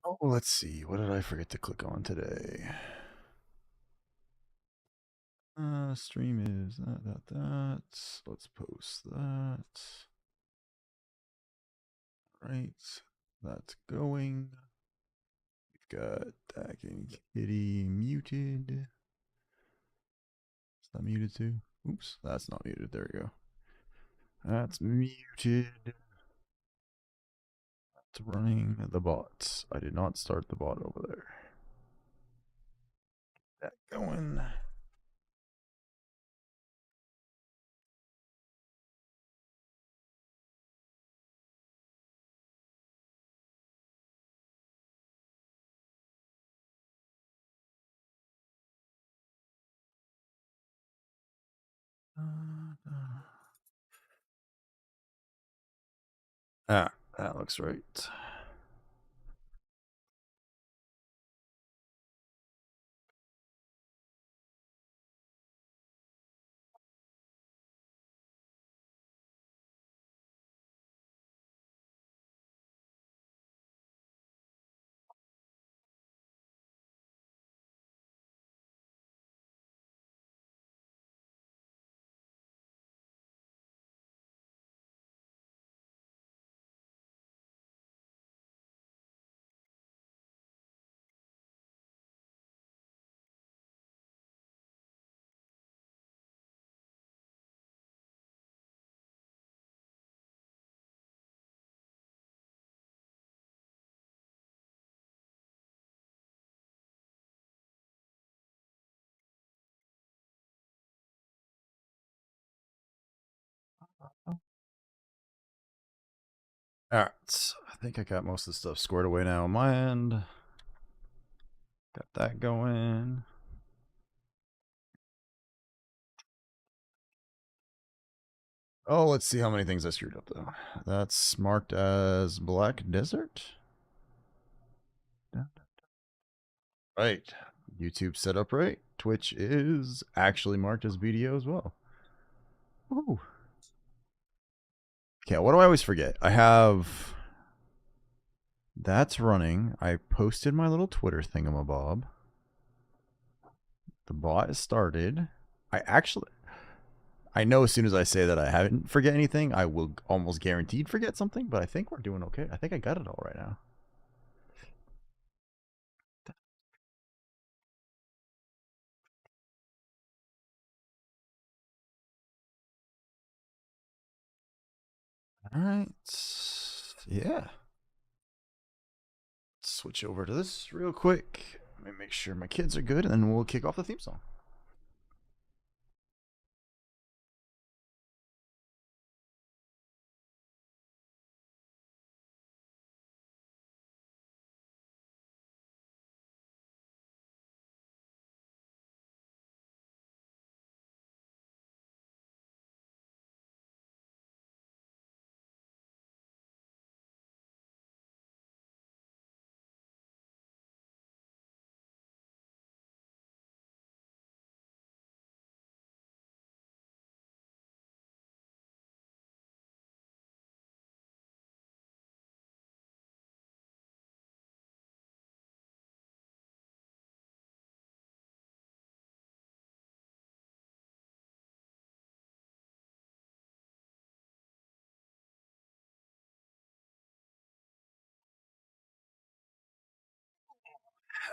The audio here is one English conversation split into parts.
Oh, let's see. What did I forget to click on today? Stream is that. Let's post that. Right. That's going. We've got Dak and Kitty muted. Is that muted too? Oops, that's not muted. There we go. That's muted. It's running the bots. I did not start the bot over there. That going. Ah, that looks right. Alright, I think I got most of the stuff squared away now on my end. Got that going. Oh, let's see how many things I screwed up, though. That's marked as Black Desert? Right. YouTube set up right. Twitch is actually marked as video as well. Ooh. Okay, what do I always forget? I have... That's running. I posted my little Twitter thingamabob. The bot is started. I know as soon as I say that I haven't forget anything, I will almost guaranteed forget something, but I think we're doing okay. I think I got it all right now. All right. Yeah. Let's switch over to this real quick. Let me make sure my kids are good, and then we'll kick off the theme song.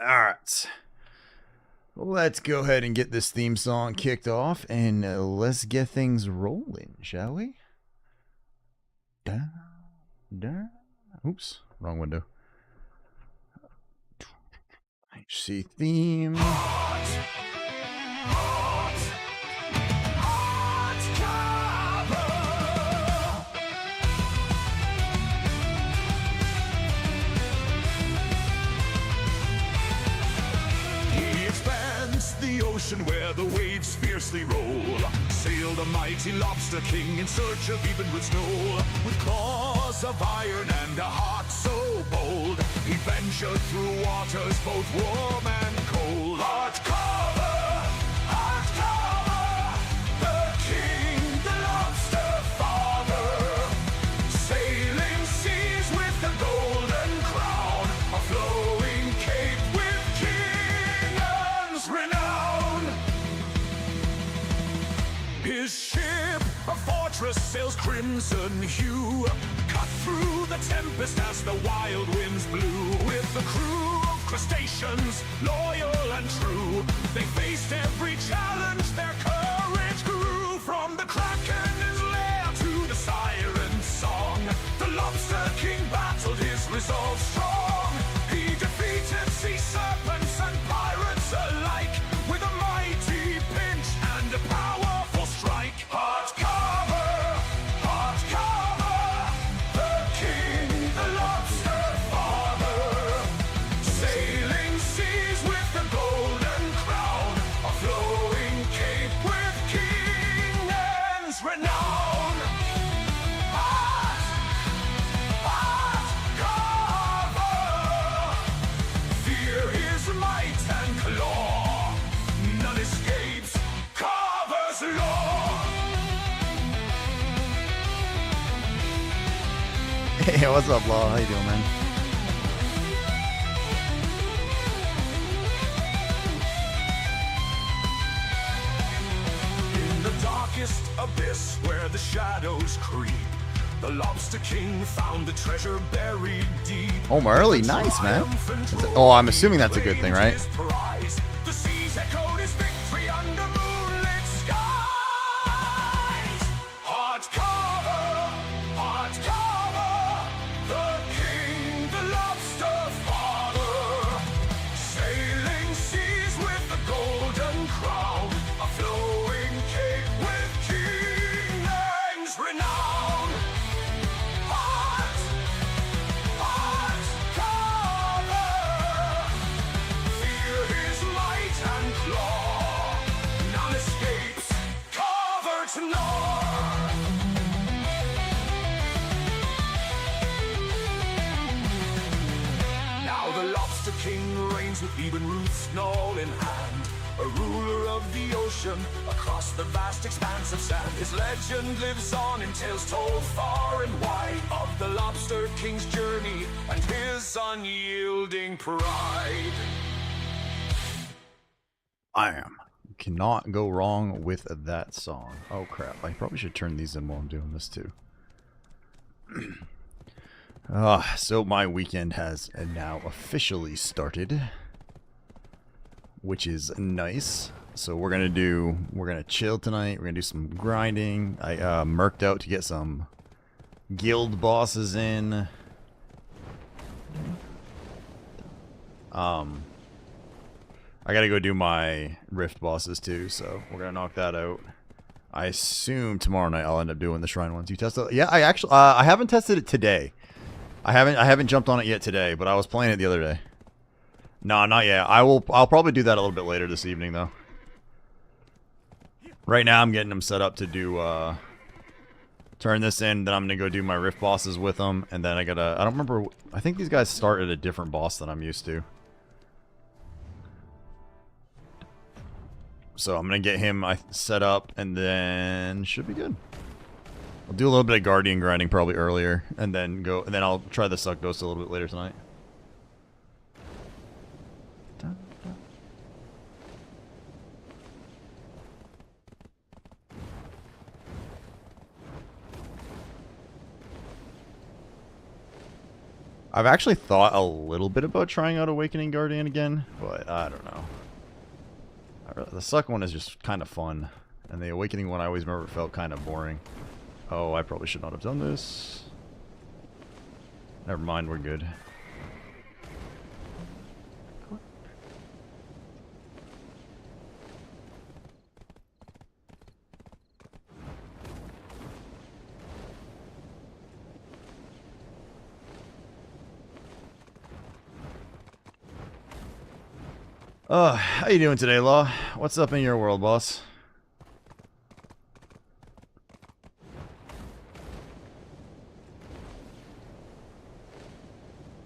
All right. Let's go ahead and get this theme song kicked off, and let's get things rolling, shall we? Down, down. Oops, wrong window. HC theme. Where the waves fiercely roll, sailed a mighty lobster king in search of even with snow. With claws of iron and a heart so bold, he ventured through waters both warm and cold. Heartcarver, Heartcarver, the king, the lobster father, sailing seas with a golden crown, afloat His ship, a fortress, sails crimson hue, cut through the tempest as the wild winds blew. With the crew of crustaceans, loyal and true, they faced every challenge, their courage grew. From the kraken's lair to the siren's song, the Lobster King battled, his resolve strong. He defeated sea serpents and pirates alike with a mighty pinch and a powerful strike. Heartcarver, Heartcarver, the king, the lobster father, sailing seas with the golden crown, a flowing cape with king Anne's renown. Heartcarver, fear his might and claw, none escapes Carver's law. Hey, what's up, Law? How you doing, man? In the darkest abyss where the shadows creep, the Lobster King found the treasure buried deep. Oh, Marley, nice, man. Oh, I'm assuming that's a good thing, right? The seas echoed his victory under moonlit skies. Heartcarver, Heartcarver, the king, the lobster father, sailing seas with the golden crown, a flowing cape with King Anne's renown. Heartcarver, fear his might and claw, none escapes Carver's law. Now the Lobster King reigns with even Ruth's Knoll in hand, a ruler of the ocean across the vast expanse of sand. His legend lives on in tales told far and wide of the Lobster King's journey and his unyielding pride. I am. Cannot go wrong with that song. Oh crap, I probably should turn these in while I'm doing this too. So my weekend has now officially started, which is nice. So we're gonna chill tonight. We're gonna do some grinding. I merked out to get some guild bosses in. I gotta go do my rift bosses too, so we're gonna knock that out. I assume tomorrow night I'll end up doing the shrine ones. You test it? Yeah, I actually I haven't tested it today. I haven't jumped on it yet today, but I was playing it the other day. No, not yet. I'll probably do that a little bit later this evening though. Right now I'm getting them set up to do turn this in, then I'm gonna go do my rift bosses with them, and then I don't remember, I think these guys start at a different boss than I'm used to. So I'm gonna get him set up, and then should be good. I'll do a little bit of guardian grinding probably earlier, and then I'll try the suck ghost a little bit later tonight. I've actually thought a little bit about trying out Awakening Guardian again, but I don't know. The suck one is just kind of fun, and the Awakening one I always remember felt kind of boring. Oh, I probably should not have done this. Never mind, we're good. How you doing today, Law? What's up in your world, boss?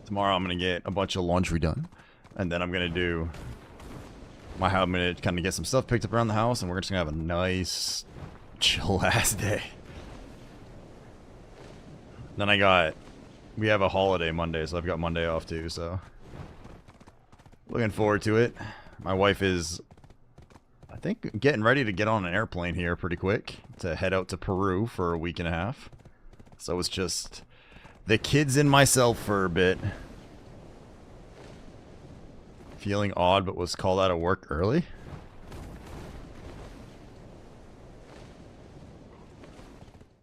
Tomorrow I'm gonna get a bunch of laundry done, and then I'm gonna do I'm gonna kind of get some stuff picked up around the house, and we're just gonna have a nice, chill ass day. Then we have a holiday Monday, so I've got Monday off too, so looking forward to it. My wife is I think getting ready to get on an airplane here pretty quick to head out to Peru for a week and a half. So it's just the kids and myself for a bit. Feeling odd, but was called out of work early.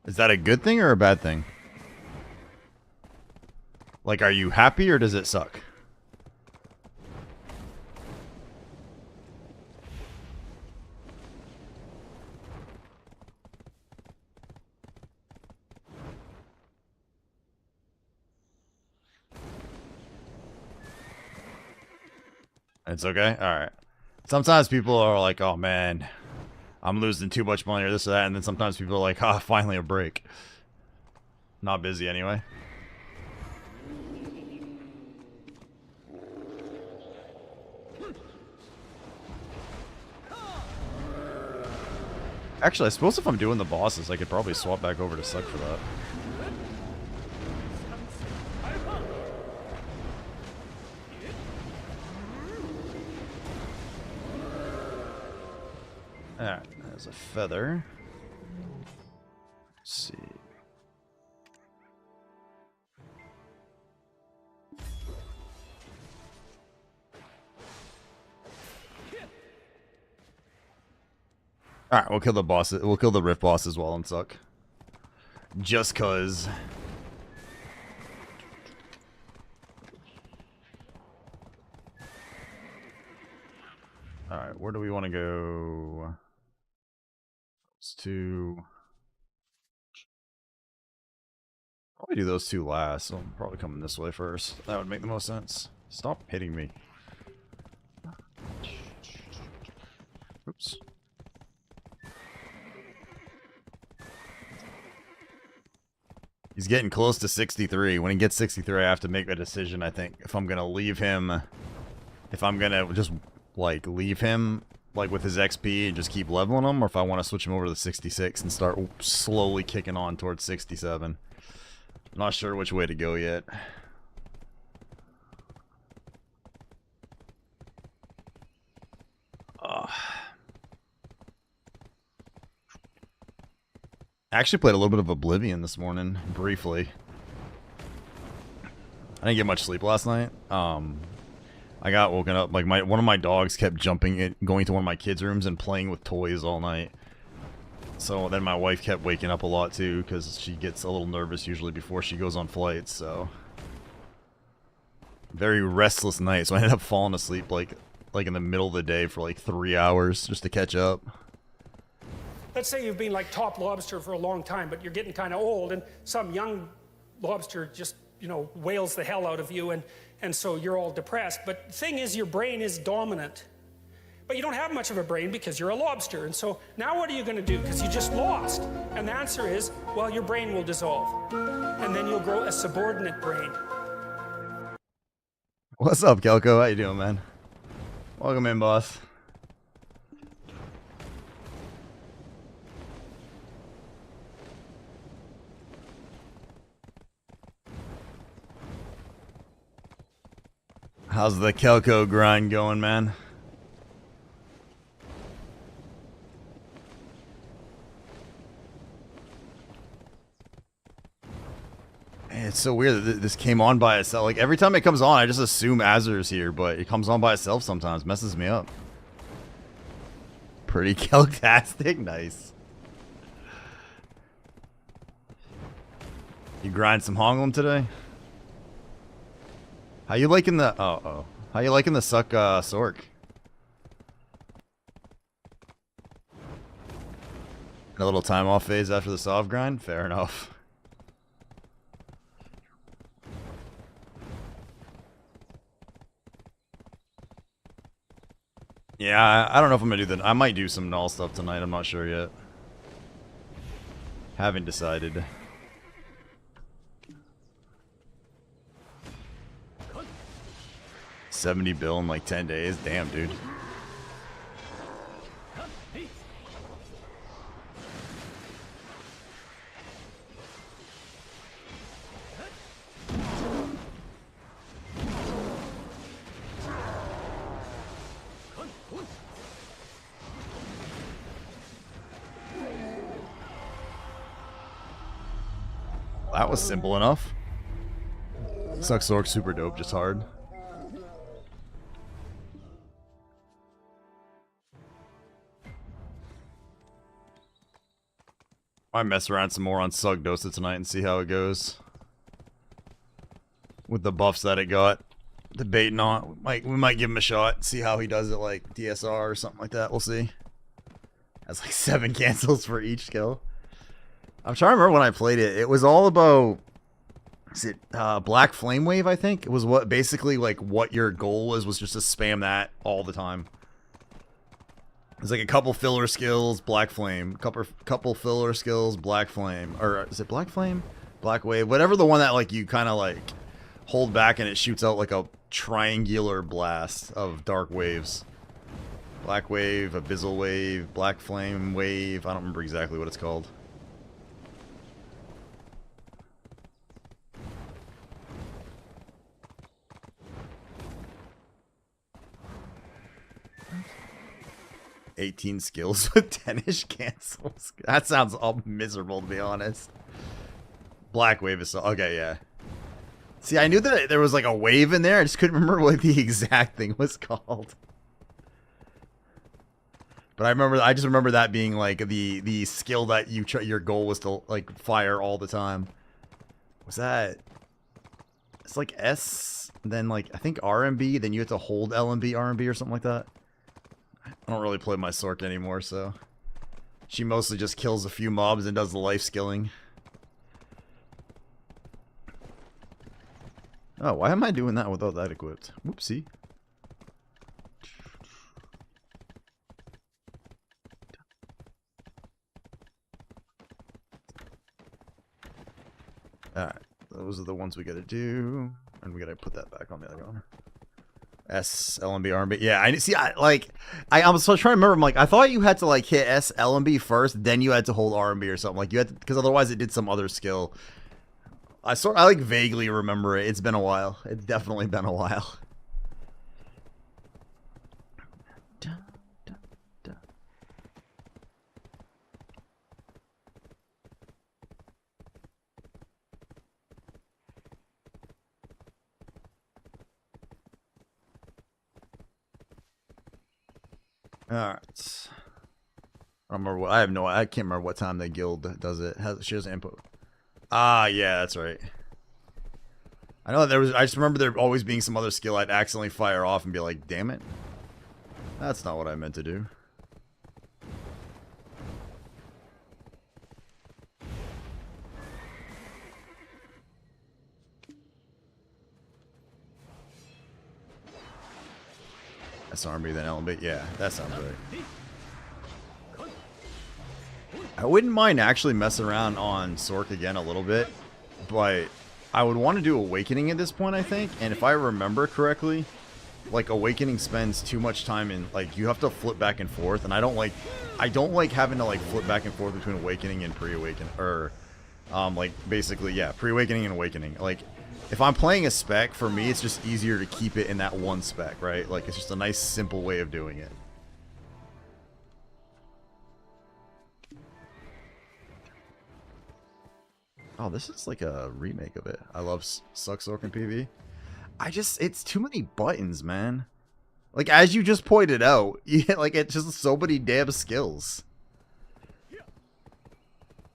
Is that a good thing or a bad thing? Like, are you happy or does it suck? It's okay? Alright. Sometimes people are like, oh man, I'm losing too much money or this or that. And then sometimes people are like, ah, finally a break. Not busy anyway. Actually, I suppose if I'm doing the bosses, I could probably swap back over to Suck for that. Alright, there's a feather. Let's see. Alright, we'll kill the bosses. We'll kill the rift bosses while I'm Suck. Just cause. Alright, where do we want to go? Those two. Probably do those two last. So I'm probably coming this way first. That would make the most sense. Stop hitting me. Oops. He's getting close to 63. When he gets 63, I have to make a decision, I think. If I'm going to leave him... If I'm going to just, like, leave him, like, with his XP and just keep leveling him, or if I want to switch him over to 66 and start slowly kicking on towards 67. I'm not sure which way to go yet. I actually played a little bit of Oblivion this morning, briefly. I didn't get much sleep last night. I got woken up, like one of my dogs kept going to one of my kids' rooms and playing with toys all night. So then my wife kept waking up a lot too, because she gets a little nervous usually before she goes on flights, so. Very restless night, so I ended up falling asleep like in the middle of the day for like 3 hours just to catch up. Let's say you've been like top lobster for a long time, but you're getting kind of old, and some young lobster just, you know, wails the hell out of you, and so you're all depressed. But the thing is, your brain is dominant. But you don't have much of a brain because you're a lobster. And so now what are you going to do? Because you just lost. And the answer is, well, your brain will dissolve. And then you'll grow a subordinate brain. What's up, Kelko? How you doing, man? Welcome in, boss. How's the Kelko grind going, man? It's so weird that this came on by itself. Like, every time it comes on, I just assume Azur's here, but it comes on by itself sometimes. Messes me up. Pretty Keltastic. Nice. You grind some Honglum today? How you liking the... How you liking the Suck, Sork? A little time off phase after the soft grind? Fair enough. Yeah, I don't know if I'm gonna do that. I might do some null stuff tonight. I'm not sure yet. Haven't decided. $70 bill in like 10 days. Damn, dude. that was simple enough. Sucks Sork super dope, just hard. I mess around some more on Sugdosa tonight and see how it goes. With the buffs that it got. Debating on, we might give him a shot, see how he does it, like DSR or something like that. We'll see. Has like 7 cancels for each skill. I'm trying to remember when I played it. It was all about, is it Black Flame Wave? I think it was what basically like what your goal was just to spam that all the time. There's like a couple filler skills, Black Flame. Couple filler skills, Black Flame. Or is it Black Flame? Black Wave. Whatever the one that like you kind of like hold back and it shoots out like a triangular blast of dark waves. Black Wave, Abyssal Wave, Black Flame Wave. I don't remember exactly what it's called. $18 skills with 10-ish cancels. That sounds all miserable, to be honest. Black Wave is so... Okay, yeah. See, I knew that there was like a wave in there. I just couldn't remember what the exact thing was called. But I just remember that being like the skill that your goal was to like fire all the time. Was that... It's like S, then like, I think RMB, then you have to hold LMB, RMB or something like that. I don't really play my Sork anymore, so... She mostly just kills a few mobs and does the life skilling. Oh, why am I doing that without that equipped? Whoopsie. Alright, those are the ones we gotta do. And we gotta put that back on the other one. S, LMB, RMB. Yeah, I see. I'm so trying to remember. I'm like, I thought you had to like hit S, LMB first, then you had to hold RMB or something. Like you had to, because otherwise it did some other skill. I like vaguely remember it. It's been a while. It's definitely been a while. Alright. I don't remember what I can't remember what time the guild does it. She has input. Ah, yeah, that's right. I know that I just remember there always being some other skill I'd accidentally fire off and be like, damn it. That's not what I meant to do. SRB, then LMB. Yeah, that sounds right. I wouldn't mind actually messing around on Sork again a little bit, but I would want to do Awakening at this point, I think. And if I remember correctly, like Awakening spends too much time in, like, you have to flip back and forth, and I don't like having to like flip back and forth between Awakening and pre-awakening, or like basically, yeah, pre-awakening and awakening. Like, if I'm playing a spec, for me it's just easier to keep it in that one spec, right? Like, it's just a nice simple way of doing it. Oh, this is like a remake of it. I love Suck Sork and PV. It's too many buttons, man. Like, as you just pointed out, like, it's just so many damn skills.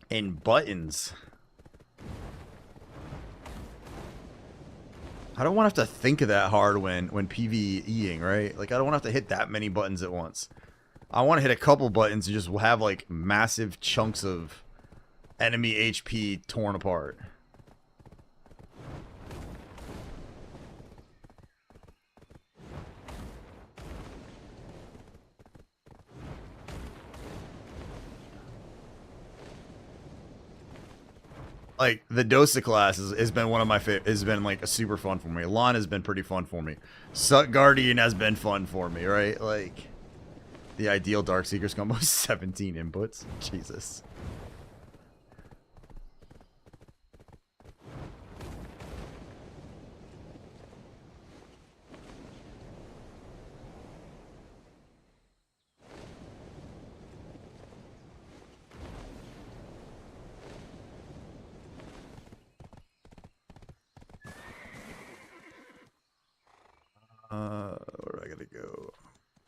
And buttons. I don't want to have to think of that hard when PvEing, right? Like, I don't want to have to hit that many buttons at once. I want to hit a couple buttons and just have, like, massive chunks of enemy HP torn apart. Like, the Dosa class has been one of my favorite. Has been like a super fun for me. Lon has been pretty fun for me. Suck Guardian has been fun for me, right? Like, the ideal Darkseekers combo is 17 inputs. Jesus.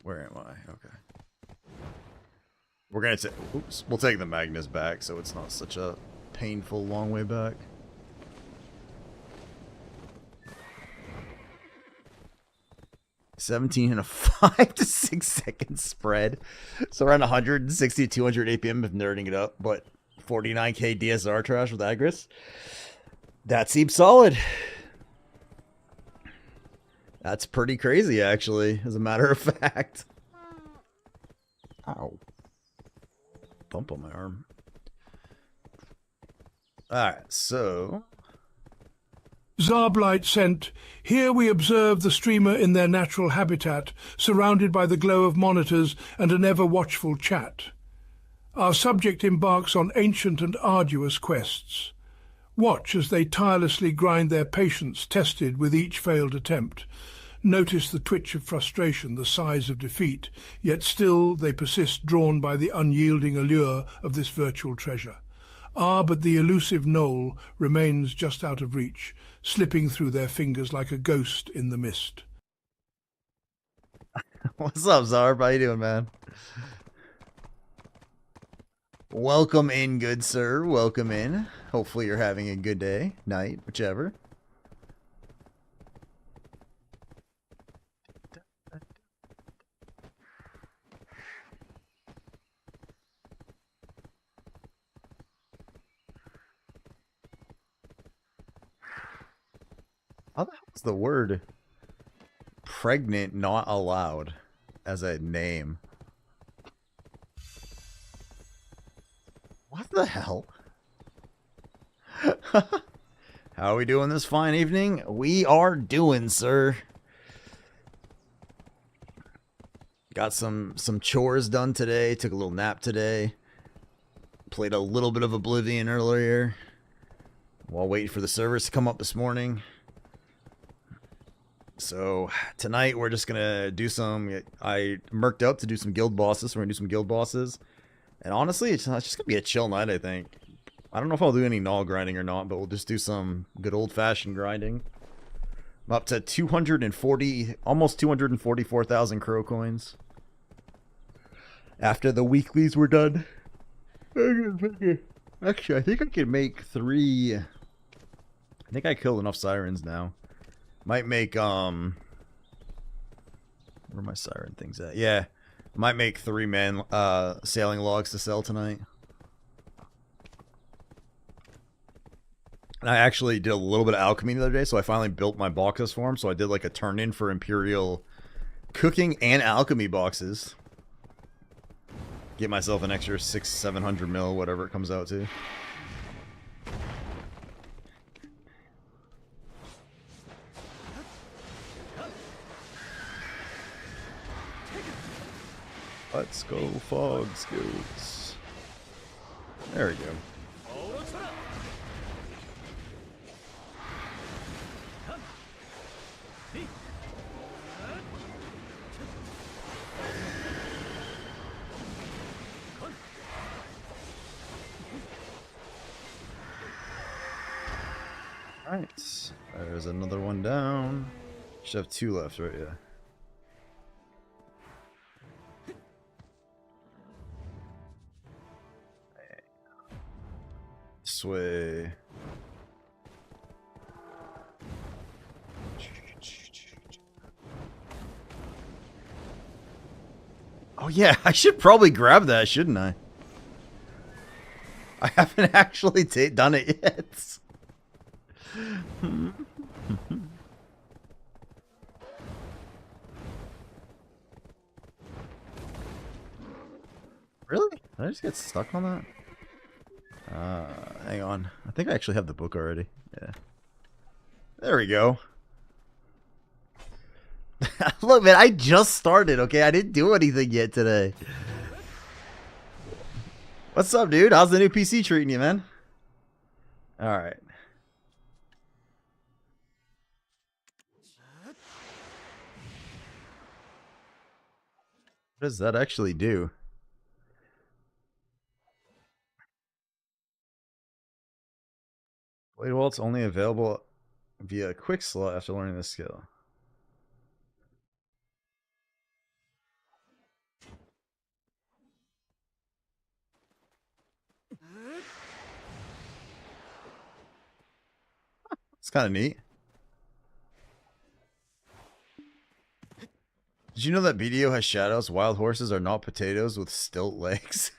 Where am I? Okay. We're gonna take. Oops. We'll take the Magnus back, so it's not such a painful long way back. $17 and a 5 to 6 second spread. So around 160 to 200 APM if nerding it up, but 49k DSR trash with Agris. That seems solid. That's pretty crazy, actually, as a matter of fact. Ow. Bump on my arm. Alright, so... Zarblight sent, "Here we observe the streamer in their natural habitat, surrounded by the glow of monitors and an ever-watchful chat. Our subject embarks on ancient and arduous quests. Watch as they tirelessly grind their patience tested with each failed attempt. Notice the twitch of frustration, the sighs of defeat, yet still they persist drawn by the unyielding allure of this virtual treasure. But the elusive knoll remains just out of reach, slipping through their fingers like a ghost in the mist." What's up, Zarb? How you doing, man? Welcome in, good sir. Welcome in. Hopefully you're having a good day, night, whichever. How the hell is the word pregnant not allowed as a name? What the hell? How are we doing this fine evening? We are doing, sir. Got some chores done today. Took a little nap today. Played a little bit of Oblivion earlier while waiting for the servers to come up this morning. So tonight we're just gonna do some. I merked up to do some guild bosses. So we're gonna do some guild bosses, and honestly, it's just gonna be a chill night. I think. I don't know if I'll do any gnaw grinding or not, but we'll just do some good old-fashioned grinding. I'm up to 240, almost 244,000 crow coins. After the weeklies were done. Actually, I think I can make 3. I think I killed enough sirens now. Might make, where are my siren things at? Yeah. Might make 3 sailing logs to sell tonight. And I actually did a little bit of alchemy the other day, so I finally built my boxes for them. So I did like a turn-in for Imperial cooking and alchemy boxes. Get myself an extra 600-700 mil, whatever it comes out to. Let's go, fog skills. There we go. Alright, there's another one down. Should have 2 left, right? Yeah. This way. Oh yeah, I should probably grab that, shouldn't I? I haven't actually done it yet. Really? Did I just get stuck on that? Hang on. I think I actually have the book already. Yeah. There we go. Look, man, I just started, okay? I didn't do anything yet today. What's up, dude? How's the new PC treating you, man? Alright. What does that actually do? Blade Walt's only available via quick slot after learning this skill. kind of neat. Did you know that BDO has shadows? Wild horses are not potatoes with stilt legs.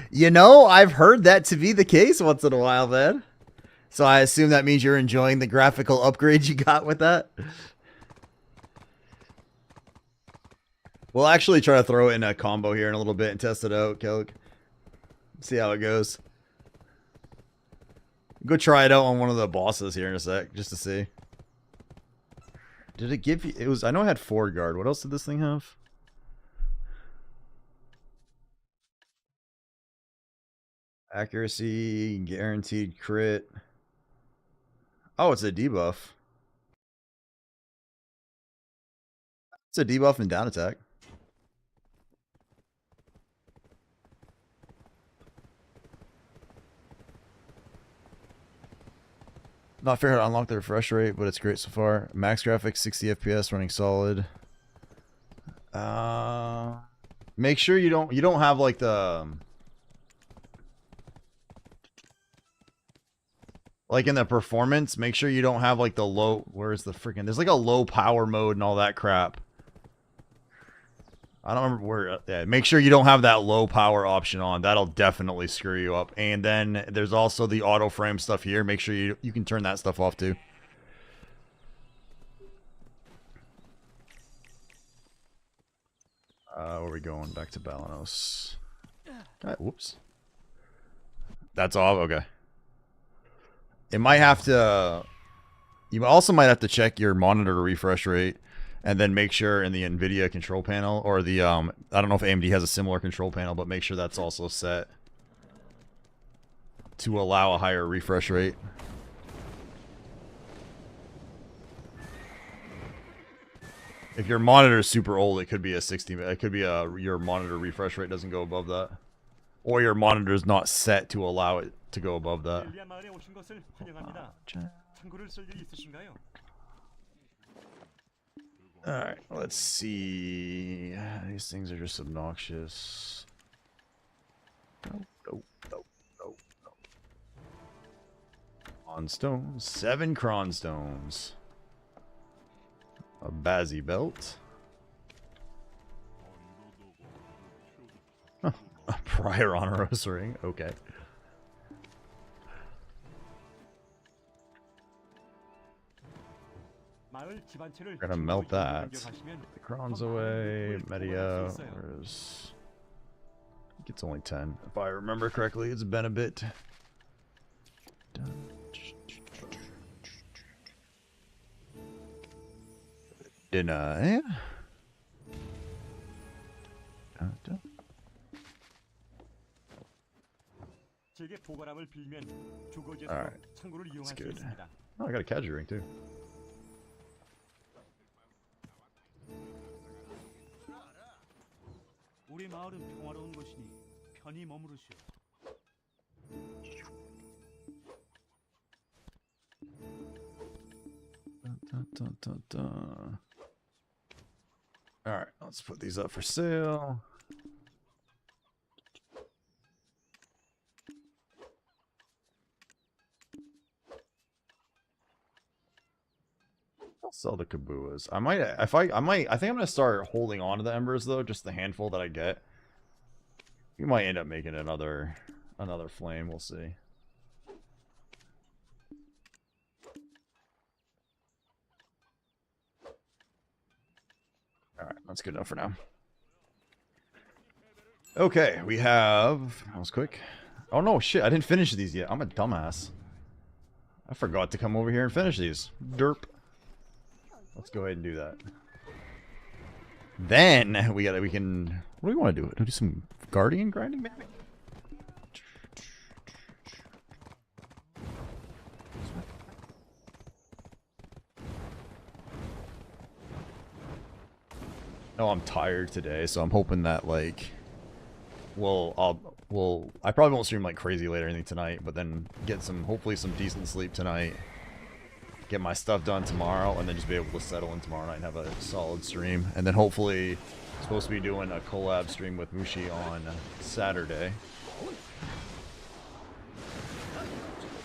You know, I've heard that to be the case once in a while, man. So I assume that means you're enjoying the graphical upgrades you got with that. We'll actually try to throw it in a combo here in a little bit and test it out, Kelk. See how it goes. Go try it out on one of the bosses here in a sec, just to see. Did it give you... It was... I know I had 4 guard. What else did this thing have? Accuracy, guaranteed crit. Oh, it's a debuff. It's a debuff and down attack. Not fair to unlock the refresh rate, but it's great so far. Max graphics, 60 FPS, running solid. Make sure you don't have like the like in the performance. Make sure you don't have like the low. Where's the freaking? There's like a low power mode and all that crap. I don't remember where. Yeah, make sure you don't have that low power option on. That'll definitely screw you up. And then there's also the auto frame stuff here. Make sure you can turn that stuff off too. Where are we going? Back to Balanos. Right, whoops. That's all? Okay. It might have to... You also might have to check your monitor refresh rate. And then make sure in the NVIDIA control panel, or the, I don't know if AMD has a similar control panel, but make sure that's also set to allow a higher refresh rate. If your monitor is super old, it could be a 60, it could be your monitor refresh rate doesn't go above that. Or your monitor is not set to allow it to go above that. Alright, let's see. These things are just obnoxious. Nope. Cronstones. 7 cronstones. A Bazzy belt. Huh. A Prior Honoros ring. Okay. We're gonna melt that. The crons away. Media. Where's... I think it's only 10. If I remember correctly, it's been a bit. Deny. Alright. That's good. Oh, I got a Kaiju ring too. 우리 마을은 평화로운 곳이니 편히 머무르시오. Alright, let's put these up for sale. I'll sell the Kabuas. I think I'm gonna start holding on to the embers though, just the handful that I get. We might end up making another flame, we'll see. Alright, that's good enough for now. Okay, we have... That was quick. Oh no, shit, I didn't finish these yet. I'm a dumbass. I forgot to come over here and finish these. Derp. Let's go ahead and do that. Then we can... What do we want to do? Do some guardian grinding, maybe? No, I'm tired today, so I'm hoping that like, I probably won't stream like crazy late or anything tonight, but then get hopefully some decent sleep tonight. Get my stuff done tomorrow, and then just be able to settle in tomorrow night and have a solid stream. And then hopefully, supposed to be doing a collab stream with Mushi on Saturday.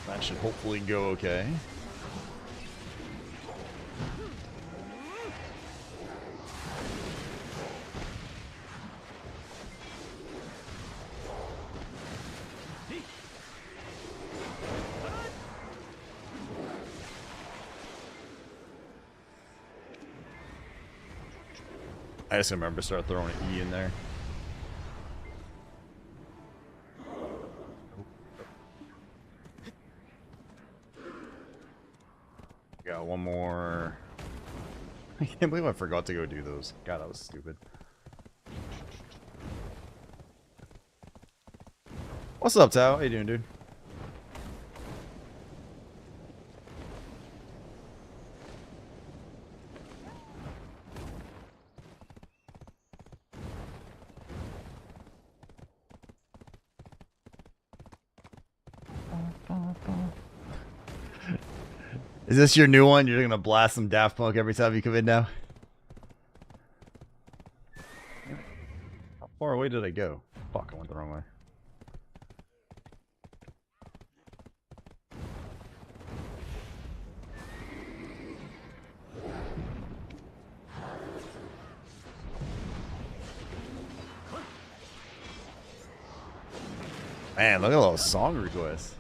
That should hopefully go okay. I just remember to start throwing an E in there. Got one more. I can't believe I forgot to go do those. God, that was stupid. What's up, Tao? How you doing, dude? Is this your new one? You're gonna blast some Daft Punk every time you come in now? How far away did I go? Fuck, I went the wrong way. Man, look at all those song requests.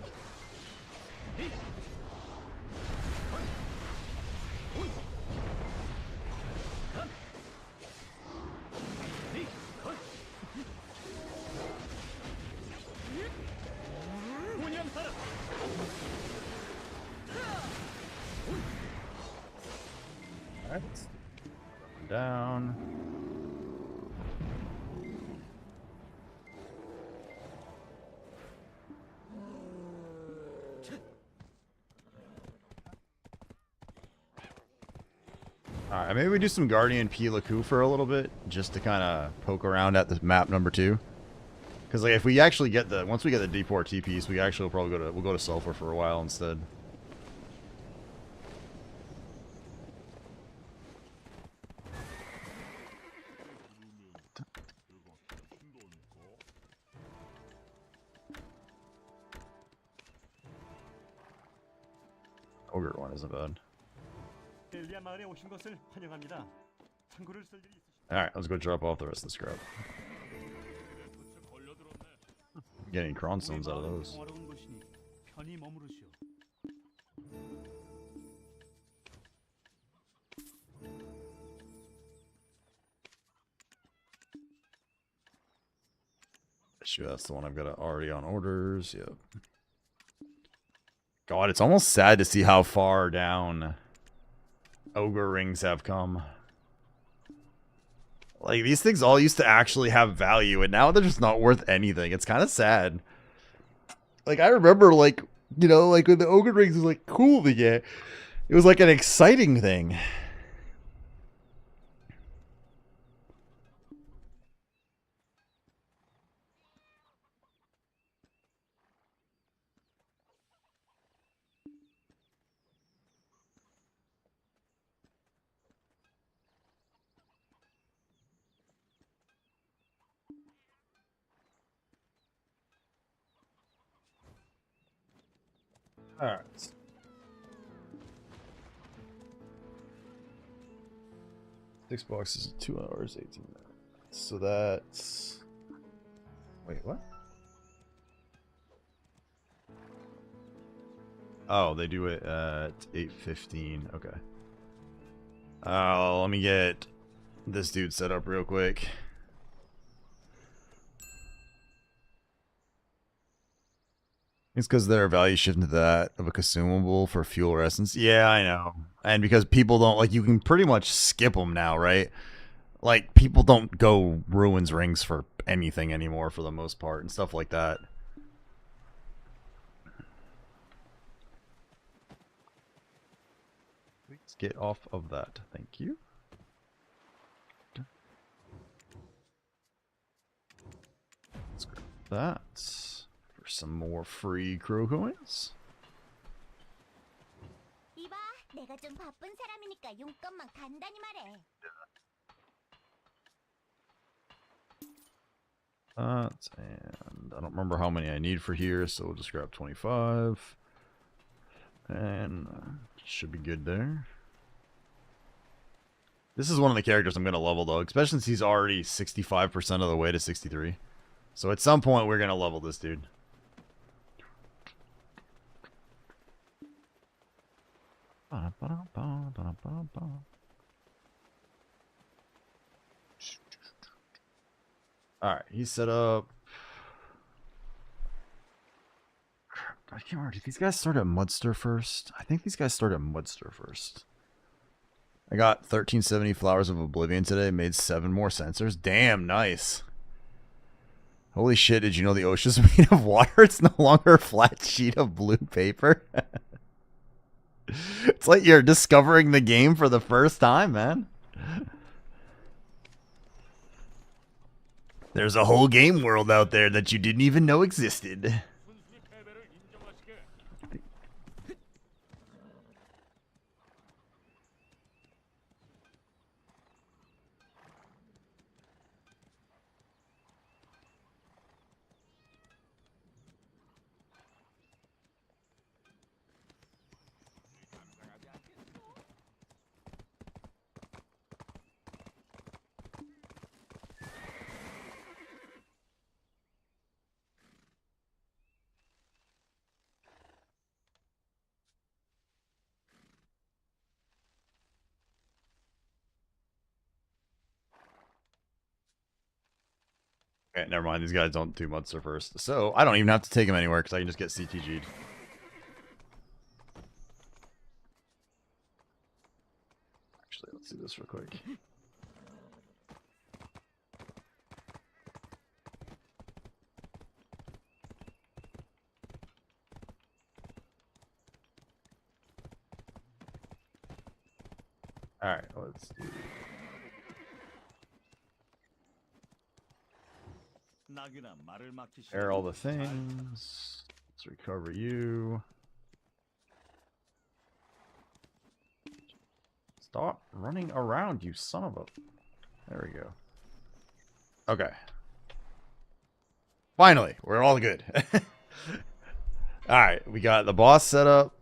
Alright. Down. Alright, maybe we do some Guardian Pilaku for a little bit, just to kind of poke around at the map number 2. Because like, if we actually get the, once we get the D4 T piece, we actually will probably go to, we'll go to Sulfur for a while instead. Ogre one isn't bad. Alright, let's go drop off the rest of the scrap. Getting cronstones out of those. Sure, that's the one I've got already on orders. Yep. God, it's almost sad to see how far down ogre rings have come. Like, these things all used to actually have value, and now they're just not worth anything. It's kind of sad. Like, I remember, like, you know, like, when the ogre rings was, like, cool to get. It was, like, an exciting thing. Alright. Six boxes, 2 hours, 18 minutes. So that's... Wait, what? Oh, they do it at 8:15. Okay. Let me get this dude set up real quick. It's because they're value shifting to that of a consumable for fuel or essence. Yeah, I know. And because people don't, like, you can pretty much skip them now, right? Like, people don't go ruins rings for anything anymore for the most part and stuff like that. Please get off of that. Thank you. Let's grab that. For some more free crow coins. 이봐, 내가 좀 바쁜 사람이니까 용건만 간단히 말해. That, and I don't remember how many I need for here, so we'll just grab 25. And should be good there. This is one of the characters I'm going to level, though, especially since he's already 65% of the way to 63. So at some point, we're going to level this dude. Alright, he's set up. I can't remember. Did these guys start at Mudster first? I think these guys started at Mudster first. I got 1370 Flowers of Oblivion today. Made 7 more sensors. Damn, nice. Holy shit, did you know the ocean's made of water? It's no longer a flat sheet of blue paper. It's like you're discovering the game for the first time, man. There's a whole game world out there that you didn't even know existed. Okay, never mind. These guys don't do Mudster first. So, I don't even have to take them anywhere because I can just get CTG'd. Actually, let's do this real quick. Alright, let's do... Air all the things. Let's recover you. Stop running around, you son of a... There we go. Okay. Finally, we're all good. Alright, we got the boss set up.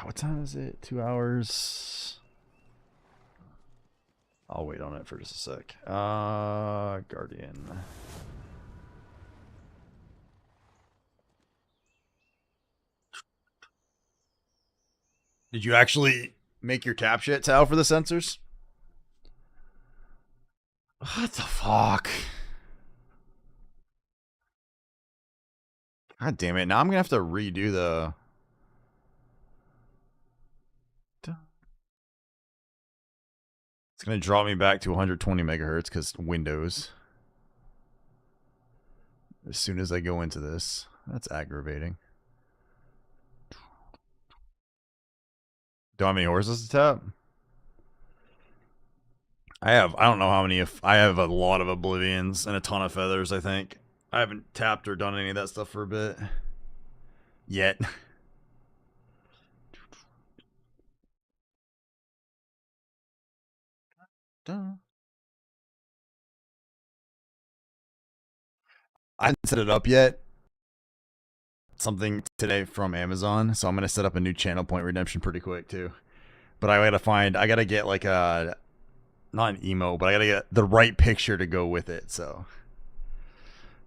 What time is it? 2 hours. I'll wait on it for just a sec. Guardian. Did you actually make your tap shit, Tao, for the sensors? What the fuck? God damn it. Now I'm going to have to redo the... It's going to drop me back to 120 megahertz because Windows. As soon as I go into this. That's aggravating. Do I have any horses to tap? I don't know how many. I have a lot of Oblivions and a ton of feathers, I think. I haven't tapped or done any of that stuff for a bit. Yet. I haven't set it up yet. Something today from Amazon, so I'm gonna set up a new channel point redemption pretty quick too. But I gotta get like a, not an emo, but I gotta get the right picture to go with it. So,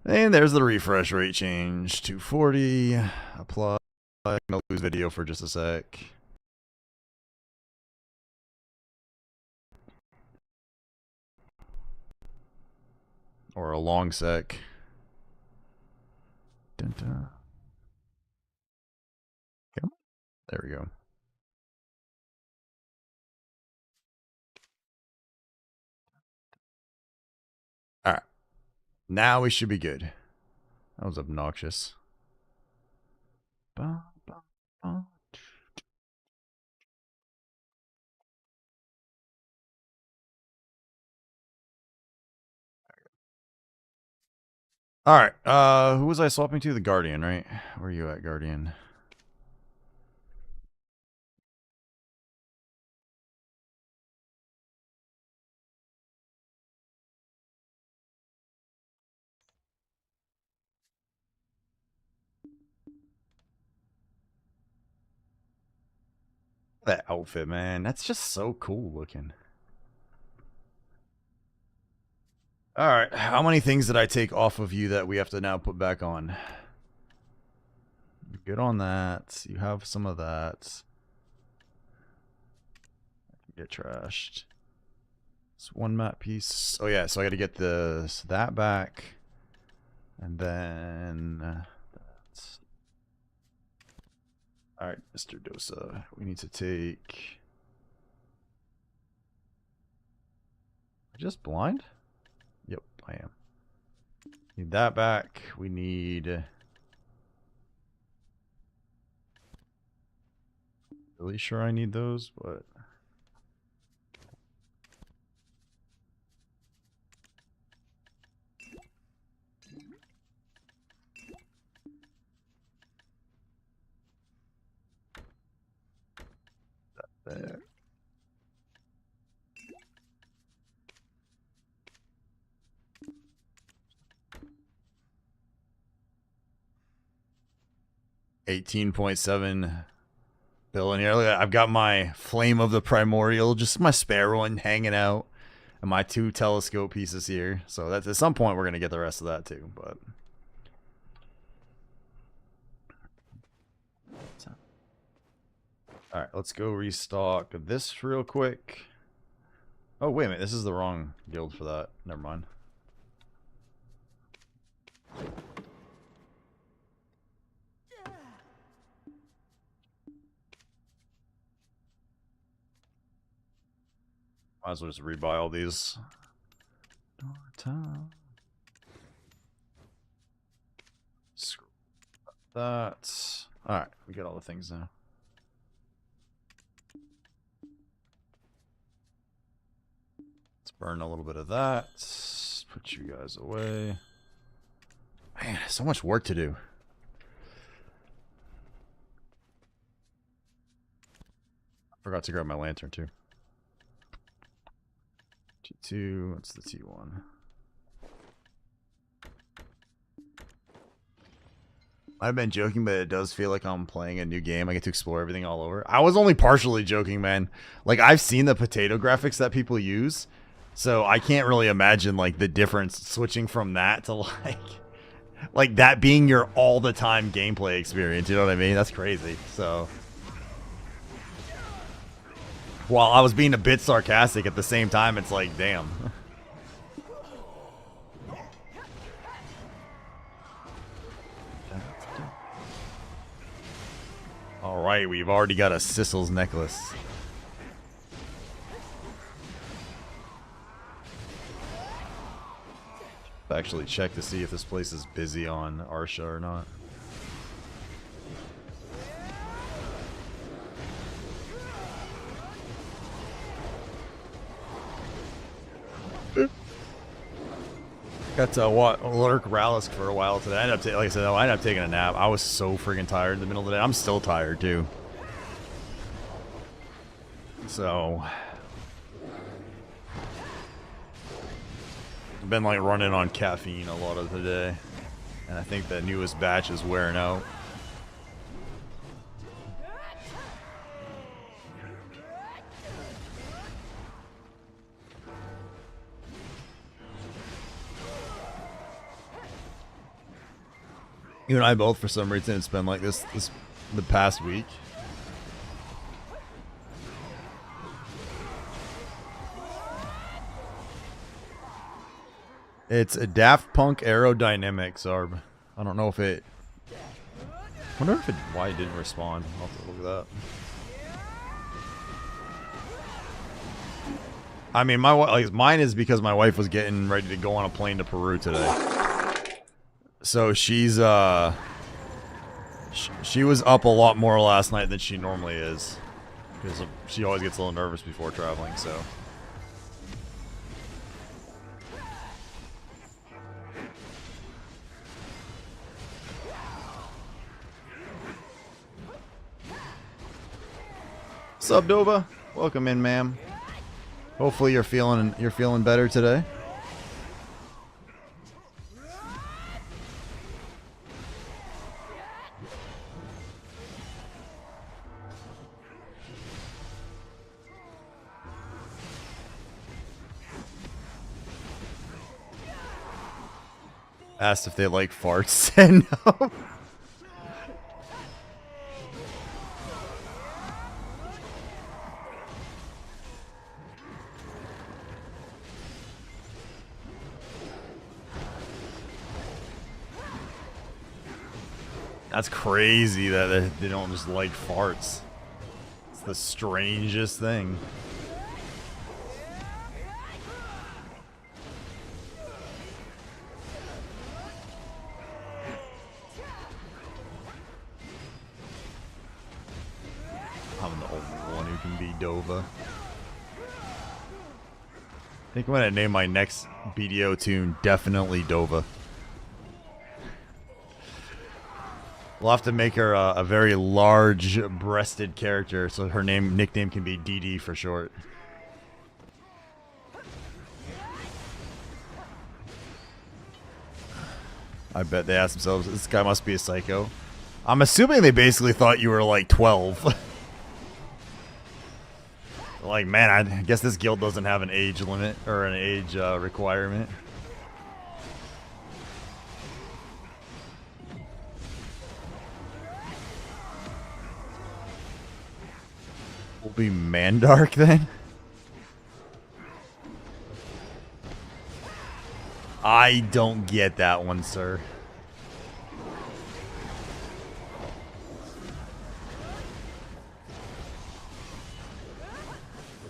and there's the refresh rate change, 240. Apply. I'm gonna lose video for just a sec. Or a long sec. Dun, dun. There we go. Alright. Now we should be good. That was obnoxious. Alright, who was I swapping to? The Guardian, right? Where are you at, Guardian? that outfit, man. That's just so cool looking. Alright, how many things did I take off of you that we have to now put back on? Good on that. You have some of that. Get trashed. It's one map piece. Oh yeah, so I gotta get that back. And then... Alright, Mr. Dosa. We need to take... Just blind? Yep, I am. Need that back. We need... Really sure I need those, but... There. $18.7 billion here. Look at that. I've got my Flame of the Primordial, just my spare one hanging out, and my 2 telescope pieces here. So that's at some point we're gonna get the rest of that too. But all right, let's go restock this real quick. Oh wait a minute, this is the wrong guild for that. Never mind. Might as well just rebuy all these. Screw that. Alright, we got all the things now. Let's burn a little bit of that. Put you guys away. Man, so much work to do. I forgot to grab my lantern too. T2, what's the T1? I've been joking, but it does feel like I'm playing a new game. I get to explore everything all over. I was only partially joking, man. Like, I've seen the potato graphics that people use, so I can't really imagine, like, the difference switching from that to, like that being your all-the-time gameplay experience. You know what I mean? That's crazy. So... while I was being a bit sarcastic at the same time, it's like, damn. Alright, we've already got a Sissel's necklace. Actually check to see if this place is busy on Arsha or not. Got to lurk Ralisk for a while today. Like I said, I ended up taking a nap. I was so freaking tired in the middle of the day. I'm still tired too. So I've been like running on caffeine a lot of the day, and I think the newest batch is wearing out. You and I both, for some reason, it's been like this the past week. It's a Daft Punk aerodynamics, Arb. I don't know if it... I wonder if why it didn't respond. I'll have to look at that. I mean, mine is because my wife was getting ready to go on a plane to Peru today. So she's she was up a lot more last night than she normally is, because she always gets a little nervous before traveling. So sup, Dova? Welcome in, ma'am. Hopefully you're feeling better today. Asked if they like farts. And no. That's crazy that they don't just like farts. It's the strangest thing. I'm the only one who can be Dova. I think I'm gonna name my next BDO tune definitely Dova. We'll have to make her a very large-breasted character, so her nickname can be DD for short. I bet they asked themselves, this guy must be a psycho. I'm assuming they basically thought you were like 12. Like, man, I guess this guild doesn't have an age limit or an age requirement. We'll be Mandark then? I don't get that one, sir.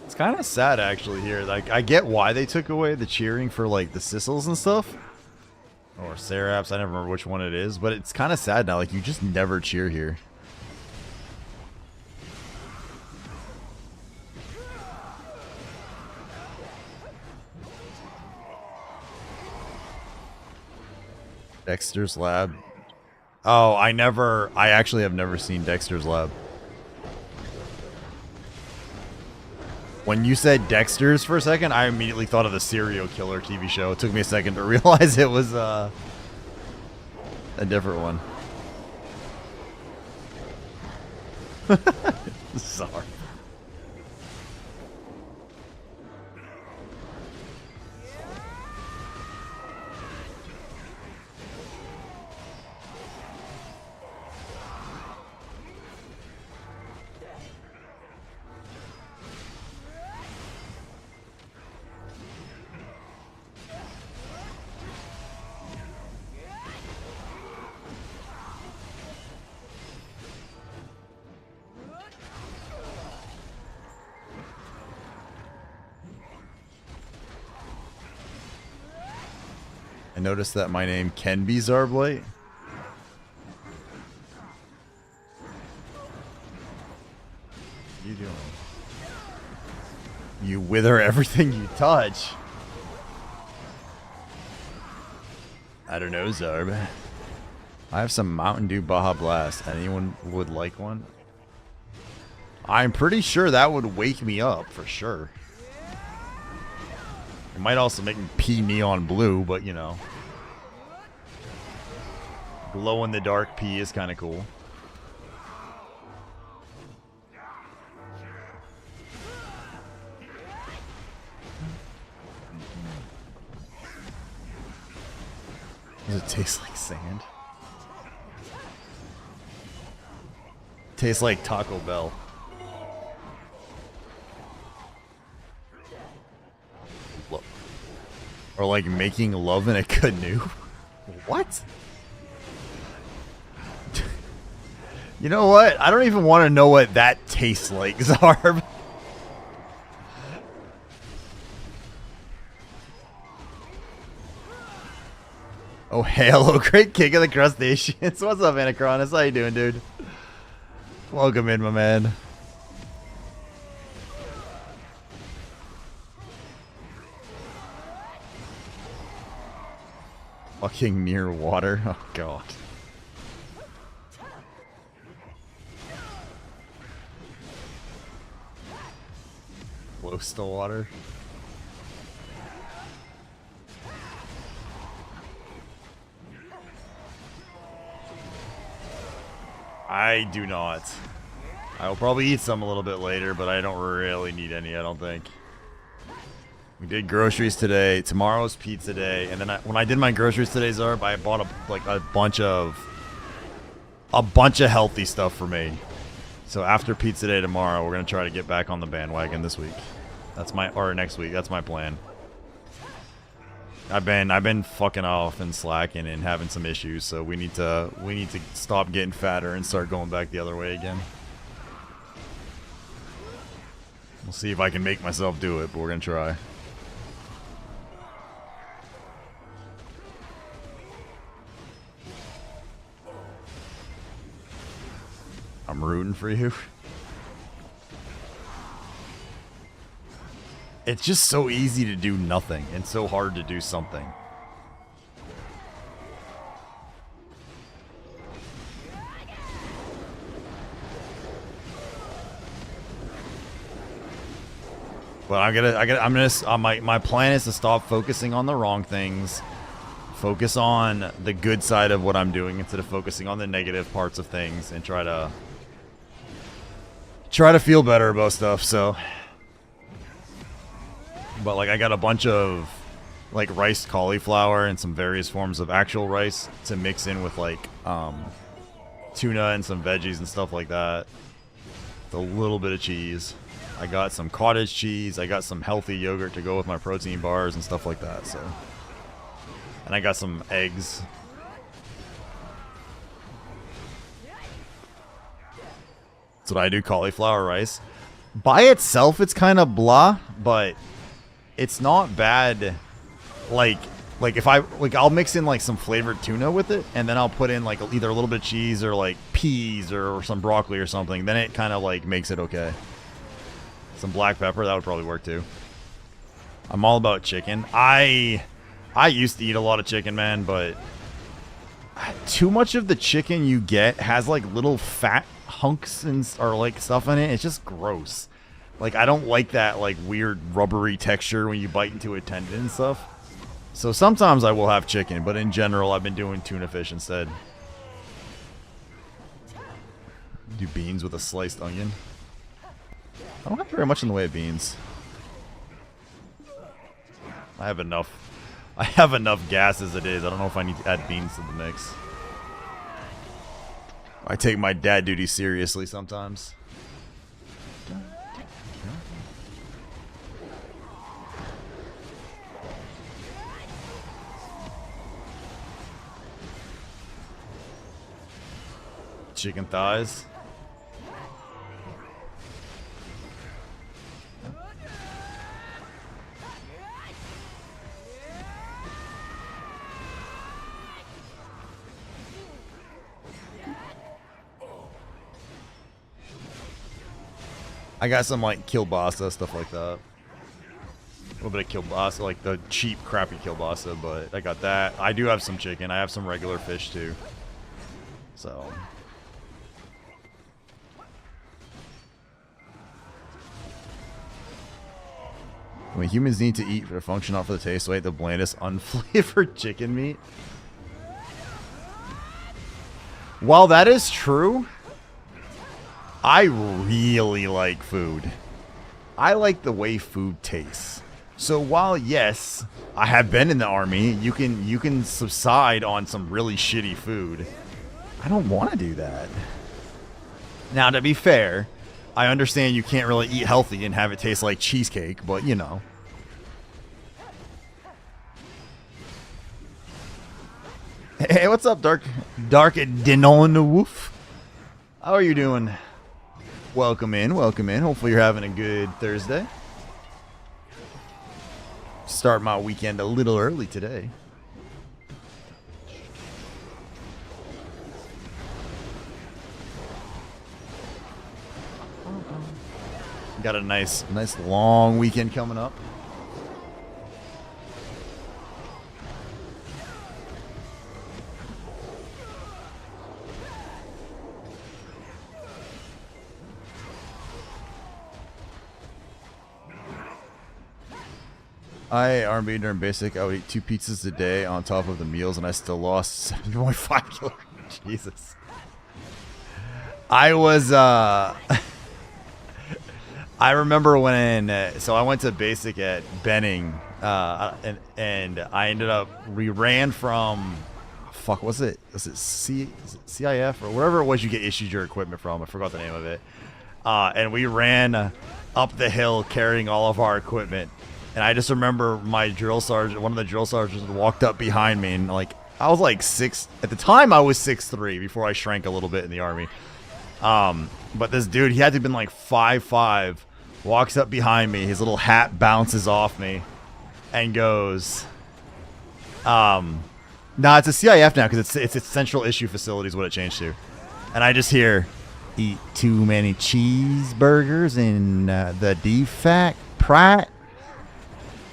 It's kind of sad actually here. Like, I get why they took away the cheering for like the Sissels and stuff. Or Seraphs, I never remember which one it is, but it's kind of sad now. Like, you just never cheer here. Dexter's Lab. Oh, I actually have never seen Dexter's Lab. When you said Dexter's for a second, I immediately thought of the serial killer TV show. It took me a second to realize it was a different one. Sorry. I noticed that my name can be Zarblight. What are you doing? You wither everything you touch. I don't know, Zarb. I have some Mountain Dew Baja Blast. Anyone would like one? I'm pretty sure that would wake me up for sure. It might also make me pee neon blue, but you know. Glow in the dark pee is kind of cool. Does it taste like sand? Tastes like Taco Bell. Look. Or like making love in a canoe. What? You know what? I don't even want to know what that tastes like, Zarb. Oh, hello, great king of the crustaceans. What's up, Anachronis? How you doing, dude? Welcome in, my man. Fucking near water. Oh, God. Close to water. I do not. I will probably eat some a little bit later, but I don't really need any, I don't think. We did groceries today. Tomorrow's pizza day, and then when I did my groceries today, Zarb, I bought a bunch of healthy stuff for me. So after pizza day tomorrow, we're gonna try to get back on the bandwagon this week. Or next week. That's my plan. I've been fucking off and slacking and having some issues, so we need to stop getting fatter and start going back the other way again. We'll see if I can make myself do it, but we're gonna try. I'm rooting for you. It's just so easy to do nothing and so hard to do something. But my plan is to stop focusing on the wrong things. Focus on the good side of what I'm doing instead of focusing on the negative parts of things, and try to feel better about stuff. So, but like I got a bunch of like riced cauliflower and some various forms of actual rice to mix in with like tuna and some veggies and stuff like that. With a little bit of cheese. I got some cottage cheese. I got some healthy yogurt to go with my protein bars and stuff like that. So, and I got some eggs. That's what I do, cauliflower rice. By itself, it's kind of blah, but it's not bad. Like if I'll mix in like some flavored tuna with it, and then I'll put in like either a little bit of cheese or like peas or some broccoli or something. Then it kind of like makes it okay. Some black pepper, that would probably work too. I'm all about chicken. I used to eat a lot of chicken, man, but too much of the chicken you get has like little fat hunks or like stuff in it. It's just gross. Like I don't like that like weird rubbery texture when you bite into a tendon and stuff. So sometimes I will have chicken, but in general I've been doing tuna fish instead. Do beans with a sliced onion. I don't have very much in the way of beans. I have enough gas as it is. I don't know if I need to add beans to the mix. I take my dad duty seriously sometimes. Chicken thighs. I got some like kielbasa, stuff like that. A little bit of kielbasa, like the cheap, crappy kielbasa, but I got that. I do have some chicken. I have some regular fish too. So. When humans need to eat for the function, not for the taste, so I ate the blandest, unflavored chicken meat. While that is true, I really like food. I like the way food tastes. So while yes, I have been in the army, you can subside on some really shitty food. I don't want to do that. Now, to be fair, I understand you can't really eat healthy and have it taste like cheesecake, but you know. Hey, what's up, Dark Denon Woof? How are you doing? Welcome in, welcome in. Hopefully you're having a good Thursday. Start my weekend a little early today. Got a nice long weekend coming up. R&B during basic, I would eat 2 pizzas a day on top of the meals, and I still lost 7.5 kilograms. Jesus. I I remember when, so I went to basic at Benning, and I ended up, we ran from, fuck, was it CIF or whatever it was you get issued your equipment from? I forgot the name of it. And we ran up the hill carrying all of our equipment. And I just remember my drill sergeant, one of the drill sergeants walked up behind me, and like, I was like at the time I was 6'3" before I shrank a little bit in the Army. But this dude, he had to have been like 5'5", walks up behind me, his little hat bounces off me, and goes, nah, it's a CIF now because it's Central Issue Facility is what it changed to. And I just hear, eat too many cheeseburgers in the DFAC Prat.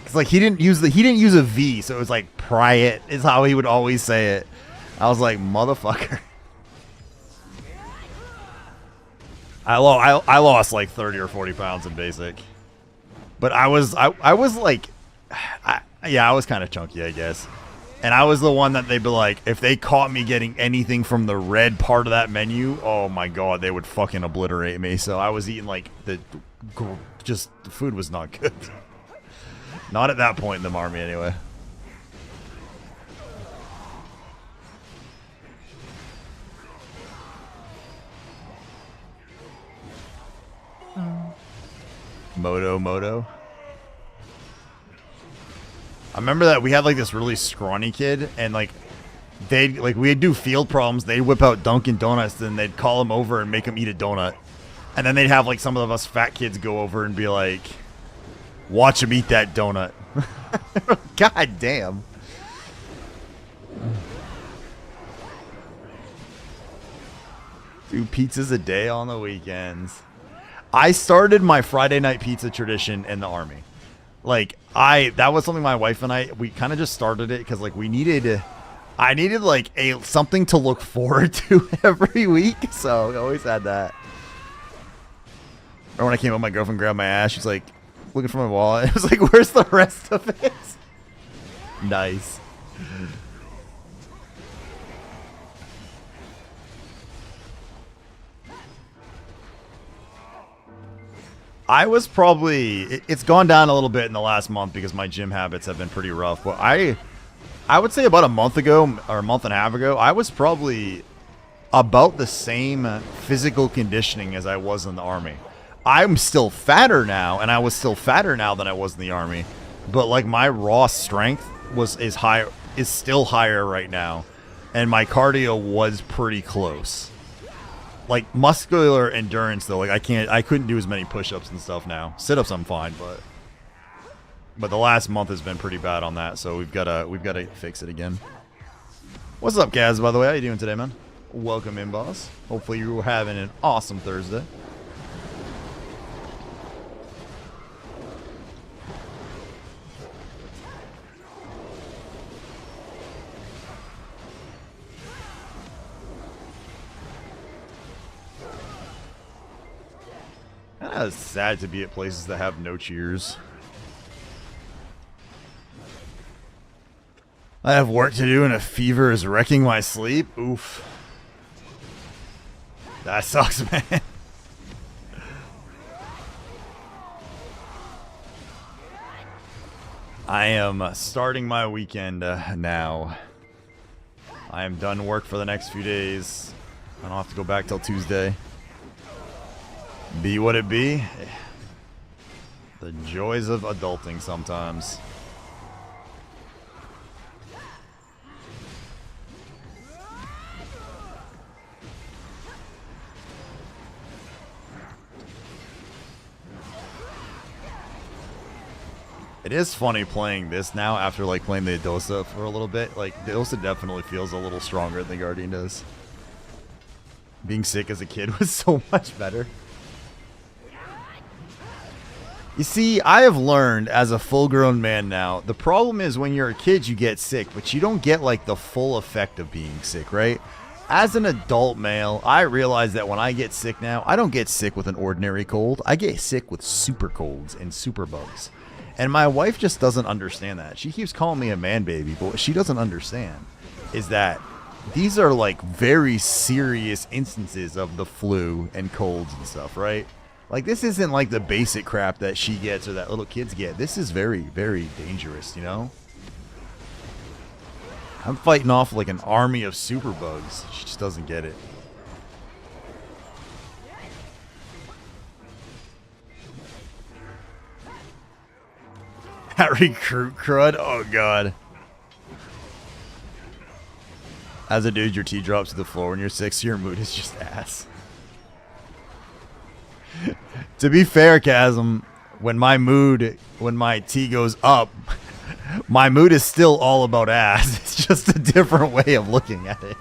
It's like he didn't use a V, so it was like Pryat is how he would always say it. I was like, motherfucker. I lost like 30 or 40 pounds in basic, but I was like, I was kind of chunky, I guess. And I was the one that they'd be like, if they caught me getting anything from the red part of that menu, oh my god, they would fucking obliterate me. So I was eating like the food was not good. Not at that point in the Army, anyway. Moto. I remember that we had like this really scrawny kid, and like we'd do field problems. They'd whip out Dunkin' Donuts, and they'd call him over and make him eat a donut, and then they'd have like some of us fat kids go over and be like, watch him eat that donut. God damn. 2 pizzas a day on the weekends. I started my Friday night pizza tradition in the Army. Like, that was something my wife and we kind of just started it because like I needed like something to look forward to every week. So I always had that. Or when I came home, my girlfriend grabbed my ass. She's like, looking for my wallet. It was like, where's the rest of it? Nice. I was probably, it's gone down a little bit in the last month because my gym habits have been pretty rough. But I would say about a month ago or a month and a half ago, I was probably about the same physical conditioning as I was in the Army. I'm still fatter now, and I was still fatter now than I was in the Army. But like my raw strength is still higher right now, and my cardio was pretty close. Like muscular endurance though, like I couldn't do as many push-ups and stuff now. Sit-ups I'm fine, but the last month has been pretty bad on that, so we've gotta fix it again. What's up, Gaz? By the way, how you doing today, man? Welcome in, boss. Hopefully you're having an awesome Thursday. It's sad to be at places that have no cheers. I have work to do and a fever is wrecking my sleep. Oof. That sucks, man. I am starting my weekend now. I am done work for the next few days. I don't have to go back till Tuesday. Be what it be. The joys of adulting sometimes. It is funny playing this now after like playing the Dosa for a little bit. Like the Dosa definitely feels a little stronger than the Guardian does. Being sick as a kid was so much better. You see, I have learned as a full-grown man now, the problem is when you're a kid, you get sick, but you don't get, like, the full effect of being sick, right? As an adult male, I realize that when I get sick now, I don't get sick with an ordinary cold. I get sick with super colds and super bugs. And my wife just doesn't understand that. She keeps calling me a man baby, but what she doesn't understand is that these are, like, very serious instances of the flu and colds and stuff, right? Like, this isn't like the basic crap that she gets or that little kids get. This is very, very dangerous, you know? I'm fighting off like an army of superbugs. She just doesn't get it. That recruit crud? Oh, God. As a dude, your T drops to the floor when you're 6, your mood is just ass. To be fair, Chasm, when my T goes up, my mood is still all about ass. It's just a different way of looking at it.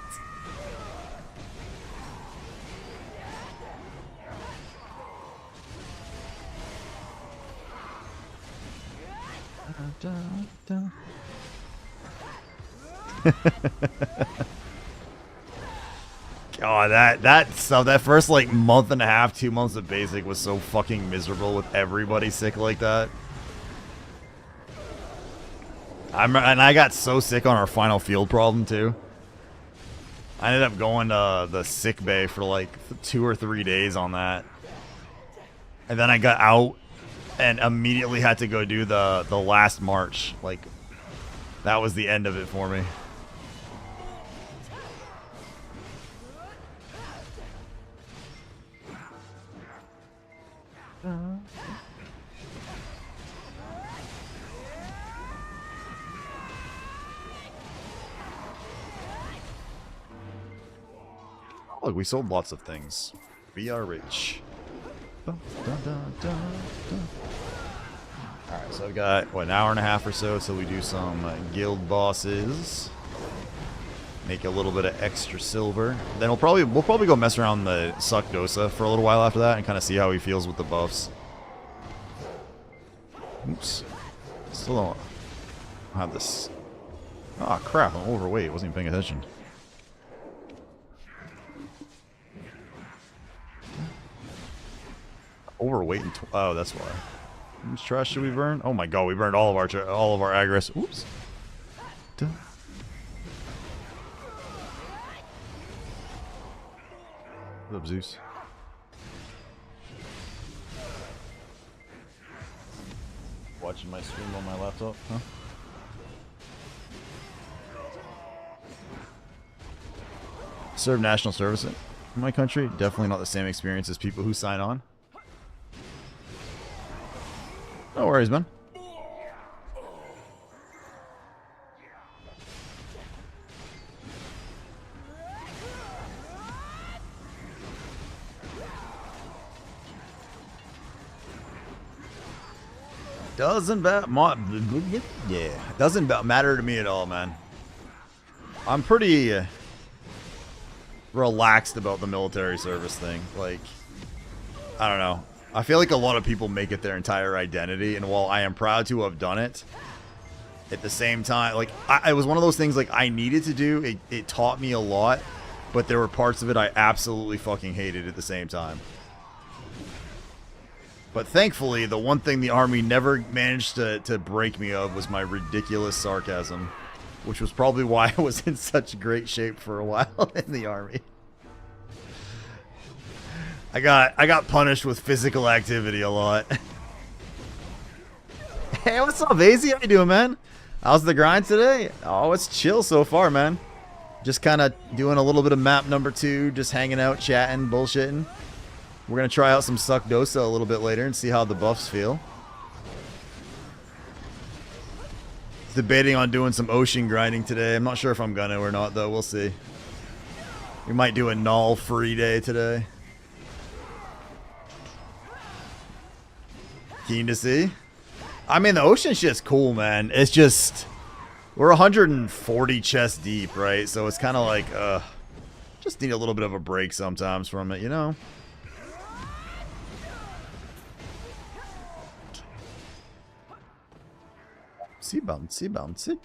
God, that first like month and a half, 2 months of basic was so fucking miserable with everybody sick like that. And I got so sick on our final field problem too. I ended up going to the sick bay for like 2 or 3 days on that, and then I got out and immediately had to go do the last march. Like, that was the end of it for me. Look, we sold lots of things. We are rich. Alright, so I've got, what, an hour and a half or so till we do some guild bosses. Make a little bit of extra silver. Then we'll probably go mess around the Suckdosa for a little while after that and kind of see how he feels with the buffs. Oops. Still don't have this. Oh crap, I'm overweight. Wasn't even paying attention. Overweight and oh, that's why. How much trash should we burn? Oh my god, we burned all of our aggress. Oops. Duh. What's up, Zeus? Watching my stream on my laptop, huh? Serve national service in my country. Definitely not the same experience as people who sign on. No worries, man. Doesn't matter to me at all, man. I'm pretty relaxed about the military service thing. Like, I don't know. I feel like a lot of people make it their entire identity, and while I am proud to have done it, at the same time, like, it was one of those things like I needed to do. It taught me a lot, but there were parts of it I absolutely fucking hated at the same time. But thankfully, the one thing the army never managed to break me of was my ridiculous sarcasm, which was probably why I was in such great shape for a while in the army. I got punished with physical activity a lot. Hey, what's up, Azy? How you doing, man? How's the grind today? Oh, it's chill so far, man. Just kind of doing a little bit of map number 2, just hanging out, chatting, bullshitting. We're going to try out some Suckdosa a little bit later and see how the buffs feel. Debating on doing some ocean grinding today. I'm not sure if I'm going to or not, though. We'll see. We might do a null free day today. Keen to see. I mean, the ocean shit's cool, man. It's just, we're 140 chests deep, right? So it's kind of like, just need a little bit of a break sometimes from it, you know? Bouncy, bouncy.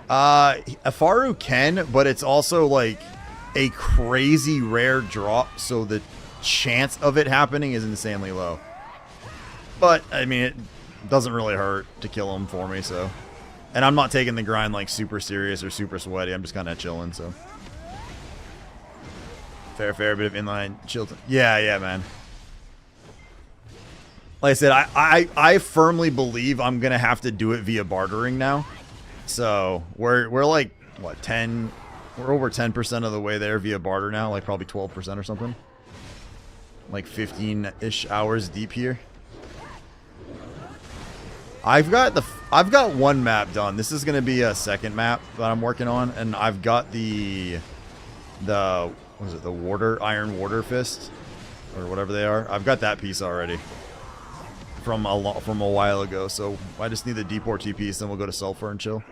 Afaru can, but it's also like a crazy rare drop, so the chance of it happening is insanely low. But I mean, it doesn't really hurt to kill him for me, so. And I'm not taking the grind like super serious or super sweaty. I'm just kind of chilling, so. Fair, bit of inline Chilton. Yeah, man. Like I said, I firmly believe I'm gonna have to do it via bartering now. So we're like what 10? We're over 10% of the way there via barter now, like probably 12% or something. Like 15-ish hours deep here. I've got one map done. This is gonna be a second map that I'm working on, and I've got the what is it, the iron water fist or whatever they are. I've got that piece already from a while ago. So I just need the D4T piece, then we'll go to sulfur and chill.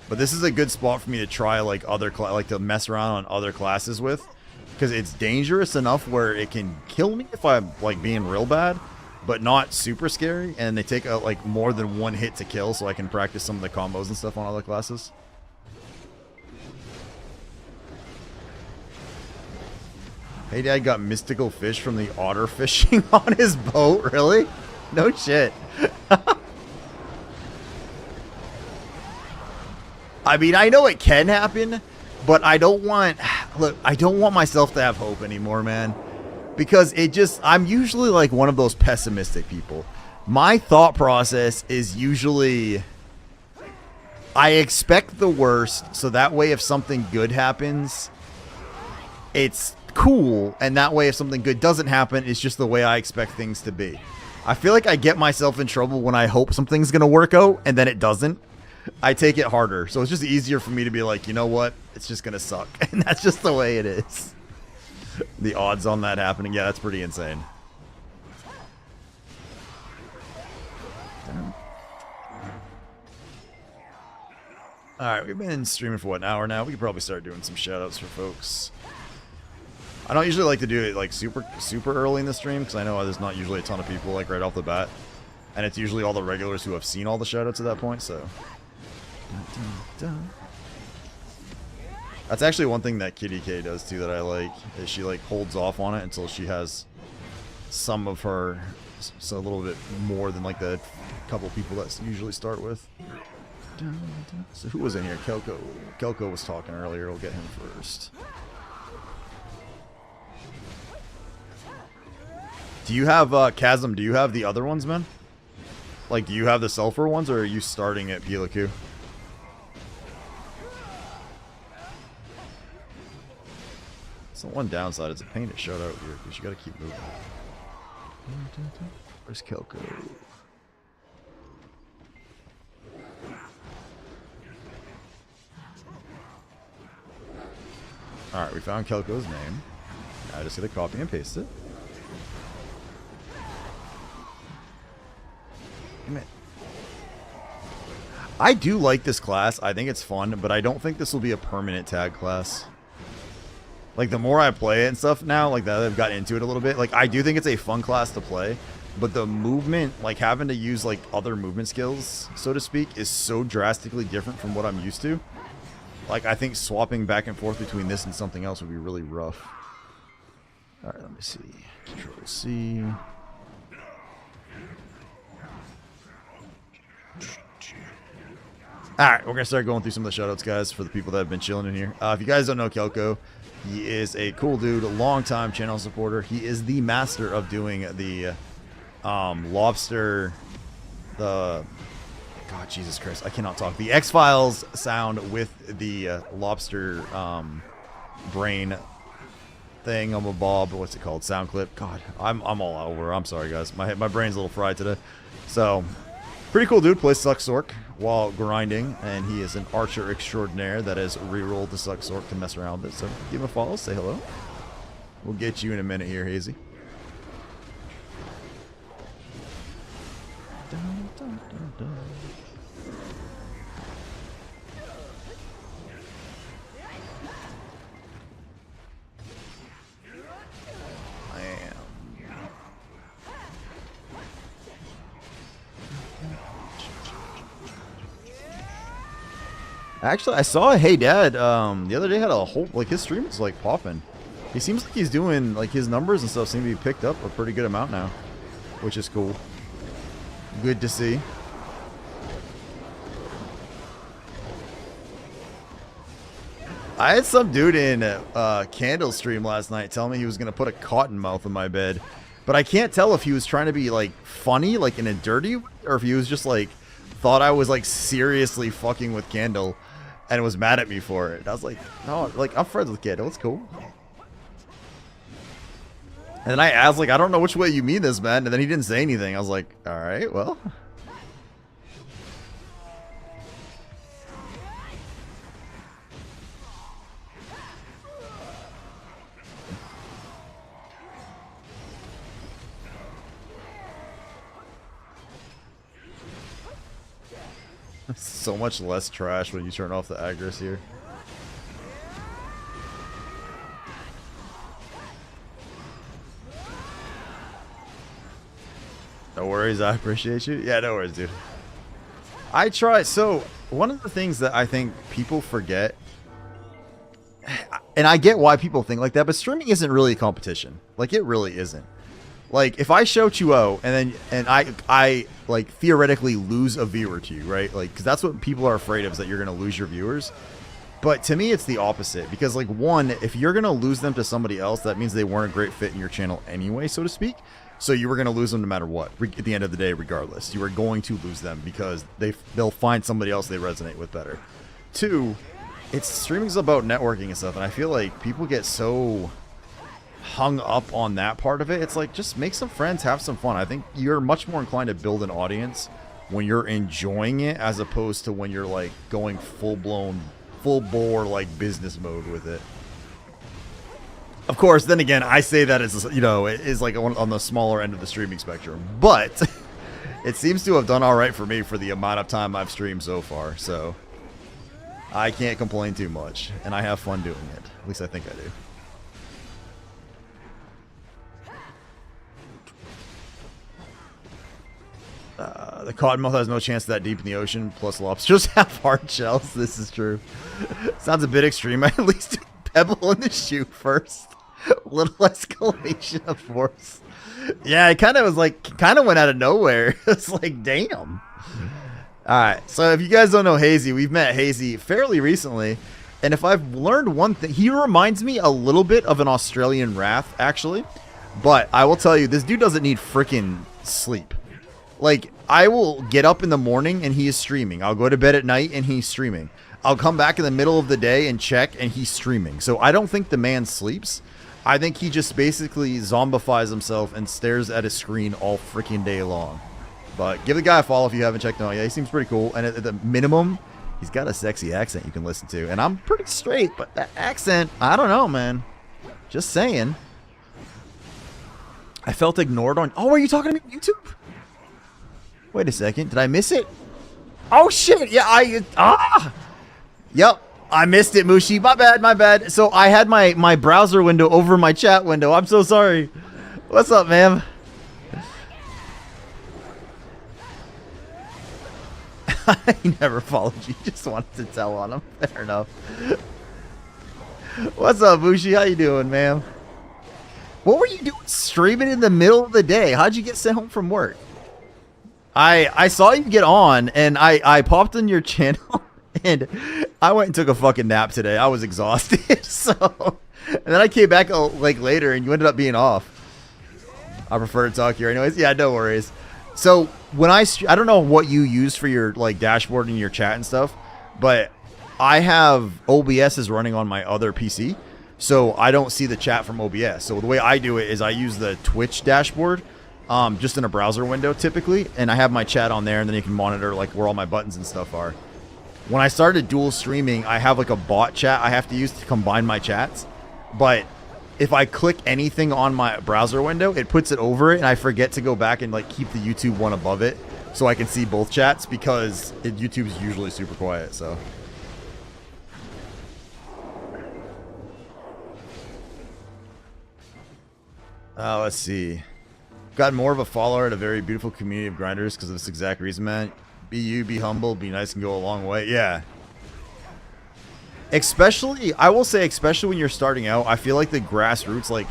But this is a good spot for me to try like to mess around on other classes with, because it's dangerous enough where it can kill me if I'm like being real bad, but not super scary, and they take like more than one hit to kill, so I can practice some of the combos and stuff on other classes. Hey Dad got mystical fish from the otter fishing on his boat, really? No shit. I mean, I know it can happen, but I don't want myself to have hope anymore, man. Because I'm usually like one of those pessimistic people. My thought process is usually, I expect the worst, so that way if something good happens, it's cool, and that way if something good doesn't happen, it's just the way I expect things to be. I feel like I get myself in trouble when I hope something's gonna work out, and then it doesn't. I take it harder, so it's just easier for me to be like, you know what, it's just gonna suck, and that's just the way it is. The odds on that happening, yeah, that's pretty insane. Alright, we've been streaming for what, an hour now? We could probably start doing some shoutouts for folks. I don't usually like to do it like super early in the stream, because I know there's not usually a ton of people like right off the bat. And it's usually all the regulars who have seen all the shoutouts at that point, so. That's actually one thing that Kitty K does too that I like, is she like holds off on it until she has some of her, so a little bit more than like the couple people that usually start with. So who was in here? Kelko. Kelko was talking earlier, we'll get him first. Do you have, Chasm, do you have the other ones, man? Like, do you have the sulfur ones, or are you starting at Pilaku? So one downside, it's a pain to shut out here, because you gotta keep moving. Where's Kelko? Alright, we found Kelko's name. Now I just gotta copy and paste it. Damn it. I do like this class. I think it's fun, but I don't think this will be a permanent tag class. Like, the more I play it and stuff now, like, that I've gotten into it a little bit, like, I do think it's a fun class to play, but the movement, like, having to use, like, other movement skills, so to speak, is so drastically different from what I'm used to. Like, I think swapping back and forth between this and something else would be really rough. Alright, let me see. Control C. Alright, we're going to start going through some of the shoutouts, guys, for the people that have been chilling in here. If you guys don't know Kelko, he is a cool dude, a long-time channel supporter. He is the master of doing the Lobster, God, Jesus Christ, I cannot talk. The X-Files sound with the Lobster brain thing. I'm a Bob, what's it called? Sound clip. God, I'm all over. I'm sorry, guys. My brain's a little fried today. So, pretty cool dude. Plays Suck Sork while grinding, and he is an archer extraordinaire that has re-rolled the Suck Sork to mess around with it. So give him a follow, say hello. We'll get you in a minute here, Hazy. Dun, dun, dun, dun. Actually, I saw Hey Dad the other day had a whole, like, his stream was like popping. He seems like he's doing, like, his numbers and stuff seem to be picked up a pretty good amount now, which is cool. Good to see. I had some dude in Candle stream last night tell me he was gonna put a cotton mouth in my bed, but I can't tell if he was trying to be like funny, like in a dirty way, or if he was just like thought I was like seriously fucking with Candle and was mad at me for it. I was like, no, like I'm friends with Candle, it's cool. And then I asked, like, I don't know which way you mean this, man. And then he didn't say anything. I was like, all right, well. So much less trash when you turn off the aggress here. No worries, I appreciate you. Yeah, no worries, dude. I try. So, one of the things that I think people forget, and I get why people think like that, but streaming isn't really a competition. Like, it really isn't. Like, if I show 2-0 and I like theoretically lose a viewer to you, right? Like, because that's what people are afraid of, is that you're going to lose your viewers. But to me, it's the opposite. Because, like, one, if you're going to lose them to somebody else, that means they weren't a great fit in your channel anyway, so to speak. So you were going to lose them no matter what, at the end of the day, regardless. You were going to lose them because they'll find somebody else they resonate with better. Two, streaming's about networking and stuff, and I feel like people get so hung up on that part of it. It's like, just make some friends, have some fun. I think you're much more inclined to build an audience when you're enjoying it, as opposed to when you're like going full bore like business mode with it. Of course, then again, I say that as, you know, it is like on the smaller end of the streaming spectrum, but it seems to have done all right for me for the amount of time I've streamed so far, so I can't complain too much, and I have fun doing it. At least I think I do. The cottonmouth has no chance that deep in the ocean, plus lobsters have hard shells. This is true. Sounds a bit extreme. I at least do pebble in the shoe first. Little escalation of force. Yeah, it kind of was like, kind of went out of nowhere. It's like, damn. Alright, so if you guys don't know Hazy, we've met Hazy fairly recently. And if I've learned one thing, he reminds me a little bit of an Australian Wrath, actually. But I will tell you, this dude doesn't need freaking sleep. Like, I will get up in the morning and he is streaming. I'll go to bed at night and he's streaming. I'll come back in the middle of the day and check and he's streaming. So I don't think the man sleeps. I think he just basically zombifies himself and stares at a screen all freaking day long. But give the guy a follow if you haven't checked him out. Yeah, he seems pretty cool. And at the minimum, he's got a sexy accent you can listen to. And I'm pretty straight, but that accent, I don't know, man. Just saying. I felt ignored on... Oh, are you talking to me on YouTube? Wait a second. Did I miss it? Oh, shit. Yeah, Yep. I missed it, Mushi. My bad, my bad. So I had my browser window over my chat window. I'm so sorry. What's up, ma'am? I never followed you. Just wanted to tell on him. Fair enough. What's up, Mushi? How you doing, ma'am? What were you doing streaming in the middle of the day? How'd you get sent home from work? I saw you get on, and I popped in your channel, and I went and took a fucking nap today. I was exhausted, so... And then I came back, like, later, and you ended up being off. I prefer to talk here anyways. Yeah, no worries. So, when I don't know what you use for your, like, dashboard and your chat and stuff, but I have OBS is running on my other PC, so I don't see the chat from OBS. So, the way I do it is I use the Twitch dashboard, just in a browser window typically, and I have my chat on there, and then you can monitor like where all my buttons and stuff are. When I started dual streaming, I have like a bot chat I have to use to combine my chats, but if I click anything on my browser window, it puts it over it, and I forget to go back and like keep the YouTube one above it so I can see both chats, because YouTube's usually super quiet. So let's see. Gotten more of a follower at a very beautiful community of grinders because of this exact reason, man. Be you, be humble, be nice, and go a long way. Yeah. Especially, I will say, especially when you're starting out, I feel like the grassroots, like,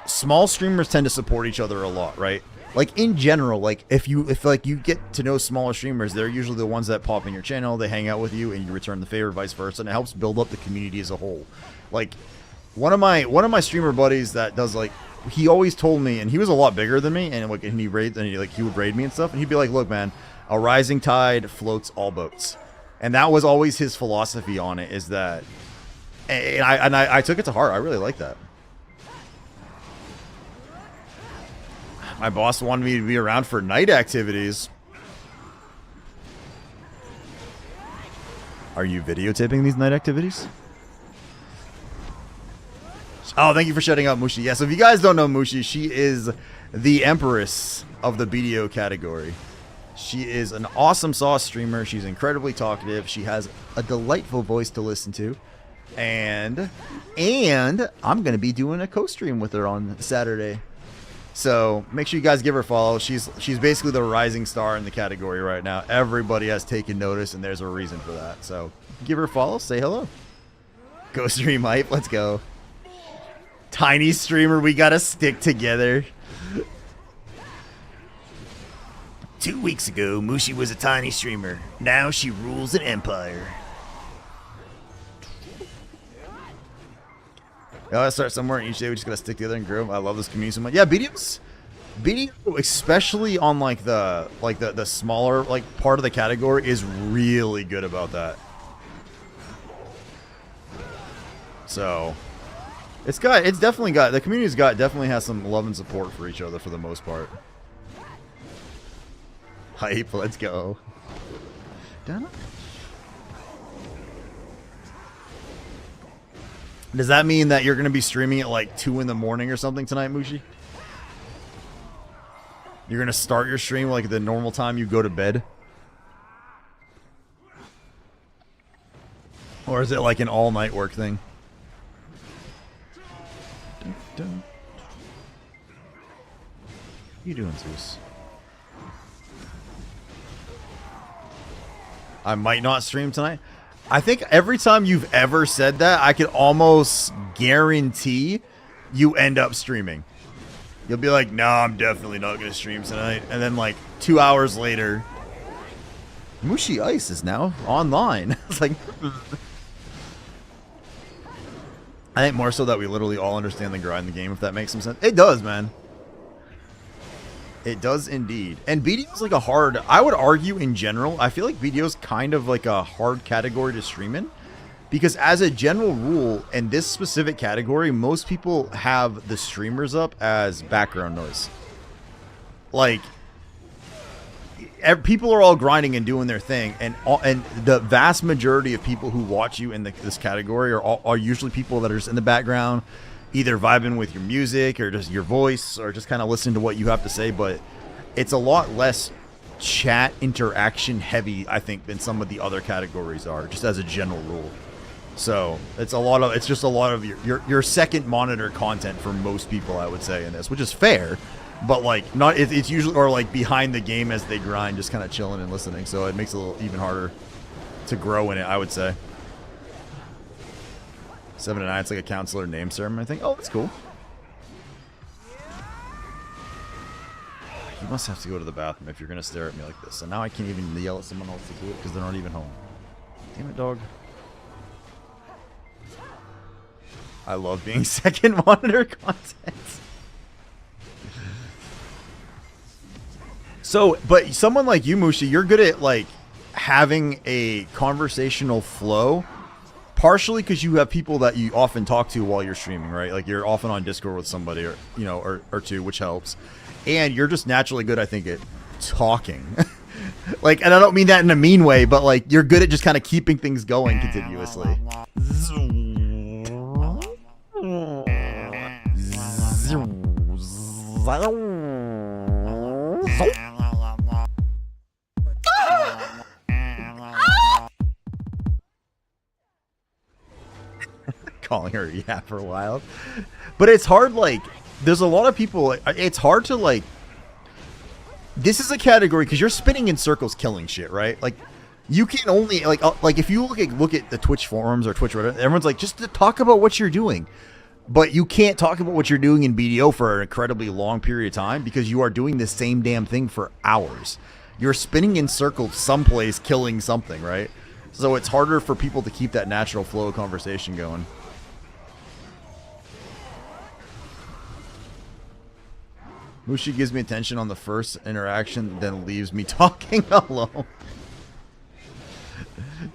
small streamers tend to support each other a lot, right? like in general, like if like you get to know smaller streamers, they're usually the ones that pop in your channel, they hang out with you, and you return the favor, vice versa, and it helps build up the community as a whole. Like one of my streamer buddies that does, like, he always told me, and he was a lot bigger than me, and like he would raid me and stuff, and he'd be like, look, man, a rising tide floats all boats. And that was always his philosophy on it, is that, and I took it to heart. I really like that. My boss wanted me to be around for night activities. Are you videotaping these night activities? Oh, thank you for shutting up, Mushi. Yeah, so if you guys don't know Mushi, she is the empress of the BDO category. She is an awesome sauce streamer. She's incredibly talkative. She has a delightful voice to listen to. And I'm going to be doing a co-stream with her on Saturday. So make sure you guys give her a follow. She's basically the rising star in the category right now. Everybody has taken notice, and there's a reason for that. So give her a follow. Say hello. Go stream hype. Let's go. Tiny streamer. We got to stick together. 2 weeks ago, Mushi was a tiny streamer. Now she rules an empire. Gotta start somewhere, and each day we just gotta stick together and grow. I love this community so much. Yeah, BDO, especially on like the smaller like part of the category, is really good about that. So definitely got the community's definitely has some love and support for each other for the most part. Hype, let's go. Does that mean that you're going to be streaming at like 2 in the morning or something tonight, Mushi? You're going to start your stream like the normal time you go to bed? Or is it like an all-night work thing? What you doing, Zeus? I might not stream tonight. I think every time you've ever said that, I could almost guarantee you end up streaming. You'll be like, no, I'm definitely not going to stream tonight. And then like 2 hours later, Mushi Ice is now online. It's like, I think more so that we literally all understand the grind in the game, if that makes some sense. It does, man. It does indeed. And BDO is like a hard, I would argue in general, I feel like BDO is kind of like a hard category to stream in. Because as a general rule, in this specific category, most people have the streamers up as background noise. Like, people are all grinding and doing their thing. And the vast majority of people who watch you in this category are usually people that are just in the background, either vibing with your music or just your voice or just kind of listening to what you have to say. But it's a lot less chat interaction heavy, I think, than some of the other categories are, just as a general rule. So it's just a lot of your second monitor content for most people, I would say, in this, which is fair, but like it's usually, or like behind the game as they grind, just kind of chilling and listening. So it makes it a little even harder to grow in it, I would say. 7 to 9, it's like a counselor name ceremony, I think. Oh, that's cool. You must have to go to the bathroom if you're going to stare at me like this. So now I can't even yell at someone else to do it because they're not even home. Damn it, dog. I love being second monitor content. So, but someone like you, Mushi, you're good at like having a conversational flow. Partially because you have people that you often talk to while you're streaming, right? Like you're often on Discord with somebody, or or two, which helps. And you're just naturally good, I think, at talking. Like, and I don't mean that in a mean way, but like you're good at just kind of keeping things going continuously. Calling her yeah for a while, but it's hard. Like there's a lot of people, it's hard to like, this is a category because you're spinning in circles killing shit, right? Like you can only like if you look at the Twitch forums or Twitch Reddit, everyone's like, just to talk about what you're doing. But you can't talk about what you're doing in BDO for an incredibly long period of time because you are doing the same damn thing for hours. You're spinning in circles someplace, killing something, right? So it's harder for people to keep that natural flow of conversation going. Mushi gives me attention on the first interaction, then leaves me talking alone.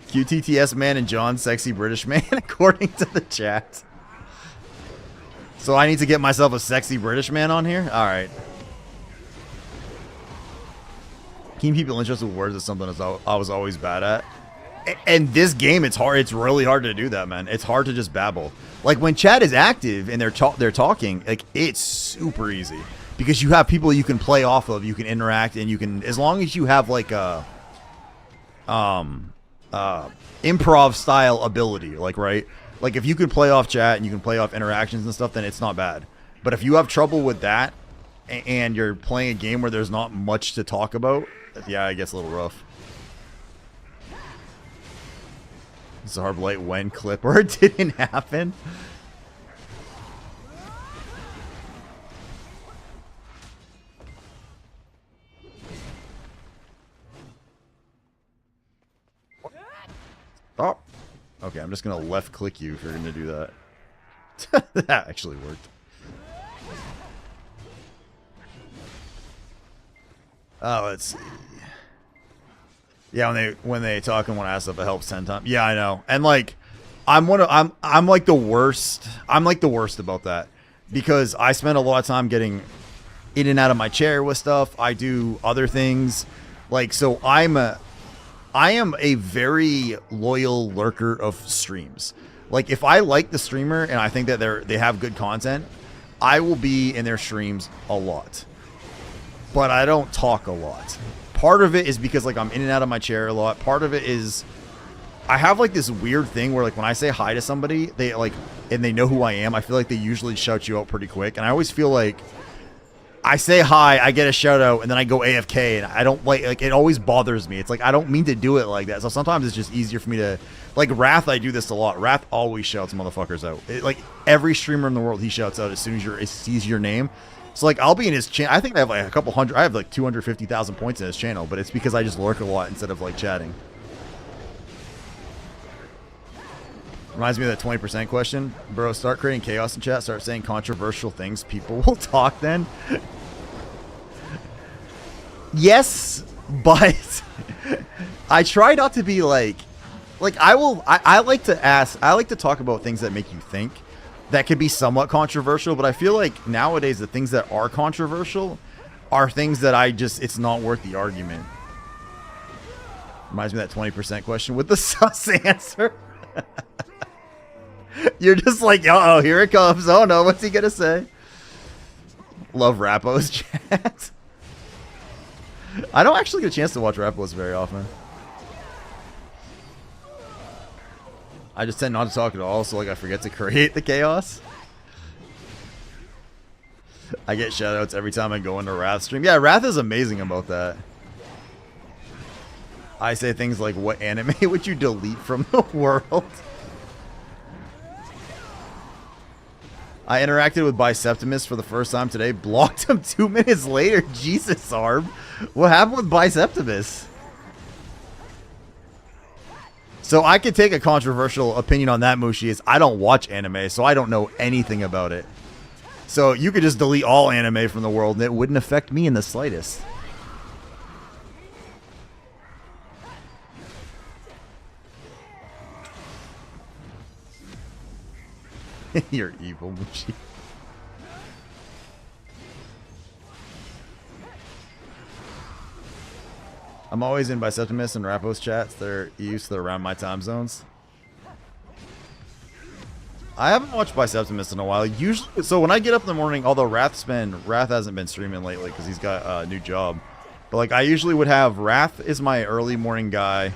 QTTS man and John, sexy British man, according to the chat. So I need to get myself a sexy British man on here? Alright. Keeping people interested with words is something I was always bad at. And this game, it's hard. It's really hard to do that, man. It's hard to just babble. Like when chat is active and they're talking, like it's super easy because you have people you can play off of, you can interact, and you can, as long as you have like a improv style ability, like right, like if you can play off chat and you can play off interactions and stuff, then it's not bad. But if you have trouble with that and you're playing a game where there's not much to talk about, yeah, it gets a little rough. Zarblight when clip or it didn't happen. Oh. Okay, I'm just gonna left click you if you're gonna do that. That actually worked. Oh, let's see. Yeah, when they talk and want to ask stuff, it helps 10 times. Yeah, I know. And like, I'm like the worst. I'm like the worst about that because I spend a lot of time getting in and out of my chair with stuff. I do other things, like so. I am a very loyal lurker of streams. Like if I like the streamer and I think that they have good content, I will be in their streams a lot. But I don't talk a lot. Part of it is because like I'm in and out of my chair a lot. Part of it is I have like this weird thing where like when I say hi to somebody, they like and they know who I am, I feel like they usually shout you out pretty quick. And I always feel like I say hi, I get a shout out, and then I go AFK, and I don't like it always bothers me. It's like I don't mean to do it like that. So sometimes it's just easier for me to like Wrath. I do this a lot. Wrath always shouts motherfuckers out. Like every streamer in the world, he shouts out as soon as he sees your name. So like I'll be in his channel. I think I have like a couple hundred. I have like 250,000 points in his channel, but it's because I just lurk a lot instead of like chatting. Reminds me of that 20% question. Bro, start creating chaos in chat. Start saying controversial things. People will talk then. Yes, but I try not to be like I like to ask. I like to talk about things that make you think. That could be somewhat controversial, but I feel like nowadays the things that are controversial are things that it's not worth the argument. Reminds me of that 20% question with the sus answer. You're just like, uh-oh, here it comes. Oh no, what's he gonna say? Love Rappo's chat. I don't actually get a chance to watch Rappo's very often. I just tend not to talk at all, so like I forget to create the chaos. I get shoutouts every time I go into Wrath stream. Yeah, Wrath is amazing about that. I say things like, what anime would you delete from the world? I interacted with Biceptimus for the first time today. Blocked him 2 minutes later. Jesus, Arb. What happened with Biceptimus? So I could take a controversial opinion on that, Mushi, is I don't watch anime, so I don't know anything about it. So you could just delete all anime from the world and it wouldn't affect me in the slightest. You're evil, Mushi. I'm always in Biceptimus and Rappo's chats. They're used to around my time zones. I haven't watched Biceptimus in a while. Usually, so when I get up in the morning, although Wrath hasn't been streaming lately because he's got a new job. But like I usually would have Wrath is my early morning guy.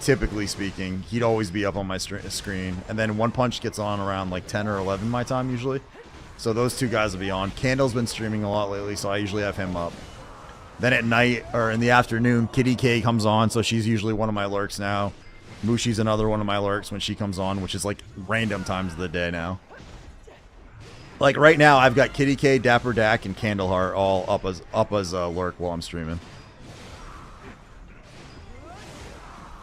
Typically speaking, he'd always be up on my screen. And then One Punch gets on around like 10 or 11 my time usually. So those two guys will be on. Candle's been streaming a lot lately, so I usually have him up. Then at night, or in the afternoon, Kitty K comes on, so she's usually one of my lurks now. Mushi's another one of my lurks when she comes on, which is like random times of the day now. Like right now, I've got Kitty K, Dapper Dak, and Candleheart all up as lurk while I'm streaming.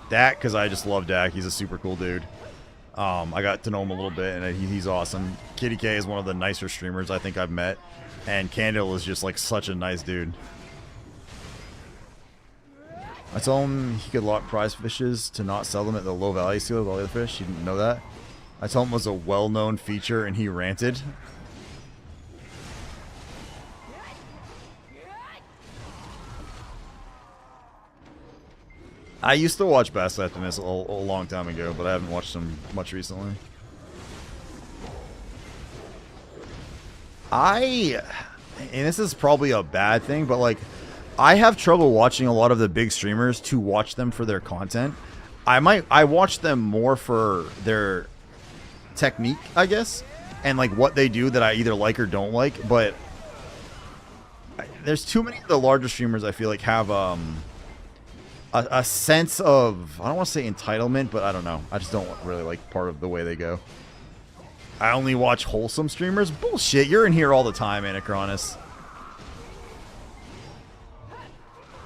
Dak, because I just love Dak. He's a super cool dude. I got to know him a little bit, and he's awesome. Kitty K is one of the nicer streamers I think I've met, and Candle is just like such a nice dude. I told him he could lock prize fishes to not sell them at the low value seal with all the other fish. He didn't know that. I told him it was a well-known feature, and he ranted. I used to watch Bass Optimus a long time ago, but I haven't watched them much recently. And this is probably a bad thing, but like, I have trouble watching a lot of the big streamers to watch them for their content. I watch them more for their technique, I guess, and like what they do that I either like or don't like, but there's too many of the larger streamers I feel like have a sense of, I don't want to say entitlement, but I don't know. I just don't really like part of the way they go. I only watch wholesome streamers? Bullshit, you're in here all the time, Anachronis.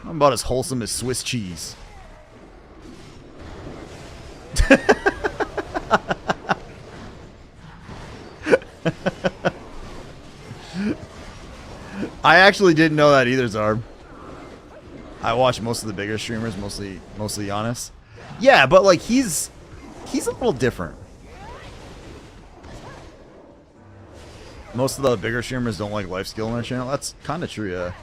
I'm about as wholesome as Swiss cheese. I actually didn't know that either, Zarb. I watch most of the bigger streamers, mostly Giannis. Yeah, but like he's a little different. Most of the bigger streamers don't like life skill on their channel. That's kind of true, yeah.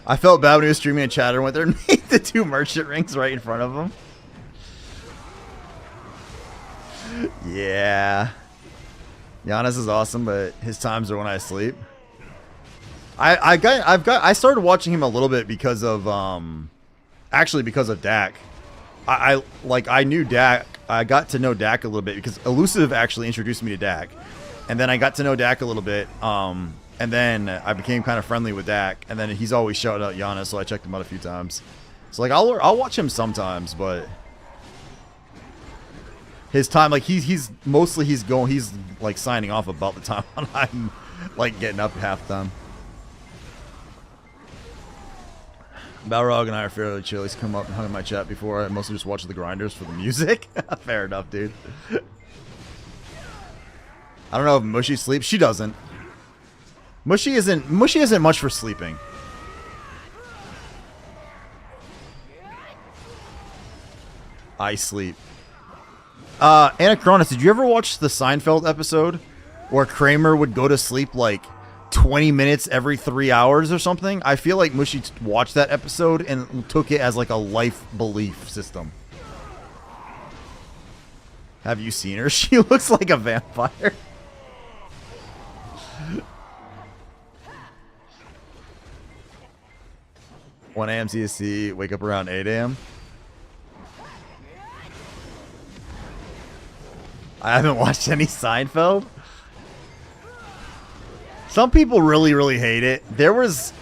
I felt bad when he was streaming and Chatter went there and made the 2 merchant rings right in front of him. Yeah. Giannis is awesome, but his times are when I sleep. I started watching him a little bit because of actually because of Dak. I knew Dak. I got to know Dak a little bit because Elusive actually introduced me to Dak, and then I got to know Dak a little bit. And then I became kind of friendly with Dak, and then he's always shouted out Giannis, so I checked him out a few times. So like I'll watch him sometimes, but his time, like he's like signing off about the time when I'm like getting up half the time. Balrog and I are fairly chill. He's come up and hung in my chat before. I mostly just watch the grinders for the music. Fair enough, dude. I don't know if Mushy sleeps. She doesn't. Mushy isn't much for sleeping. I sleep. Anachronis, did you ever watch the Seinfeld episode where Kramer would go to sleep like 20 minutes every 3 hours or something? I feel like Mushy watched that episode and took it as like a life belief system. Have you seen her? She looks like a vampire. 1 a.m. CST, wake up around 8 a.m. I haven't watched any Seinfeld. Some people really, really hate it. There was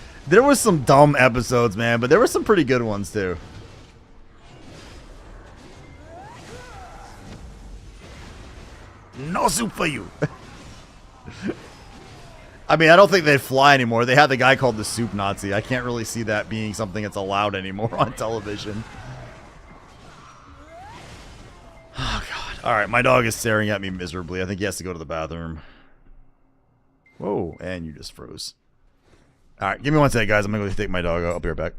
some dumb episodes, man, but there were some pretty good ones too. No soup for you. I mean, I don't think they'd fly anymore. They had the guy called the Soup Nazi. I can't really see that being something that's allowed anymore on television. Oh, God. All right, my dog is staring at me miserably. I think he has to go to the bathroom. Whoa, and you just froze. All right, give me 1 second, guys. I'm going to go take my dog out. I'll be right back.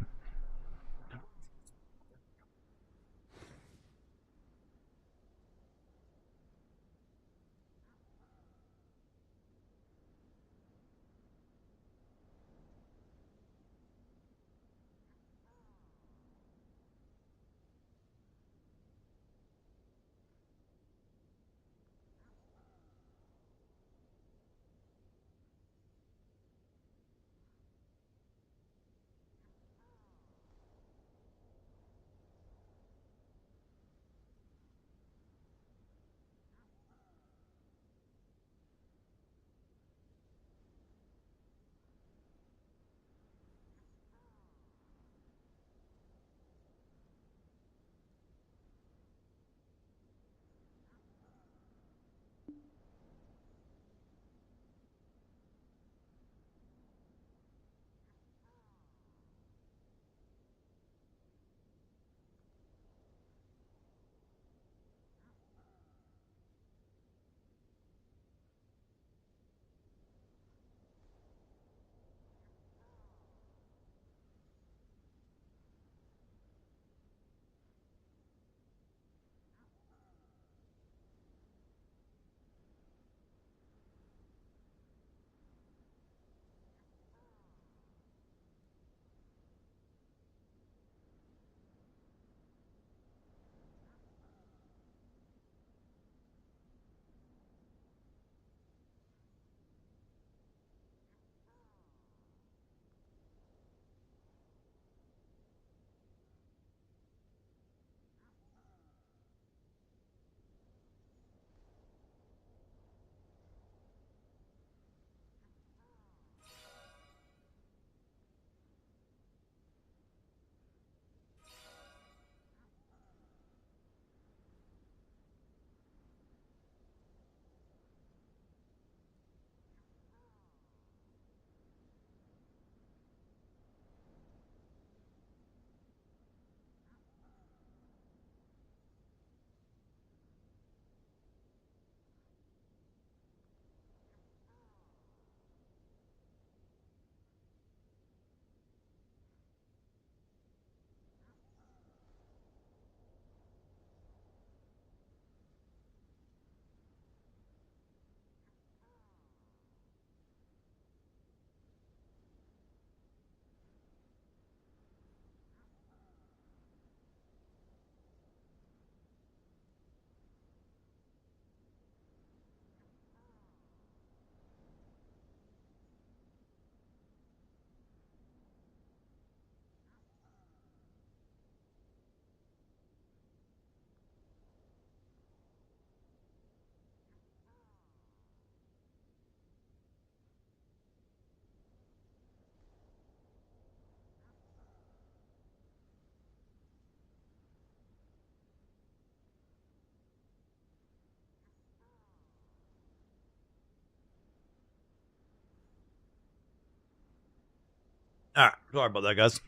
Alright, sorry about that, guys.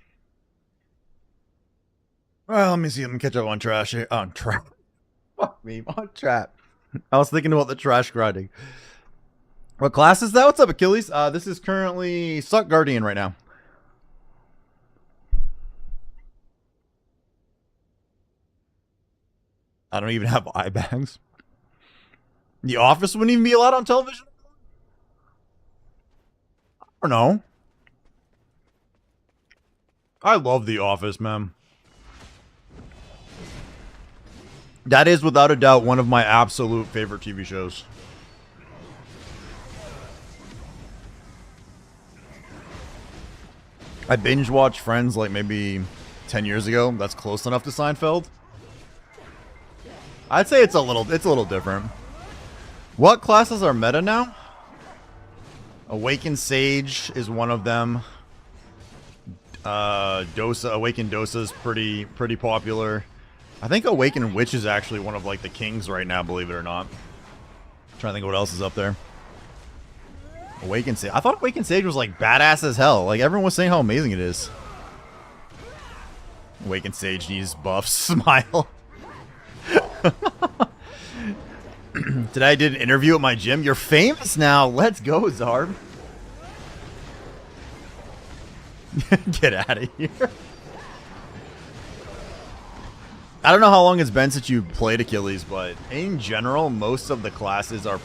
Well, let me see. Let me catch up on trash here. On trap. Fuck me, on trap. I was thinking about the trash grinding. What class is that? What's up, Achilles? This is currently Suck Guardian right now. I don't even have eye bags. The Office wouldn't even be allowed on television? I don't know. I love The Office, man. That is without a doubt one of my absolute favorite TV shows. I binge watched Friends like maybe 10 years ago. That's close enough to Seinfeld. I'd say it's a little different. What classes are meta now? Awakened Sage is one of them. Awakened Dosa is pretty popular. I think Awakened Witch is actually one of like the kings right now, believe it or not. I'm trying to think of what else is up there. Awakened Sage. I thought Awakened Sage was like badass as hell. Like everyone was saying how amazing it is. Awakened Sage needs buffs. Smile. Today I did an interview at my gym. You're famous now. Let's go, Zarb. Get out of here. I don't know how long it's been since you played Achilles, but in general, most of the classes are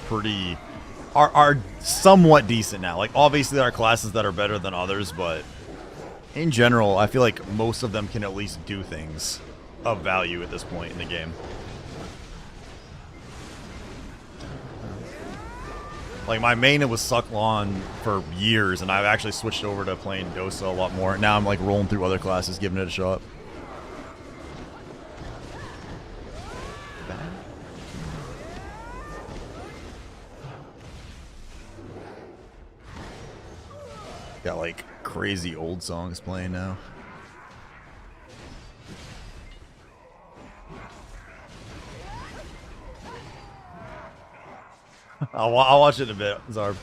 are somewhat decent now. Like, obviously there are classes that are better than others, but in general, I feel like most of them can at least do things of value at this point in the game. Like, my main, it was Suck Lawn for years, and I've actually switched over to playing Dosa a lot more. Now I'm, like, rolling through other classes, giving it a shot. Got, like, crazy old songs playing now. I'll watch it in a bit, Zarb.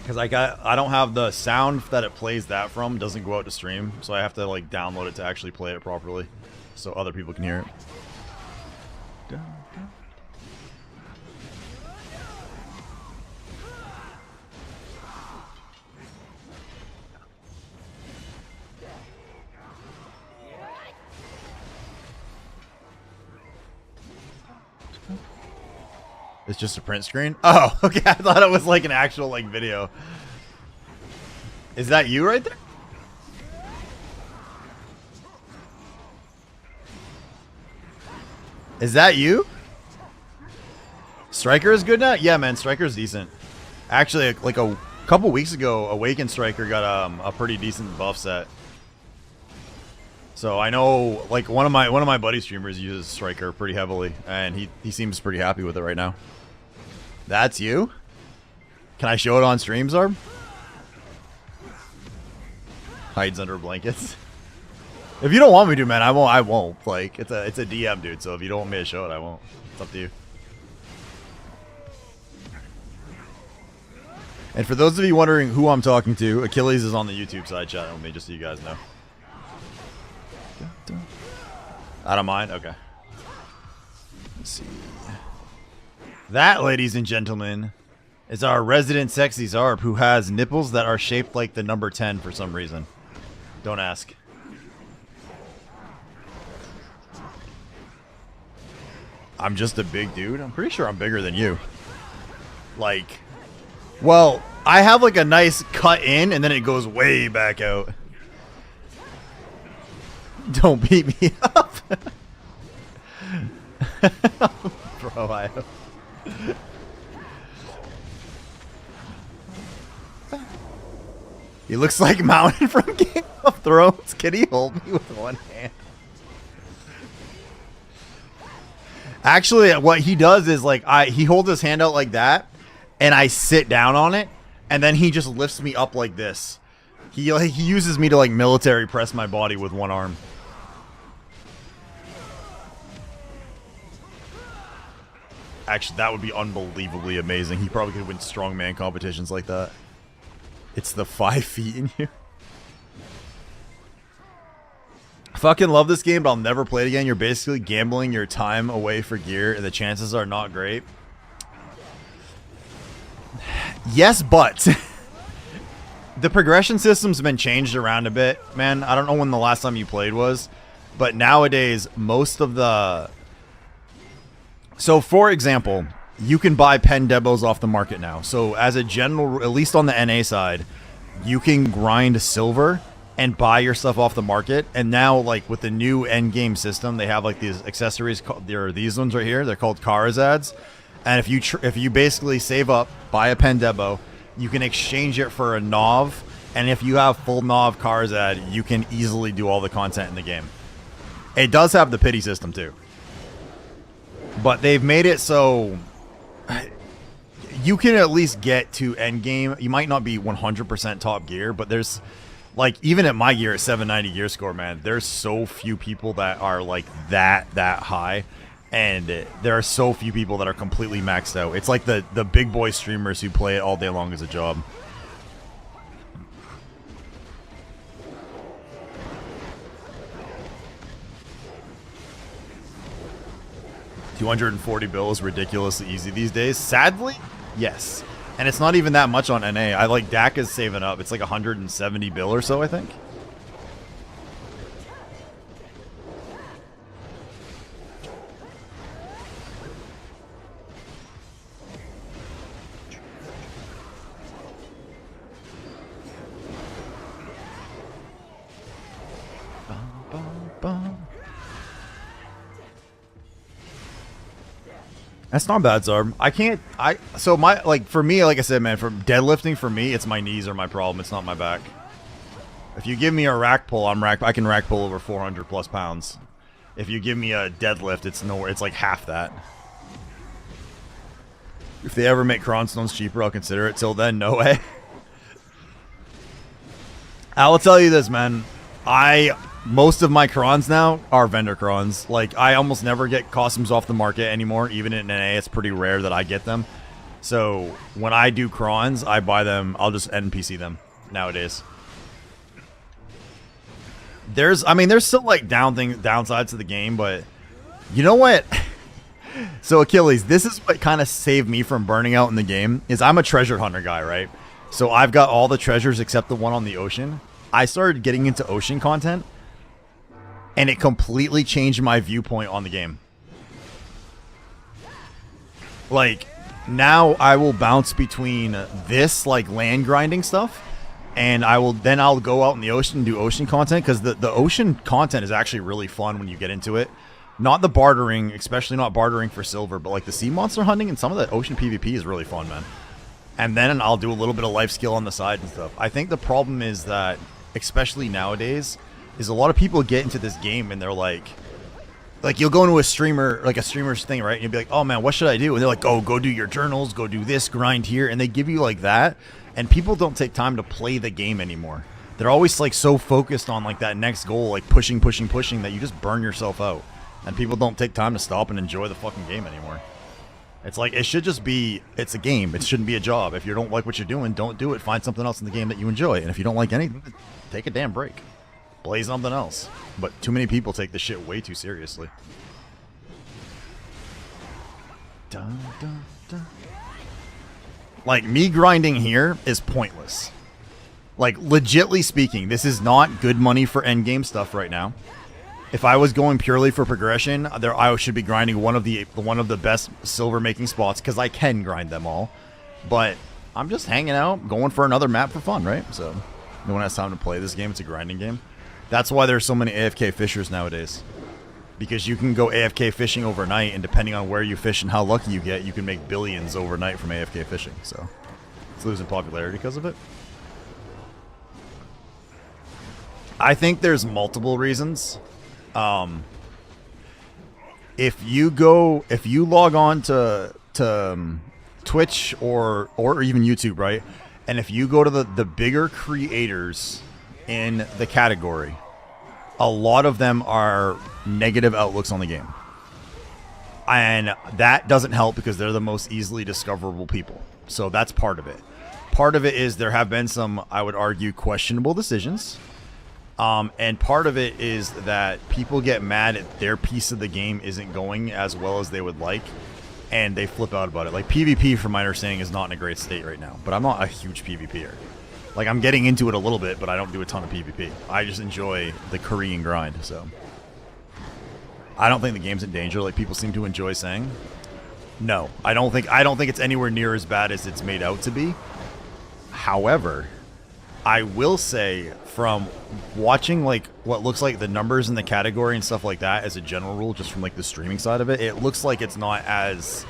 Because I don't have the sound that it plays that from doesn't go out to stream, so I have to like download it to actually play it properly, so other people can hear it. It's just a print screen? Oh, okay. I thought it was like an actual like video. Is that you right there? Is that you? Striker is good now? Yeah, man. Striker's decent. Actually, like a couple weeks ago, Awakened Striker got a pretty decent buff set. So I know, like one of my buddy streamers uses Striker pretty heavily, and he seems pretty happy with it right now. That's you? Can I show it on stream, Zarb? Hides under blankets. If you don't want me to, man, I won't. Like, it's a DM, dude. So if you don't want me to show it, I won't. It's up to you. And for those of you wondering who I'm talking to, Achilles is on the YouTube side chatting with me, just so you guys know. I don't mind? Okay. Let's see. That, ladies and gentlemen, is our resident sexy Zarb, who has nipples that are shaped like the number 10 for some reason. Don't ask. I'm just a big dude? I'm pretty sure I'm bigger than you. Like, well, I have like a nice cut in, and then it goes way back out. Don't beat me up. Bro, I hope. He looks like Mountain from Game of Thrones. Can he hold me with one hand? Actually, what he does is like he holds his hand out like that, and I sit down on it, and then he just lifts me up like this. He uses me to like military press my body with one arm. Actually, that would be unbelievably amazing. He probably could win strongman competitions like that. It's the 5 feet in you. Fucking love this game, but I'll never play it again. You're basically gambling your time away for gear, and the chances are not great. Yes, but the progression system's been changed around a bit, man. I don't know when the last time you played was, but nowadays, most of the... So, for example, you can buy pen debos off the market now. So, as a general, at least on the NA side, you can grind silver and buy your stuff off the market. And now, like, with the new end game system, they have, like, these accessories. There are these ones right here. They're called Karazads. And if you basically save up, buy a pen debo, you can exchange it for a Nov. And if you have full Nov Karazad, you can easily do all the content in the game. It does have the pity system, too. But they've made it so you can at least get to end game. You might not be 100% top gear, but there's... Like, even at my gear, at 790 gear score, man, there's so few people that are, like, that high. And there are so few people that are completely maxed out. It's like the big boy streamers who play it all day long as a job. $240 bill is ridiculously easy these days. Sadly, yes. And it's not even that much on NA. I like DACA's saving up. It's like 170 bill or so, I think. That's not bad, Zarb. So my, like, for me, like I said, man, for deadlifting, for me, it's my knees are my problem. It's not my back. If you give me a rack pull, I can rack pull over 400 plus pounds. If you give me a deadlift, it's nowhere. It's like half that. If they ever make cronstones cheaper, I'll consider it. Till then, no way. I will tell you this, man. Most of my crons now are vendor crons. Like, I almost never get costumes off the market anymore. Even in NA, it's pretty rare that I get them. So, when I do crons, I buy them. I'll just NPC them nowadays. There's still, like, downsides to the game, but you know what? So, Achilles, this is what kind of saved me from burning out in the game, is I'm a treasure hunter guy, right? So, I've got all the treasures except the one on the ocean. I started getting into ocean content, and it completely changed my viewpoint on the game. Like, now I will bounce between this, like, land grinding stuff, and I'll go out in the ocean and do ocean content, because the ocean content is actually really fun when you get into it. Not the bartering, especially not bartering for silver, but, like, the sea monster hunting and some of the ocean PvP is really fun, man. And then I'll do a little bit of life skill on the side and stuff. I think the problem is that, especially nowadays, is a lot of people get into this game and they're like you'll go into a streamer's thing, right? And you'll be like, oh man, what should I do? And they're like, oh, go do your journals, go do this, grind here. And they give you like that. And people don't take time to play the game anymore. They're always like so focused on like that next goal, like pushing, that you just burn yourself out. And people don't take time to stop and enjoy the fucking game anymore. It's like, it should just be, it's a game. It shouldn't be a job. If you don't like what you're doing, don't do it. Find something else in the game that you enjoy. And if you don't like anything, take a damn break. Play something else. But too many people take this shit way too seriously. Dun, dun, dun. Like, me grinding here is pointless. Like, legitly speaking, this is not good money for endgame stuff right now. If I was going purely for progression, I should be grinding one of the best silver making spots, because I can grind them all. But I'm just hanging out, going for another map for fun, right? So no one has time to play this game. It's a grinding game. That's why there's so many AFK fishers nowadays. Because you can go AFK fishing overnight, and depending on where you fish and how lucky you get, you can make billions overnight from AFK fishing. So it's losing popularity because of it. I think there's multiple reasons. If you log on to Twitch or even YouTube, right? And if you go to the bigger creators in the category, a lot of them are negative outlooks on the game. And that doesn't help because they're the most easily discoverable people. So that's part of it. part of it is there have been some, I would argue, questionable decisions. And part of it is that people get mad at their piece of the game isn't going as well as they would like, and they flip out about it. Like, PvP, from my understanding, is not in a great state right now, but I'm not a huge PvPer. Like, I'm getting into it a little bit, but I don't do a ton of PvP. I just enjoy the Korean grind, so. I don't think the game's in danger, like people seem to enjoy saying. No, I don't think it's anywhere near as bad as it's made out to be. However, I will say, from watching like what looks like the numbers in the category and stuff like that as a general rule, just from like the streaming side of it, it looks like it's not as,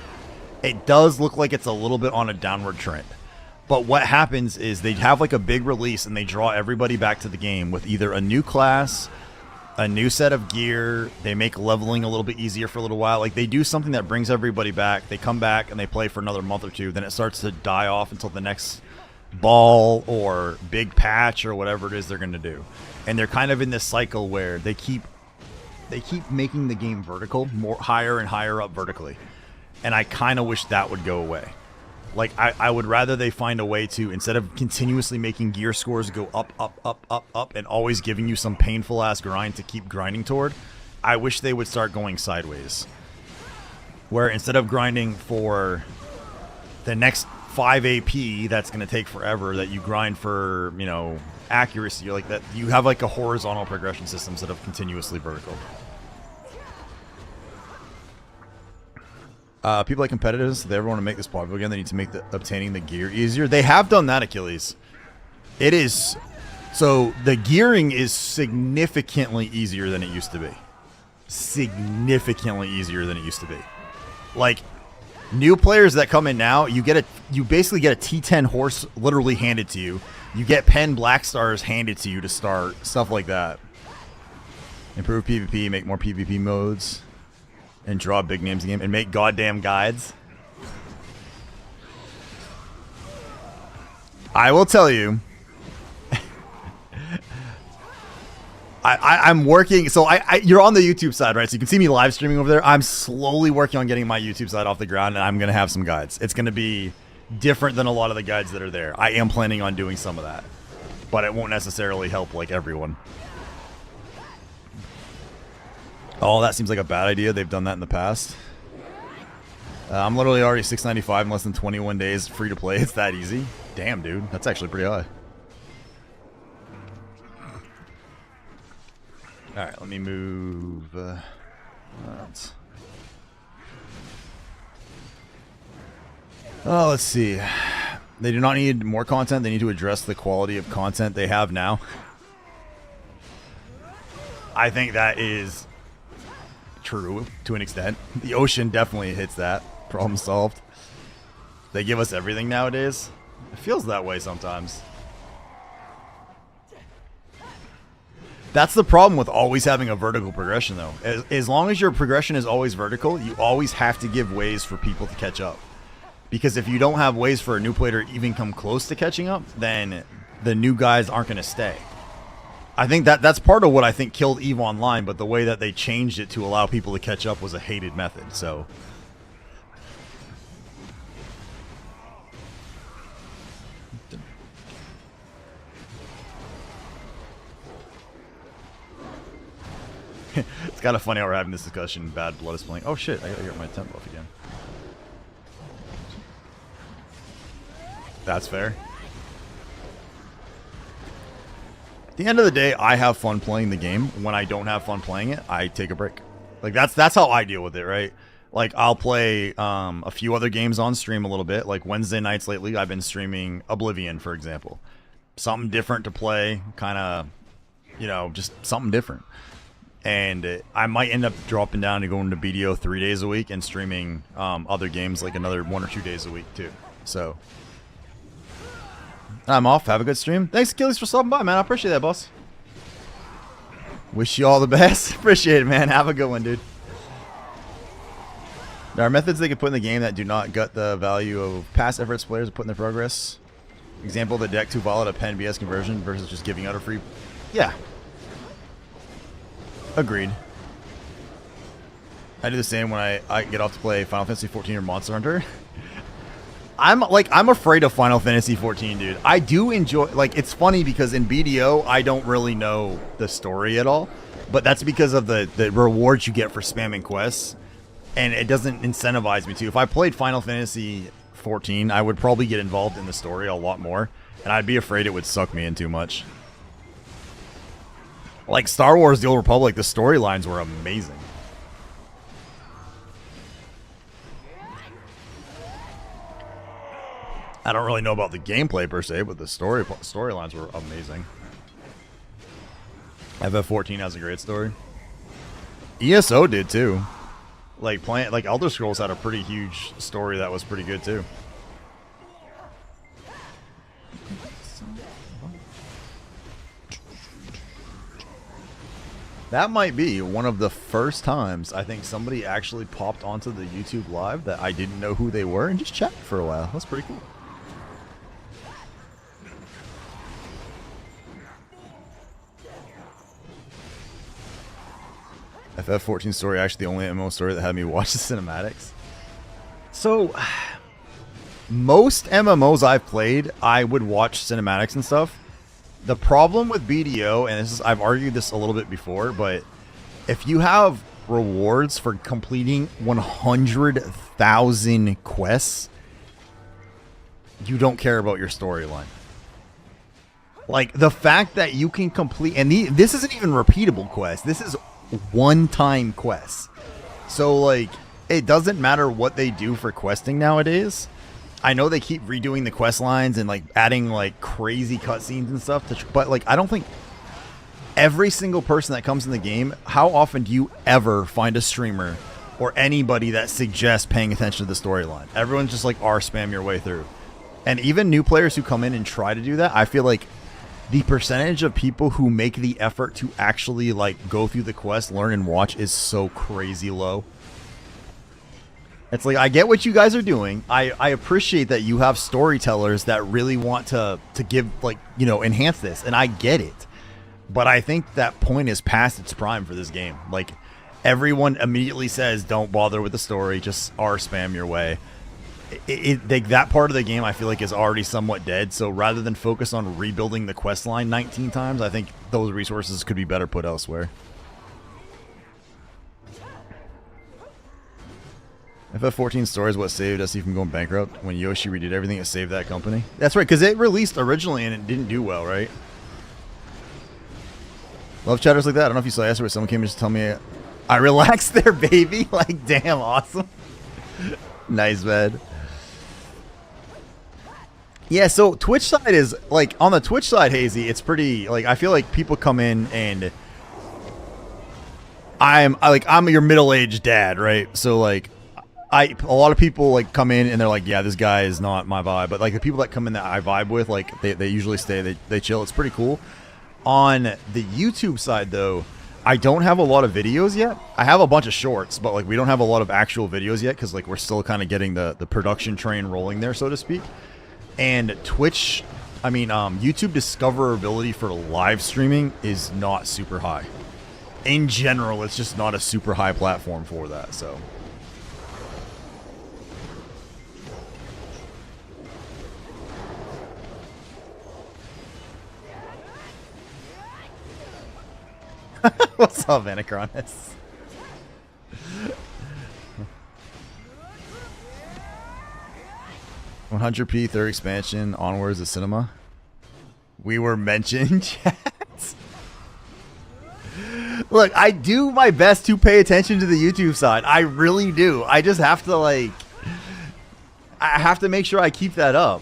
it does look like it's a little bit on a downward trend. But what happens is they have like a big release and they draw everybody back to the game with either a new class, a new set of gear, they make leveling a little bit easier for a little while. Like, they do something that brings everybody back, they come back and they play for another month or two, then it starts to die off until the next ball or big patch or whatever it is they're going to do. And they're kind of in this cycle where they keep making the game vertical, more higher and higher up vertically. And I kind of wish that would go away. Like, I would rather they find a way to, instead of continuously making gear scores go up, up, up, up, up, and always giving you some painful ass grind to keep grinding toward, I wish they would start going sideways. Where instead of grinding for the next 5 AP that's going to take forever, that you grind for, you know, accuracy, like that, you have like a horizontal progression system instead of continuously vertical. People like competitiveness, they ever want to make this popular again, they need to make obtaining the gear easier. They have done that, Achilles. It is, so the gearing is significantly easier than it used to be. Significantly easier than it used to be. Like, new players that come in now, you basically get a T10 horse literally handed to you. You get Pen Black Stars handed to you to start, stuff like that. Improve PvP, make more PvP modes, and draw big names in the game, and make goddamn guides. I will tell you, I'm working, so you're on the YouTube side, right? So you can see me live streaming over there. I'm slowly working on getting my YouTube side off the ground, and I'm going to have some guides. It's going to be different than a lot of the guides that are there. I am planning on doing some of that, but it won't necessarily help like everyone. Oh, that seems like a bad idea. They've done that in the past. I'm literally already $6.95 in less than 21 days free to play. It's that easy. Damn, dude. That's actually pretty high. Alright, let me move. Let's see. They do not need more content. They need to address the quality of content they have now. I think that is true to an extent. The ocean definitely hits that. Problem solved. They give us everything nowadays. It feels that way sometimes. That's the problem with always having a vertical progression, though. As long as your progression is always vertical, you always have to give ways for people to catch up. Because if you don't have ways for a new player to even come close to catching up, then the new guys aren't going to stay. I think that's part of what I think killed EVE Online, but the way that they changed it to allow people to catch up was a hated method, so... It's kind of funny how we're having this discussion. Bad Blood is playing. Oh shit, I gotta get my temp off again. That's fair. At the end of the day, I have fun playing the game. When I don't have fun playing it, I take a break. Like, that's how I deal with it, right? Like, I'll play a few other games on stream a little bit. Like, Wednesday nights lately, I've been streaming Oblivion, for example. Something different to play. Kind of, you know, just something different. And I might end up dropping down to going to BDO 3 days a week and streaming other games like another 1 or 2 days a week, too. So... I'm off. Have a good stream. Thanks, Achilles, for stopping by, man. I appreciate that, boss. Wish you all the best. Appreciate it, man. Have a good one, dude. There are methods they can put in the game that do not gut the value of past efforts players put in their progress. Example, the deck to wallet a pen BS conversion versus just giving out a free... Yeah. Agreed. I do the same when I get off to play Final Fantasy 14 or Monster Hunter. I'm afraid of Final Fantasy 14, dude. I do enjoy, like, it's funny because in BDO I don't really know the story at all, but that's because of the rewards you get for spamming quests, and it doesn't incentivize me to. If I played Final Fantasy 14, I would probably get involved in the story a lot more, and I'd be afraid it would suck me in too much. Like Star Wars: The Old Republic, the storylines were amazing. I don't really know about the gameplay per se, but the storylines were amazing. FF14 has a great story. ESO did too. Like Elder Scrolls had a pretty huge story that was pretty good too. That might be one of the first times I think somebody actually popped onto the YouTube live that I didn't know who they were and just chatted for a while. That's pretty cool. FF14 story actually the only MMO story that had me watch the cinematics. So, most MMOs I've played, I would watch cinematics and stuff. The problem with BDO, and this is, I've argued this a little bit before, but if you have rewards for completing 100,000 quests, you don't care about your storyline. Like, the fact that you can complete, and this isn't even repeatable quests, this is one-time quests. So, like, it doesn't matter what they do for questing nowadays. I know they keep redoing the quest lines and like adding like crazy cutscenes and stuff, but like I don't think every single person that comes in the game, how often do you ever find a streamer or anybody that suggests paying attention to the storyline? Everyone's just like spam your way through. And even new players who come in and try to do that, I feel like the percentage of people who make the effort to actually like go through the quest, learn and watch is so crazy low. It's like, I get what you guys are doing. I appreciate that you have storytellers that really want to give, like, you know, enhance this. And I get it. But I think that point is past its prime for this game. Like, everyone immediately says, don't bother with the story. Just spam your way. That part of the game, I feel like, is already somewhat dead. So rather than focus on rebuilding the quest line 19 times, I think those resources could be better put elsewhere. FF14 story is what saved us from going bankrupt. When Yoshi redid everything, it saved that company. That's right, because it released originally and it didn't do well, right? Love chatters like that. I don't know if you saw yesterday, someone came and just tell me I relaxed there, baby. Like, damn, awesome. Nice, man. Yeah, so Twitch side is, like, on the Twitch side, Hazy, it's pretty, like, I feel like people come in and I'm your middle-aged dad, right? So, like, a lot of people like come in and they're like, yeah, this guy is not my vibe. But like the people that come in that I vibe with, like they usually stay, they chill. It's pretty cool. On the YouTube side though, I don't have a lot of videos yet. I have a bunch of shorts, but like we don't have a lot of actual videos yet because like we're still kind of getting the production train rolling there, so to speak. And Twitch, YouTube discoverability for live streaming is not super high. In general, it's just not a super high platform for that, so. What's up, Anachronis? $100p third expansion onwards of cinema. We were mentioned, chat. Look, I do my best to pay attention to the YouTube side. I really do. I just have to I have to make sure I keep that up.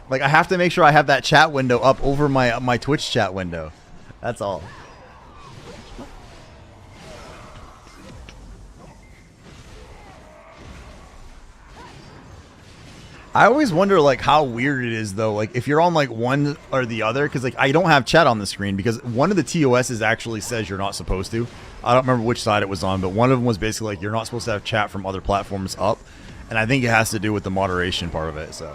Like I have to make sure I have that chat window up over my Twitch chat window. That's all. I always wonder like how weird it is though, like if you're on like one or the other, because like I don't have chat on the screen because one of the TOSs actually says you're not supposed to. I don't remember which side it was on, but one of them was basically like you're not supposed to have chat from other platforms up, and I think it has to do with the moderation part of it. So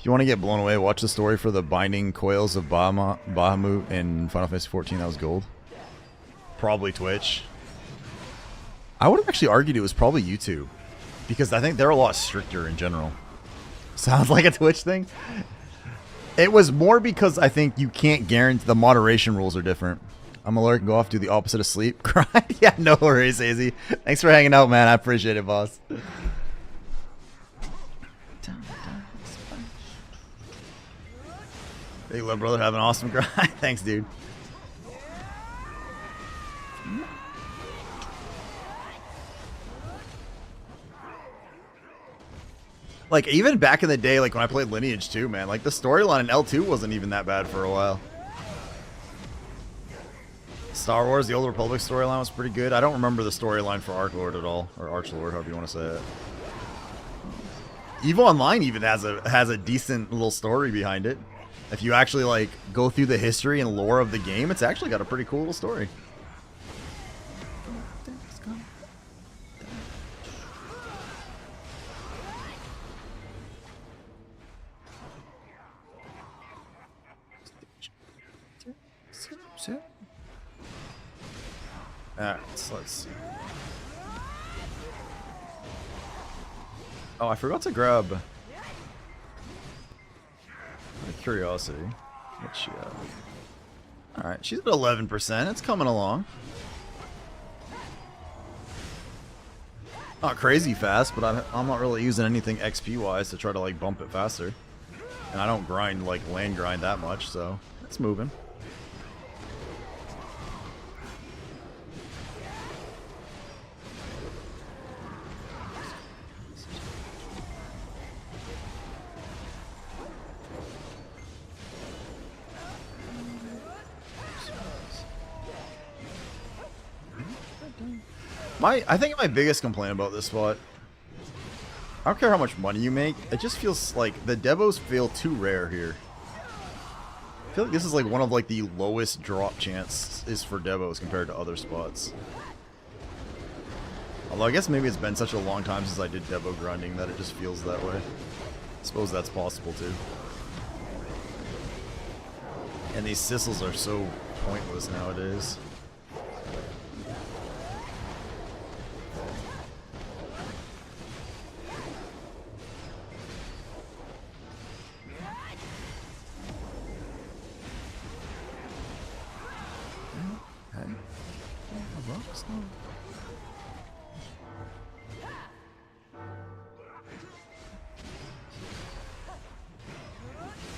if you want to get blown away, watch the story for the Binding Coils of Bahamut in Final Fantasy 14. That was gold. Probably Twitch. I would have actually argued it was probably YouTube, because I think they're a lot stricter in general. Sounds like a Twitch thing. It was more because I think you can't guarantee, the moderation rules are different. I'm alert and go off, do the opposite of sleep. Cry. Yeah, no worries, Hazy. Thanks for hanging out, man. I appreciate it, boss. Big love, brother. Have an awesome cry. Thanks, dude. Like, even back in the day, like when I played Lineage 2, man, like the storyline in L2 wasn't even that bad for a while. Star Wars, the Old Republic storyline was pretty good. I don't remember the storyline for Archlord at all, or Archlord, however you want to say it. EVO Online even has a decent little story behind it. If you actually like go through the history and lore of the game, it's actually got a pretty cool little story. Alright, so let's see. Oh, I forgot to grab. Out of curiosity. What's she at? Alright, she's at 11%. It's coming along. Not crazy fast, but I'm not really using anything XP wise to try to like bump it faster. And I don't grind like land grind that much, so it's moving. I think my biggest complaint about this spot, I don't care how much money you make, it just feels like the Devos feel too rare here. I feel like this is like one of like the lowest drop chances for Devos compared to other spots. Although I guess maybe it's been such a long time since I did Devo grinding that it just feels that way. I suppose that's possible too. And these Sissels are so pointless nowadays.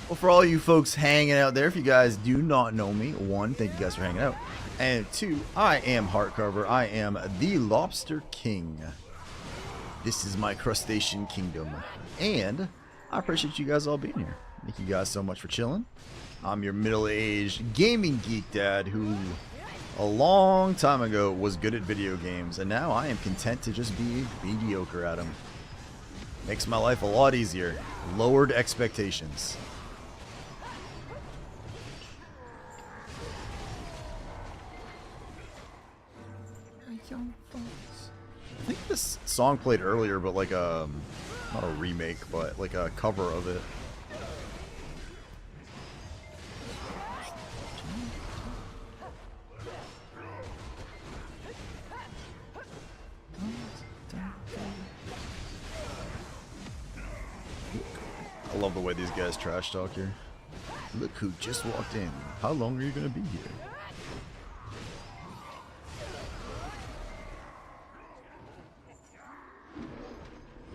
Well, for all you folks hanging out there, if you guys do not know me, one, thank you guys for hanging out. And two, I am Heartcarver. I am the Lobster King. This is my Crustacean kingdom. And I appreciate you guys all being here. Thank you guys so much for chilling. I'm your middle-aged gaming geek dad who a long time ago was good at video games, and now I am content to just be mediocre at them. Makes my life a lot easier. Lowered expectations. I think this song played earlier, but like a, not a remake, but like a cover of it. I love the way these guys trash talk here. Look who just walked in. How long are you going to be here?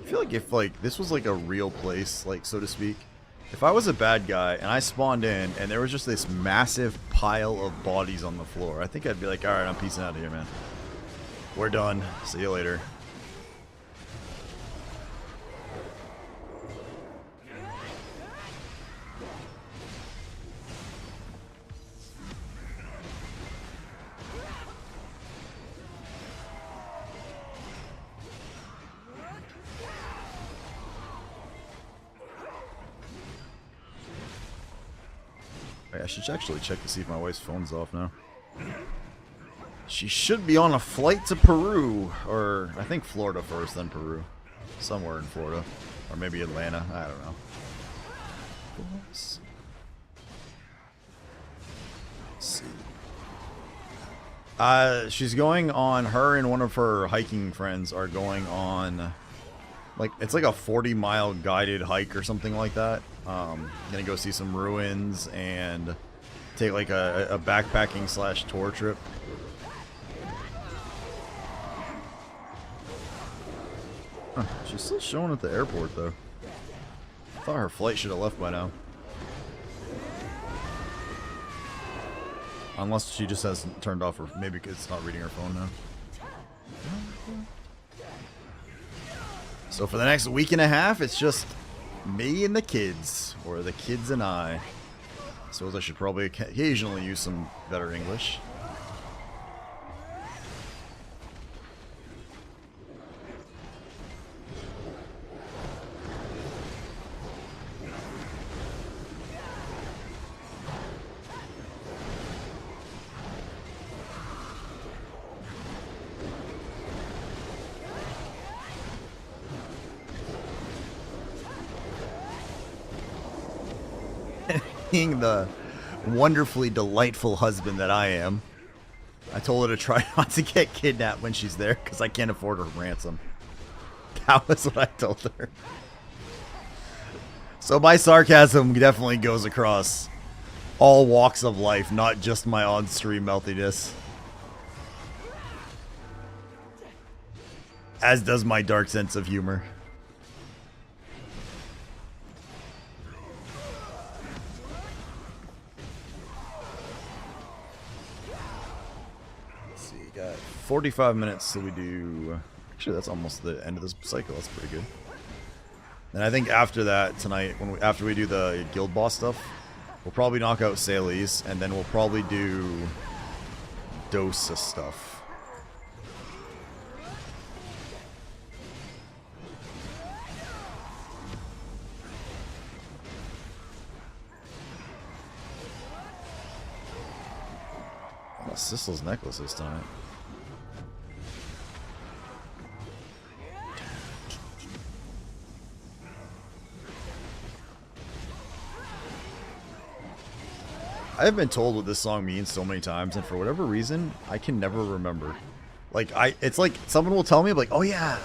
I feel like if like this was like a real place, like so to speak, if I was a bad guy and I spawned in and there was just this massive pile of bodies on the floor, I think I'd be like, alright, I'm peacing out of here, man. We're done. See you later. I should actually check to see if my wife's phone's off now. She should be on a flight to Peru, or I think Florida first, then Peru. Somewhere in Florida. Or maybe Atlanta, I don't know. Let's see. She's going on, her and one of her hiking friends are going on, like, it's like a 40-mile guided hike or something like that. Gonna go see some ruins and take like a backpacking / tour trip. Huh, she's still showing at the airport though. I thought her flight should have left by now. Unless she just hasn't turned off her, maybe it's not reading her phone now. So for the next week and a half, it's just me and the kids, or the kids and I. I suppose I should probably occasionally use some better English. Being the wonderfully delightful husband that I am, I told her to try not to get kidnapped when she's there because I can't afford her ransom. That was what I told her. So my sarcasm definitely goes across all walks of life, not just my on-stream meltiness. As does my dark sense of humor. Let's see, got 45 minutes till we do... Actually, that's almost the end of this cycle. That's pretty good. And I think after that, tonight, after we do the guild boss stuff, we'll probably knock out Sally's, and then we'll probably do Dosa stuff. Sissel's necklaces tonight. I've been told what this song means so many times, and for whatever reason, I can never remember. Like, it's like someone will tell me, like, oh yeah,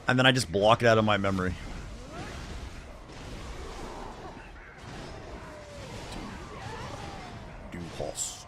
and then I just block it out of my memory. Du Host.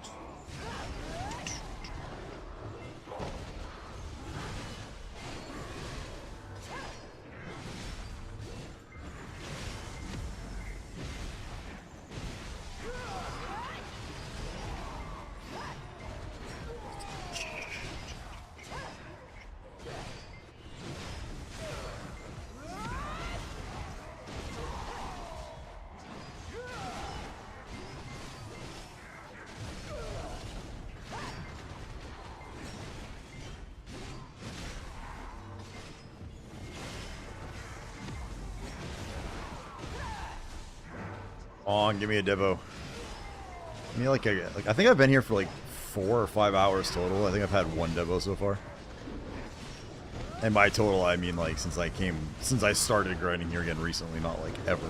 Give me a Devo. Give me like I think I've been here for like 4 or 5 hours total. I think I've had 1 Devo so far. And by total, I mean like since I started grinding here again recently, not like ever.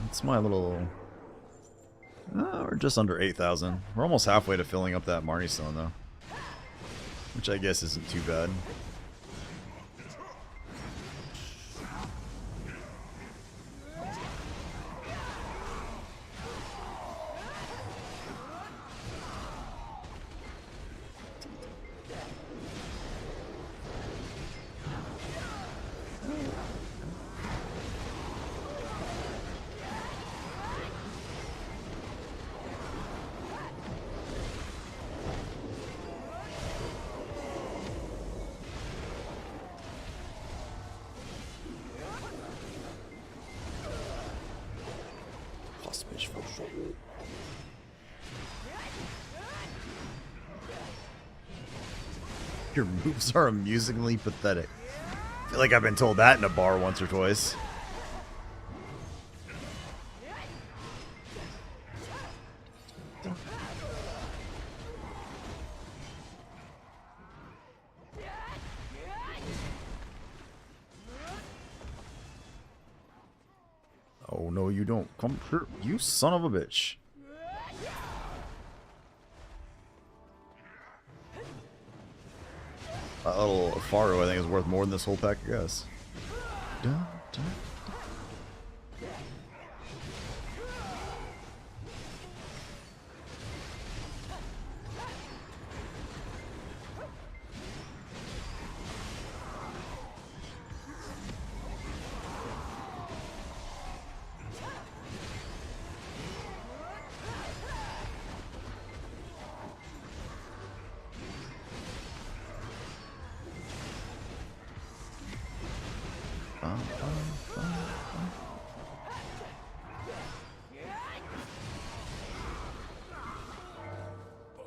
It's my little... we're just under 8,000. We're almost halfway to filling up that Marnie Stone though. Which I guess isn't too bad. Your moves are amusingly pathetic. I feel like I've been told that in a bar once or twice. Oh no, you don't. Come here, you son of a bitch. That little Faro, I think, is worth more than this whole pack of gas. Dun, dun.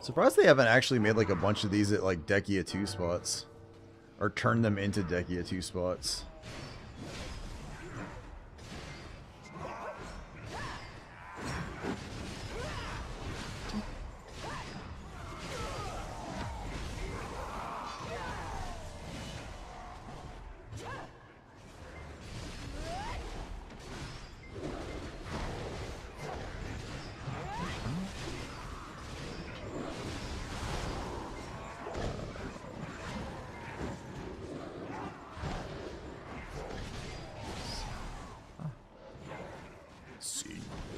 Surprised they haven't actually made like a bunch of these at like Dekia 2 spots. Or turned them into Dekia 2 spots.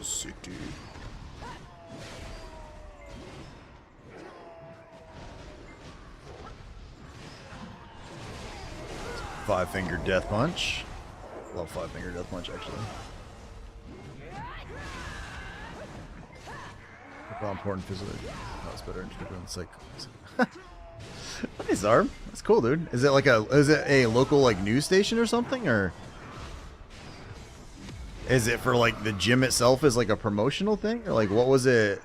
City. Five-finger death punch. Love five-finger death punch, actually. How important physically. That's better. It's like nice arm. That's cool, dude. Is it like a local like news station or something, or is it for like the gym itself as like a promotional thing, or like what was it?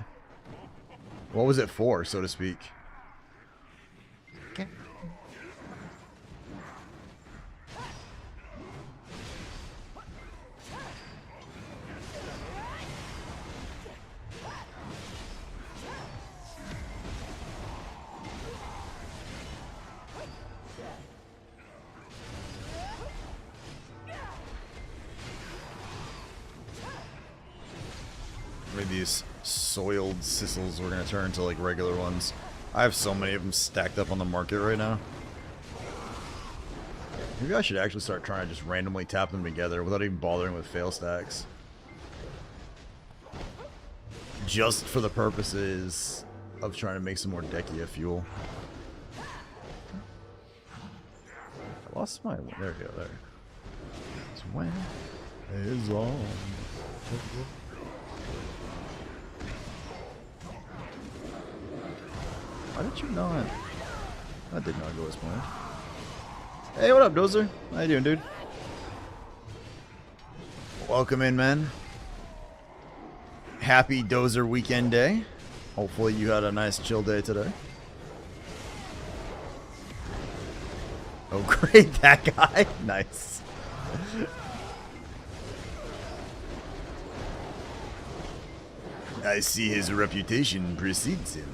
What was it for, so to speak? Okay. Maybe these soiled sissels we're gonna turn into like regular ones. I have so many of them stacked up on the market right now. Maybe I should actually start trying to just randomly tap them together without even bothering with fail stacks. Just for the purposes of trying to make some more Dekia fuel. I lost my... There we go, there. Swam is on. Why did you not? That did not go as planned. Hey, what up, Dozer? How you doing, dude? Welcome in, man. Happy Dozer weekend day. Hopefully you had a nice chill day today. Oh, great, that guy. Nice. I see his reputation precedes him.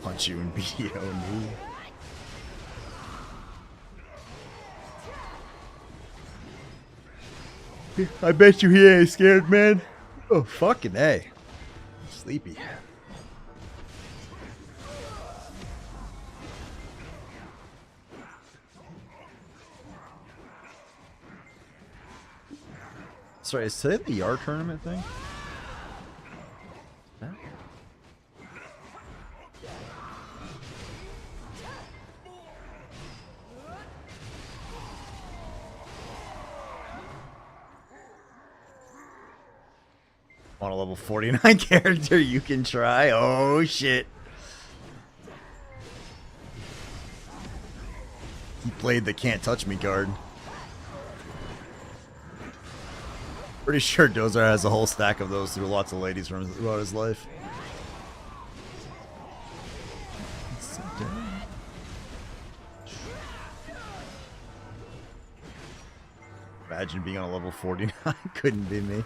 Punch you in BDO, dude. I bet you he ain't scared, man. Oh, fucking A. Sleepy. Sorry, is today the Yar tournament thing? Huh? Want a level 49 character you can try? Oh shit. He played the can't touch me card. Pretty sure Dozer has a whole stack of those through lots of ladies throughout his life. Imagine being on a level 49. Couldn't be me.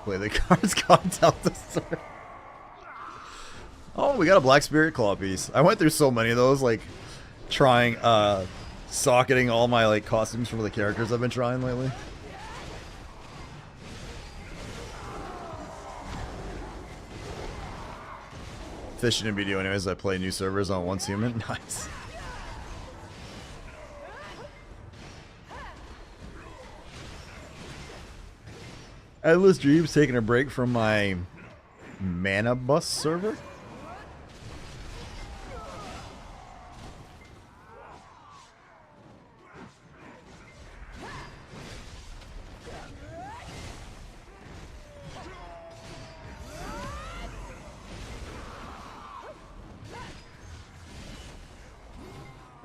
Play the cards. God Delta Sword. Oh, we got a Black Spirit Claw piece. I went through so many of those, like trying socketing all my like costumes for the characters I've been trying lately. Fishing and video anyways. I play new servers on Once Human. Nice. Endless Dreams taking a break from my Mana Bus server.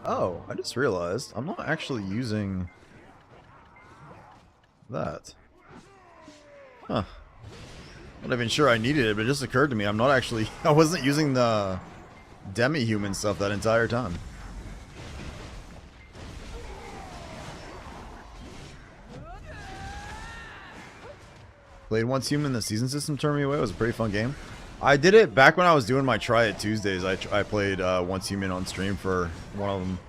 Oh, I just realized I'm not actually using that. Huh. I'm not even sure I needed it, but it just occurred to me I'm not actually... I wasn't using the demi-human stuff that entire time. Played Once Human, the season system turned me away. It was a pretty fun game. I did it back when I was doing my Try It Tuesdays. I played Once Human on stream for one of them.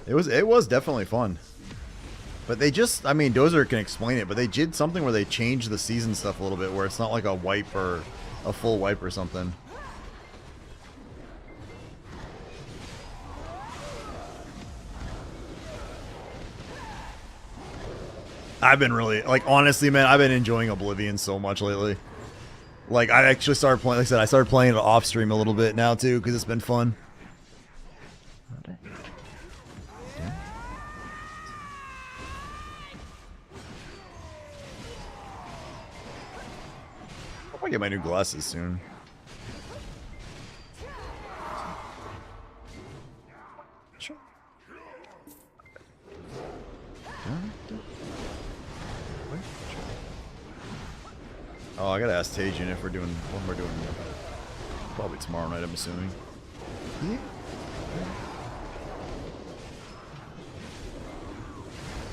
It was definitely fun. But they just, I mean, Dozer can explain it, but they did something where they changed the season stuff a little bit, where it's not like a wipe or a full wipe or something. I've been really, like, honestly, man, I've been enjoying Oblivion so much lately. Like, I actually started playing, like I said, I started playing it off stream a little bit now, too, because it's been fun. I'll probably get my new glasses soon. Sure. Oh, I gotta ask Tajin if we're doing when we're doing probably tomorrow night, I'm assuming. Yeah.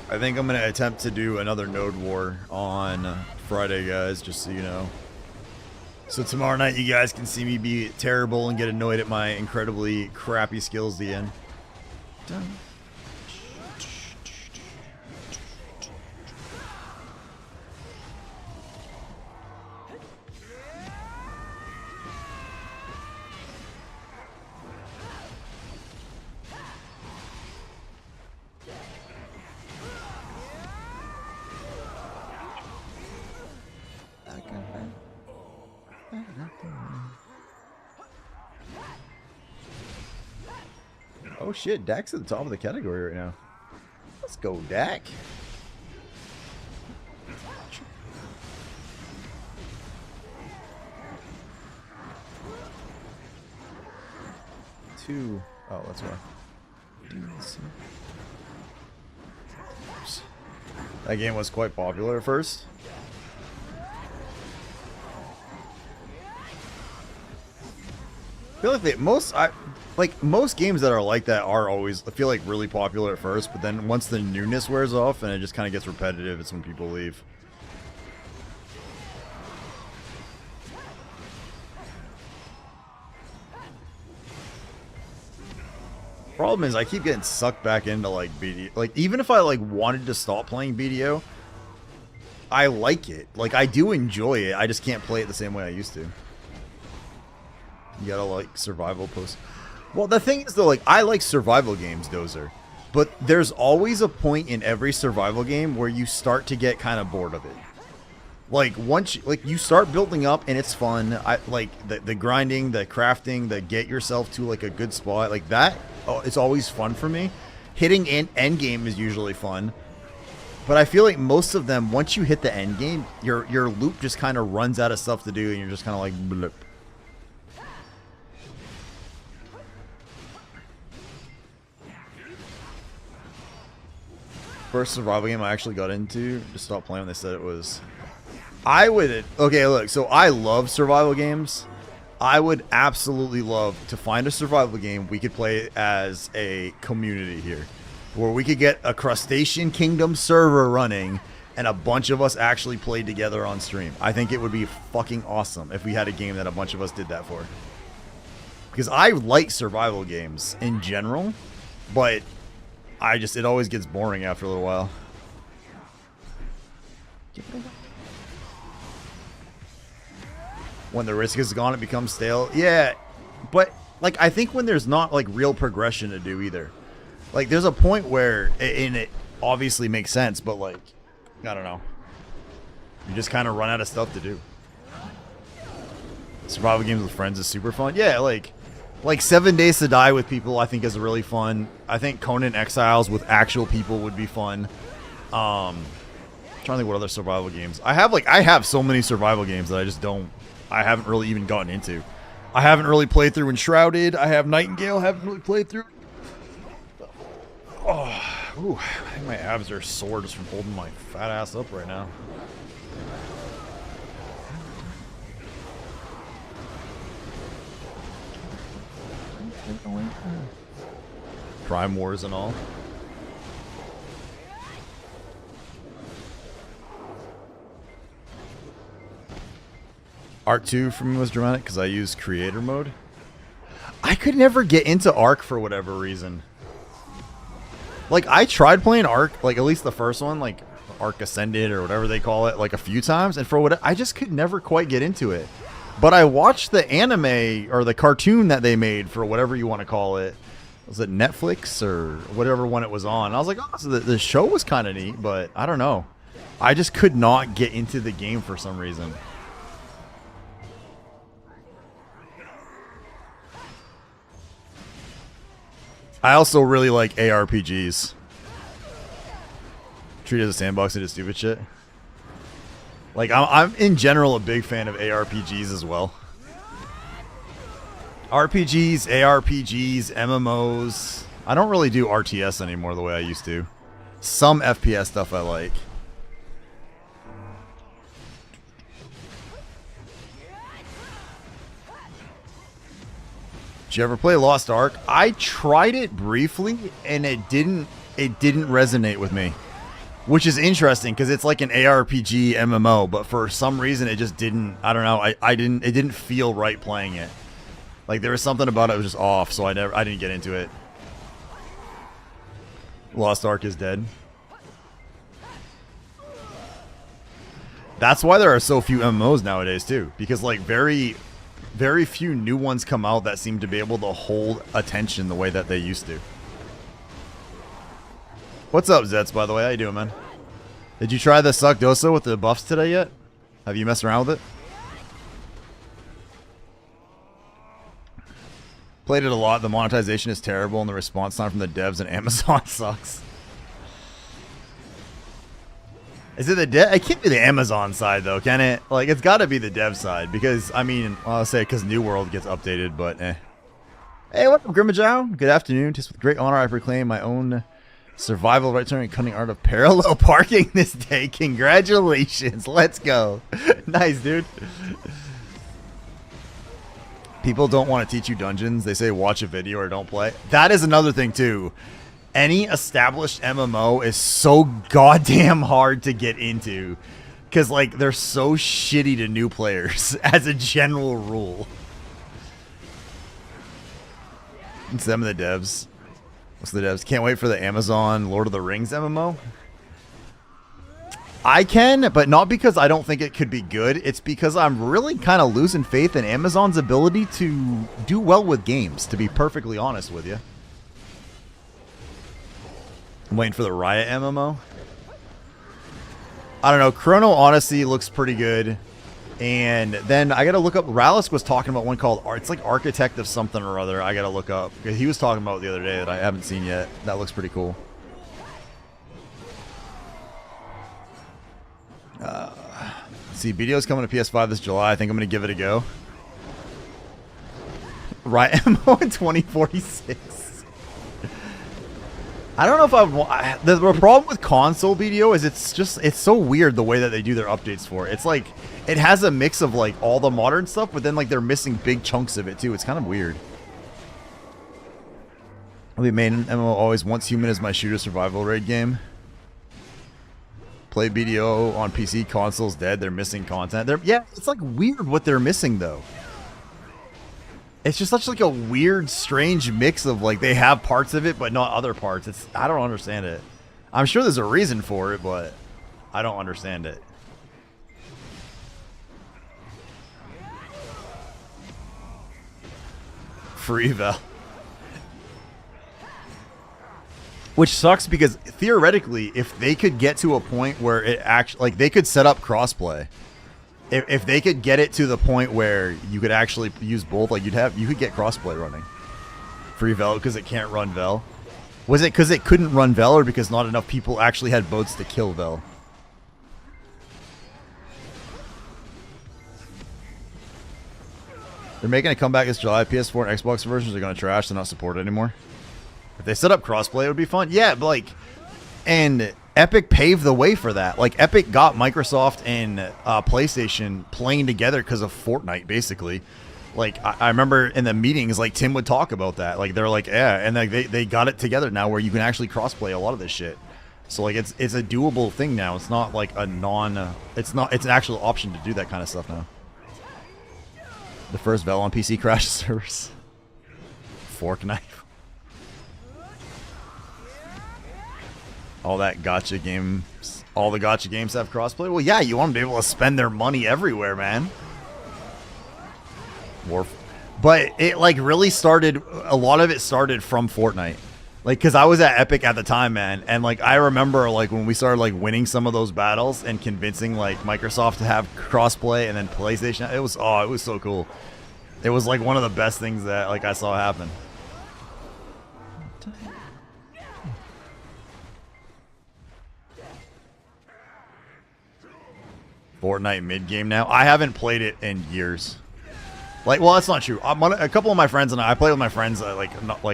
I think I'm gonna attempt to do another Node War on Friday, guys, just so you know. So tomorrow night you guys can see me be terrible and get annoyed at my incredibly crappy skills at the end. Done. Oh shit, Dak's at the top of the category right now. Let's go, Dak. Two. Oh, that's why. That game was quite popular at first. I feel like most games that are like that are always, I feel like, really popular at first, but then once the newness wears off and it just kind of gets repetitive, it's when people leave. Problem is, I keep getting sucked back into like BDO. Like, even if I like wanted to stop playing BDO, I like it. Like, I do enjoy it. I just can't play it the same way I used to. You gotta like survival post. Well, the thing is though, like, I like survival games, Dozer, but there's always a point in every survival game where you start to get kind of bored of it. Like, once you start building up and it's fun. I like the grinding, the crafting, the get yourself to like a good spot, like that. Oh, it's always fun for me. Hitting end game is usually fun, but I feel like most of them, once you hit the end game, your loop just kind of runs out of stuff to do, and you're just kind of like blip. First survival game I actually got into, just stopped playing when they said it was... Okay, look, so I love survival games. I would absolutely love to find a survival game we could play as a community here, where we could get a Crustacean Kingdom server running, and a bunch of us actually played together on stream. I think it would be fucking awesome if we had a game that a bunch of us did that for. Because I like survival games in general, but it always gets boring after a little while. When the risk is gone, it becomes stale. Yeah, but like I think when there's not like real progression to do either. Like there's a point where, and it obviously makes sense, but like, I don't know. You just kind of run out of stuff to do. Survival games with friends is super fun. Yeah, like 7 Days to Die with people I think is really fun. I think Conan Exiles with actual people would be fun. I'm trying to think what other survival games. I have so many survival games that I haven't really even gotten into. I haven't really played through Enshrouded. I have Nightingale, haven't really played through. Oh, ooh, I think my abs are sore just from holding my fat ass up right now. Crime Wars and all. Arc 2 for me was dramatic because I used creator mode. I could never get into Arc for whatever reason. Like, I tried playing Arc, like, at least the first one, like, Arc Ascended or whatever they call it, like, a few times, and for what I just could never quite get into it. But I watched the anime, or the cartoon that they made, for whatever you want to call it. Was it Netflix, or whatever one it was on? I was like, oh, so the show was kind of neat, but I don't know. I just could not get into the game for some reason. I also really like ARPGs. Treat it as a sandbox and do stupid shit. Like, I'm in general a big fan of ARPGs as well. RPGs, ARPGs, MMOs. I don't really do RTS anymore the way I used to. Some FPS stuff I like. Did you ever play Lost Ark? I tried it briefly and it didn't resonate with me. Which is interesting because it's like an ARPG MMO, but for some reason it just didn't, I don't know, it didn't feel right playing it. Like there was something about it that was just off, so I didn't get into it. Lost Ark is dead. That's why there are so few MMOs nowadays too, because like very few new ones come out that seem to be able to hold attention the way that they used to. What's up, Zets, by the way? How you doing, man? Did you try the Suck Dosa with the buffs today yet? Have you messed around with it? Played it a lot. The monetization is terrible, and the response time from the devs and Amazon sucks. Is it the dev? It can't be the Amazon side, though, can it? Like, it's got to be the dev side, because, I mean, I'll say because New World gets updated, but eh. Hey, what up, Grimajow? Good afternoon. Just with great honor, I proclaim my own survival, right turn, and cunning art of parallel parking this day. Congratulations. Let's go. Nice, dude. People don't want to teach you dungeons. They say watch a video or don't play. That is another thing, too. Any established MMO is so goddamn hard to get into. Because, like, they're so shitty to new players as a general rule. It's them and the devs. What's the devs? Can't wait for the Amazon Lord of the Rings MMO. I can, but not because I don't think it could be good. It's because I'm really kind of losing faith in Amazon's ability to do well with games, to be perfectly honest with you. I'm waiting for the Riot MMO. I don't know. Chrono Odyssey looks pretty good. And then I got to look up. Ralisk was talking about one called, it's like Architect of something or other. I got to look up. He was talking about it the other day that I haven't seen yet. That looks pretty cool. See, BDO's coming to PS5 this July. I think I'm going to give it a go. Riot MMO in 2046. I don't know if I've... The problem with console BDO is it's so weird the way that they do their updates for it. It's like, it has a mix of like all the modern stuff, but then like they're missing big chunks of it too. It's kind of weird. I'll be main MMO always once human is my shooter survival raid game. play BDO on PC, consoles dead. They're missing content. Yeah, it's like weird what they're missing though. It's just such like a weird, strange mix of like they have parts of it but not other parts. I don't understand it. I'm sure there's a reason for it, but I don't understand it. Free Val. Which sucks because theoretically, if they could get to a point where it actually, like, they could set up crossplay. If they could get it to the point where you could actually use both, like you could get crossplay running. Free Vel because it can't run Vel. Was it because it couldn't run Vel or because not enough people actually had boats to kill Vel? They're making a comeback this July. PS4 and Xbox versions are going to trash. They're not supported anymore. If they set up crossplay, it would be fun. Yeah, but like, and Epic paved the way for that. Like, Epic got Microsoft and PlayStation playing together because of Fortnite, basically. Like, I remember in the meetings, like, Tim would talk about that. Like, they're like, yeah, and like they got it together now where you can actually crossplay a lot of this shit. So, like, it's a doable thing now. It's not like a it's an actual option to do that kind of stuff now. The first Vel on PC crash servers. Fork knife. All the gacha games have crossplay. Well, yeah, you want them to be able to spend their money everywhere, man. But it like really started. A lot of it started from Fortnite, like because I was at Epic at the time, man, and like I remember like when we started like winning some of those battles and convincing like Microsoft to have crossplay and then PlayStation. It was so cool. It was like one of the best things that like I saw happen. Fortnite mid game now. I haven't played it in years. Like, well, that's not true. A couple of my friends and I played with my friends like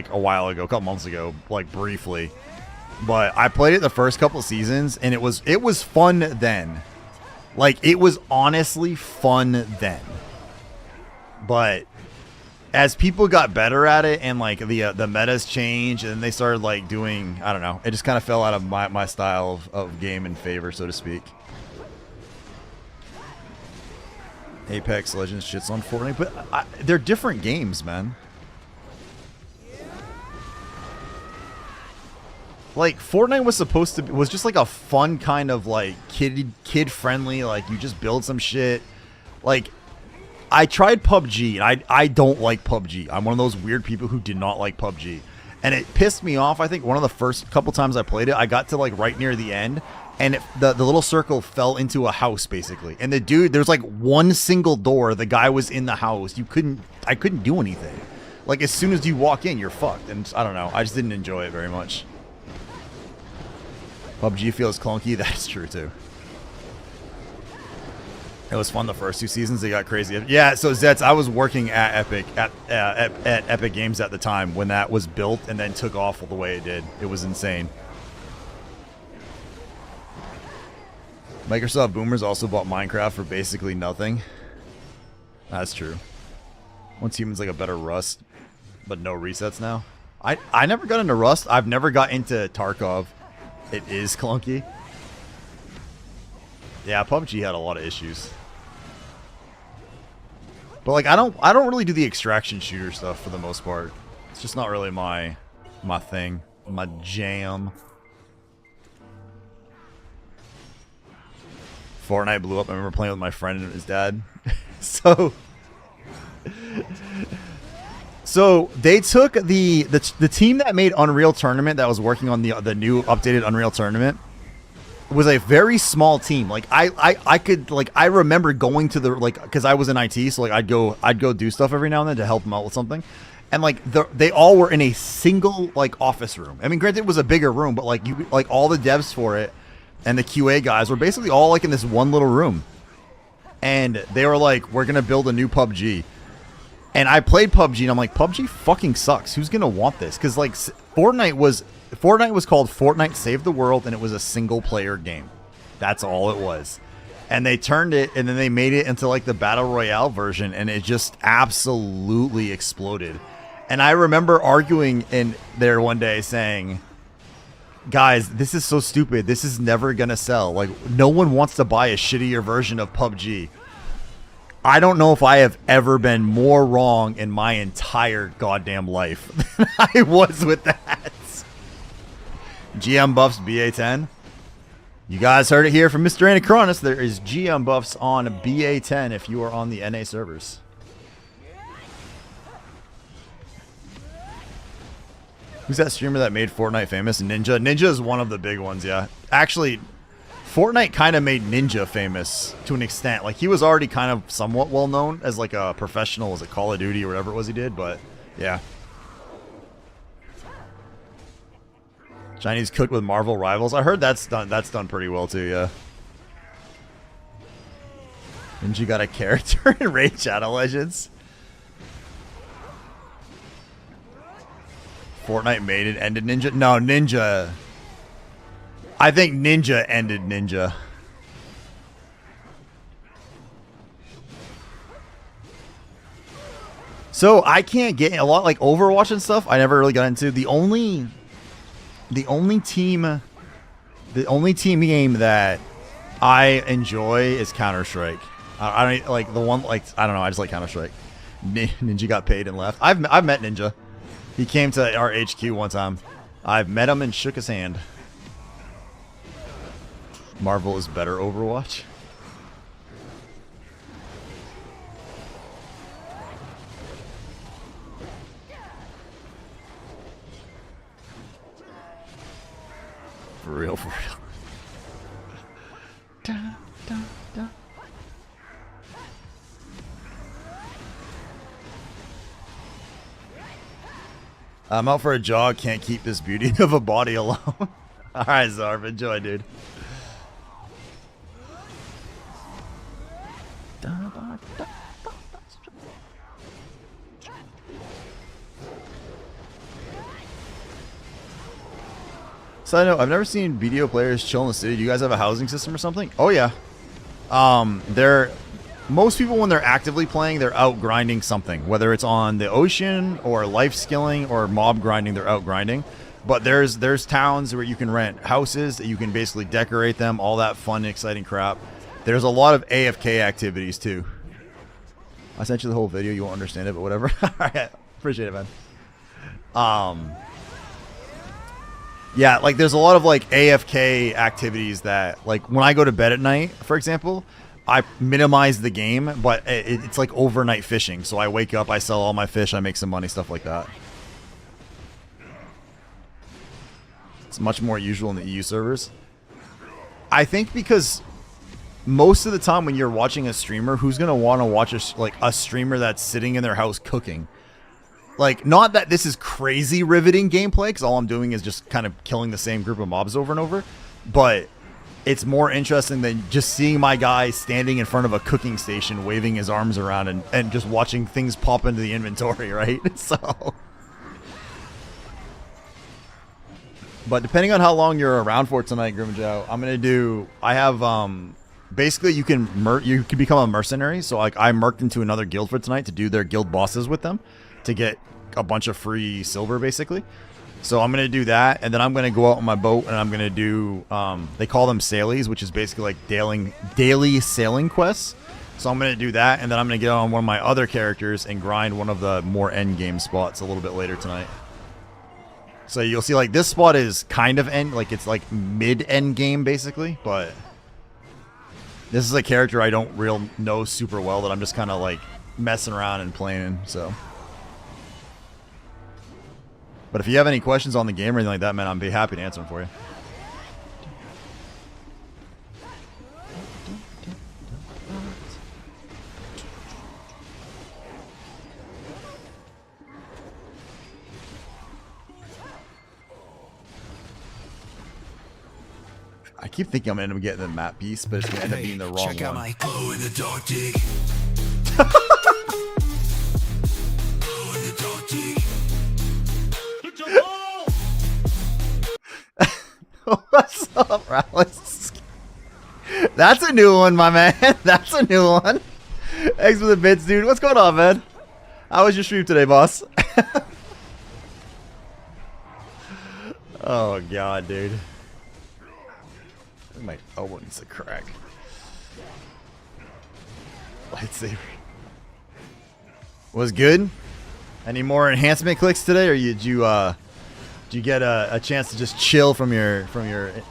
a while ago, a couple months ago, like briefly. But I played it the first couple of seasons, and it was fun then. Like, it was honestly fun then. But as people got better at it, and like the metas changed, and they started like doing, I don't know, it just kind of fell out of my style of game in favor, so to speak. Apex Legends shits on Fortnite, but they're different games, man. Like, Fortnite was supposed to be, was just like a fun kind of like kid friendly, like you just build some shit. Like, I tried PUBG, and I don't like PUBG. I'm one of those weird people who did not like PUBG. And it pissed me off. I think one of the first couple times I played it, I got to like right near the end, and the little circle fell into a house, basically. And the dude, there's like one single door. The guy was in the house. I couldn't do anything. Like, as soon as you walk in, you're fucked. And I don't know. I just didn't enjoy it very much. PUBG feels clunky. That's true, too. It was fun the first 2 seasons. They got crazy. Yeah, so Zets, I was working at Epic, at Epic Games at the time when that was built and then took off the way it did. It was insane. Microsoft boomers also bought Minecraft for basically nothing. That's true. Once Human's like a better Rust, but no resets now. I never got into Rust. I've never got into Tarkov. It is clunky. Yeah, PUBG had a lot of issues. But like I don't really do the extraction shooter stuff for the most part. It's just not really my thing, my jam. Fortnite blew up. I remember playing with my friend and his dad. So they took the team that made Unreal Tournament, that was working on the new updated Unreal Tournament, was a very small team. Like I remember going to the, like, because I was in IT, so like I'd go do stuff every now and then to help them out with something. And like they all were in a single like office room. I mean, granted it was a bigger room, but like all the devs for it and the QA guys were basically all like in this one little room. And they were like, we're going to build a new PUBG. And I played PUBG and I'm like, PUBG fucking sucks. Who's going to want this? Because like Fortnite was called Fortnite Save the World, and it was a single player game. That's all it was. And they turned it, and then they made it into like the Battle Royale version, and it just absolutely exploded. And I remember arguing in there one day saying, Guys, this is so stupid. This is never gonna sell. Like, no one wants to buy a shittier version of PUBG. I don't know if I have ever been more wrong in my entire goddamn life than I was with that. GM buffs BA10. You guys heard it here from Mr. Anachronis. There is GM buffs on BA10 if you are on the NA servers. Who's that streamer that made Fortnite famous? Ninja. Ninja is one of the big ones, yeah. Actually, Fortnite kind of made Ninja famous to an extent. Like, he was already kind of somewhat well known as like a professional, was it Call of Duty or whatever it was he did, but yeah. Chinese cooked with Marvel rivals. I heard that's done pretty well too, yeah. Ninja got a character in Raid Shadow Legends. Fortnite made it, ended Ninja. No, Ninja. I think Ninja ended Ninja. So I can't get a lot like Overwatch and stuff. I never really got into the only team game that I enjoy is Counter-Strike. I don't like the one like I don't know. I just like Counter-Strike. Ninja got paid and left. I've met Ninja. He came to our HQ one time. I've met him and shook his hand. Marvel is better Overwatch. For real, for real. Da, da, da. I'm out for a jog. Can't keep this beauty of a body alone. Alright, Zarv. Enjoy, dude. Side note, I've never seen BDO players chill in the city. Do you guys have a housing system or something? Oh, yeah. Most people, when they're actively playing, they're out grinding something. Whether it's on the ocean or life skilling or mob grinding, they're out grinding. But there's towns where you can rent houses that you can basically decorate them, all that fun, exciting crap. There's a lot of AFK activities, too. I sent you the whole video. You won't understand it, but whatever. Alright, appreciate it, man. Yeah, like there's a lot of like AFK activities that, like when I go to bed at night, for example, I minimize the game, but it's like overnight fishing. So I wake up, I sell all my fish, I make some money, stuff like that. It's much more usual in the EU servers. I think because most of the time when you're watching a streamer, who's gonna want to watch a streamer that's sitting in their house cooking? Like, not that this is crazy riveting gameplay, because all I'm doing is just kind of killing the same group of mobs over and over. But it's more interesting than just seeing my guy standing in front of a cooking station, waving his arms around and just watching things pop into the inventory, right? So... But depending on how long you're around for tonight, Grimjow, I'm going to do... I have... basically, you can become a mercenary. So, like, I merked into another guild for tonight to do their guild bosses with them, to get a bunch of free silver, basically. So I'm going to do that, and then I'm going to go out on my boat, and I'm going to do, they call them sailies, which is basically like daily sailing quests. So I'm going to do that, and then I'm going to get on one of my other characters and grind one of the more end game spots a little bit later tonight. So you'll see, like, this spot is kind of end, like, it's like mid-end game, basically, but this is a character I don't really know super well that I'm just kind of, like, messing around and playing, so... But if you have any questions on the game or anything like that, man, I'd be happy to answer them for you. I keep thinking I'm going to end up getting the map piece, but it's going to end up being the wrong one. Check out my glow in the dark dig. Glow in the dark dig. What's up, Rallis? That's a new one, my man. That's a new one. Thanks for the bits, dude. What's going on, man? How was your stream today, boss? Oh god, dude. My elbow needs to crack. Lightsaber. Was good? Any more enhancement clicks today, or did you get a chance to just chill from your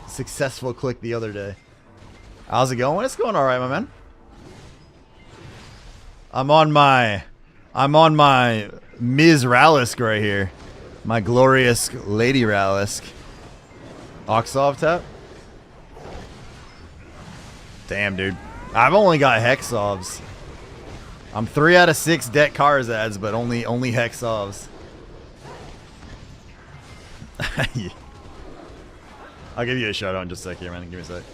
successful click the other day? How's it going? It's going all right, my man. I'm on my Ms. Ralisk right here. My glorious Lady Ralisk. Oxov tap? Damn, dude. I've only got Hexovs. I'm 3 out of 6 deck cars ads, but only Hexovs. I'll give you a shout out in just a sec here, man. Give me a sec.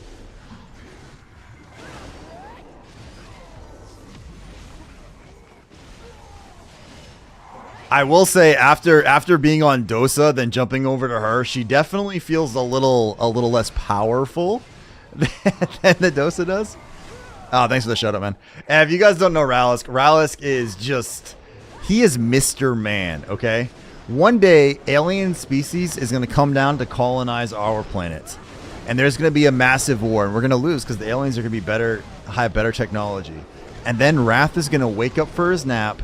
I will say after being on Dosa, then jumping over to her, she definitely feels a little less powerful than the Dosa does. Oh, thanks for the shout out, man. And if you guys don't know Ralisk is just, he is Mr. Man, okay? One day, alien species is going to come down to colonize our planet. And there's going to be a massive war, and we're going to lose because the aliens are going to be have better technology. And then Wrath is going to wake up for his nap,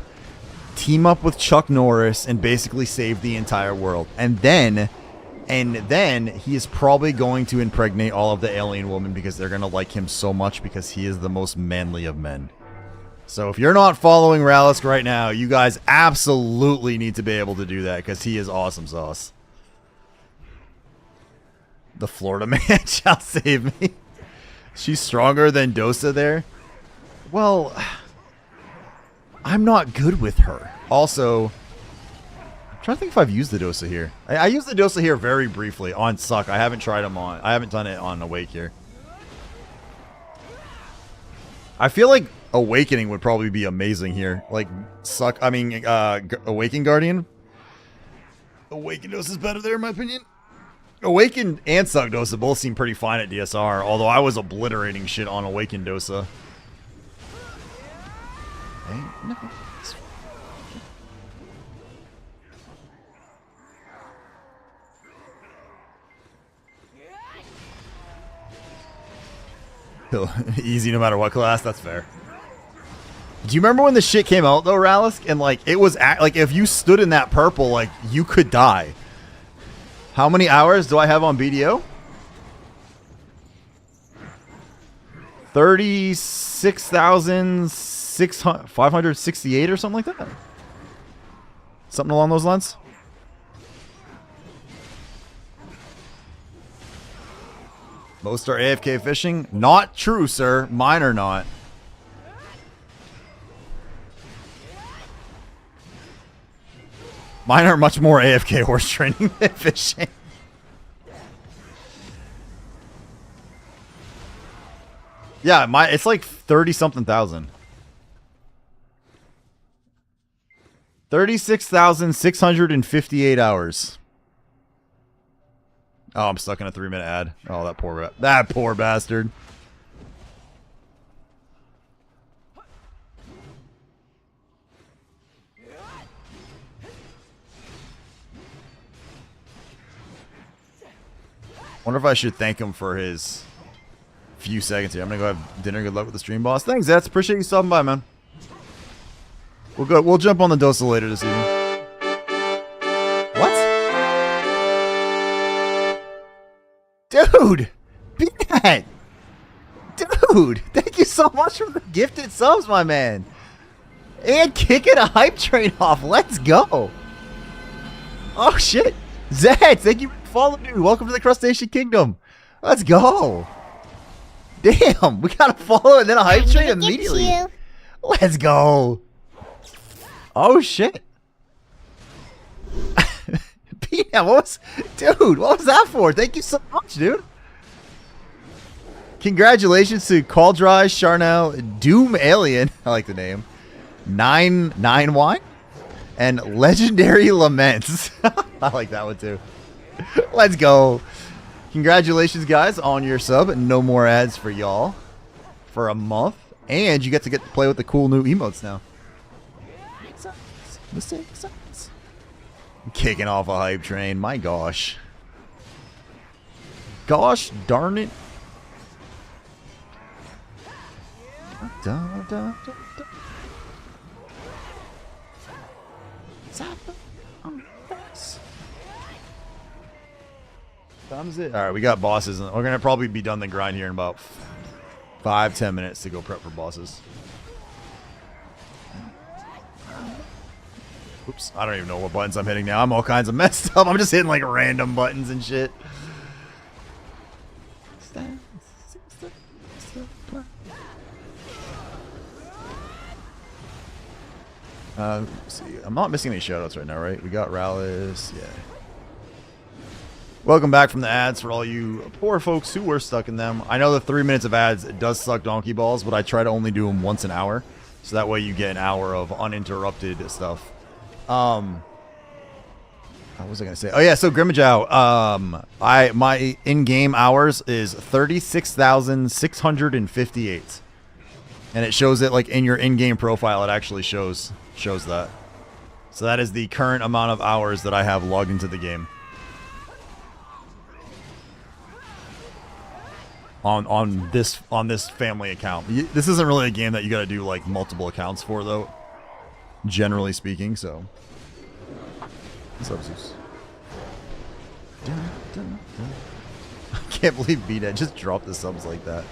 team up with Chuck Norris, and basically save the entire world. And then he is probably going to impregnate all of the alien women because they're going to like him so much because he is the most manly of men. So if you're not following Ralisk right now, you guys absolutely need to be able to do that because he is awesome sauce. The Florida man shall save me. She's stronger than Dosa there. Well, I'm not good with her. Also, I'm trying to think if I've used the Dosa here. I used the Dosa here very briefly on Suck. I haven't tried them on. I haven't done it on Awake here. I feel like Awakening would probably be amazing here. Like Suck. I mean, Awaken Guardian. Awaken Dosa is better there, in my opinion. Awaken and Suck Dosa both seem pretty fine at DSR. Although I was obliterating shit on Awaken Dosa. Hey, no. Easy no matter what class, that's fair. Do you remember when the shit came out though, Ralisk? And like it was like if you stood in that purple, like you could die. How many hours do I have on BDO? 36,568 or something like that. Something along those lines. Most are AFK fishing. Not true, sir. Mine are not. Mine are much more AFK horse training than fishing. Yeah, it's like 30-something thousand. 36,658 hours. Oh, I'm stuck in a 3-minute ad. Oh, that poor bastard. Wonder if I should thank him for his few seconds here. I'm gonna go have dinner. Good luck with the stream, boss. Thanks, Zets. Appreciate you stopping by, man. We'll go. We'll jump on the Dosa later this evening. What? Dude! Beat that! Dude! Thank you so much for the gifted subs, my man! And kicking a hype train off. Let's go! Oh, shit! Zed, thank you for following, dude. Welcome to the Crustacean Kingdom. Let's go! Damn! We got a follow and then a hype train immediately. Let's go! Oh, shit! What was, dude, what was that for? Thank you so much, dude. Congratulations to Caldry, Charnel, Doom Alien, I like the name, 9Y, and Legendary Laments. I like that one too. Let's go. Congratulations, guys, on your sub. No more ads for y'all for a month. And you get to play with the cool new emotes now. Kicking off a hype train. My gosh. Gosh darn it. Da, da, da, da. Thumbs it. All right, we got bosses. We're gonna probably be done the grind here in about 5-10 minutes to go prep for bosses. Oops, I don't even know what buttons I'm hitting now. I'm all kinds of messed up. I'm just hitting like random buttons and shit. Let's see. I'm not missing any shoutouts right now, right? We got Rallis. Yeah. Welcome back from the ads for all you poor folks who were stuck in them. I know the 3 minutes of ads, it does suck donkey balls, but I try to only do them once an hour. So that way you get an hour of uninterrupted stuff. What was I gonna say? Oh yeah, so Grimmajow, my in-game hours is 36,658. And it shows it like in your in-game profile, it actually shows that. So that is the current amount of hours that I have logged into the game. On this family account. This isn't really a game that you gotta do like multiple accounts for though. Generally speaking, so. What's up, Zeus? I can't believe B-Net just dropped the subs like that.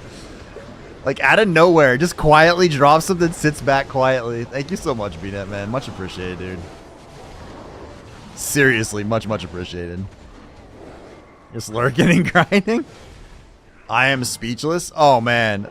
Like out of nowhere, just quietly drops them, then sits back quietly. Thank you so much, B-Net, man. Much appreciated, dude. Seriously, much appreciated. Just lurking and grinding. I am speechless. Oh man.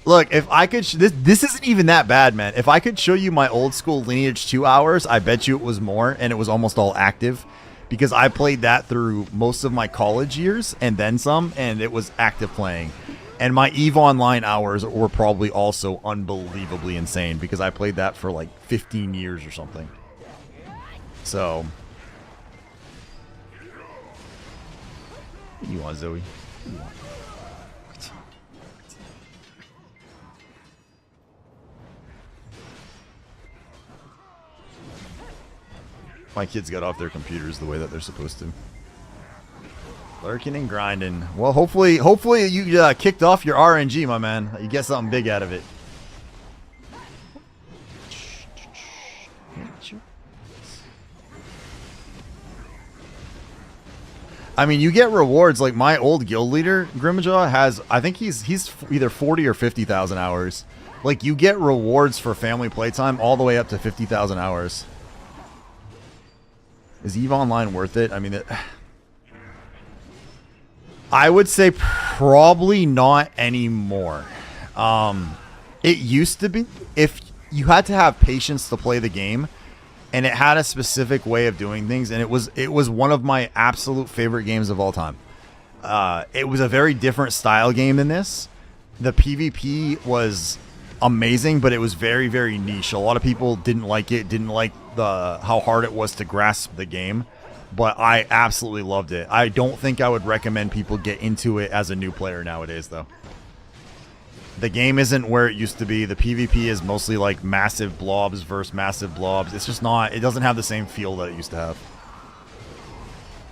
Look, if I could, this isn't even that bad, man. If I could show you my old school Lineage 2 hours, I bet you it was more, and it was almost all active. Because I played that through most of my college years, and then some, and it was active playing. And my EVE Online hours were probably also unbelievably insane, because I played that for like 15 years or something. So. What do you want, Zoe? What do you want? My kids got off their computers the way that they're supposed to. Lurking and grinding. Well, hopefully you kicked off your RNG, my man. You get something big out of it. I mean, you get rewards. Like my old guild leader, Grimmajaw, has, I think he's either 40 or 50,000 hours. Like you get rewards for family playtime all the way up to 50,000 hours. Is EVE Online worth it? I mean, I would say probably not anymore. It used to be, if you had to have patience to play the game, and it had a specific way of doing things, and it was one of my absolute favorite games of all time. It was a very different style game than this. The PvP was amazing, but it was very, very niche. A lot of people didn't like it, didn't like how hard it was to grasp the game, but I absolutely loved it. I don't think I would recommend people get into it as a new player nowadays, though. The game isn't where it used to be. The PvP is mostly like massive blobs versus massive blobs. It's just not, it doesn't have the same feel that it used to have.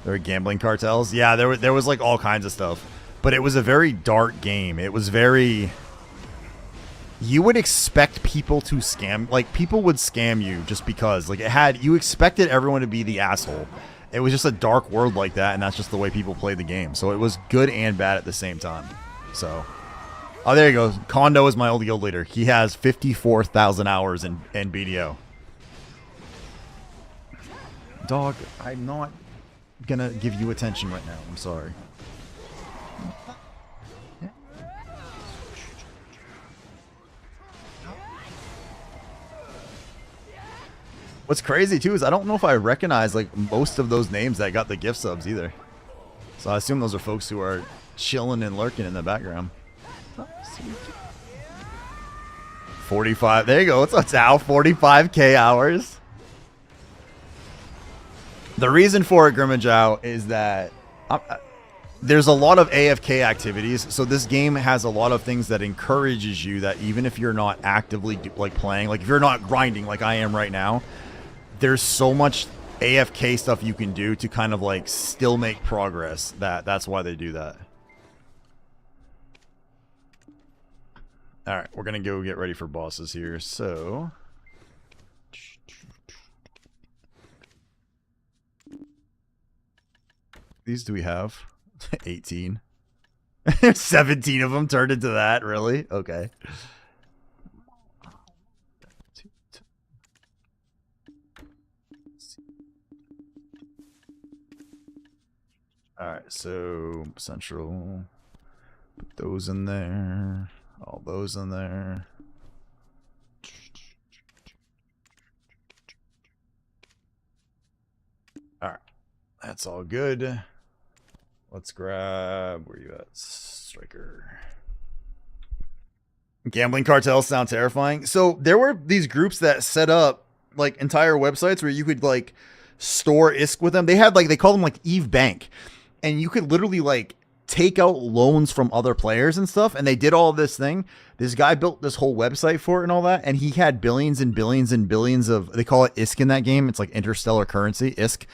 There were gambling cartels. Yeah, there was like all kinds of stuff, but it was a very dark game. It was very, you would expect people to scam, like people would scam you just because, like it had, you expected everyone to be the asshole. It was just a dark world like that, and that's just the way people played the game. So it was good and bad at the same time. So, oh, there you go. Kondo is my old guild leader. He has 54,000 hours in BDO. Dog, I'm not gonna give you attention right now. I'm sorry. What's crazy too is I don't know if I recognize like most of those names that got the gift subs either. So I assume those are folks who are chilling and lurking in the background. 45. There you go. What's up, Tao? 45k hours. The reason for it, Grimmajow, is that there's a lot of AFK activities. So this game has a lot of things that encourages you that even if you're not actively like playing, like if you're not grinding like I am right now, there's so much AFK stuff you can do to kind of like still make progress. That's why they do that. All right, we're gonna go get ready for bosses here. So, these do we have? 18. 17 of them turned into that. Really? Okay. All right, so central. Put those in there. All those in there. All right, that's all good. Let's grab. Where you at, Striker? Gambling cartels sound terrifying. So there were these groups that set up like entire websites where you could like store ISK with them. They had like they called them like Eve Bank, and you could literally like take out loans from other players and stuff. And they did all this thing. This guy built this whole website for it and all that, and he had billions and billions and billions of, they call it ISK in that game. It's like interstellar currency, ISK,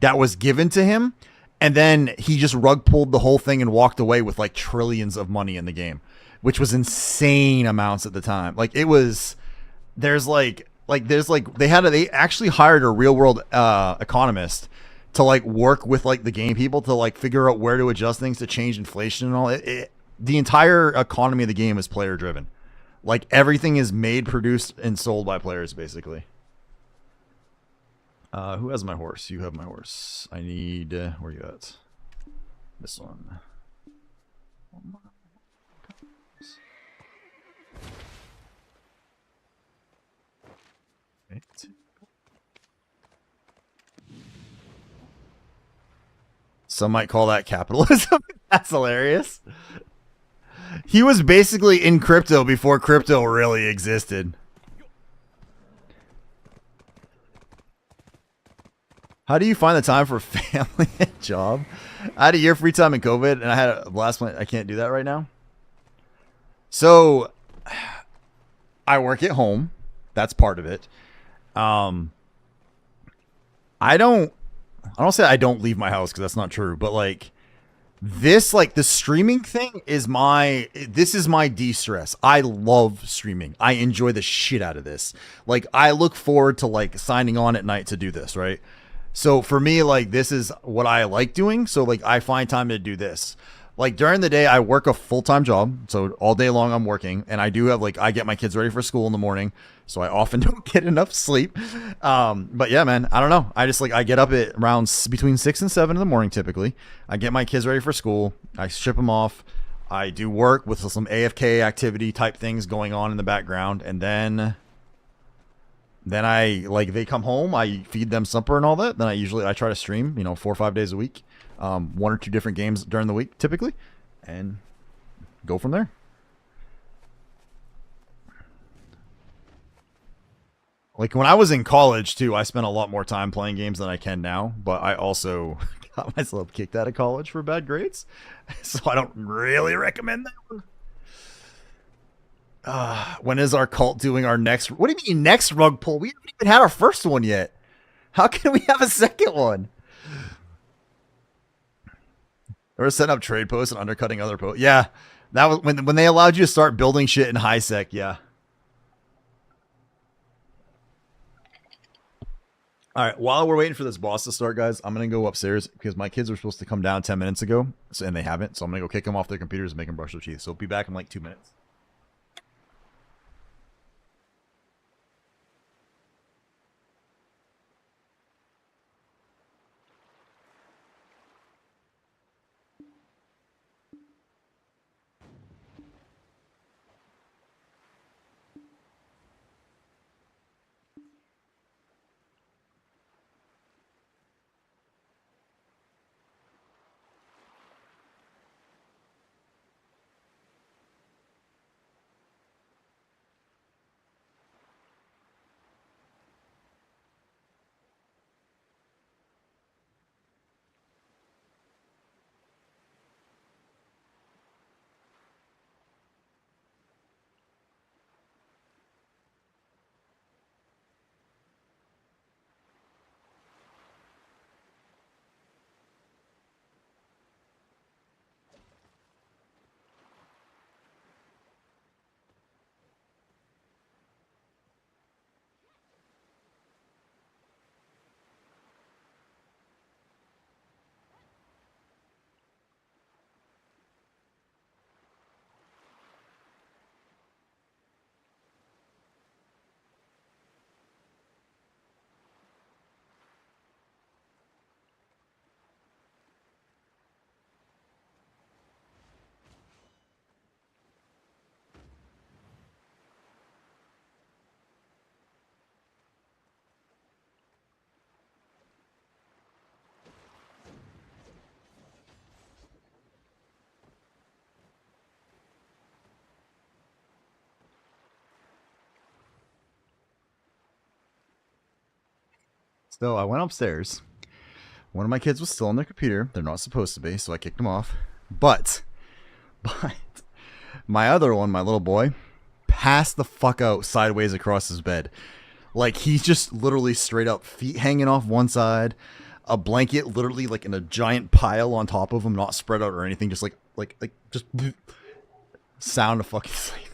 that was given to him. And then he just rug pulled the whole thing and walked away with like trillions of money in the game, which was insane amounts at the time. Like it was, they actually hired a real world economist to like work with like the game people to like figure out where to adjust things to change inflation and all. The entire economy of the game is player driven. Like everything is made, produced, and sold by players basically. Who has my horse? You have my horse. I need, where you at? This one. Some might call that capitalism. That's hilarious. He was basically in crypto before crypto really existed. How do you find the time for family and job? I had a year free time in COVID, and I had a blast plan. I can't do that right now. So, I work at home. That's part of it. I don't say I don't leave my house because that's not true, but like this, like the streaming thing is my de-stress. I love streaming. I enjoy the shit out of this. Like I look forward to like signing on at night to do this, right? So for me, like this is what I like doing. So like I find time to do this. Like during the day, I work a full-time job. So all day long I'm working, and I do have like, I get my kids ready for school in the morning. So I often don't get enough sleep. But yeah, man, I don't know. I just like, I get up at around between 6 and 7 in the morning. Typically I get my kids ready for school. I ship them off. I do work with some AFK activity type things going on in the background. And then I like, they come home, I feed them supper and all that. Then I try to stream, 4 or 5 days a week. 1 or 2 different games during the week typically, and go from there. Like when I was in college too, I spent a lot more time playing games than I can now, but I also got myself kicked out of college for bad grades. So I don't really recommend that one. When is our cult doing our next, what do you mean next rug pull? We haven't even had our first one yet. How can we have a second one? Or setting up trade posts and undercutting other posts. Yeah, that was when they allowed you to start building shit in high sec. Yeah. All right. While we're waiting for this boss to start, guys, I'm gonna go upstairs because my kids were supposed to come down 10 minutes ago, and they haven't. So I'm gonna go kick them off their computers and make them brush their teeth. So I'll be back in like 2 minutes. So I went upstairs. One of my kids was still on their computer. They're not supposed to be, so I kicked them off. But my other one, my little boy, passed the fuck out sideways across his bed. Like, he's just literally straight up, feet hanging off one side, a blanket literally like in a giant pile on top of him, not spread out or anything, just like just sound of fucking sleep.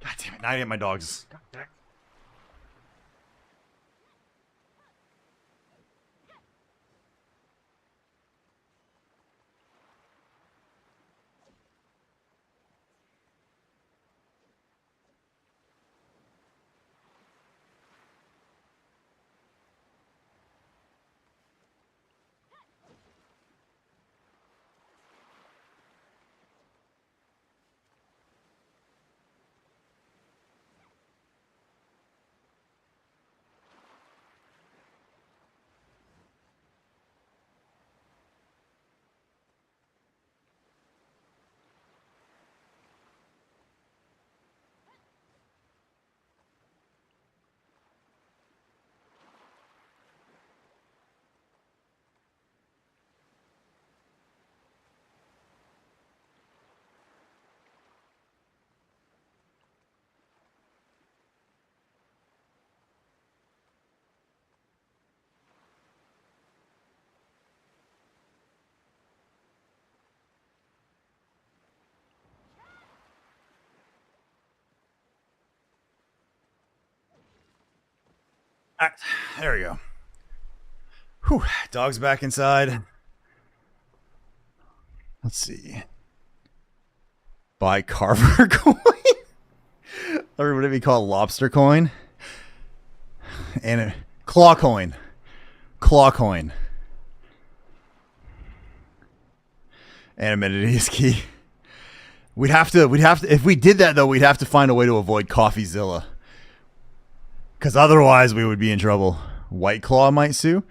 God damn it! Now I get my dogs. God damn it. All right, there we go. Whew, dog's back inside. Let's see. Buy Carver coin. Or what do we call Lobster coin? And a claw coin. Claw coin. And amenity is key. We'd have to, if we did that though, we'd have to find a way to avoid CoffeeZilla. Because otherwise we would be in trouble. White Claw might sue.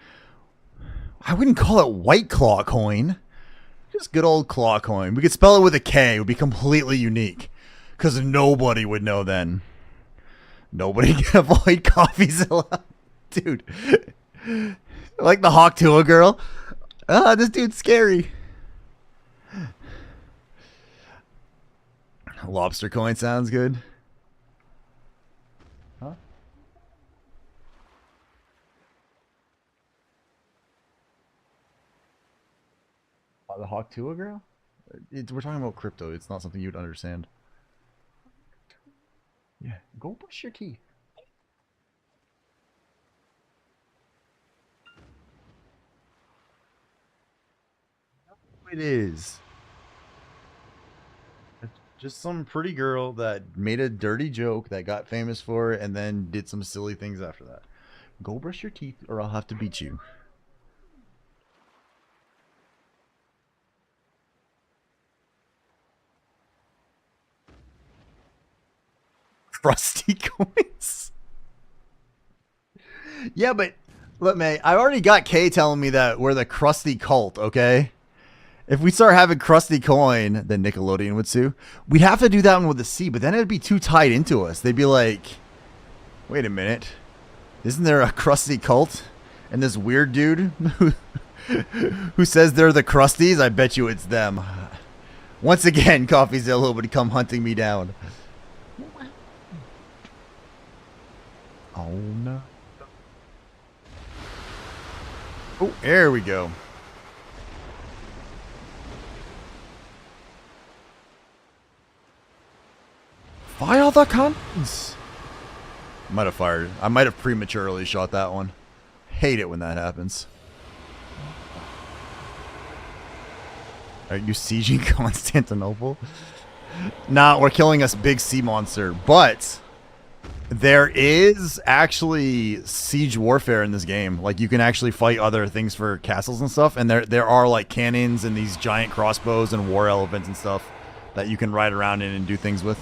I wouldn't call it White Claw coin. Just good old Claw coin. We could spell it with a K. It would be completely unique. Because nobody would know then. Nobody can avoid CoffeeZilla. Dude. Like the Hawk Tua girl. Ah, this dude's scary. Lobster coin sounds good. Huh? The Hawk Tua girl? We're talking about crypto. It's not something you'd understand. Yeah, go brush your teeth. It is. It's just some pretty girl that made a dirty joke that got famous for it and then did some silly things after that. Go brush your teeth or I'll have to beat you. Crusty coins. Yeah, but look, man, I already got Kay telling me that we're the crusty cult, okay? If we start having crusty coin, then Nickelodeon would sue. We'd have to do that one with a C, but then it'd be too tied into us. They'd be like, wait a minute. Isn't there a crusty cult? And this weird dude who says they're the crusties, I bet you it's them. Once again, CoffeeZilla would come hunting me down. Oh no. Oh, there we go. Fire the cons. Might have fired. I might have prematurely shot that one. Hate it when that happens. Are you sieging Constantinople? Nah, we're killing a big sea monster, but there is actually siege warfare in this game. Like, you can actually fight other things for castles and stuff, and there are like cannons and these giant crossbows and war elephants and stuff that you can ride around in and do things with.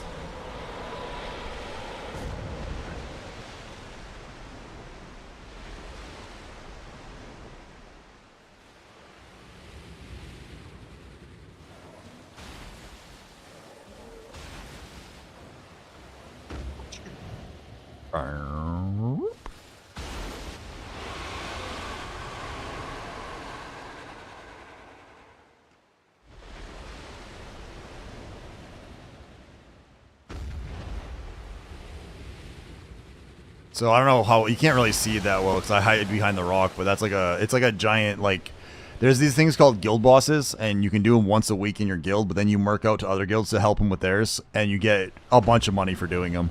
So I don't know how you can't really see it that well because I hide behind the rock. But that's like it's like a giant like. There's these things called guild bosses, and you can do them once a week in your guild. But then you merc out to other guilds to help them with theirs, and you get a bunch of money for doing them.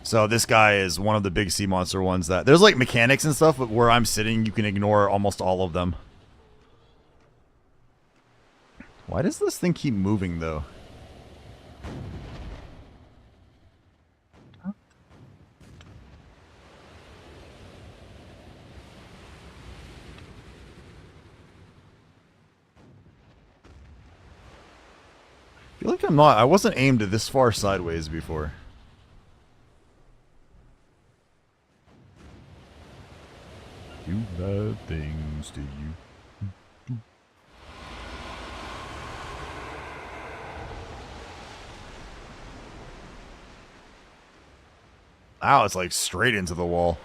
So this guy is one of the big sea monster ones that there's like mechanics and stuff, but where I'm sitting, you can ignore almost all of them. Why does this thing keep moving though? I feel like I wasn't aimed this far sideways before. Do bad things to you. Ow, it's like straight into the wall.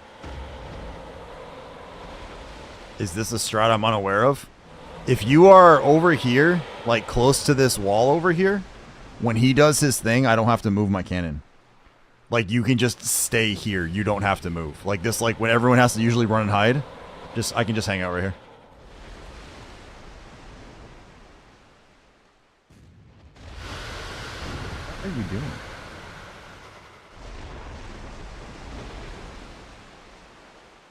Is this a strat I'm unaware of? If you are over here, like close to this wall over here, when he does his thing, I don't have to move my cannon. Like, you can just stay here. You don't have to move. Like this, like when everyone has to usually run and hide, I can just hang out right here. What are you doing?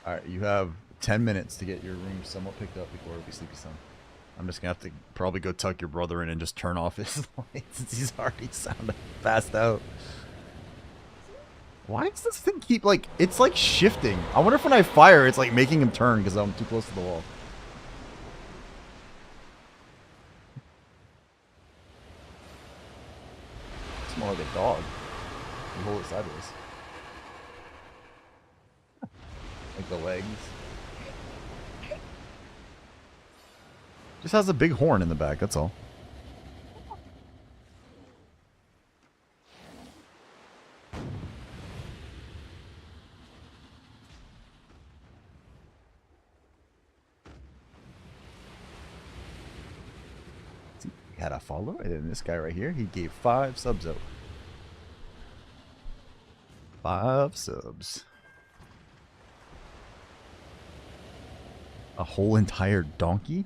Alright, you have 10 minutes to get your room somewhat picked up before it'll be sleepy time. I'm just gonna have to probably go tuck your brother in and just turn off his lights since he's already sounded passed out. Why does this thing keep, like, it's like shifting? I wonder if when I fire, it's like making him turn because I'm too close to the wall. It's more like a dog. You hold it sideways. Like the legs. Just has a big horn in the back, that's all. He had a follow, and then this guy right here, he gave 5 subs out. 5 subs. A whole entire donkey?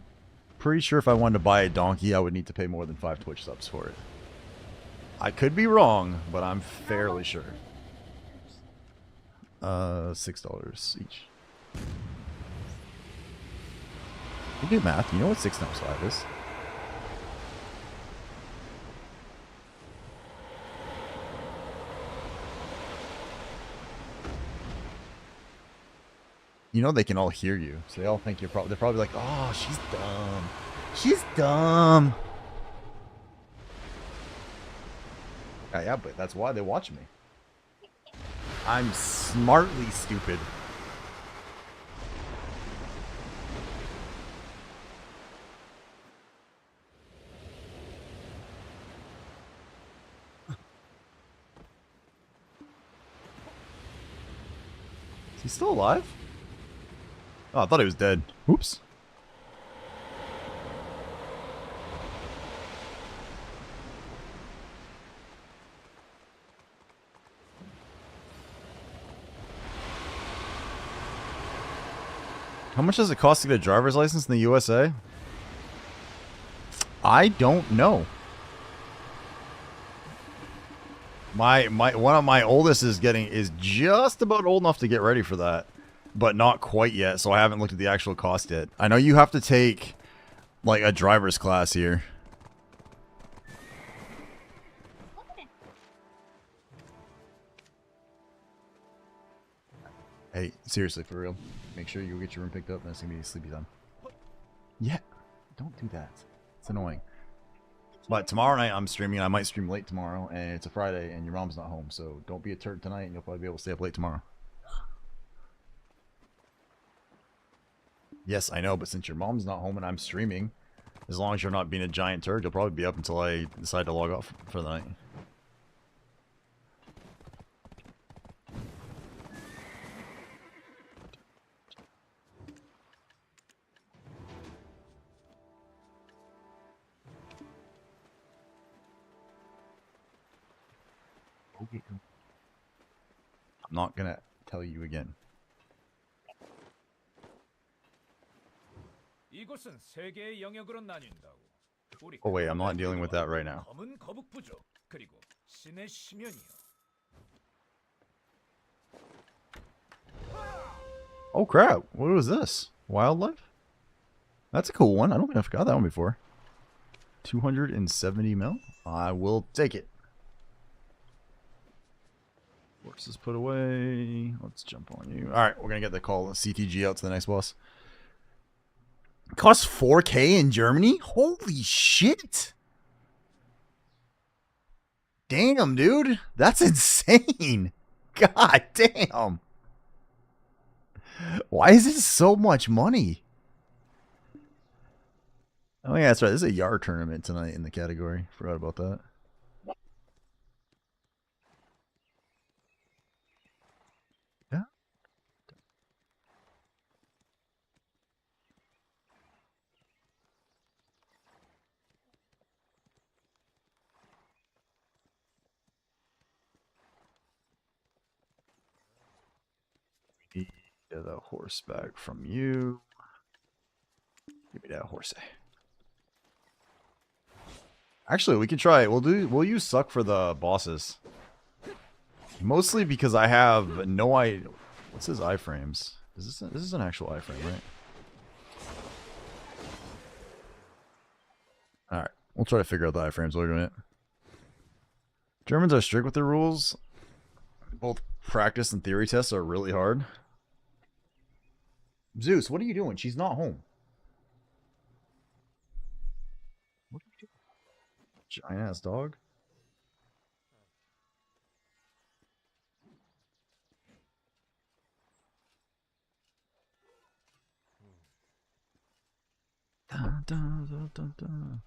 Pretty sure if I wanted to buy a donkey, I would need to pay more than 5 Twitch subs for it. I could be wrong, but I'm fairly sure. $6 each. You do math. You know what 6 times 5 is. You know they can all hear you, so they all think they're probably like, oh, she's dumb. She's dumb. Yeah, but that's why they watch me. I'm smartly stupid. Is he still alive? Oh, I thought he was dead. Oops. How much does it cost to get a driver's license in the USA? I don't know. One of my oldest is just about old enough to get ready for that, but not quite yet, so I haven't looked at the actual cost yet. I know you have to take like a driver's class here. Hey, seriously, for real. Make sure you get your room picked up and it's gonna be sleepy time. Yeah, don't do that. It's annoying. But tomorrow night I'm streaming. I might stream late tomorrow, and it's a Friday, and your mom's not home, so don't be a turd tonight, and you'll probably be able to stay up late tomorrow. Yes, I know, but since your mom's not home and I'm streaming, as long as you're not being a giant turd, you'll probably be up until I decide to log off for the night. I'm not gonna tell you again. 이곳은 세 개의 영역으로 나뉜다고. 우리 Oh wait, I'm not dealing with that right now. 검은 거북 부족 그리고 신의 심연이요. Oh crap! What was this? Wildlife? That's a cool one. I don't think I've got that one before. 270 mil? I will take it. Horses put away. Let's jump on you. Alright, we're gonna get the call CTG out to the next boss. It costs 4K in Germany? Holy shit! Damn, dude. That's insane. God damn. Why is it so much money? Oh yeah, that's right. This is a yard tournament tonight in the category. Forgot about that. Yeah. Need the horse back from you. Give me that horse. Actually, we can try it. We'll use suck for the bosses. Mostly because I have no idea. What's his iframes? This is an actual iframe, right? Alright. We'll try to figure out the iframes while we're doing it. Germans are strict with their rules. Both practice and theory tests are really hard. Zeus, what are you doing? She's not home. What are you doing? Giant ass dog. Dun, dun, dun, dun, dun.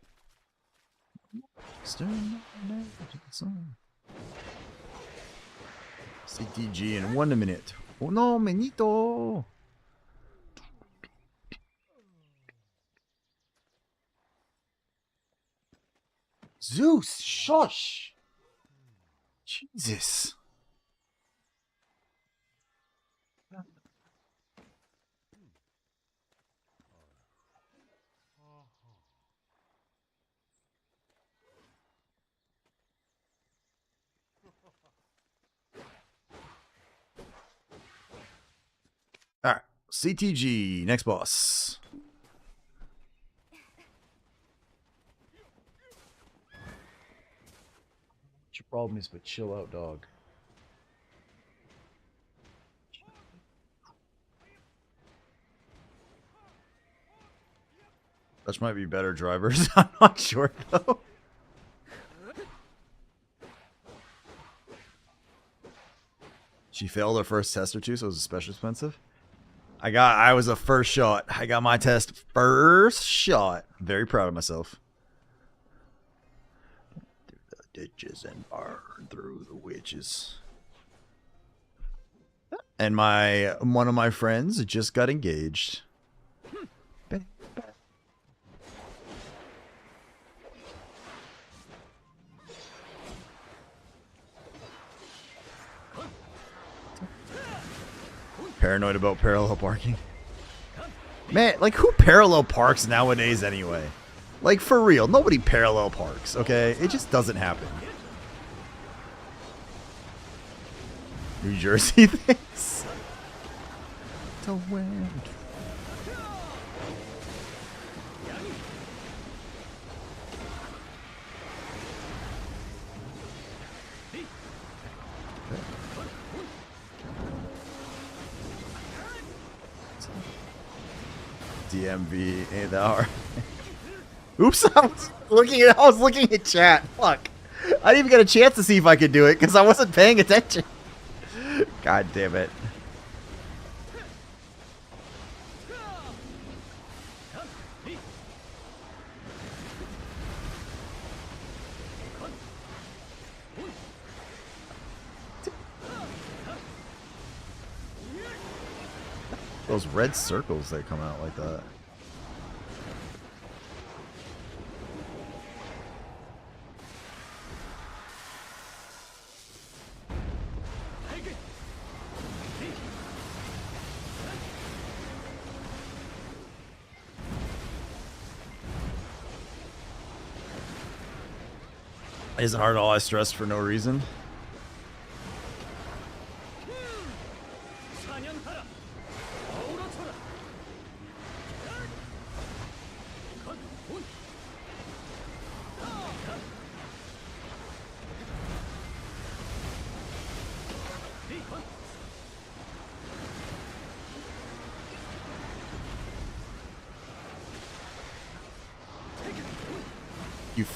CTG in 1 minute. Oh no, menito. Zeus, shush! Jesus. Alright, CTG, next boss. What your problem is, but chill out, dog. Dutch might be better drivers. I'm not sure though. She failed her first test or two, so it was especially expensive. I was a first shot. I got my test first shot. Very proud of myself. Through the ditches and burn through the witches. And one of my friends just got engaged. Paranoid about parallel parking. Man, like, who parallel parks nowadays anyway? Like, for real, nobody parallel parks, okay? It just doesn't happen. New Jersey things. The wind. DMV ain't that hard. Oops, I was looking at chat. Fuck. I didn't even get a chance to see if I could do it because I wasn't paying attention. God damn it. Those red circles that come out like that. Isn't hard at all. I stress for no reason.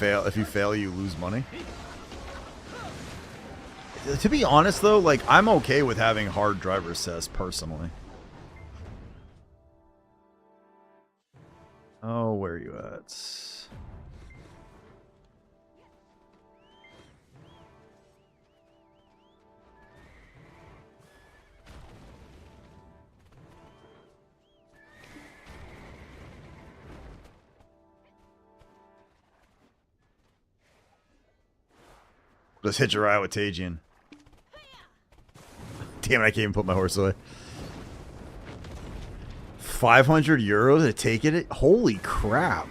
If you fail, you lose money. To be honest, though, like, I'm okay with having hard driver assess personally. Oh, where are you at? Just hitch a ride with Tajian. Damn it, I can't even put my horse away. 500 euros to take it? Holy crap.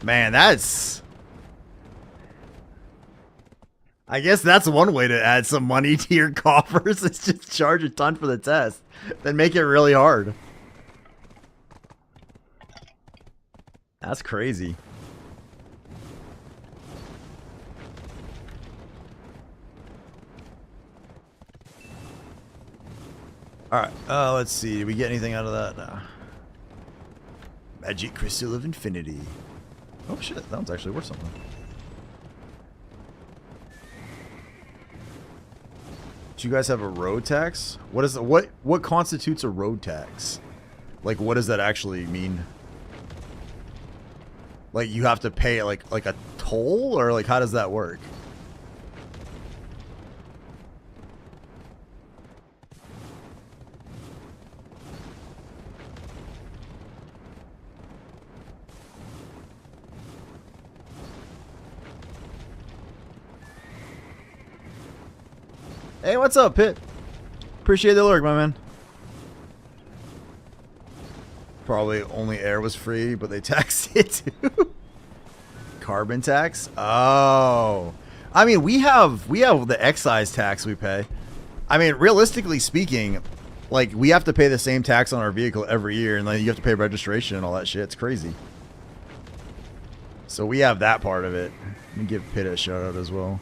Man, that's... I guess that's one way to add some money to your coffers. Is just charge a ton for the test. Then make it really hard. That's crazy. Alright, let's see. Did we get anything out of that? No. Magic Crystal of Infinity. Oh shit, that one's actually worth something. Do you guys have a road tax? What is what constitutes a road tax? Like, what does that actually mean? Like, you have to pay like a toll, or like how does that work? Hey, what's up, Pit? Appreciate the lurk, my man. Probably only air was free, but they taxed it too. Carbon tax? Oh. I mean, we have the excise tax we pay. I mean, realistically speaking, like, we have to pay the same tax on our vehicle every year, and then you have to pay registration and all that shit. It's crazy. So we have that part of it. Let me give Pit a shout out as well.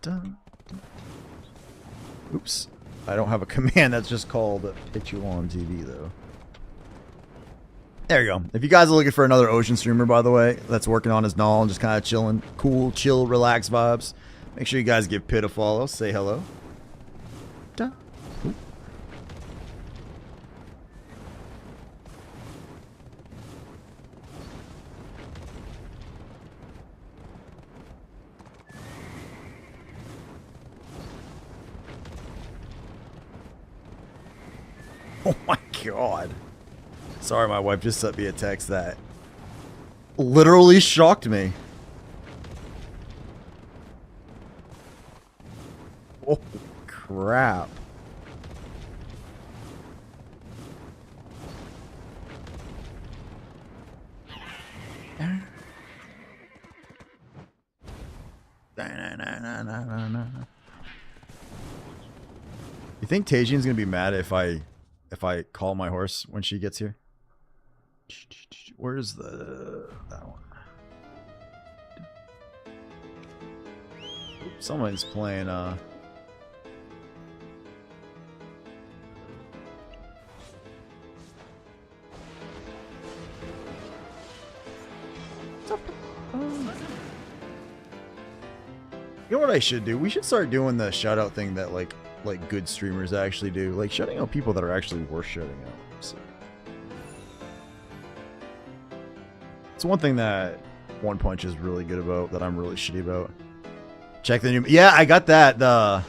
Dun. Oops. I don't have a command that's just called Pit You on TV, though. There you go. If you guys are looking for another ocean streamer, by the way, that's working on his null and just kind of chilling, cool, chill, relax vibes, make sure you guys give Pit a follow. Say hello. Dun. Ooh. Oh my god. Sorry, my wife just sent me a text that literally shocked me. Oh crap. You think Tajian's gonna be mad if I call my horse when she gets here? Where's that one? Oops, someone's playing You know what I should do? We should start doing the shout out thing that like good streamers actually do. Like shouting out people that are actually worth shouting out. So. It's one thing that One Punch is really good about that I'm really shitty about. Check the new... Yeah, I got that. The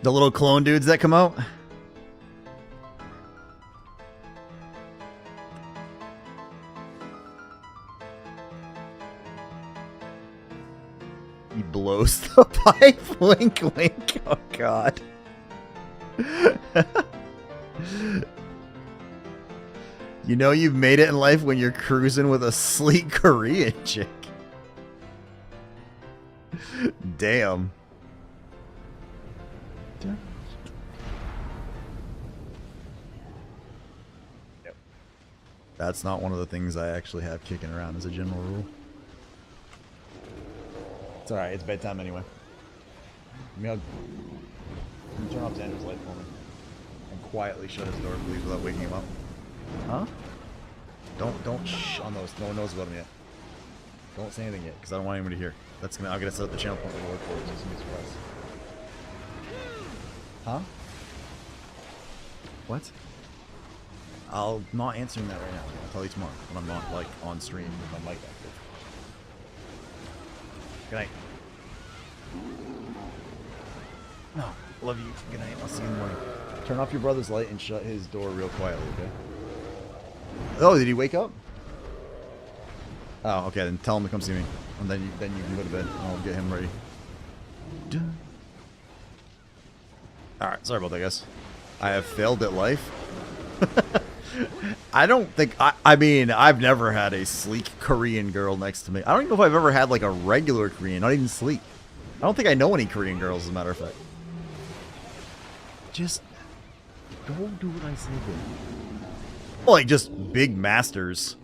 little clone dudes that come out. He blows the pipe. Wink, wink. Oh, God. You know you've made it in life when you're cruising with a sleek Korean chick. Damn. Yep. That's not one of the things I actually have kicking around as a general rule. It's alright, it's bedtime anyway. Can you turn off Xander's light for me? And quietly shut his door, please, without waking him up. Huh? Don't shh on those. No one knows about him yet. Don't say anything yet, because I don't want anyone to hear. I'm gonna set up the channel point to work for it, so it's gonna be a surprise. Huh? What? I'm not answering that right now. I'll tell you tomorrow when I'm not, like, on stream with my mic active. Good night. No, love you. Good night. I'll see you in the morning. Turn off your brother's light and shut his door real quietly, okay? Oh, did he wake up? Oh, okay. Then tell him to come see me, and then you can go to bed. And I'll get him ready. All right. Sorry about that, guys. I have failed at life. I don't think I mean, I've never had a sleek Korean girl next to me. I don't even know if I've ever had like a regular Korean, not even sleek. I don't think I know any Korean girls, as a matter of fact. Just don't do what I say, dude. Well, like just big masters.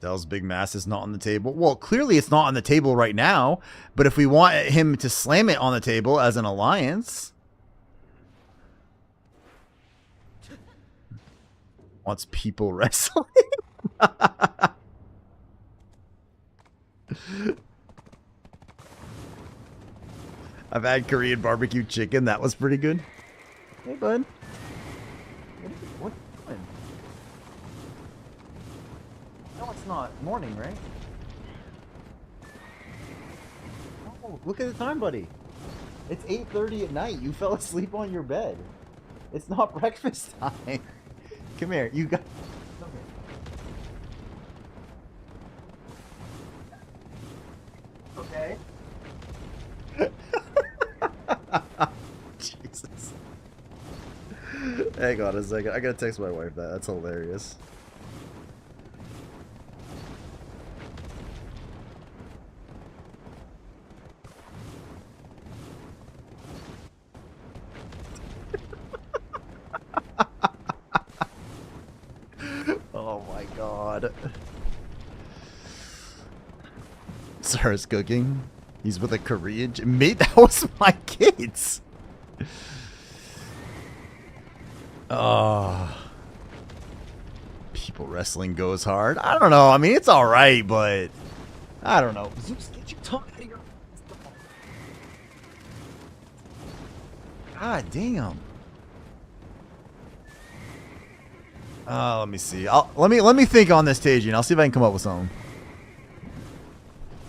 Dell's big mass is not on the table. Well, clearly it's not on the table right now. But if we want him to slam it on the table as an alliance, wants people wrestling. I've had Korean barbecue chicken. That was pretty good. Hey, bud. What are you doing? No, it's not morning, right? Oh, look at the time, buddy. It's 8:30 at night. You fell asleep on your bed. It's not breakfast time. Come here. You got... Come here. Okay. Jesus. Hang on a second. I gotta text my wife that. That's hilarious. Oh my god. Sarah's cooking. He's with a Korean... Mate, that was my kids! Oh. People wrestling goes hard. I don't know. I mean, it's alright, but... I don't know. Zeus, get your tongue out of your... God damn. Let me see. Let me think on this, Tajian. I'll see if I can come up with something.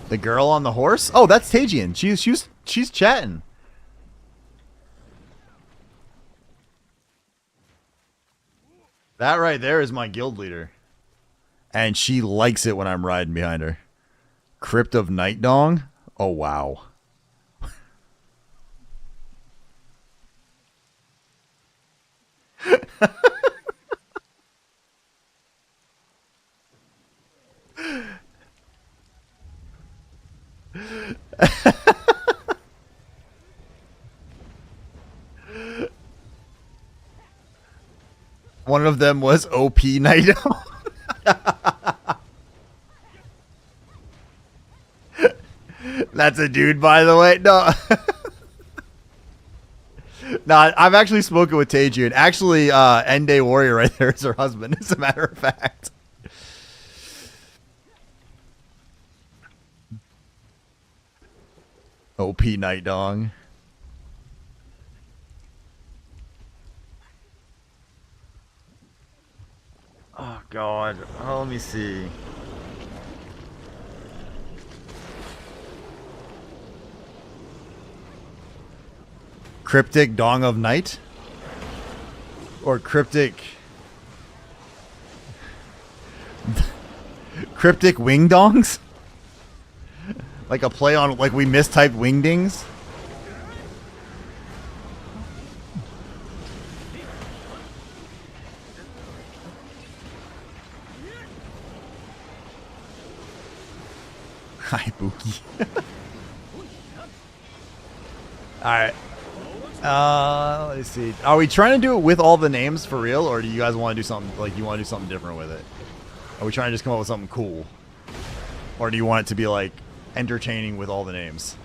The girl on the horse? Oh, that's Tajian. She's chatting. That right there is my guild leader. And she likes it when I'm riding behind her. Crypt of Night Dong? Oh, wow. One of them was OP Naito. That's a dude, by the way. No. No, I've actually spoken with Taiju, and actually, Ende Warrior right there is her husband, as a matter of fact. OP Night Dong. Oh, God. Oh, let me see. Cryptic Dong of Night? Or Cryptic... Cryptic Wing Dongs? Like a play on, like we mistyped Wingdings? Hi, Buki. Alright. Let's see. Are we trying to do it with all the names for real, or do you guys want to do something like you want to do something different with it? Are we trying to just come up with something cool, or do you want it to be like entertaining with all the names?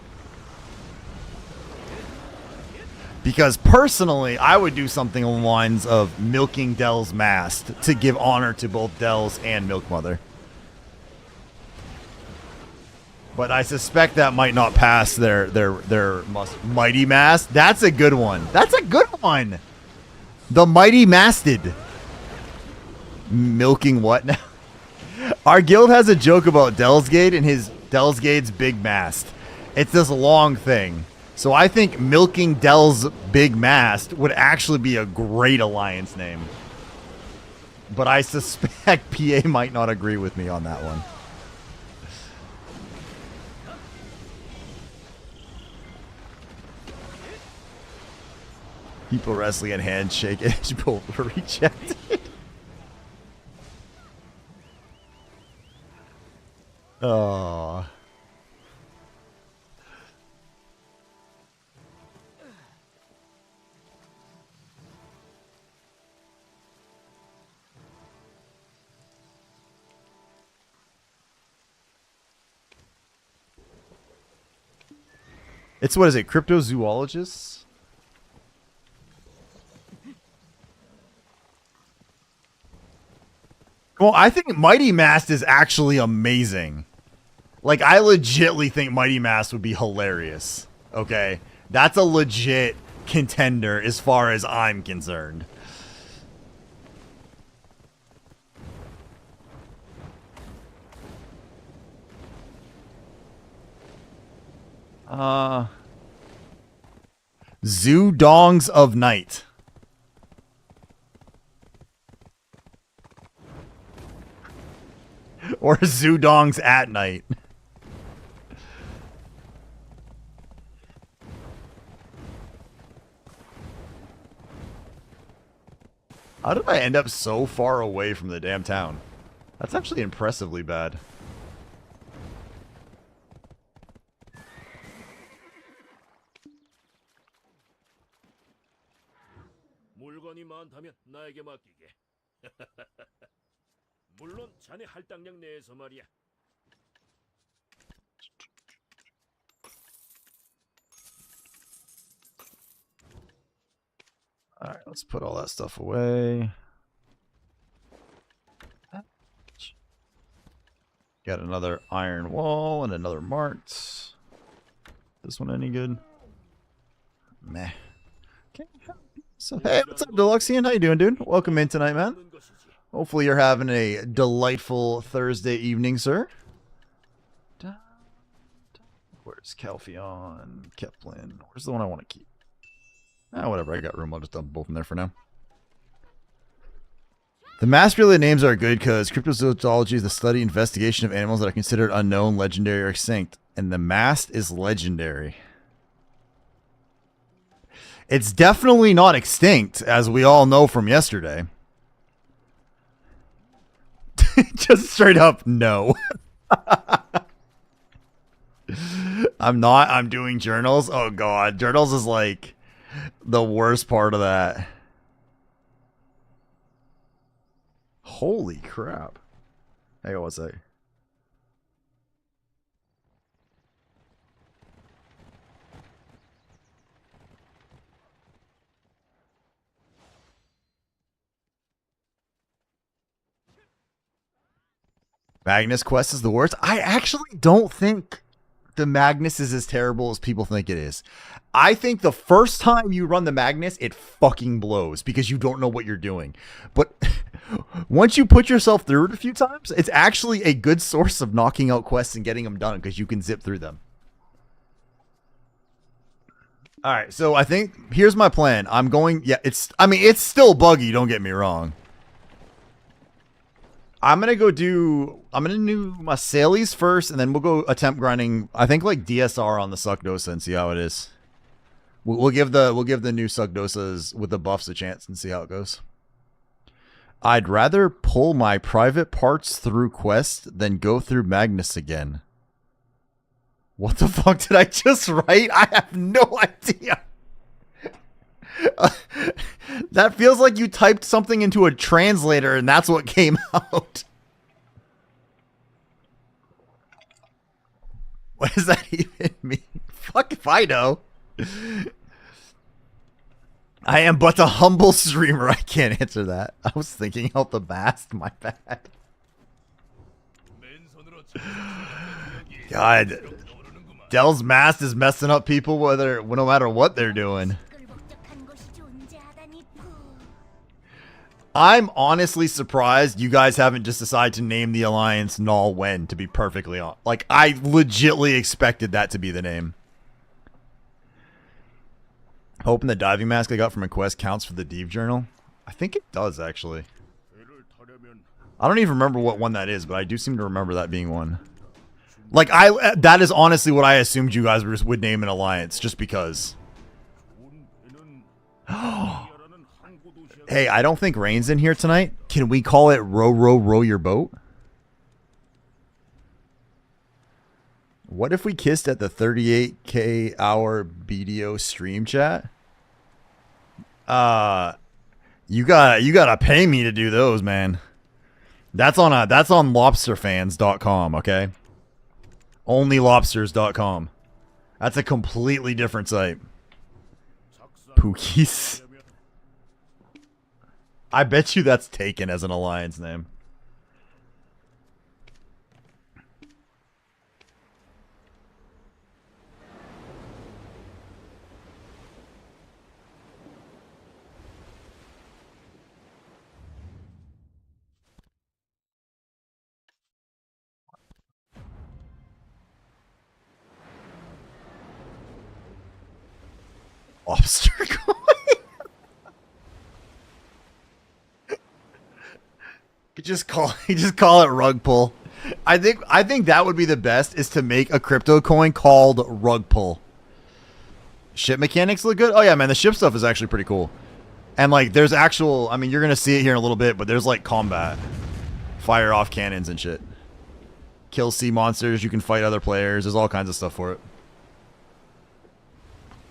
Because personally, I would do something along the lines of milking Dell's mast to give honor to both Dell's and Milk Mother. But I suspect that might not pass their mighty mast. That's a good one. That's a good one. The mighty masted. Milking what now? Our guild has a joke about Dell's Gate and his Dell's Gate's big mast. It's this long thing. So I think milking Dell's big mast would actually be a great alliance name. But I suspect PA might not agree with me on that one. People wrestling and handshake edge both were rejected. Oh. It's, what is it, cryptozoologists? Well, I think Mighty Mast is actually amazing. Like, I legitly think Mighty Mast would be hilarious. Okay? That's a legit contender as far as I'm concerned. Zoo Dongs of Night. Or Zoo Dongs at Night. How did I end up so far away from the damn town? That's actually impressively bad. 물건이 많다면 나에게 맡기게. 물론 자네 할당량 내에서 말이야. Alright, let's put all that stuff away. Got another iron wall and another marked. This one any good? Meh. Okay. So hey, what's up, Deluxian? How you doing, dude? Welcome in tonight, man. Hopefully you're having a delightful Thursday evening, sir. Where's Calpheon? Kepler? Where's the one I want to keep? Ah, whatever. I got room. I'll just dump both in there for now. The mass-related names are good because cryptozoology is the study and investigation of animals that are considered unknown, legendary, or extinct. And the mast is legendary. It's definitely not extinct, as we all know from yesterday. Just straight up, no. I'm not. I'm doing journals. Oh, God. Journals is like the worst part of that. Holy crap. Hang on one sec. Magnus Quest is the worst. I actually don't think the Magnus is as terrible as people think it is. I think the first time you run the Magnus, it fucking blows because you don't know what you're doing. But once you put yourself through it a few times, it's actually a good source of knocking out quests and getting them done because you can zip through them. All right, so I think here's my plan. I'm going, yeah, it's still buggy, don't get me wrong. I'm going to do my Salies first, and then we'll go attempt grinding, I think, like DSR on the Suckdosa and see how it is. We'll give the new Suckdosas with the buffs a chance and see how it goes. I'd rather pull my private parts through quest than go through Magnus again. What the fuck did I just write? I have no idea. That feels like you typed something into a translator and that's what came out. What does that even mean? Fuck if I know. I am but a humble streamer. I can't answer that. I was thinking out the mast. My bad. God. Dell's mast is messing up people no matter what they're doing. 끌목적한 곳이 존재하다니 푸. I'm honestly surprised you guys haven't just decided to name the alliance Null Wen, to be perfectly honest. Like, I legitly expected that to be the name. Hoping the diving mask I got from a quest counts for the Deep Journal. I think it does, actually. I don't even remember what one that is, but I do seem to remember that being one. Like, that is honestly what I assumed you guys would name an alliance, just because. Hey, I don't think Rain's in here tonight. Can we call it Row, Row, Row Your Boat? What if we kissed at the 38K hour BDO stream chat? You gotta pay me to do those, man. That's on lobsterfans.com, okay? Onlylobsters.com. That's a completely different site. Pookies. I bet you that's taken as an alliance name. Lobster coin. You just call it rug pull. I think that would be the best, is to make a crypto coin called rug pull. Ship mechanics look good. Oh yeah, man, the ship stuff is actually pretty cool. And like there's actual, I mean, you're going to see it here in a little bit, but there's like combat. Fire off cannons and shit. Kill sea monsters, you can fight other players. There's all kinds of stuff for it.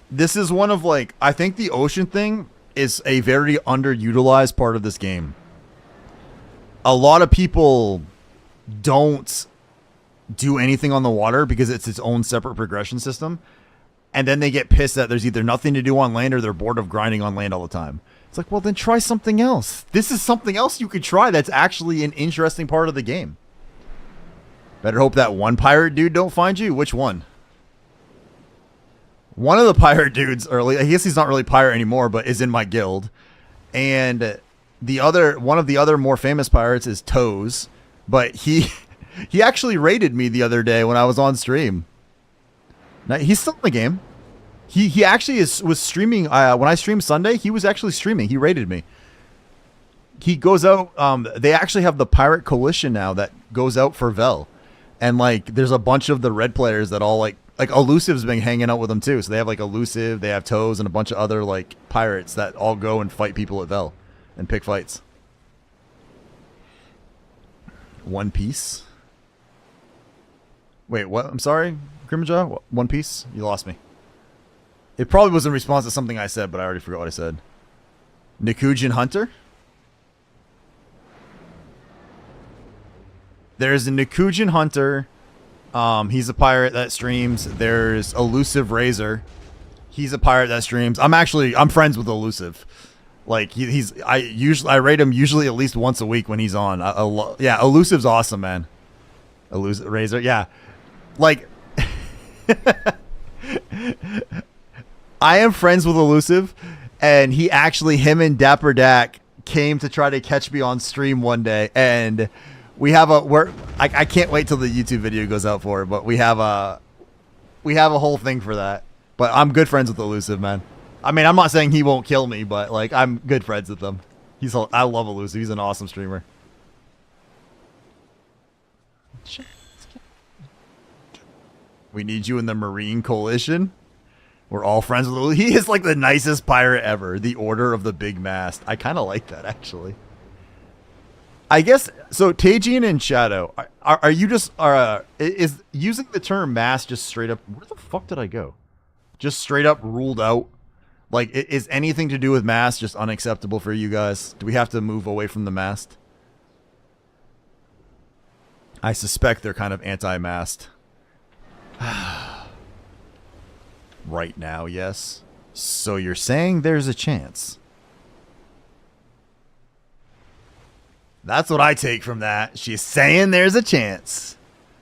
This is one of like, I think the ocean thing is a very underutilized part of this game. A lot of people don't do anything on the water because it's its own separate progression system. And then they get pissed that there's either nothing to do on land or they're bored of grinding on land all the time. It's like, well, then try something else. This is something else you could try that's actually an interesting part of the game. Better hope that one pirate dude don't find you. Which one? One of the pirate dudes early, I guess he's not really pirate anymore, but is in my guild. And one of the other more famous pirates is Toes, but he actually raided me the other day when I was on stream. Now, he's still in the game. He actually was streaming when I streamed Sunday. He was actually streaming. He raided me. He goes out. They actually have the Pirate Coalition now that goes out for Vel, and like there's a bunch of the red players that all like Elusive's been hanging out with them too. So they have like Elusive, they have Toes, and a bunch of other like pirates that all go and fight people at Vel and pick fights. One Piece. Wait, what? I'm sorry, Grimjaw? One Piece? You lost me. It probably was in response to something I said, but I already forgot what I said. Nikujan Hunter? There's a Nikujan Hunter. He's a pirate that streams. There's Elusive Razor. He's a pirate that streams. I'm friends with Elusive. Like I rate him usually at least once a week when he's on. Yeah, Elusive's awesome, man. Elusive Razor, yeah. Like I am friends with Elusive, and him and Dapper Dak came to try to catch me on stream one day, and we have I can't wait till the YouTube video goes out for it, but we have a whole thing for that. But I'm good friends with Elusive, man. I mean, I'm not saying he won't kill me, but like I'm good friends with him. I love Elusive. He's an awesome streamer. We need you in the Marine Coalition. We're all friends with Elusive. He is like the nicest pirate ever. The Order of the Big Mast. I kind of like that, actually. I guess so. Tajian and Shadow, are you just is using the term mass just straight up? Where the fuck did I go? Just straight up ruled out. Like, is anything to do with mass just unacceptable for you guys? Do we have to move away from the mast? I suspect they're kind of anti-mast. Right now, yes. So you're saying there's a chance? That's what I take from that. She's saying there's a chance.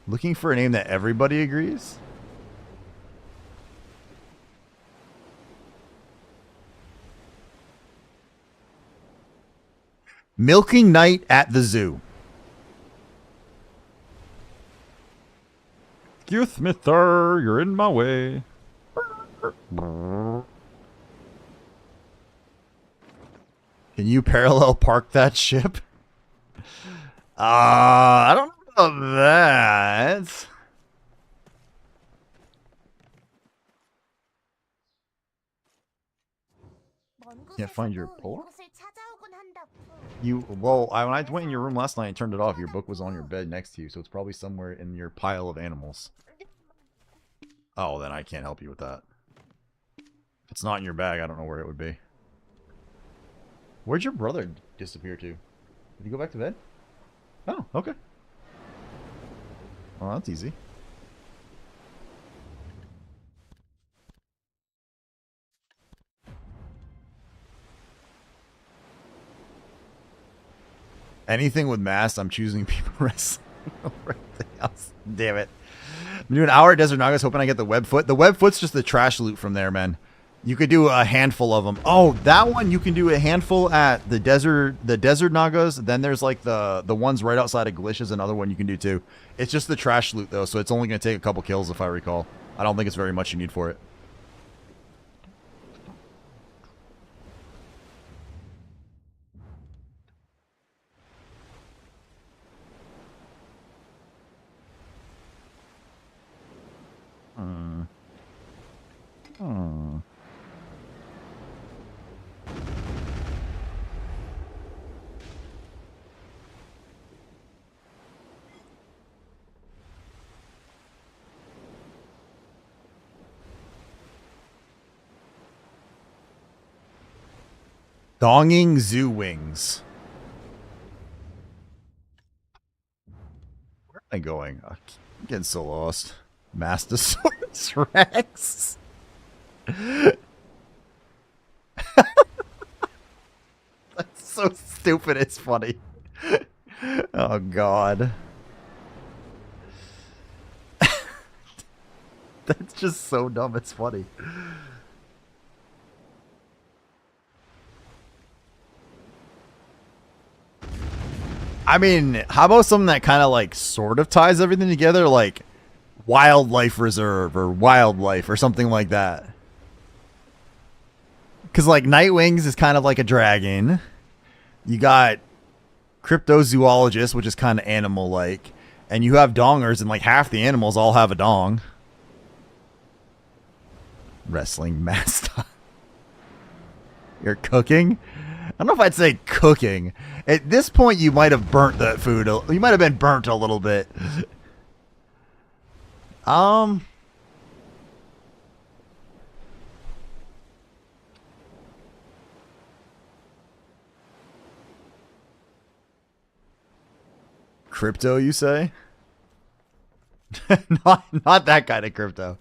Looking for a name that everybody agrees? Milking Night at the Zoo. Excuse me, sir. You're in my way. Can you parallel park that ship? I don't know about that. Can't find your pull? Well, when I went in your room last night and turned it off, your book was on your bed next to you, so it's probably somewhere in your pile of animals. Oh, then I can't help you with that. If it's not in your bag, I don't know where it would be. Where'd your brother disappear to? Did he go back to bed? Oh, okay. Well, that's easy. Anything with mass, I'm choosing people wrestling over everything else. Damn it. I'm doing an hour at Desert Nagas, hoping I get the web foot. The web foot's just the trash loot from there, man. You could do a handful of them. Oh, that one you can do a handful at the desert Nagas. Then there's like the ones right outside of Glitch's, another one you can do too. It's just the trash loot though, so it's only going to take a couple kills if I recall. I don't think it's very much you need for it. Donging zoo wings. Where am I going? I'm getting so lost. Mastosaurus Rex. That's so stupid. It's funny. Oh God. That's just so dumb. It's funny. I mean, how about something that kind of like sort of ties everything together, like wildlife reserve or wildlife or something like that? Because like Nightwings is kind of like a dragon. You got cryptozoologist, which is kind of animal-like, and you have dongers, and like half the animals all have a dong. Wrestling mascot. You're cooking? I don't know if I'd say cooking. At this point, you might have burnt that food. You might have been burnt a little bit. Crypto, you say? not that kind of crypto.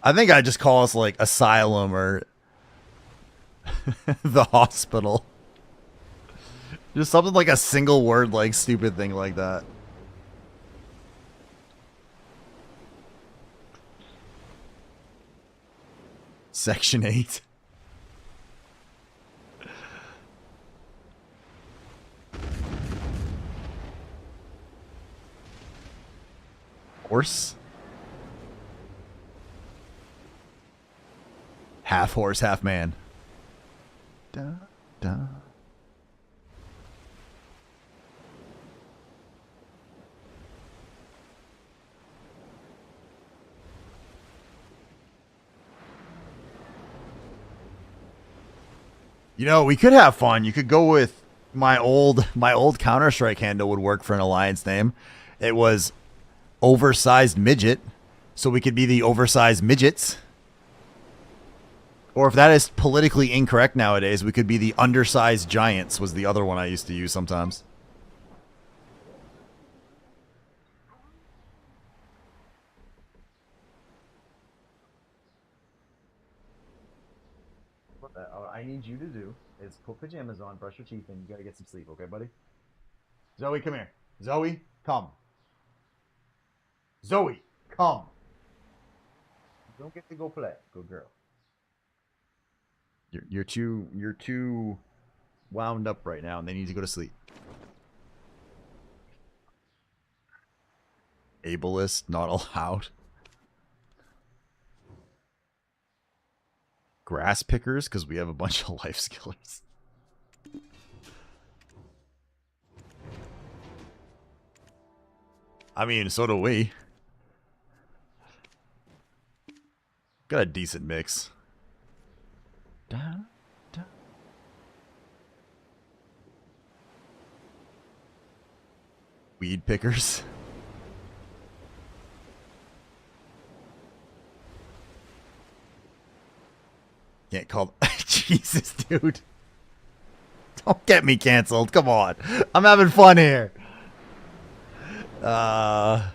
I think I just call us like asylum or the hospital. Just something like a single word, like stupid thing like that. Section 8. Horse? Half horse, half man. Da, da. You know, we could have fun. You could go with my old Counter-Strike handle would work for an alliance name. It was oversized midget, so we could be the oversized midgets. Or if that is politically incorrect nowadays, we could be the undersized giants was the other one I used to use sometimes. What I need you to do is put pajamas on, brush your teeth, and you gotta get some sleep, okay, buddy? Zoe, come here. Zoe, come. Zoe, come. You don't get to go play. Good girl. You're too wound up right now, and they need to go to sleep. Ableist not allowed. Grass pickers, because we have a bunch of life skillers. I mean, so do we. Got a decent mix. Weed pickers. Can't call. Jesus, dude. Don't get me canceled. Come on. I'm having fun here. I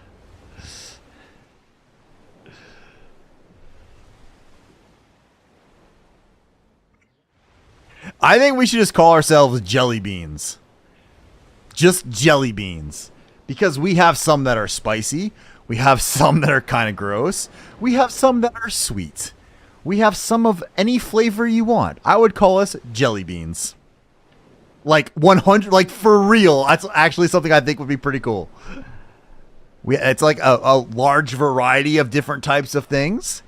think we should just call ourselves jelly beans. Just jelly beans. Because we have some that are spicy. We have some that are kind of gross. We have some that are sweet. We have some of any flavor you want. I would call us jelly beans. Like 100, like for real. That's actually something I think would be pretty cool. It's like a large variety of different types of things.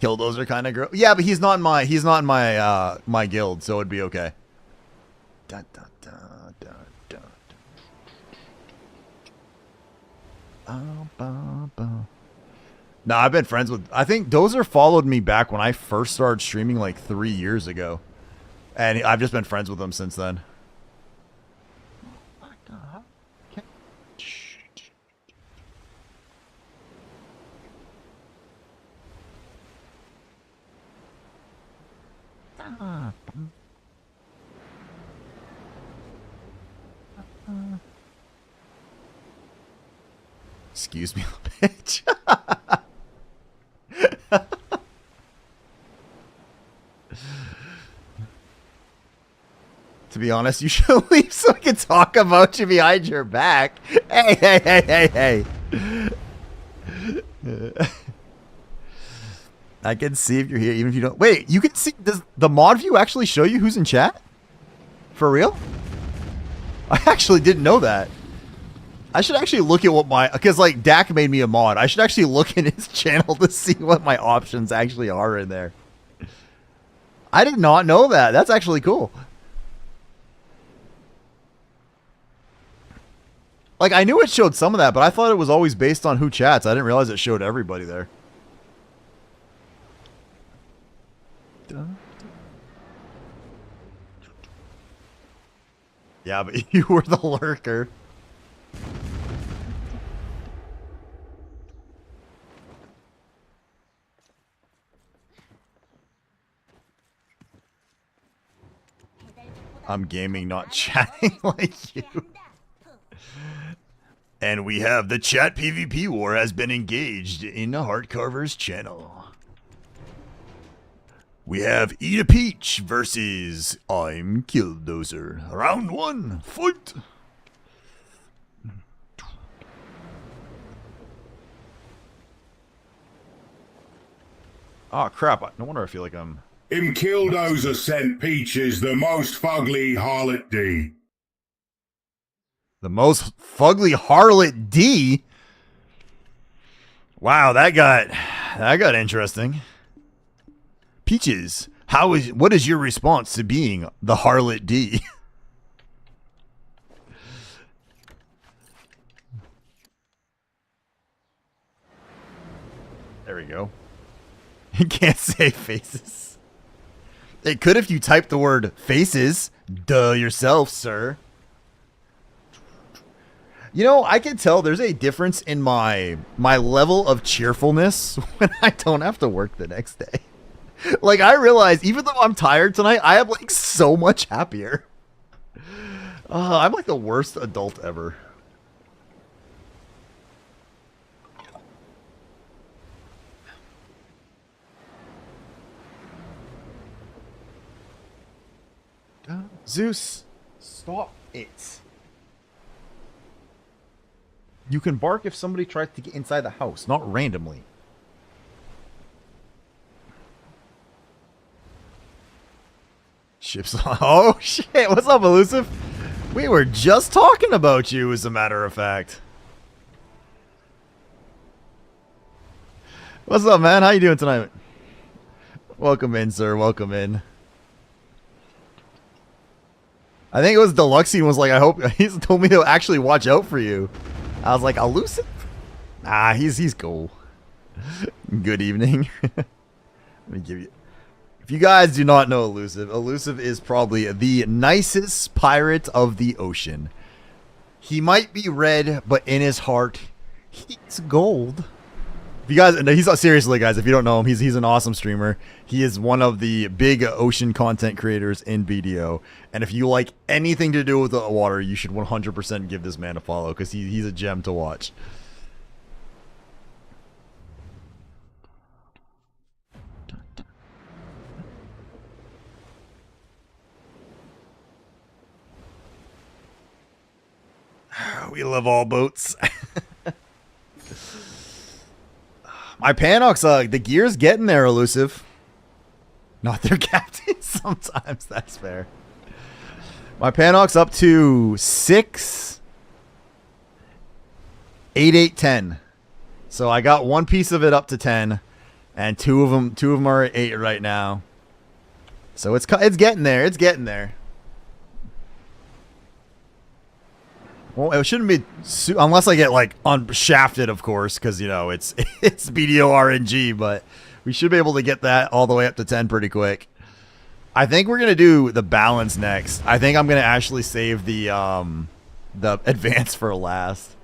Killdozer kind of gross. Yeah, but he's not in my my guild, so it'd be okay. Dun, dun, dun, dun, dun. No, I've been friends with. I think Dozer followed me back when I first started streaming like 3 years ago, and I've just been friends with him since then. Excuse me, bitch. To be honest, you should leave so we can talk about you behind your back. Hey, hey, hey, hey, hey. I can see if you're here, even if you don't. Wait, you can see. Does the mod view actually show you who's in chat? For real? I actually didn't know that. I should actually look at what my, because like Dak made me a mod. I should actually look in his channel to see what my options actually are in there. I did not know that. That's actually cool. Like I knew it showed some of that, but I thought it was always based on who chats. I didn't realize it showed everybody there. Yeah, but you were the lurker. I'm gaming, not chatting like you. And we have the chat PvP war has been engaged in Heartcarver's channel. We have Eat a Peach versus I'm Killdozer. Round 1, fight! Oh crap, no wonder I feel like I'm... Killdozer sent Peaches the most fugly harlot D. The most fugly harlot D? Wow, that got interesting. Peaches, what is your response to being the harlot D? There we go. It can't say faces. It could if you type the word faces. Duh yourself, sir. You know, I can tell there's a difference in my level of cheerfulness when I don't have to work the next day. Like, I realize, even though I'm tired tonight, I am, like, so much happier. I'm, like, the worst adult ever. Zeus, stop it. You can bark if somebody tries to get inside the house, not randomly. Ships on. Oh, shit. What's up, Elusive? We were just talking about you, as a matter of fact. What's up, man? How you doing tonight? Welcome in, sir. Welcome in. I think it was Deluxey was like, I hope he's told me to actually watch out for you. I was like, Elusive? Ah, he's cool. Good evening. Let me give you. If you guys do not know Elusive, Elusive is probably the nicest pirate of the ocean. He might be red, but in his heart, he's gold. If you guys, no, he's not, seriously, guys. If you don't know him, he's an awesome streamer. He is one of the big ocean content creators in BDO. And if you like anything to do with the water, you should 100% give this man a follow because he's a gem to watch. We love all boats. My Panox, the gear's getting there, Elusive. Not their captain sometimes, that's fair. My Panox up to 6, 8, 8, 10. So I got one piece of it up to 10, and two of them are at 8 right now. So it's getting there. It's getting there. Well, it shouldn't be unless I get like unshafted, of course, because you know it's BDO RNG. But we should be able to get that all the way up to 10 pretty quick. I think we're gonna do the balance next. I think I'm gonna actually save the advance for last.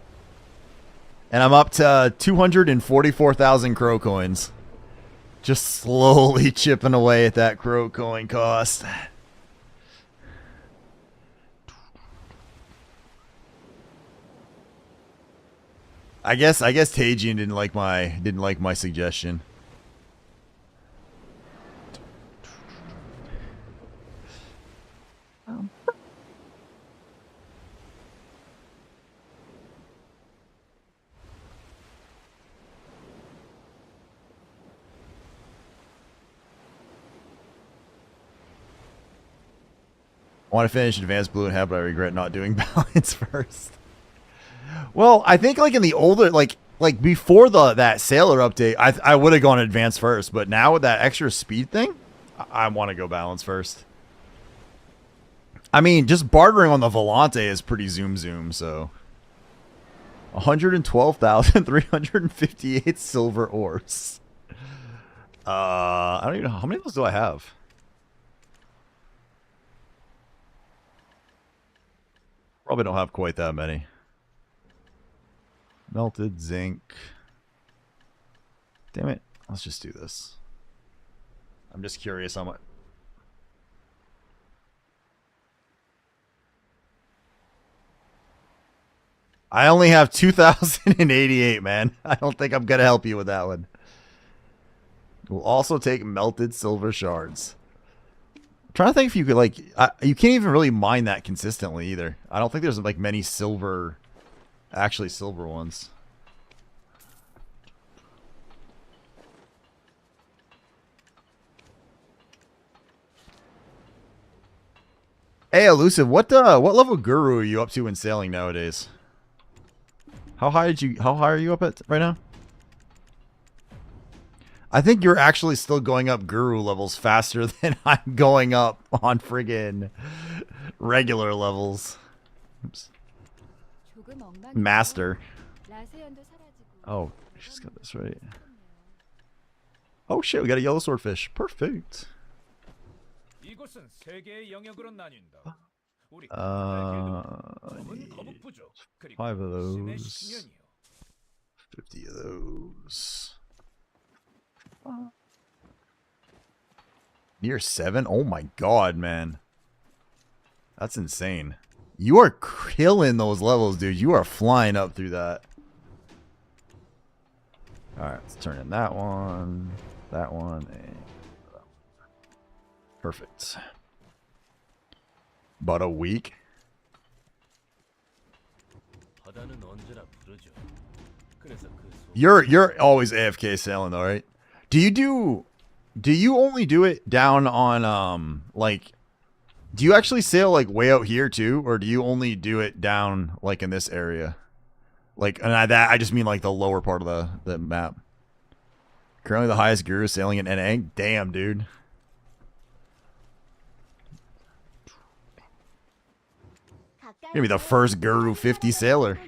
And I'm up to 244,000 crow coins. Just slowly chipping away at that crow coin cost. I guess Tajian didn't like my suggestion. I want to finish Advanced Blue and Have, but I regret not doing balance first. Well, I think like in the older, like before that Sailor update, I would have gone Advanced first, but now with that extra speed thing, I want to go balance first. I mean, just bartering on the Volante is pretty zoom, so 112,358 silver ores. I don't even know how many of those do I have. Probably don't have quite that many. Melted zinc. Damn it. Let's just do this. I'm just curious how much. I only have 2,088, man. I don't think I'm going to help you with that one. We'll also take melted silver shards. I'm trying to think if you could, like... you can't even really mine that consistently, either. I don't think there's, like, many silver... Actually, silver ones. Hey, Elusive, what level guru are you up to in sailing nowadays? How high are you up at right now? I think you're actually still going up guru levels faster than I'm going up on friggin' regular levels. Oops. Master. Oh, she's got this right. Oh shit, we got a yellow swordfish. Perfect. 이곳은 세 개의 영역으로 나뉜다. 우리 검은 거북 부족 그리고 5 of 신의 those. 신년이요. 50 of those. Near 7? Oh my god, man. That's insane. You are killing those levels, dude. You are flying up through that. Alright, let's turn in that one, and that one. Perfect. But a week? 바다는 언제나 부르죠. 그래서 그 You're always AFK sailing though, right? Do you only do it down on like, do you actually sail like way out here too, or do you only do it down like in this area? Like, and I just mean like the lower part of the map. Currently the highest guru sailing in NA. Damn, dude. Gonna be the first Guru 50 sailor.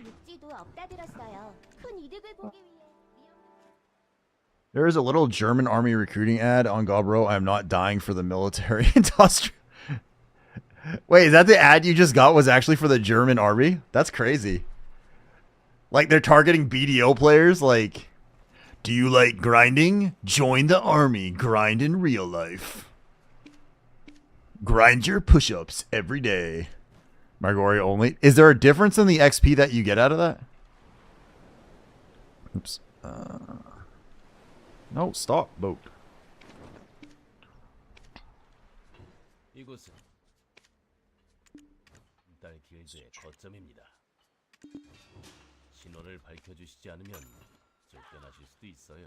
There is a little German army recruiting ad on Gobro. I'm not dying for the military industrial. Wait, is that the ad you just got was actually for the German army? That's crazy. Like they're targeting BDO players. Like, do you like grinding? Join the army. Grind in real life. Grind your push-ups every day. Margori only. Is there a difference in the XP that you get out of that? Oops. No, stop, boat. 이곳은 달 길드의 거점입니다. 신호를 밝혀주시지 않으면 쫓겨나실 수도 있어요.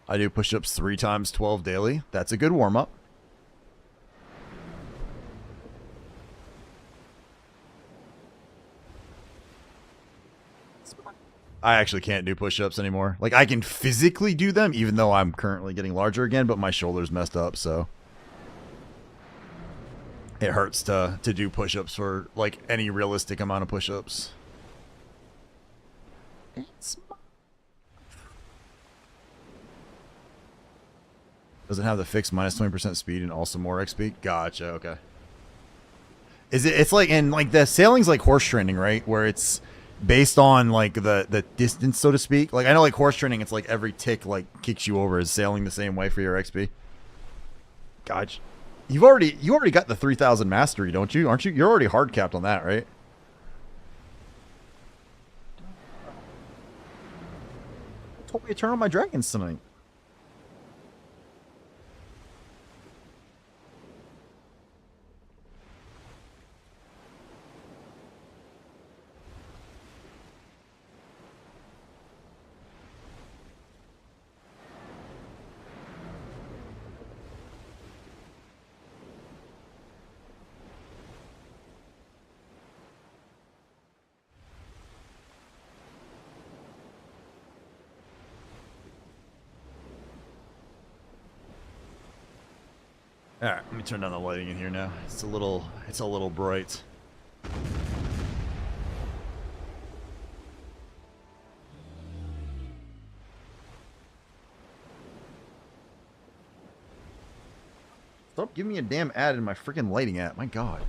I do push-ups 3 times 12 daily. That's a good warm-up. I actually can't do push-ups anymore. Like, I can physically do them, even though I'm currently getting larger again, but my shoulder's messed up, so it hurts to do push-ups for, like, any realistic amount of push-ups. Does it have the fixed minus 20% speed and also more XP? Gotcha, okay. It's like, and like the sailing's like horse training, right? Where it's based on like the distance, so to speak. Like I know like horse training, it's like every tick like kicks you over. Is sailing the same way for your XP? Gotcha. You already got the 3000 mastery, don't you? Aren't you? You're already hard capped on that, right? Told me to turn on my dragons tonight. All right, let me turn down the lighting in here now. It's a little bright. Stop giving me a damn ad in my freaking lighting app. My God.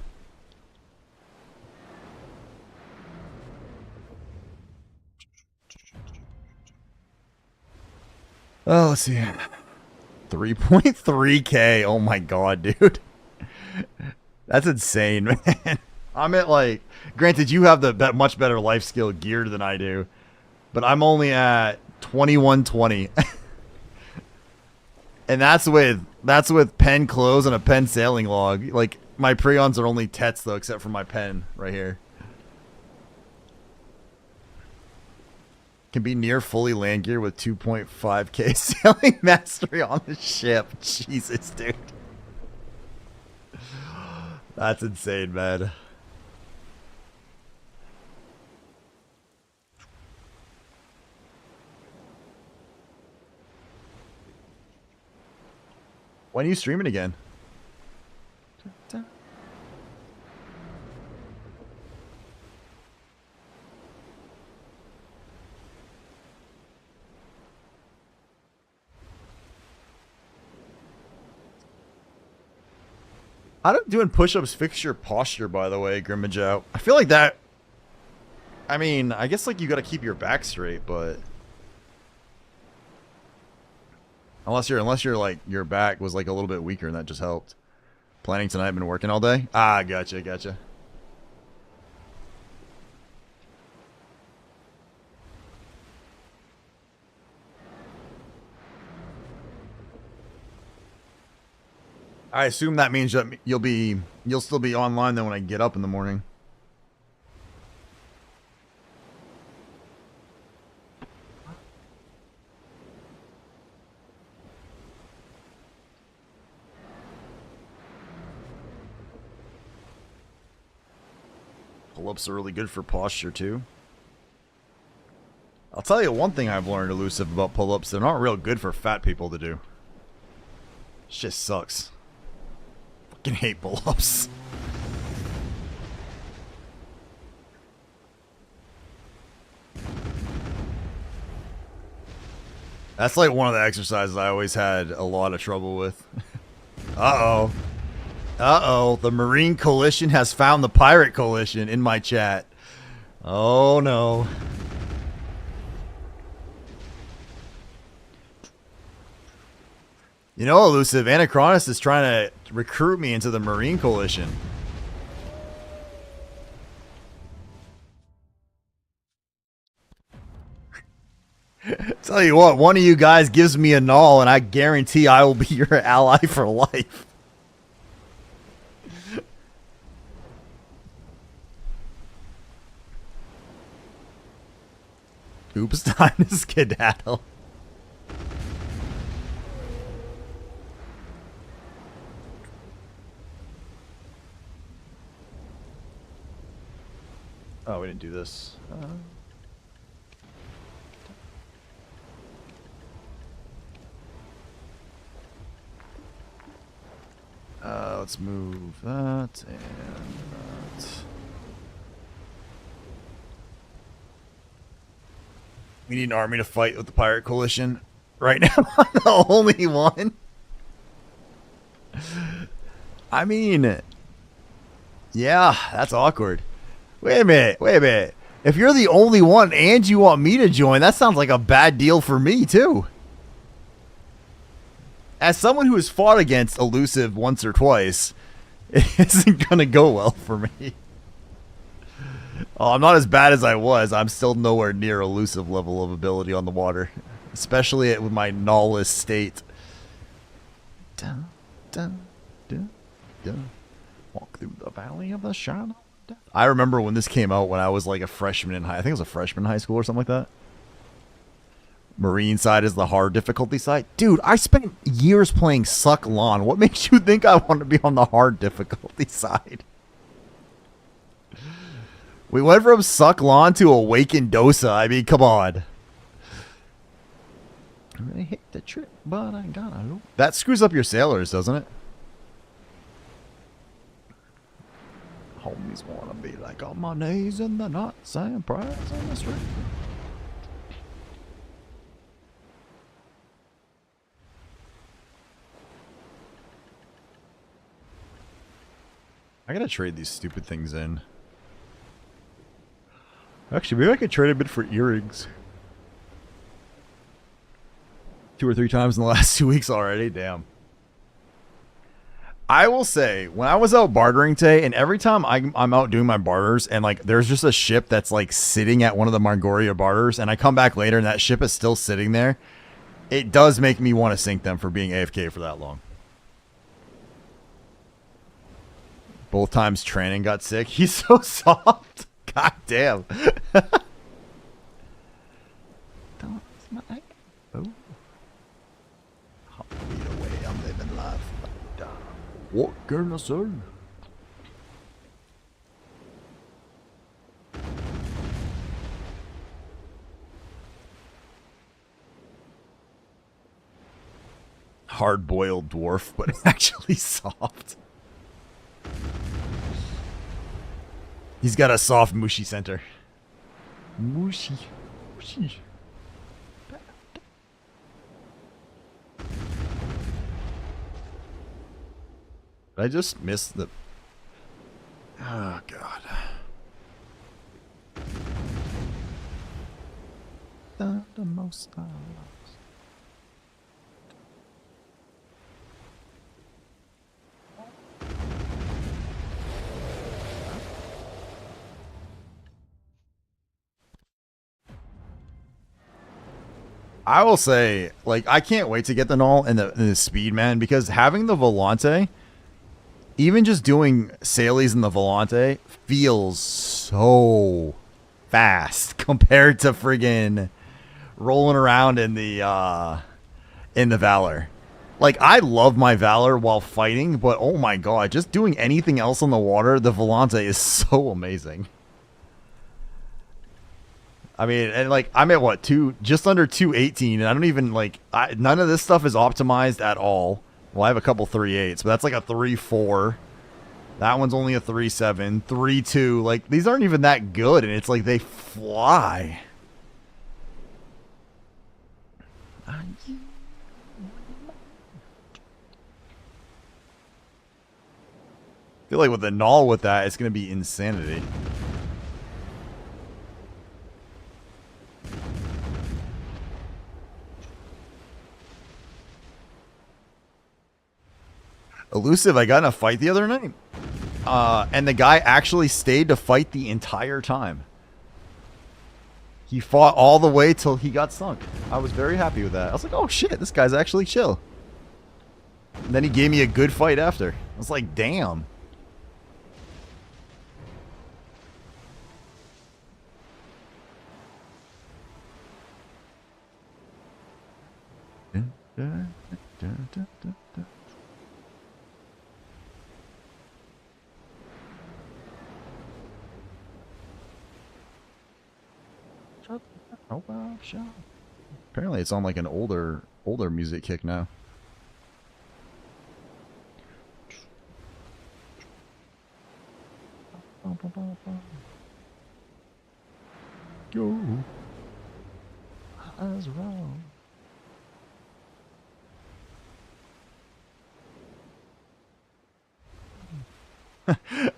Oh, let's see. 3.3k. Oh my god, dude. That's insane, man. I'm at like, granted you have the much better life skill geared than I do, but I'm only at 2120. And that's with pen close and a pen sailing log. Like my prions are only tets though, except for my pen right here. Can be near fully land gear with 2.5k sailing mastery on the ship. Jesus, dude. That's insane, man. When are you streaming again? How do doing push-ups fix your posture, by the way, Grimmajou? I feel like that... I mean, I guess like you gotta keep your back straight, but... Unless you're like, your back was like a little bit weaker and that just helped. Planning tonight, been working all day? Ah, gotcha. I assume that means that you'll still be online then when I get up in the morning. Pull-ups are really good for posture too. I'll tell you one thing I've learned, Elusive, about pull-ups. They're not real good for fat people to do. This just sucks. Fucking hate pull-ups. That's like one of the exercises I always had a lot of trouble with. Uh-oh. Uh-oh. The Marine Coalition has found the Pirate Coalition in my chat. Oh, no. You know, Elusive, Anachronus is trying to recruit me into the Marine Coalition. Tell you what, one of you guys gives me a null and I guarantee I will be your ally for life. Oops, time to skedaddle. Oh, we didn't do this. Let's move that and that. We need an army to fight with the Pirate Coalition. Right now, I'm the only one. I mean, yeah, that's awkward. Wait a minute. If you're the only one and you want me to join, that sounds like a bad deal for me, too. As someone who has fought against Elusive once or twice, it isn't going to go well for me. Oh, I'm not as bad as I was. I'm still nowhere near Elusive level of ability on the water. Especially with my nullist state. Dun, dun, dun, dun. Walk through the valley of the shadow. I remember when this came out when I was like a freshman in high... I think it was a freshman in high school or something like that. Marine side is the hard difficulty side. Dude, I spent years playing Suck Lawn. What makes you think I want to be on the hard difficulty side? We went from Suck Lawn to Awaken Dosa. I mean, come on. I hit the trip, but I gotta go. That screws up your sailors, doesn't it? Homies wanna be like on my knees in the nuts and prayers on the street. I gotta trade these stupid things in. Actually, maybe I could trade a bit for earrings. 2 or 3 times in the last 2 weeks already. Damn. I will say, when I was out bartering today, and every time I'm out doing my barters, and like there's just a ship that's like sitting at one of the Margoria barters, and I come back later and that ship is still sitting there, it does make me want to sink them for being AFK for that long. Both times Tranning got sick. He's so soft. God damn. Oh. Either way, I'm living life. What can I say? Hard-boiled dwarf, but actually soft. He's got a soft mushy center. Mushy. Mushy. I just missed the... Oh, God. The most... I will say, like, I can't wait to get the null and the speed, man, because having the Volante, even just doing Salies in the Volante feels so fast compared to friggin' rolling around in the Valor. Like, I love my Valor while fighting, but oh my god, just doing anything else on the water, the Volante is so amazing. I mean, and like, I'm at what, just under 218, and I don't even, like, none of this stuff is optimized at all. Well, I have a couple 3.8s, but that's like a 3.4. That one's only a 3.7, 3.2. Like, these aren't even that good, and it's like they fly. I feel like with the null with that, it's going to be insanity. Elusive, I got in a fight the other night. And the guy actually stayed to fight the entire time. He fought all the way till he got sunk. I was very happy with that. I was like, oh shit, this guy's actually chill. And then he gave me a good fight after. I was like, damn. Oh wow, shot. Apparently it's on like an older music kick now. Go. I was wrong.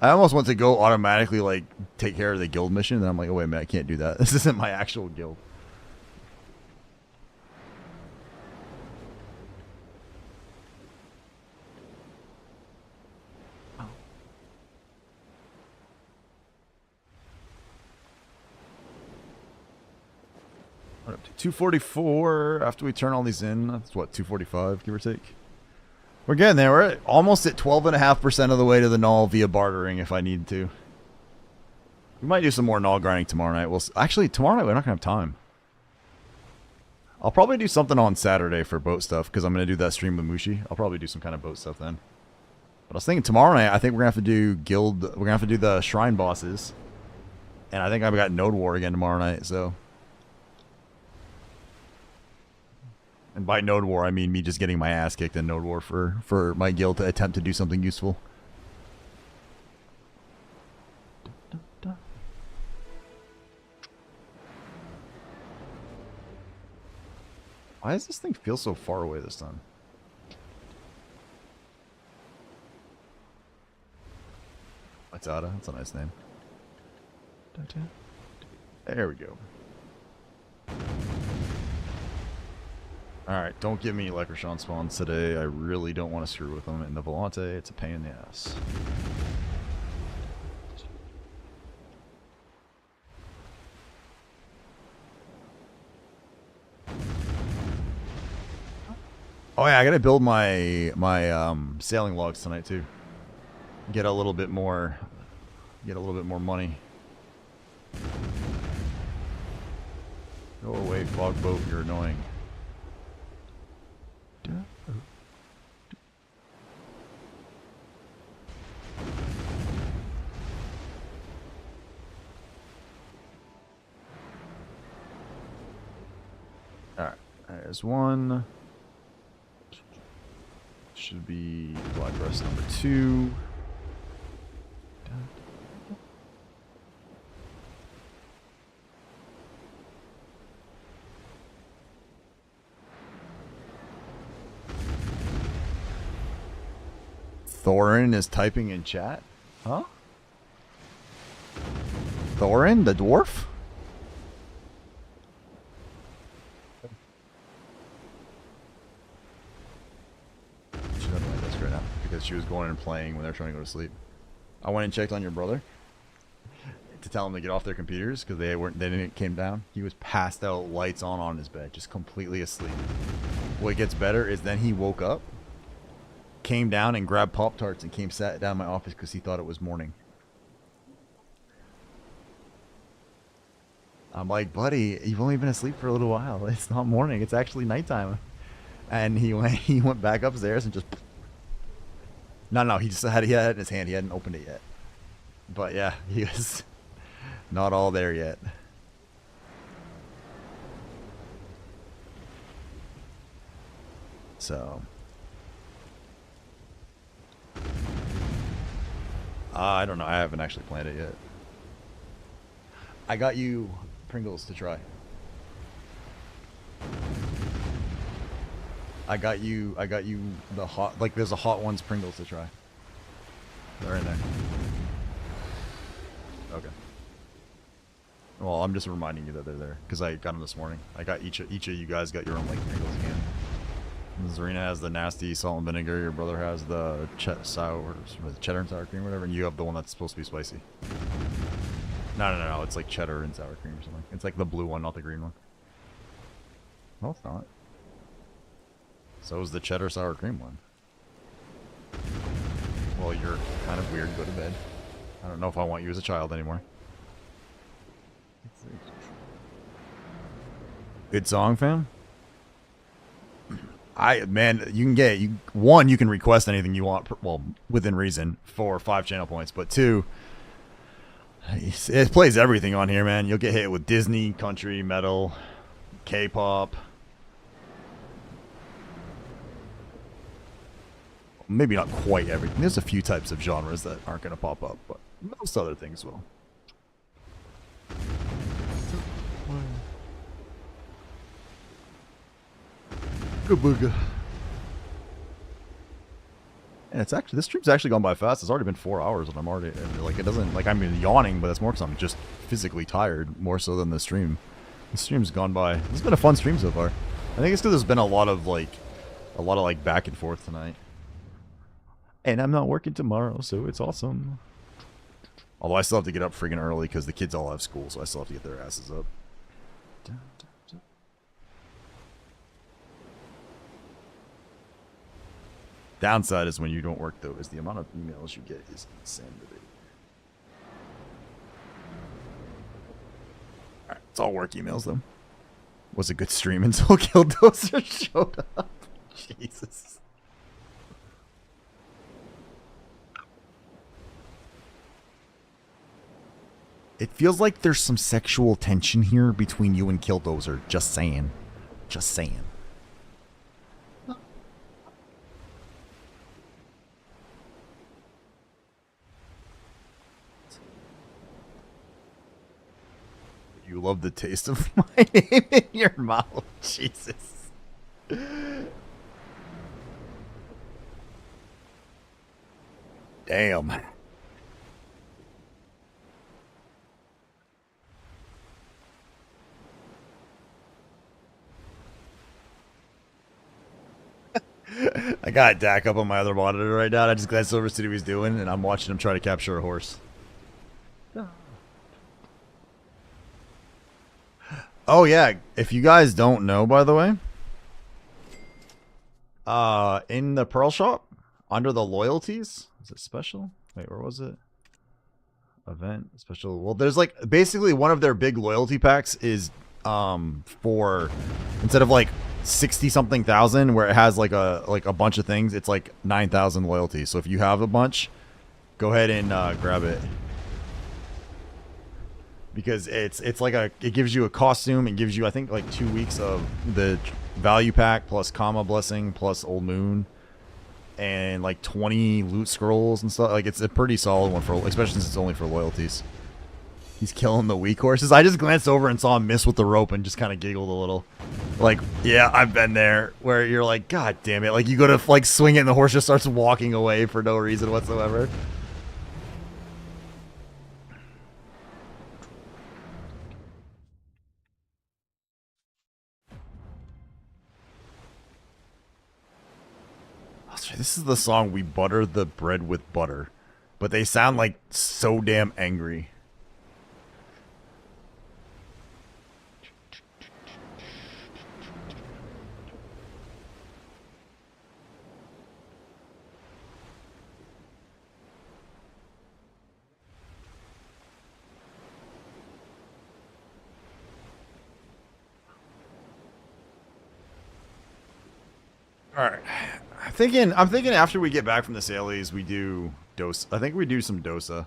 I almost want to go automatically, like, take care of the guild mission, and I'm like, oh, wait a minute, I can't do that. This isn't my actual guild. Oh. What up to 244 after we turn all these in. That's what, 245, give or take? We're getting there. We're almost at 12.5% of the way to the null via bartering if I need to. We might do some more null grinding tomorrow night. Actually, tomorrow night we're not going to have time. I'll probably do something on Saturday for boat stuff because I'm going to do that stream with Mushi. I'll probably do some kind of boat stuff then. But I was thinking tomorrow night, I think we're going to have to do guild. We're going to have to do the shrine bosses. And I think I've got Node War again tomorrow night, so. And by Node War, I mean me just getting my ass kicked in Node War for my guild to attempt to do something useful. Why does this thing feel so far away this time? Matada, that's a nice name. There we go. Alright, don't give me Leprechaun spawns today. I really don't want to screw with them. In the Volante, it's a pain in the ass. Oh yeah, I gotta build my sailing logs tonight too. Get a little bit more money. Go away, fog boat, you're annoying. Alright, there's one. Should be black rest number 2. Thorin is typing in chat? Huh? Thorin, the dwarf? She's not doing this right now because she was going and playing when they were trying to go to sleep. I went and checked on your brother to tell him to get off their computers because they didn't came down. He was passed out, lights on his bed, just completely asleep. What gets better is then he woke up, came down and grabbed Pop-Tarts and sat down in my office because he thought it was morning. I'm like, buddy, you've only been asleep for a little while. It's not morning. It's actually nighttime. And he went back upstairs and just... No, he had it in his hand. He hadn't opened it yet. But yeah, he was not all there yet. So... I don't know. I haven't actually planned it yet. I got you Pringles to try. I got you the hot, like there's a Hot Ones Pringles to try. They're in there. Okay. Well, I'm just reminding you that they're there because I got them this morning. I got each of you guys got your own like Pringles again. Zarina has the nasty salt and vinegar. Your brother has the cheddar and sour cream, or whatever, and you have the one that's supposed to be spicy. No. It's like cheddar and sour cream or something. It's like the blue one, not the green one. No, it's not. So is the cheddar sour cream one. Well, you're kind of weird. Go to bed. I don't know if I want you as a child anymore. Good song, fam. Man, you can one, you can request anything you want, well, within reason, for 5 channel points, but 2, it plays everything on here, man. You'll get hit with Disney, country, metal, K-pop. Maybe not quite everything. There's a few types of genres that aren't going to pop up, but most other things will. Booga. And it's actually, this stream's actually gone by fast. It's already been 4 hours and I'm already, like, it doesn't, like, I'm yawning, but that's more because I'm just physically tired, more so than the stream. The stream's gone by. This has been a fun stream so far. I think it's because there's been a lot of back and forth tonight. And I'm not working tomorrow, so it's awesome. Although I still have to get up friggin' early because the kids all have school, so I still have to get their asses up. Downside is when you don't work, though, is the amount of emails you get is insanity. Alright, it's all work emails, though. Was a good stream until Killdozer showed up. Jesus. It feels like there's some sexual tension here between you and Killdozer. Just saying. Just saying. You love the taste of my name in your mouth. Jesus. Damn. I got Dak up on my other monitor right now. And I just glanced over to see what he's doing, and I'm watching him try to capture a horse. Oh yeah, if you guys don't know, by the way, in the Pearl Shop, under the loyalties, is it special? Wait, where was it? Event, special. Well, there's like, basically one of their big loyalty packs is, for, instead of like 60-something thousand, where it has like a bunch of things, it's like 9,000 loyalty. So if you have a bunch, go ahead and grab it. Because it's like it gives you a costume, it gives you, I think, like 2 weeks of the value pack plus Kama Blessing plus Old Moon, and like 20 loot scrolls and stuff. Like, it's a pretty solid one for, especially since it's only for loyalties. He's killing the weak horses. I just glanced over and saw him miss with the rope and just kind of giggled a little. Like, yeah, I've been there where you're like, God damn it. Like, you go to, like, swing it and the horse just starts walking away for no reason whatsoever. This is the song We Butter the Bread with Butter. But they sound like so damn angry. Alright. I'm thinking after we get back from the Salies, we do dosa. I think we do some dosa.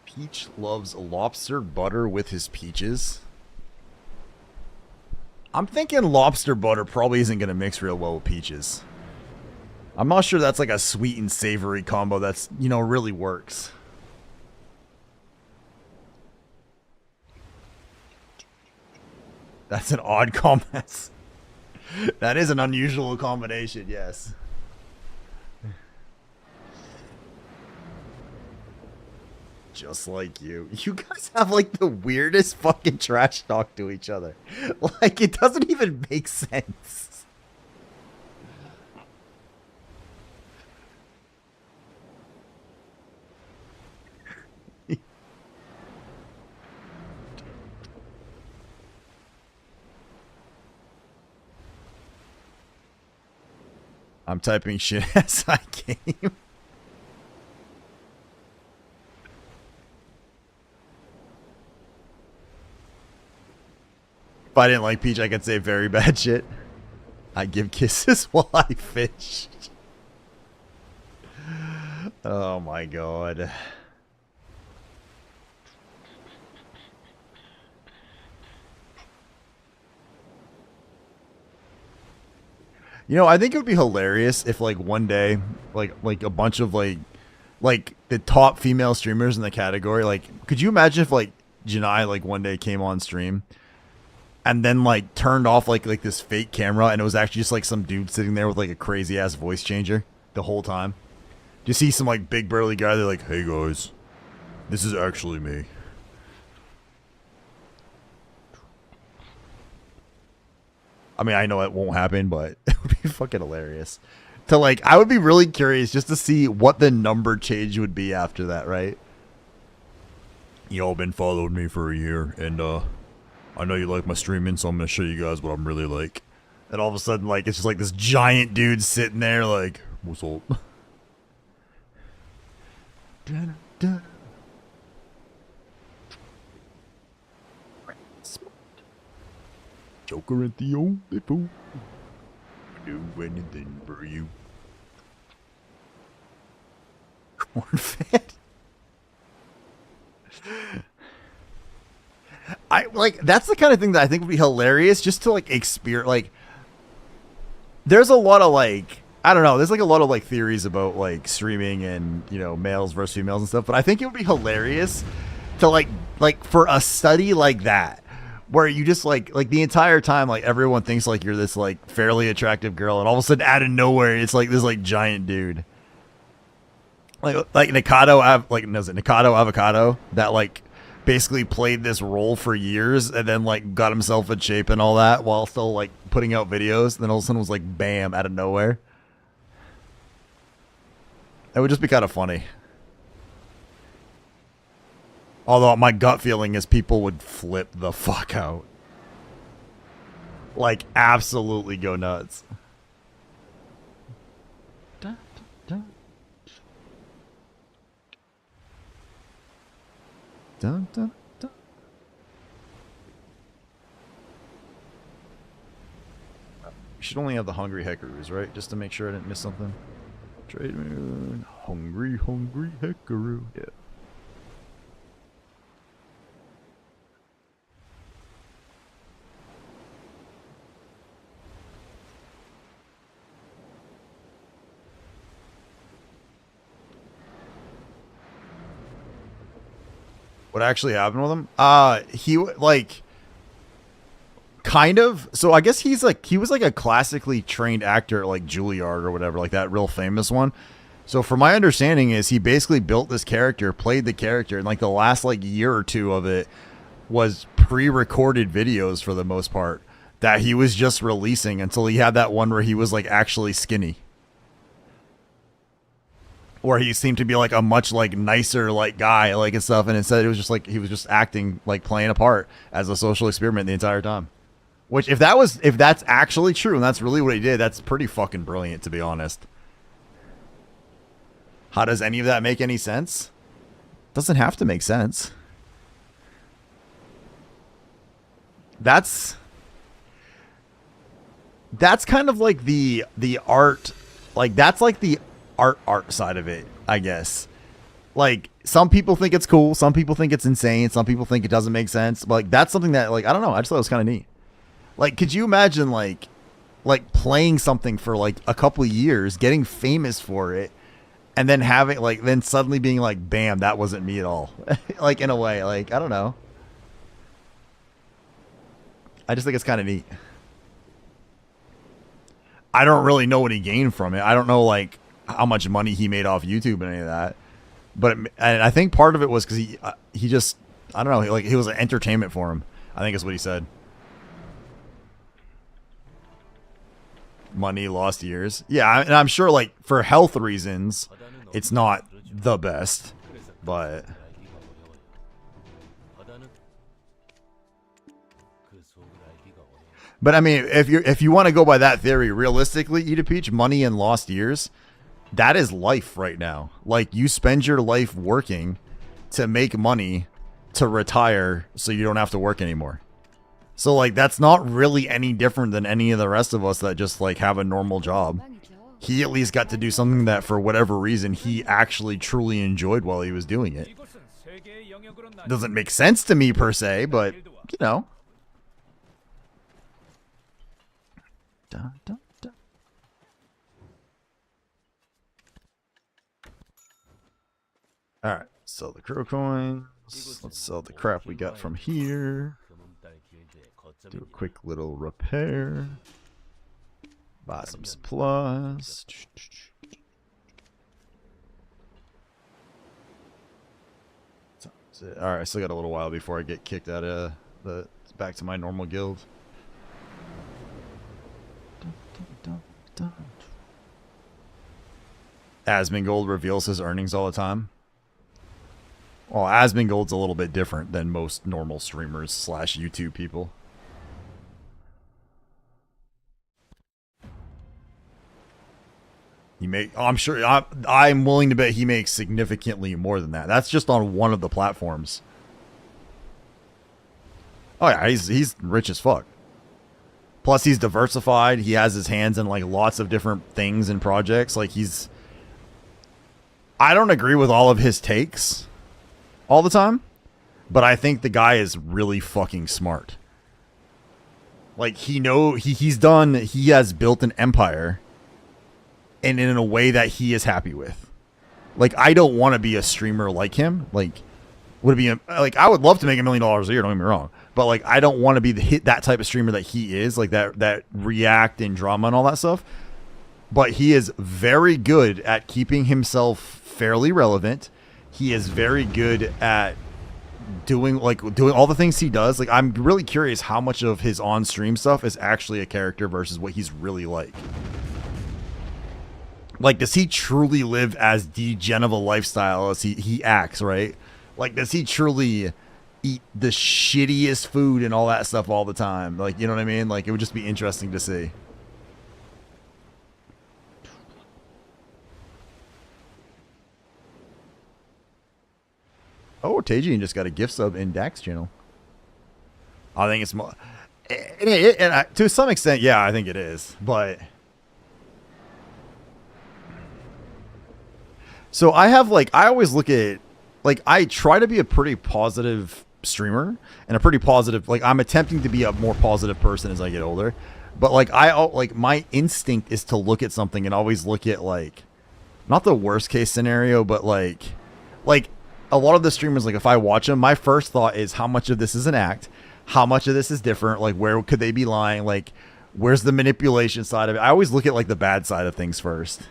Peach loves lobster butter with his peaches. I'm thinking lobster butter probably isn't going to mix real well with peaches. I'm not sure that's like a sweet and savory combo that's, you know, really works. That's an odd combination. That is an unusual combination, yes. Just like you. You guys have like the weirdest fucking trash talk to each other. Like, it doesn't even make sense. I'm typing shit as I came. If I didn't like Peach, I could say very bad shit. I give kisses while I fish. Oh my god. You know, I think it would be hilarious if, like, one day, like a bunch of, like the top female streamers in the category, like, could you imagine if, like, Janai, like, one day came on stream and then, like, turned off, like this fake camera and it was actually just, like, some dude sitting there with, like, a crazy-ass voice changer the whole time? You see some, like, big burly guy, they're like, hey, guys, this is actually me. I mean, I know it won't happen, but it would be fucking hilarious. To, like, I would be really curious just to see what the number change would be after that, right? Y'all been following me for a year, and, I know you like my streaming, so I'm gonna show you guys what I'm really like. And all of a sudden, like, it's just like this giant dude sitting there, like, what's up? Joker at the only fool. Do anything for you. Corn fed. I like that's the kind of thing that I think would be hilarious just to like experience. Like, there's a lot of like I don't know. There's like a lot of like theories about like streaming and, you know, males versus females and stuff. But I think it would be hilarious to like for a study like that, where you just like the entire time, like, everyone thinks like you're this like fairly attractive girl, and all of a sudden out of nowhere it's like this like giant dude, like Nikado Avocado, that like basically played this role for years and then like got himself in shape and all that while still like putting out videos, and then all of a sudden was like bam out of nowhere. It would just be kind of funny. Although my gut feeling is people would flip the fuck out. Like, absolutely go nuts. Dun, dun, dun. Dun, dun, dun. We should only have the hungry heckaroos, right? Just to make sure I didn't miss something. Trade moon. Hungry heckaroo. Yeah. What actually happened with him? He like kind of. So I guess he was like a classically trained actor, like Juilliard or whatever, like that real famous one. So from my understanding is he basically built this character, played the character, and like the last like year or two of it was pre-recorded videos for the most part that he was just releasing until he had that one where he was like actually skinny. Or he seemed to be like a much like nicer like guy like and stuff, and instead it was just like he was just acting like playing a part as a social experiment the entire time. Which if that's actually true and that's really what he did, that's pretty fucking brilliant to be honest. How does any of that make any sense? Doesn't have to make sense. That's kind of like the art, like that's like the art side of it, I guess. Like some people think it's cool, some people think it's insane, some people think it doesn't make sense. But like that's something that like I don't know, I just thought it was kind of neat. Like could you imagine like playing something for like a couple of years, getting famous for it, and then having like then suddenly being like bam, that wasn't me at all. Like in a way, like I don't know. I just think it's kind of neat. I don't really know what he gained from it. I don't know like how much money he made off YouTube and any of that. But and I think part of it was because he just I don't know, like it was an entertainment for him. I think is what he said. Money, lost years. Yeah, and I'm sure like for health reasons, it's not the best, but. But I mean, if you want to go by that theory, realistically, Eat a Peach, money and lost years, that is life right now. Like you spend your life working to make money to retire so you don't have to work anymore. So like that's not really any different than any of the rest of us that just like have a normal job. He at least got to do something that for whatever reason he actually truly enjoyed while he was doing it. Doesn't make sense to me per se, but you know. Dun, dun, dun. All right, sell the crow coins. Let's sell the crap we got from here. Do a quick little repair. Buy some supplies. All right, I still got a little while before I get kicked out of back to my normal guild. Asmongold reveals his earnings all the time. Well, Asmongold's a little bit different than most normal streamers / YouTube people. I'm sure I'm willing to bet he makes significantly more than that. That's just on one of the platforms. Oh yeah, he's rich as fuck. Plus he's diversified. He has his hands in like lots of different things and projects. Like I don't agree with all of his takes all the time, but I think the guy is really fucking smart. Like he has built an empire and in a way that he is happy with. Like I don't want to be a streamer like him. Like would it be like I would love to make $1 million a year, don't get me wrong. But like I don't want to be that type of streamer that he is, like that react and drama and all that stuff. But he is very good at keeping himself fairly relevant. He is very good at doing all the things he does. Like I'm really curious how much of his on-stream stuff is actually a character versus what he's really like. Like, does he truly live as degen of a lifestyle as he acts, right? Like, does he truly eat the shittiest food and all that stuff all the time? Like, you know what I mean? Like, it would just be interesting to see. Oh, Tajian just got a gift sub in Dax channel. I think it's more... And to some extent, yeah, I think it is. But... So I have I always look at I try to be a pretty positive streamer and a pretty positive, I'm attempting to be a more positive person as I get older, but my instinct is to look at something and always look at not the worst case scenario, but a lot of the streamers, like if I watch them, my first thought is how much of this is an act, how much of this is different, like where could they be lying, like where's the manipulation side of it. I always look at like the bad side of things first.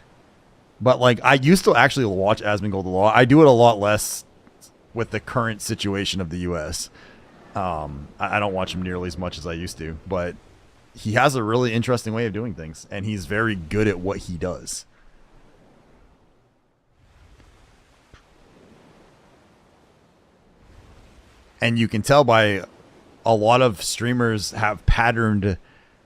But like I used to actually watch Asmongold a lot. I do it a lot less with the current situation of the US. I don't watch him nearly as much as I used to, but he has a really interesting way of doing things, and he's very good at what he does. And you can tell by a lot of streamers have patterned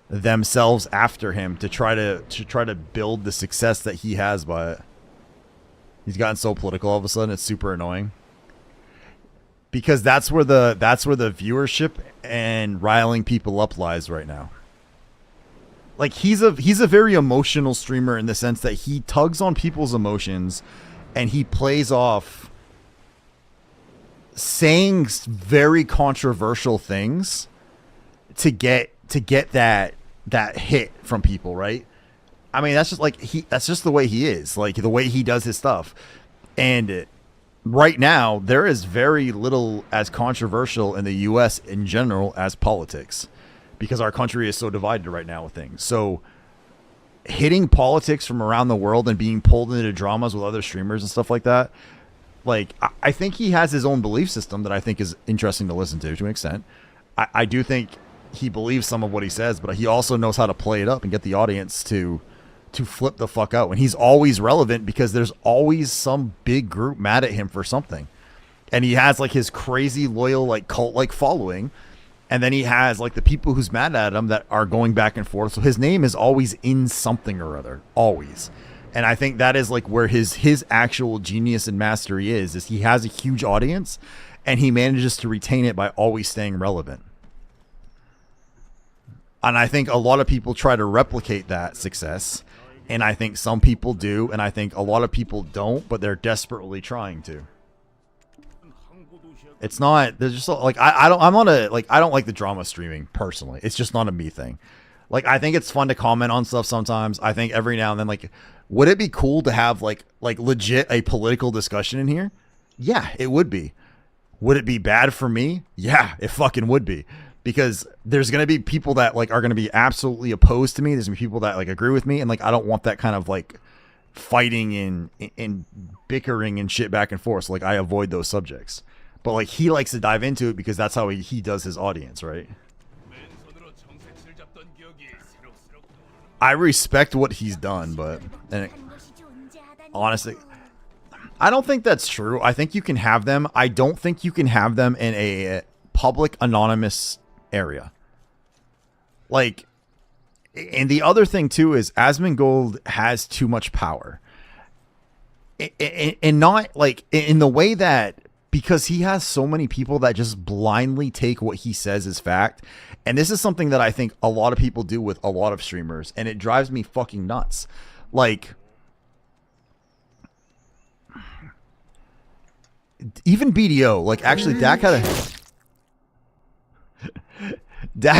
themselves after him to try to build the success that he has by it. He's gotten so political all of a sudden, it's super annoying. Because that's where the viewership and riling people up lies right now. Like he's a very emotional streamer in the sense that he tugs on people's emotions and he plays off saying very controversial things to get that hit from people, right? I mean, that's just the way he is, like the way he does his stuff. And right now there is very little as controversial in the US in general as politics, because our country is so divided right now with things. So hitting politics from around the world and being pulled into dramas with other streamers and stuff like that, like I think he has his own belief system that I think is interesting to listen to an extent. I do think he believes some of what he says, but he also knows how to play it up and get the audience to flip the fuck out. And he's always relevant because there's always some big group mad at him for something. And he has like his crazy loyal like cult like following. And then he has like the people who's mad at him that are going back and forth. So his name is always in something or other, always. And I think that is like where his actual genius and mastery is he has a huge audience and he manages to retain it by always staying relevant. And I think a lot of people try to replicate that success. And I think some people do. And I think a lot of people don't, but they're desperately trying to. It's not, there's just like, I don't like the drama streaming personally. It's just not a me thing. Like, I think it's fun to comment on stuff sometimes. I think every now and then, like, would it be cool to have like legit a political discussion in here? Yeah, it would be. Would it be bad for me? Yeah, it fucking would be. Because there's going to be people that like are going to be absolutely opposed to me. There's going to be people that like agree with me. And like, I don't want that kind of like fighting and bickering and shit back and forth. So like, I avoid those subjects. But like, he likes to dive into it because that's how he does his audience, right? I respect what he's done, but honestly, I don't think that's true. I think you can have them. I don't think you can have them in a public anonymous area. Like, and the other thing too is Asmongold has too much power. And not like in the way that, because he has so many people that just blindly take what he says as fact. And this is something that I think a lot of people do with a lot of streamers, and it drives me fucking nuts. Like, even BDO, like actually Dak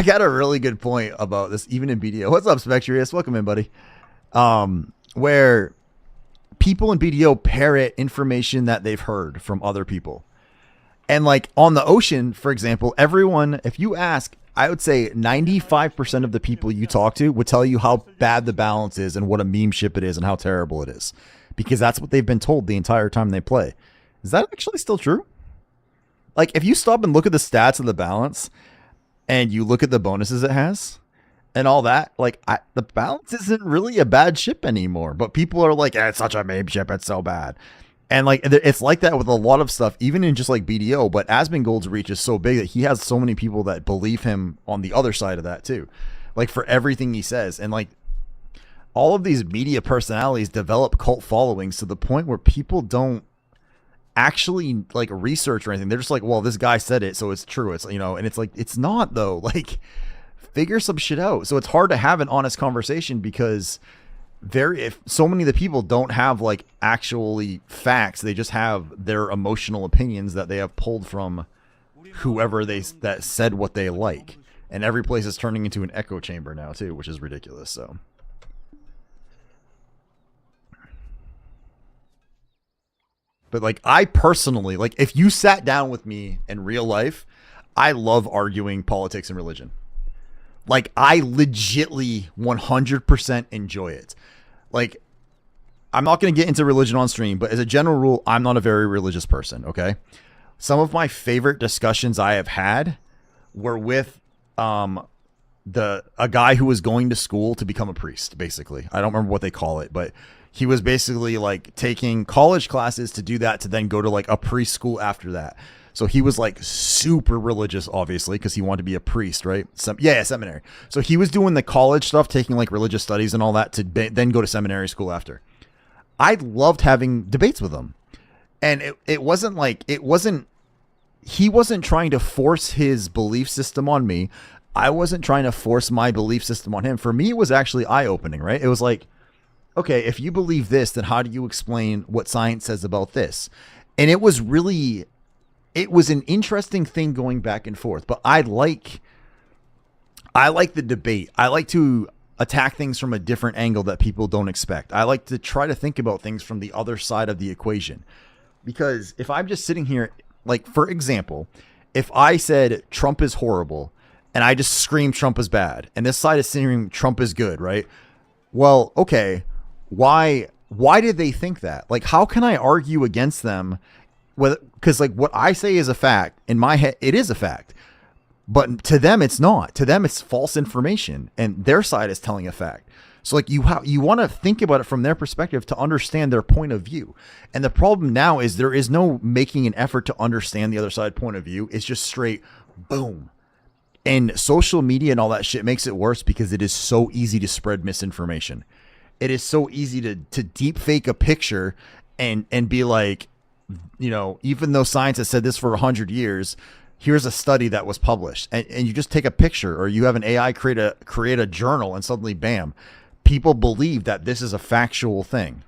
had a really good point about this, even in BDO. What's up, Spectrius? Welcome in, buddy. Where people in BDO parrot information that they've heard from other people. And like on the ocean, for example, everyone, if you ask, I would say 95% of the people you talk to would tell you how bad the balance is and what a meme ship it is and how terrible it is. Because that's what they've been told the entire time they play. Is that actually still true? Like, if you stop and look at the stats of the balance and you look at the bonuses it has and all that, like, the balance isn't really a bad ship anymore. But people are like, it's such a meme ship, it's so bad. And like, it's like that with a lot of stuff, even in just like BDO. But Asmongold's reach is so big that he has so many people that believe him on the other side of that too. Like, for everything he says. And like, all of these media personalities develop cult followings to the point where people don't actually like research or anything. They're just like, well, this guy said it, so it's true. It's, you know, and it's like, it's not though. Like, figure some shit out. So it's hard to have an honest conversation because if so many of the people don't have like actually facts, they just have their emotional opinions that they have pulled from whoever that said what they like. And every place is turning into an echo chamber now too, which is ridiculous. So But like, I personally, like, if you sat down with me in real life, I love arguing politics and religion. Like, I legitly 100% enjoy it. Like, I'm not going to get into religion on stream, but as a general rule, I'm not a very religious person, okay? Some of my favorite discussions I have had were with a guy who was going to school to become a priest, basically. I don't remember what they call it, but he was basically like taking college classes to do that, to then go to like a preschool after that. So he was like super religious, obviously, because he wanted to be a priest, right? Seminary. So he was doing the college stuff, taking like religious studies and all that, to then go to seminary school after. I loved having debates with him. And he wasn't trying to force his belief system on me. I wasn't trying to force my belief system on him. For me, it was actually eye-opening, right? It was like, okay, if you believe this, then how do you explain what science says about this? And it was an interesting thing going back and forth. But I like the debate. I like to attack things from a different angle that people don't expect. I like to try to think about things from the other side of the equation. Because if I'm just sitting here, like, for example, if I said Trump is horrible and I just scream Trump is bad, and this side is saying Trump is good, right? Well, okay, why did they think that? Like, how can I argue against them? Because like what I say is a fact. In my head, it is a fact. But to them, it's not. To them, it's false information, and their side is telling a fact. So like you want to think about it from their perspective to understand their point of view. And the problem now is there is no making an effort to understand the other side point of view. It's just straight boom. And social media and all that shit makes it worse because it is so easy to spread misinformation. It is so easy to deep fake a picture and be like, you know, even though science has said this for 100 years, here's a study that was published, and you just take a picture, or you have an AI create a journal, and suddenly, bam, people believe that this is a factual thing.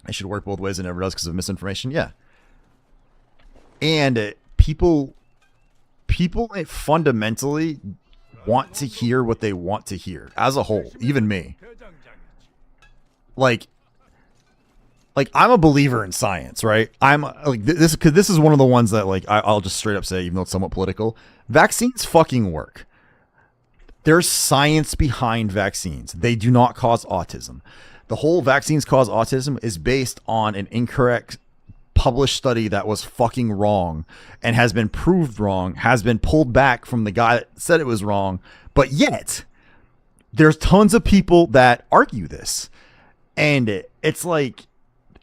It should work both ways, and never does because of misinformation. Yeah. And people fundamentally want to hear what they want to hear as a whole, even me. Like I'm a believer in science, right? I'm like this, because this is one of the ones that like I'll just straight up say, even though it's somewhat political, vaccines fucking work. There's science behind vaccines. They do not cause autism. The whole vaccines cause autism is based on an incorrect published study that was fucking wrong and has been proved wrong, has been pulled back from the guy that said it was wrong. But yet there's tons of people that argue this. And it's like,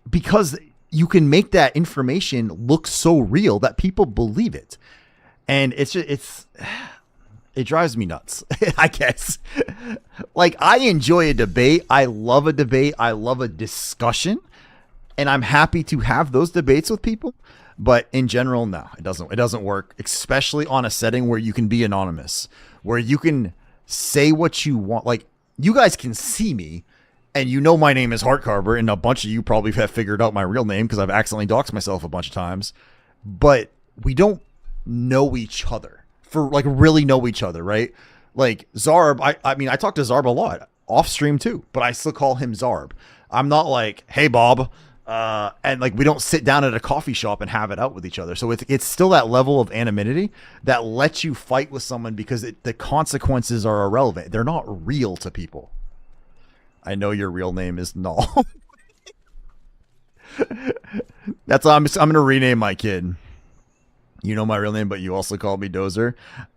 because you can make that information look so real that people believe it. And it drives me nuts, I guess. Like, I enjoy a debate. I love a debate. I love a discussion. And I'm happy to have those debates with people. But in general, no, it doesn't work, especially on a setting where you can be anonymous, where you can say what you want. Like, you guys can see me, and you know my name is Heartcarver, and a bunch of you probably have figured out my real name because I've accidentally doxed myself a bunch of times. But we don't know each other, for like really know each other, right? Like Zarb, I mean, I talk to Zarb a lot off stream too, but I still call him Zarb. I'm not like, hey Bob, and like we don't sit down at a coffee shop and have it out with each other. So it's still that level of anonymity that lets you fight with someone because the consequences are irrelevant. They're not real to people. I know your real name is Null. That's why I'm gonna rename my kid. You know my real name, but you also call me Dozer.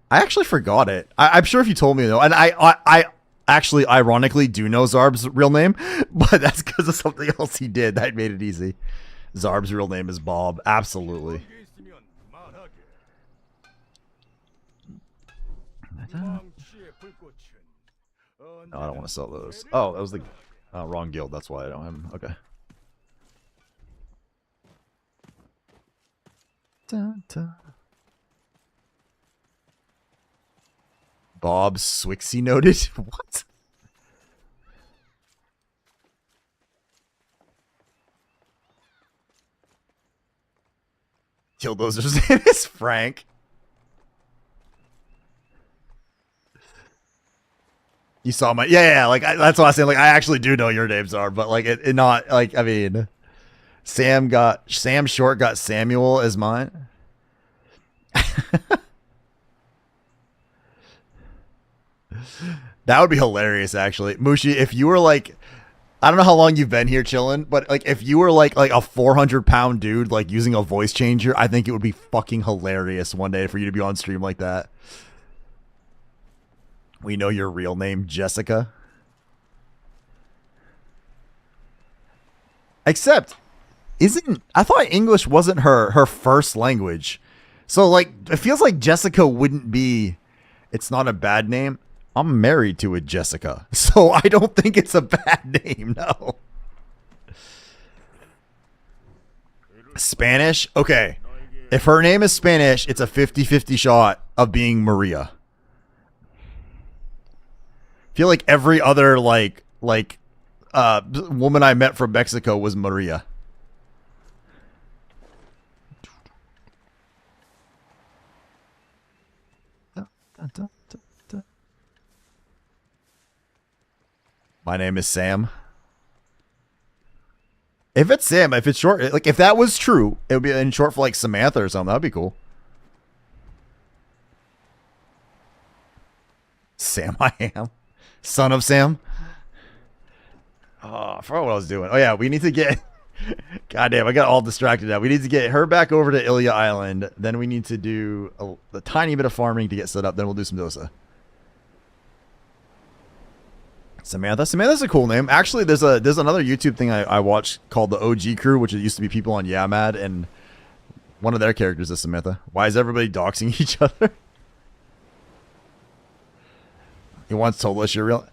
I actually forgot it. I'm sure if you told me though, and I actually ironically do know Zarb's real name, but that's because of something else he did that made it easy. Zarb's real name is Bob. Absolutely. No, I don't want to sell those. Oh, that was the wrong guild. That's why I don't have them. Okay. Dun, dun. Bob Swixie noted? What? Killdozer's name is Frank. You saw my... Yeah, like, that's what I was saying. Like, I actually do know your names are, but, like, it not... Like, I mean... Sam Short got Samuel as mine. That would be hilarious, actually. Mushi, if you were like, I don't know how long you've been here chilling, but like if you were like a 400-pound dude like using a voice changer, I think it would be fucking hilarious one day for you to be on stream like that. We know your real name, Jessica. Except, I thought English wasn't her first language. So like it feels like Jessica wouldn't be, it's not a bad name. I'm married to a Jessica, so I don't think it's a bad name, no. Spanish? Okay. If her name is Spanish, it's a 50-50 shot of being Maria. I feel like every other woman I met from Mexico was Maria. My name is Sam. If it's Sam, if it's short, like if that was true, it would be in short for like Samantha or something. That'd be cool. Sam, I am. Son of Sam. Oh, I forgot what I was doing. Oh yeah, we need to get. Goddamn, I got all distracted now. We need to get her back over to Ilya Island. Then we need to do a tiny bit of farming to get set up. Then we'll do some Dosa. Samantha's a cool name. Actually, there's another YouTube thing I watched called the OG Crew, which it used to be people on Yamad, and one of their characters is Samantha. Why is everybody doxing each other? He once told us you're real.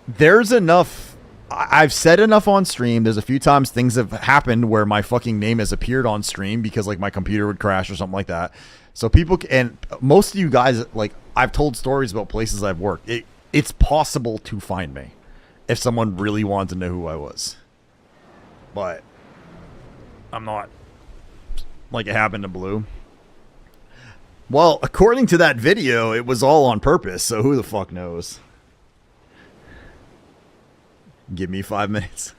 There's enough. I've said enough on stream. There's a few times things have happened where my fucking name has appeared on stream because like my computer would crash or something like that. So people, and most of you guys, like I've told stories about places I've worked. It's possible to find me if someone really wanted to know who I was. But I'm not like it happened to Blue. Well, according to that video, it was all on purpose, so who the fuck knows? Give me 5 minutes.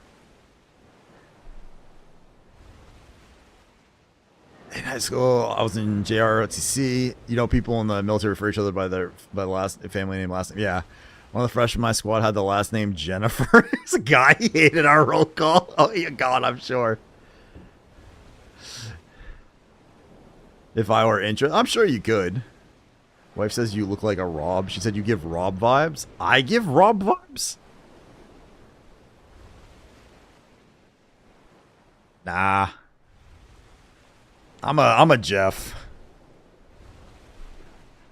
In high school, I was in JROTC. You know, people in the military refer to each other by the last family name, last name. Yeah. One of the freshmen in my squad had the last name Jennifer. It's a guy he hated our roll call. Oh, yeah, God, I'm sure. If I were interested, I'm sure you could. Wife says you look like a Rob. She said you give Rob vibes. I give Rob vibes? Nah. I'm a Jeff.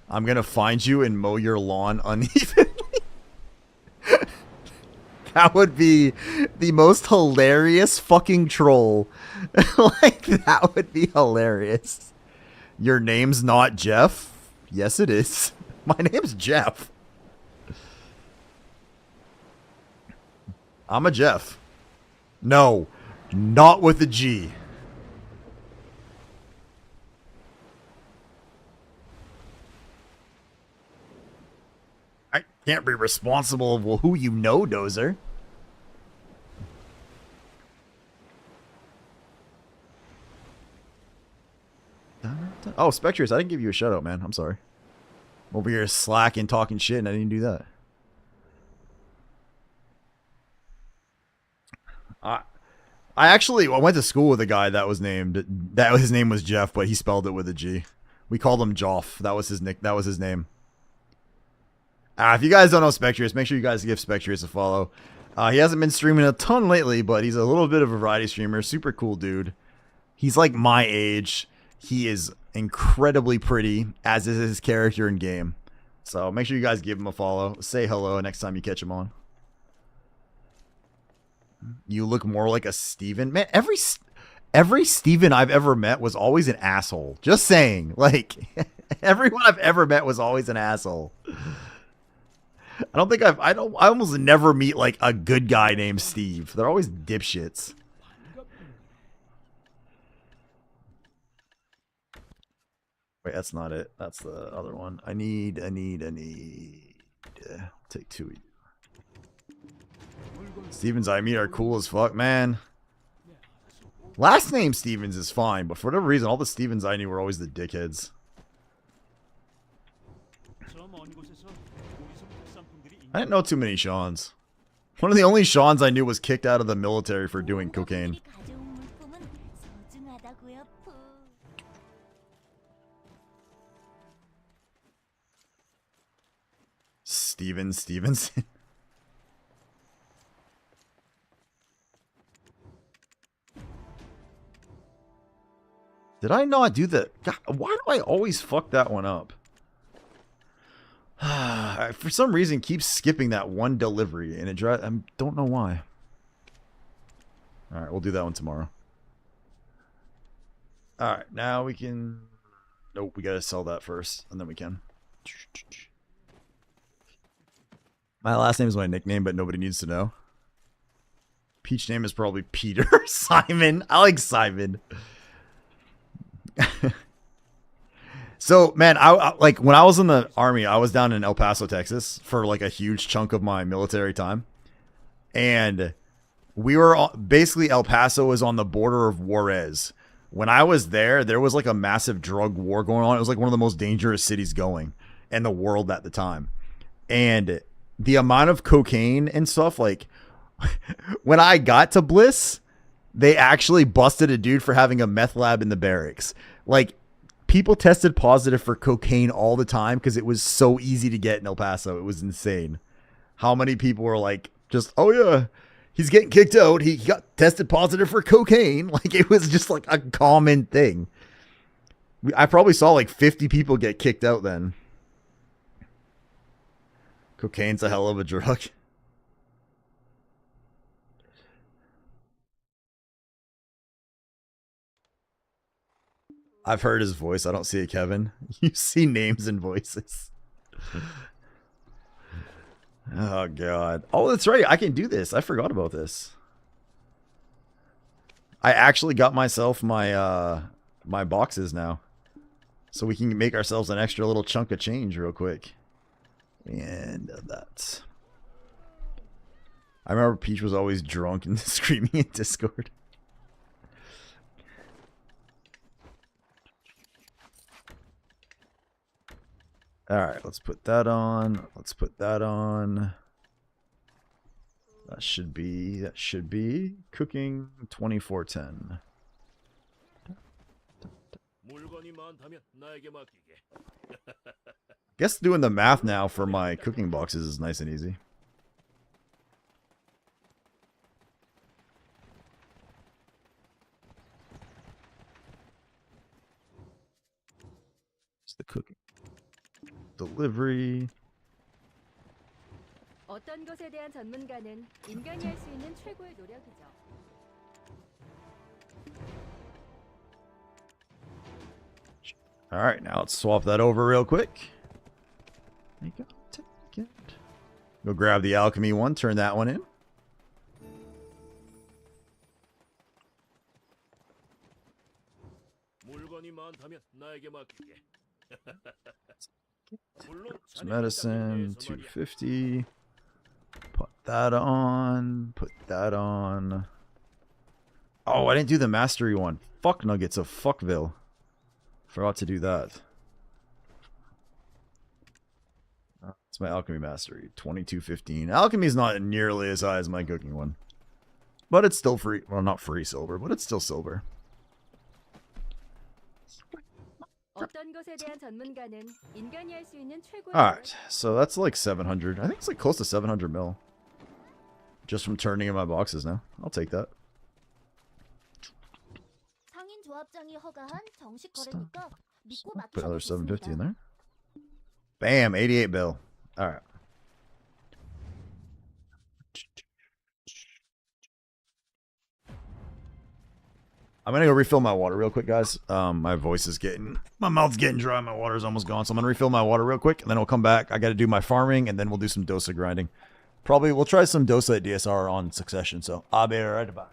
I'm gonna find you and mow your lawn unevenly. That would be the most hilarious fucking troll. Like, that would be hilarious. Your name's not Jeff? Yes, it is. My name's Jeff. I'm a Jeff. No, not with a G. I can't be responsible for who you know, Dozer. Oh, Spectrius, I didn't give you a shout out, man. I'm sorry. I'm over here slacking, talking shit, and I didn't do that. I went to school with a guy that was his name was Jeff, but he spelled it with a G. We called him Joff. That was his name. If you guys don't know Spectrius, make sure you guys give Spectrius a follow. He hasn't been streaming a ton lately, but he's a little bit of a variety streamer. Super cool dude. He's like my age. He is incredibly pretty, as is his character in game. So make sure you guys give him a follow. Say hello next time you catch him on. You look more like a Steven. Man, every Steven I've ever met was always an asshole. Just saying. Like, everyone I've ever met was always an asshole. I almost never meet like a good guy named Steve. They're always dipshits. Wait, that's not it. That's the other one. I need. Take two of you. Stevens I meet are cool as fuck, man. Last name Stevens is fine, but for whatever reason, all the Stevens I knew were always the dickheads. I didn't know too many Seans. One of the only Seans I knew was kicked out of the military for doing cocaine. Stevenson. Did I not do that? God, why do I always fuck that one up? I, for some reason, keep skipping that one delivery, and it drives. I don't know why. All right, we'll do that one tomorrow. All right, now we can. Nope, we gotta sell that first, and then we can. My last name is my nickname, but nobody needs to know. Peach name is probably Peter. Simon. I like Simon. So, man, I like when I was in the army, I was down in El Paso, Texas for like a huge chunk of my military time. And we were basically, El Paso was on the border of Juarez. When I was there, there was like a massive drug war going on. It was like one of the most dangerous cities going in the world at the time. And the amount of cocaine and stuff, like when I got to Bliss, they actually busted a dude for having a meth lab in the barracks. Like, people tested positive for cocaine all the time because it was so easy to get in El Paso. It was insane. How many people were like, just, oh yeah, he's getting kicked out. He got tested positive for cocaine. Like, it was just like a common thing. I probably saw like 50 people get kicked out then. Cocaine's a hell of a drug. I've heard his voice. I don't see it, Kevin. You see names and voices. Oh, God. Oh, that's right. I can do this. I forgot about this. I actually got myself my my boxes now. So we can make ourselves an extra little chunk of change real quick. And that. I remember Peach was always drunk and screaming in Discord. Alright, let's put that on. Let's put that on. That should be cooking 2410. Guess doing the math now for my cooking boxes is nice and easy. It's the cooking. Delivery. 어떤 것에 대한 전문가는 인간이 할 수 있는 최고의 노력이죠. All right, now let's swap that over real quick. Take it. Go grab the alchemy one, turn that one in. Some medicine, 250. Put that on. Put that on. Oh, I didn't do the mastery one. Fuck nuggets of Fuckville. Forgot to do that. It's my alchemy mastery, 2215. Alchemy is not nearly as high as my cooking one, but it's still free. Well, not free silver, but it's still silver. Alright, so that's like 700. I think it's like close to 700 mil. Just from turning in my boxes now. I'll take that. Put another 750 in there. Bam, 88 bill. Alright. I'm gonna go refill my water real quick, guys. My voice is my mouth's getting dry, my water's almost gone, so I'm gonna refill my water real quick, and then we'll come back. I gotta do my farming, and then we'll do some dosa grinding. Probably we'll try some dosa at DSR on Succession, so I'll be right back.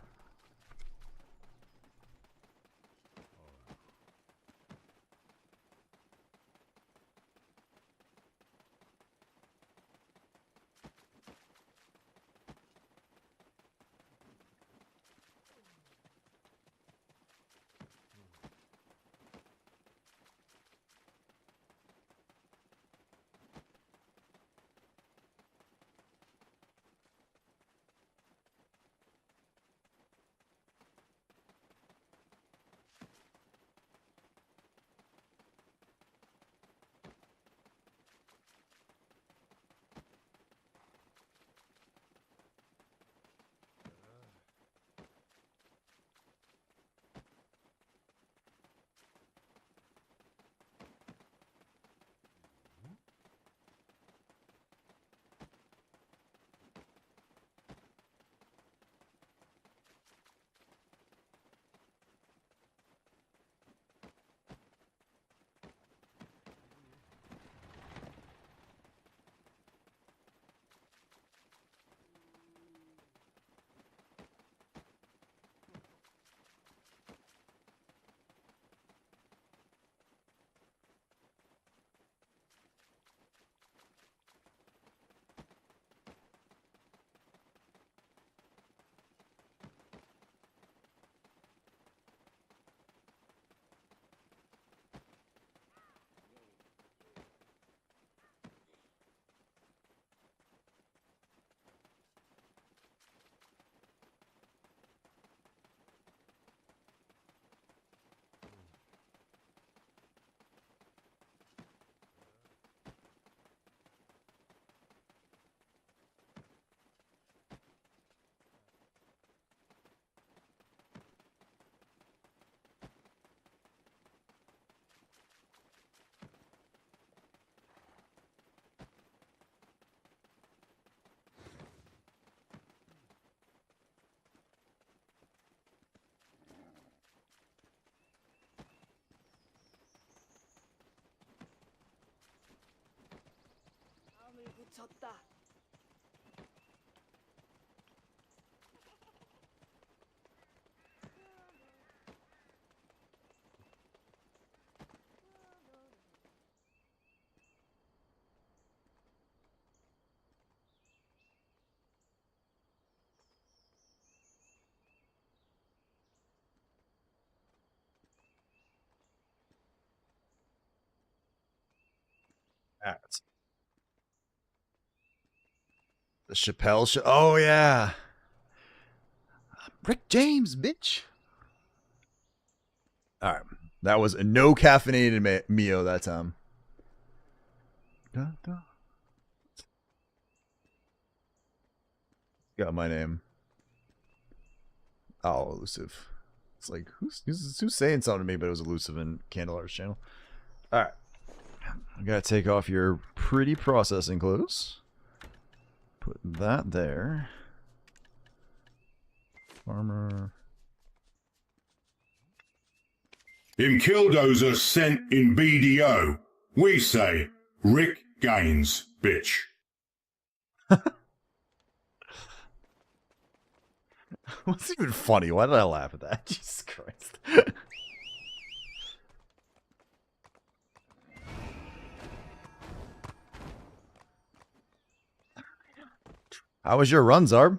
Alright. The Chappelle show. Oh, yeah. Rick James, bitch. All right. That was a no caffeinated Mio that time. Got my name. Oh, elusive. It's like, who's saying something to me, but it was elusive in Candleheart's channel. All right. I gotta take off your pretty processing clothes. Put that there. Farmer. In Killdozer sent in BDO, we say, Rick Gaines, bitch. What's even funny? Why did I laugh at that? Jesus Christ. How was your run, Zarb?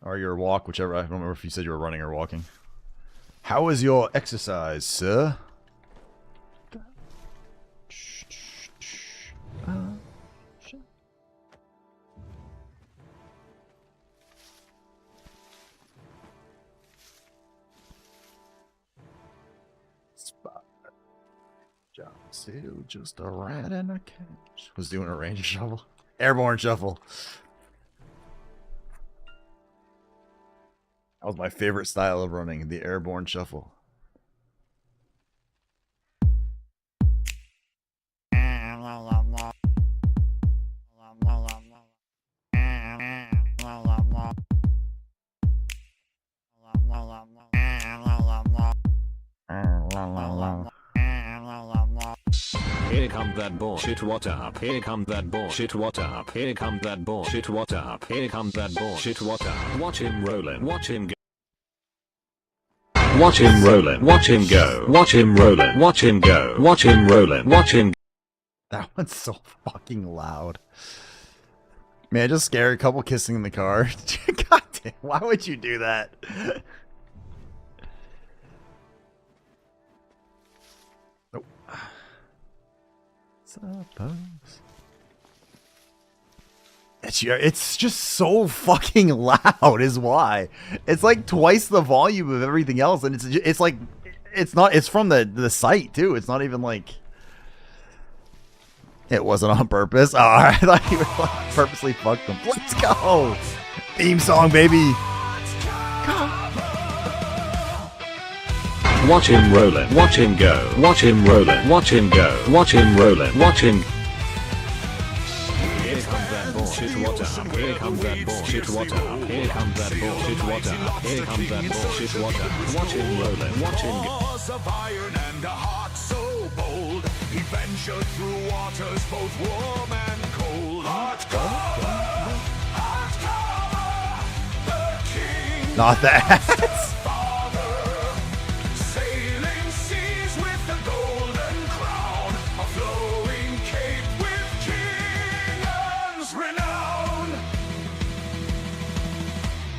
Or your walk, whichever. I don't remember if you said you were running or walking. How was your exercise, sir? Spot. John Seal, just a rat in a cage. Was doing a range shuffle. Airborne shuffle. That was my favorite style of running, the airborne shuffle. Here come that bullshit, what up? Here come that bullshit, what up? Here come that bullshit, what up? Here come that bullshit, what up? Watch him rollin', watch him go. Watch him rollin', watch him go. Watch him rollin', watch him go. Watch him rollin', watch him. That one's so fucking loud. Man, just scared a couple kissing in the car. God damn, why would you do that? Nope. Suppose. It's just so fucking loud is why. It's like twice the volume of everything else, and it's like it's from the site too. It's not even like it wasn't on purpose. Oh, I thought you were like purposely fucked them. Let's go. Theme song, baby. Watch him rollin', watch him go. Watch him rollin', watch him go. Watch him rollin', watch him. Here comes that bullshit, what up? Here comes that bullshit, what up? Here comes that bullshit, what up? Here comes that bullshit, what up? Watch him rollin', watch him go. Of iron and a heart so bold, he ventured through waters both warm and cold. Heartcarver, Heartcarver, the king. Not that. Sailing seas with the golden crown, a flowing cape with king's renown.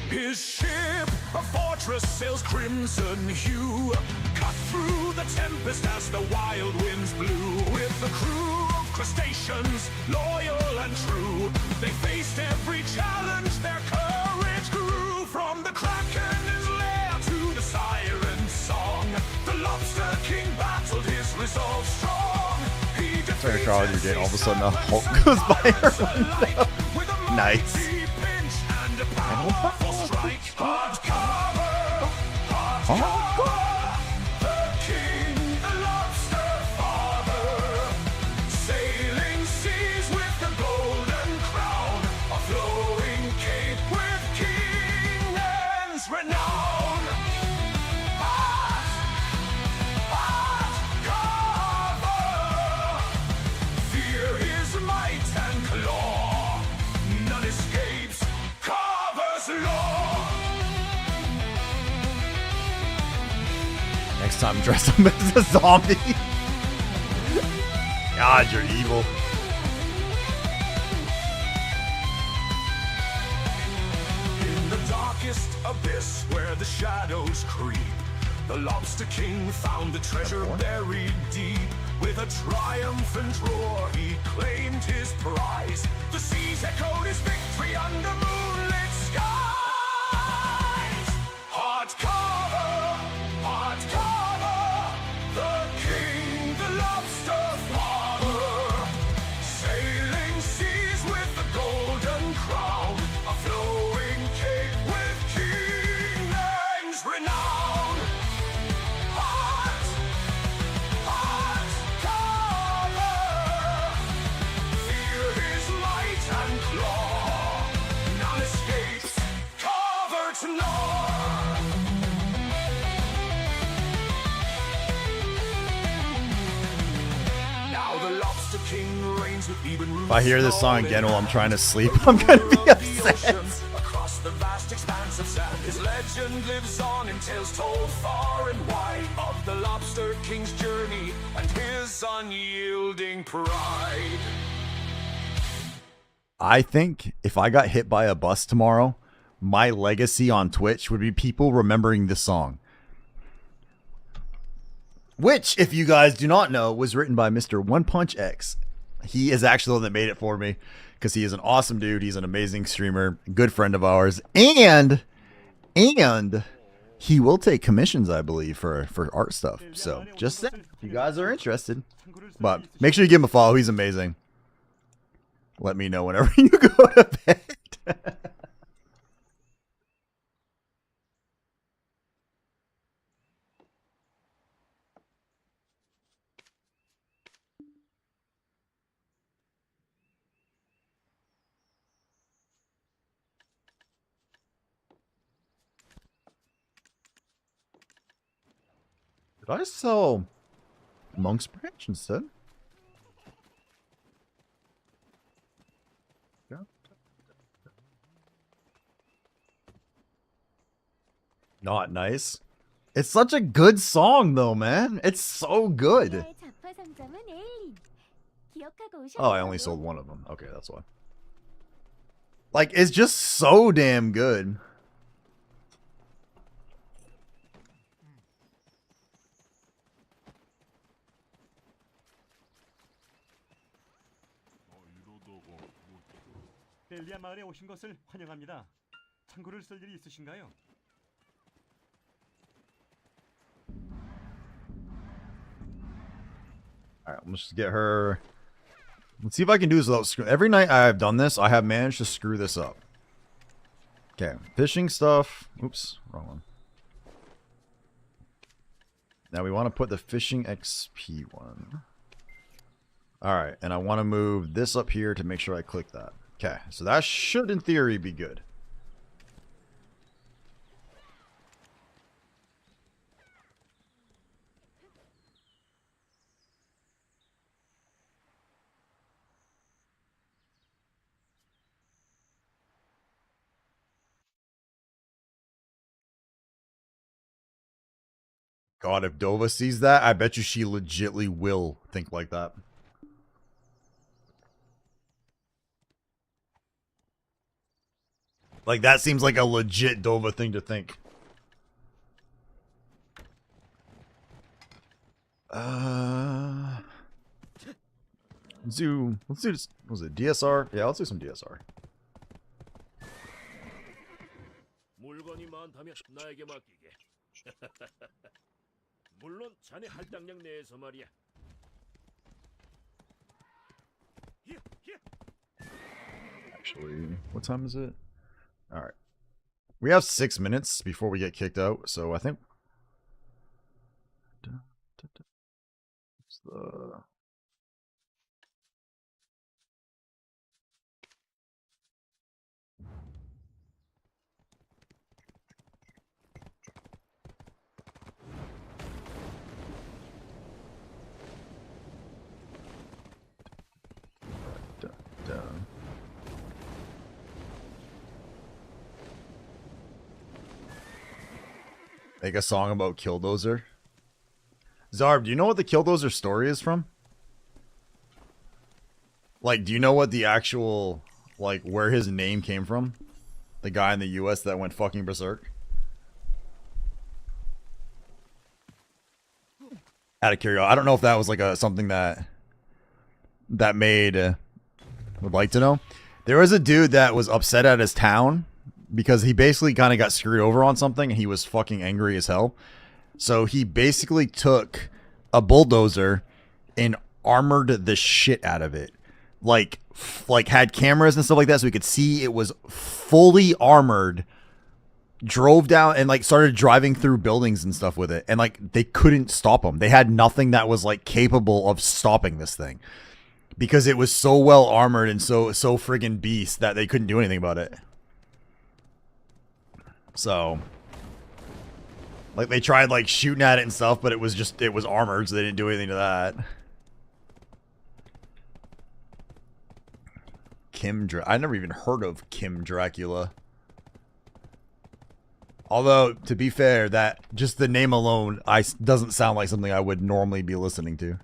His ship, a fortress, sails crimson hue, cut through the tempest as the wild winds blew. With the crew of crustaceans, loyal and true, they faced every challenge, their courage grew. From the kraken's lair to the siren's song, the Lobster King battled his resolve strong. He defeated Charlie, you're getting all of a sudden a Hulk goes by her window. with a Nice. mighty pinch and a powerful strike. Heartcarver, Heartcarver, the king, the lobster father, sailing seas with the golden crown, a flowing cape with king's renown. Heartcarver, fear his might and law. Next time, dress up as a zombie. God, you're evil. In the darkest abyss where the shadows creep, the Lobster King found the treasure buried deep. With a triumphant roar, he claimed his prize. The seas echoed his victory under moonlit skies. Heartcarver, Heartcarver, the king, the lobster farmer. Sailing seas with the golden crown, a flowing cape with King Lang's renown. Fear his might and claw, none escapes, Carver to gnaw. Now the Lobster King reigns with even roots. If I hear this song again while I'm trying to sleep, I'm gonna be upset. Across the vast expanse of sand, his legend lives on in tales told far and wide of the Lobster King's journey and his unyielding pride. I think if I got hit by a bus tomorrow, my legacy on Twitch would be people remembering this song. Which, if you guys do not know, was written by Mr. One Punch X. He is actually the one that made it for me because he is an awesome dude. He's an amazing streamer, good friend of ours, and he will take commissions, I believe, for art stuff. So just saying, if you guys are interested, but make sure you give him a follow. He's amazing. Let me know whenever you go to bed. Did I sell Monk's Branch instead? Yeah. Not nice. It's such a good song though, man. It's so good. 나의 잡화상점은 에일린. 기억하고 Oh, I 오셨나요? only sold one of them. Okay, that's why. Like, it's just so damn good. 벨리아 마을에 오신 것을 환영합니다. 창고를 쓸 일이 있으신가요? Alright, let's just get her. Let's see if I can do this without screw. Every night I have done this, I have managed to screw this up. Okay, fishing stuff. Oops, wrong one. Now we want to put the fishing XP one. Alright, and I want to move this up here to make sure I click that. Okay, so that should in theory be good. God, if Dova sees that, I bet you she legitly will think like that. Like, that seems like a legit Dova thing to think. Let's do this. What was it DSR? Yeah, let's do some DSR. 물건이 많다면 나에게 맡기게. 물론 자네 할당량 내에서 말이야. Actually, what time is it? Alright. We have 6 minutes before we get kicked out, so I think... What's the... Make a song about Killdozer. Zarb, do you know what the Killdozer story is from? Like, do you know what the actual, like, where his name came from? The guy in the US that went fucking berserk? Out of curiosity, I don't know if that was like something that made would like to know. There was a dude that was upset at his town because he basically kind of got screwed over on something and he was fucking angry as hell. So he basically took a bulldozer and armored the shit out of it. Like had cameras and stuff like that so we could see it was fully armored. Drove down and like started driving through buildings and stuff with it, and like they couldn't stop him. They had nothing that was like capable of stopping this thing because it was so well armored and so friggin' beast that they couldn't do anything about it. So like they tried like shooting at it and stuff, but it was armored, so they didn't do anything to that. I never even heard of Kim Dracula. Although, to be fair, that just the name alone doesn't sound like something I would normally be listening to.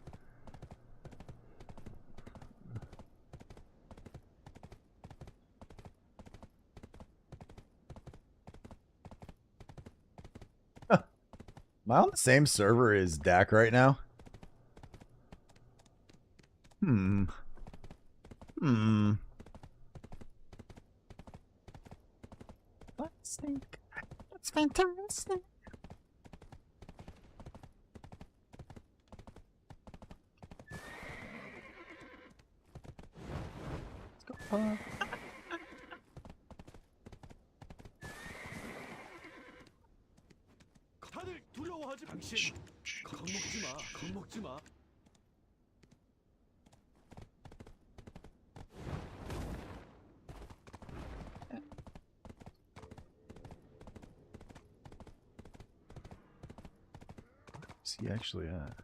Huh. Am I on the same server as Dak right now? Let's think. It's fantastic. Let's go, Pop. 다들 두려워하지 당신. 겁먹지 마. 겁먹지 마. Where's he actually at?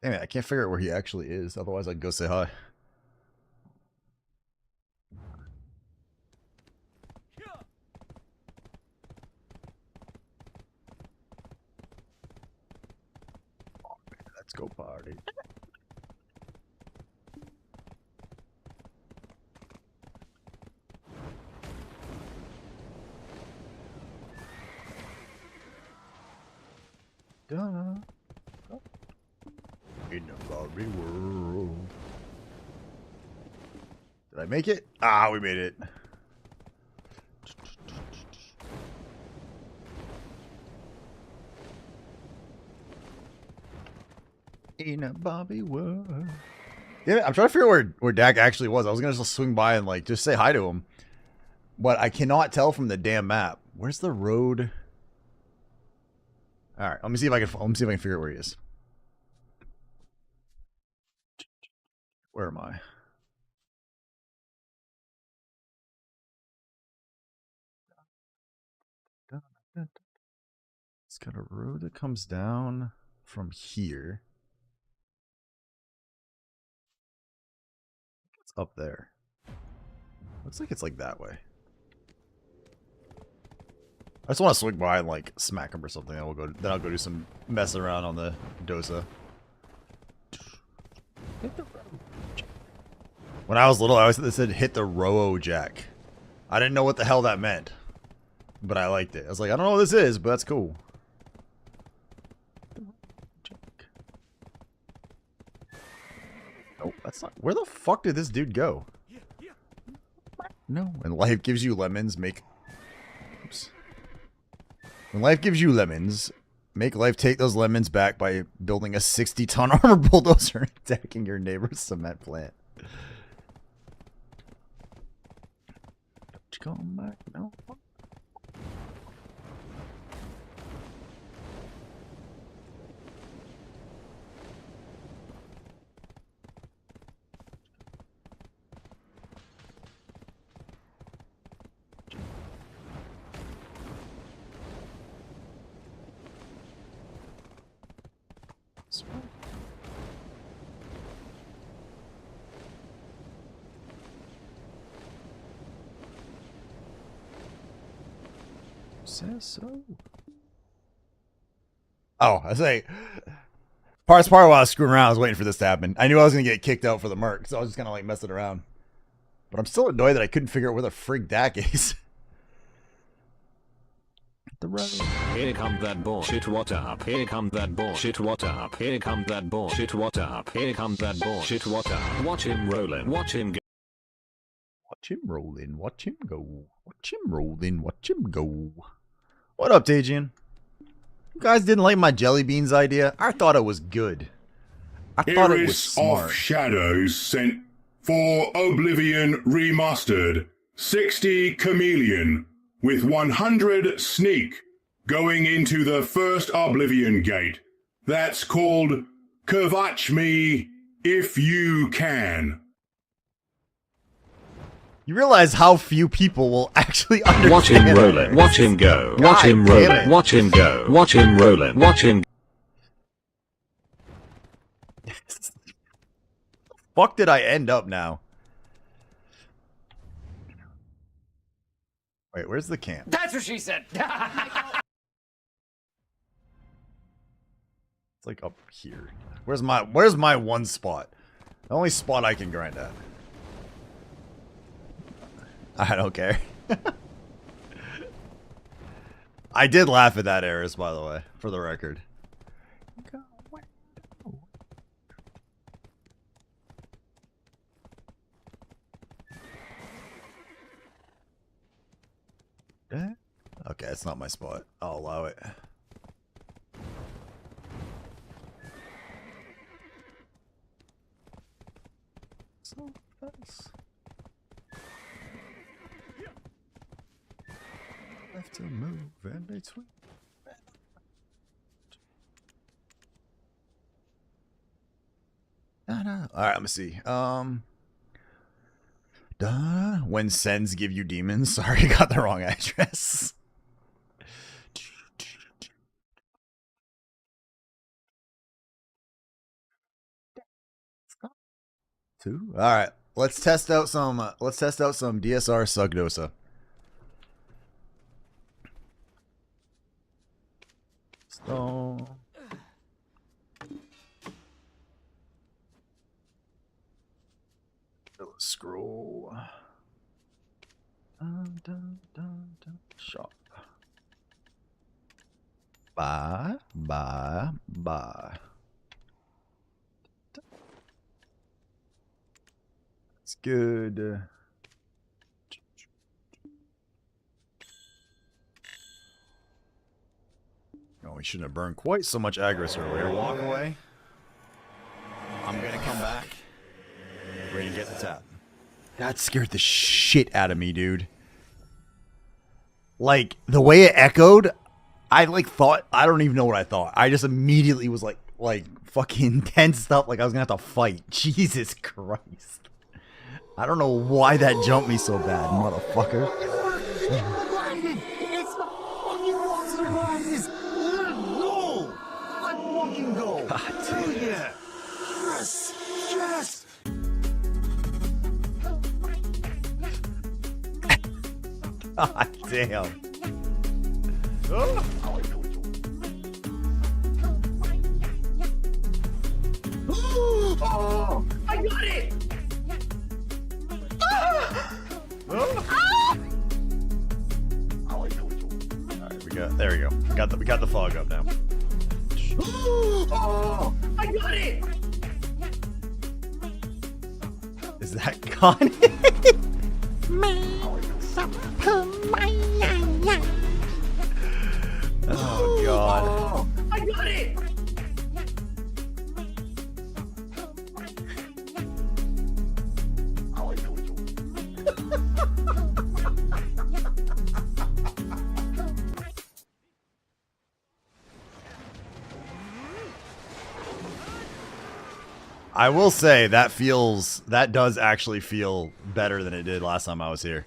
Damn it, I can't figure out where he actually is. Otherwise, I'd go say hi. Oh, man, let's go party. Duh. In the Barbie world. Did I make it? Ah, we made it. In a Barbie world. Damn it, I'm trying to figure out where Dak actually was. I was gonna just swing by and like just say hi to him. But I cannot tell from the damn map. Where's the road? Alright, let me see if I can figure out where he is. Where am I? It's got a road that comes down from here. It's up there. Looks like it's like that way. I just want to swing by and like smack him or something. Then I'll go do some mess around on the Dosa. When I was little, I always said hit the Rowo Jack. I didn't know what the hell that meant, but I liked it. I was like, I don't know what this is, but that's cool. Oh, that's not. Where the fuck did this dude go? No. When life gives you lemons, Oops. When life gives you lemons, make life take those lemons back by building a 60-ton armored bulldozer and attacking your neighbor's cement plant. Don't you come back? No. says so. Oh, I say, part of while I was screwing around, I was waiting for this to happen. I knew I was gonna get kicked out for the merc, so I was just kind of like messing around. But I'm still annoyed that I couldn't figure out where the frig Dak is. The road. Here come that bullshit, what up? Here come that bullshit, what up? Here come that bullshit, what up? Here come that bullshit, what up? Watch him rollin', watch him go. Watch him rollin', watch him go. Watch him rollin', watch him go. What up, Tajian? You guys didn't like my jelly beans idea? I thought it was good. I thought it was smart. Of Shadows sent for Oblivion Remastered 60 Chameleon with 100 Sneak going into the first Oblivion gate. That's called Kvatch Me If You Can. You realize how few people will actually understand. Watch him rollin', watch him go. Watch him rollin', watch him go. Watch him rollin', watch him. Fuck did I end up now? Wait, where's the camp? That's what she said. It's like up here. Where's my one spot? The only spot I can grind at. I don't care. I did laugh at that, Eris, by the way, for the record. Okay, it's not my spot. I'll allow it. So fast. Left to move in between. Alright, let me see. When sends give you demons. Sorry, I got the wrong address. Two. All right, let's test out some. DSR Sugdosa. So. Scroll. Shop. Buy. It's good. Oh, we shouldn't have burned quite so much Agris earlier. Walk away. I'm gonna come back. We're gonna get the tap. That scared the shit out of me, dude. Like, the way it echoed, I thought, I don't even know what I thought. I just immediately was like fucking tensed up, like I was gonna have to fight. Jesus Christ. I don't know why that jumped me so bad, motherfucker. God damn. Yes! God damn. Oh, I got it! Alright, there we go. We got the fog up now. Oh, I got it! Is that Connie? Oh god. Oh, I got it! I will say that does actually feel better than it did last time I was here.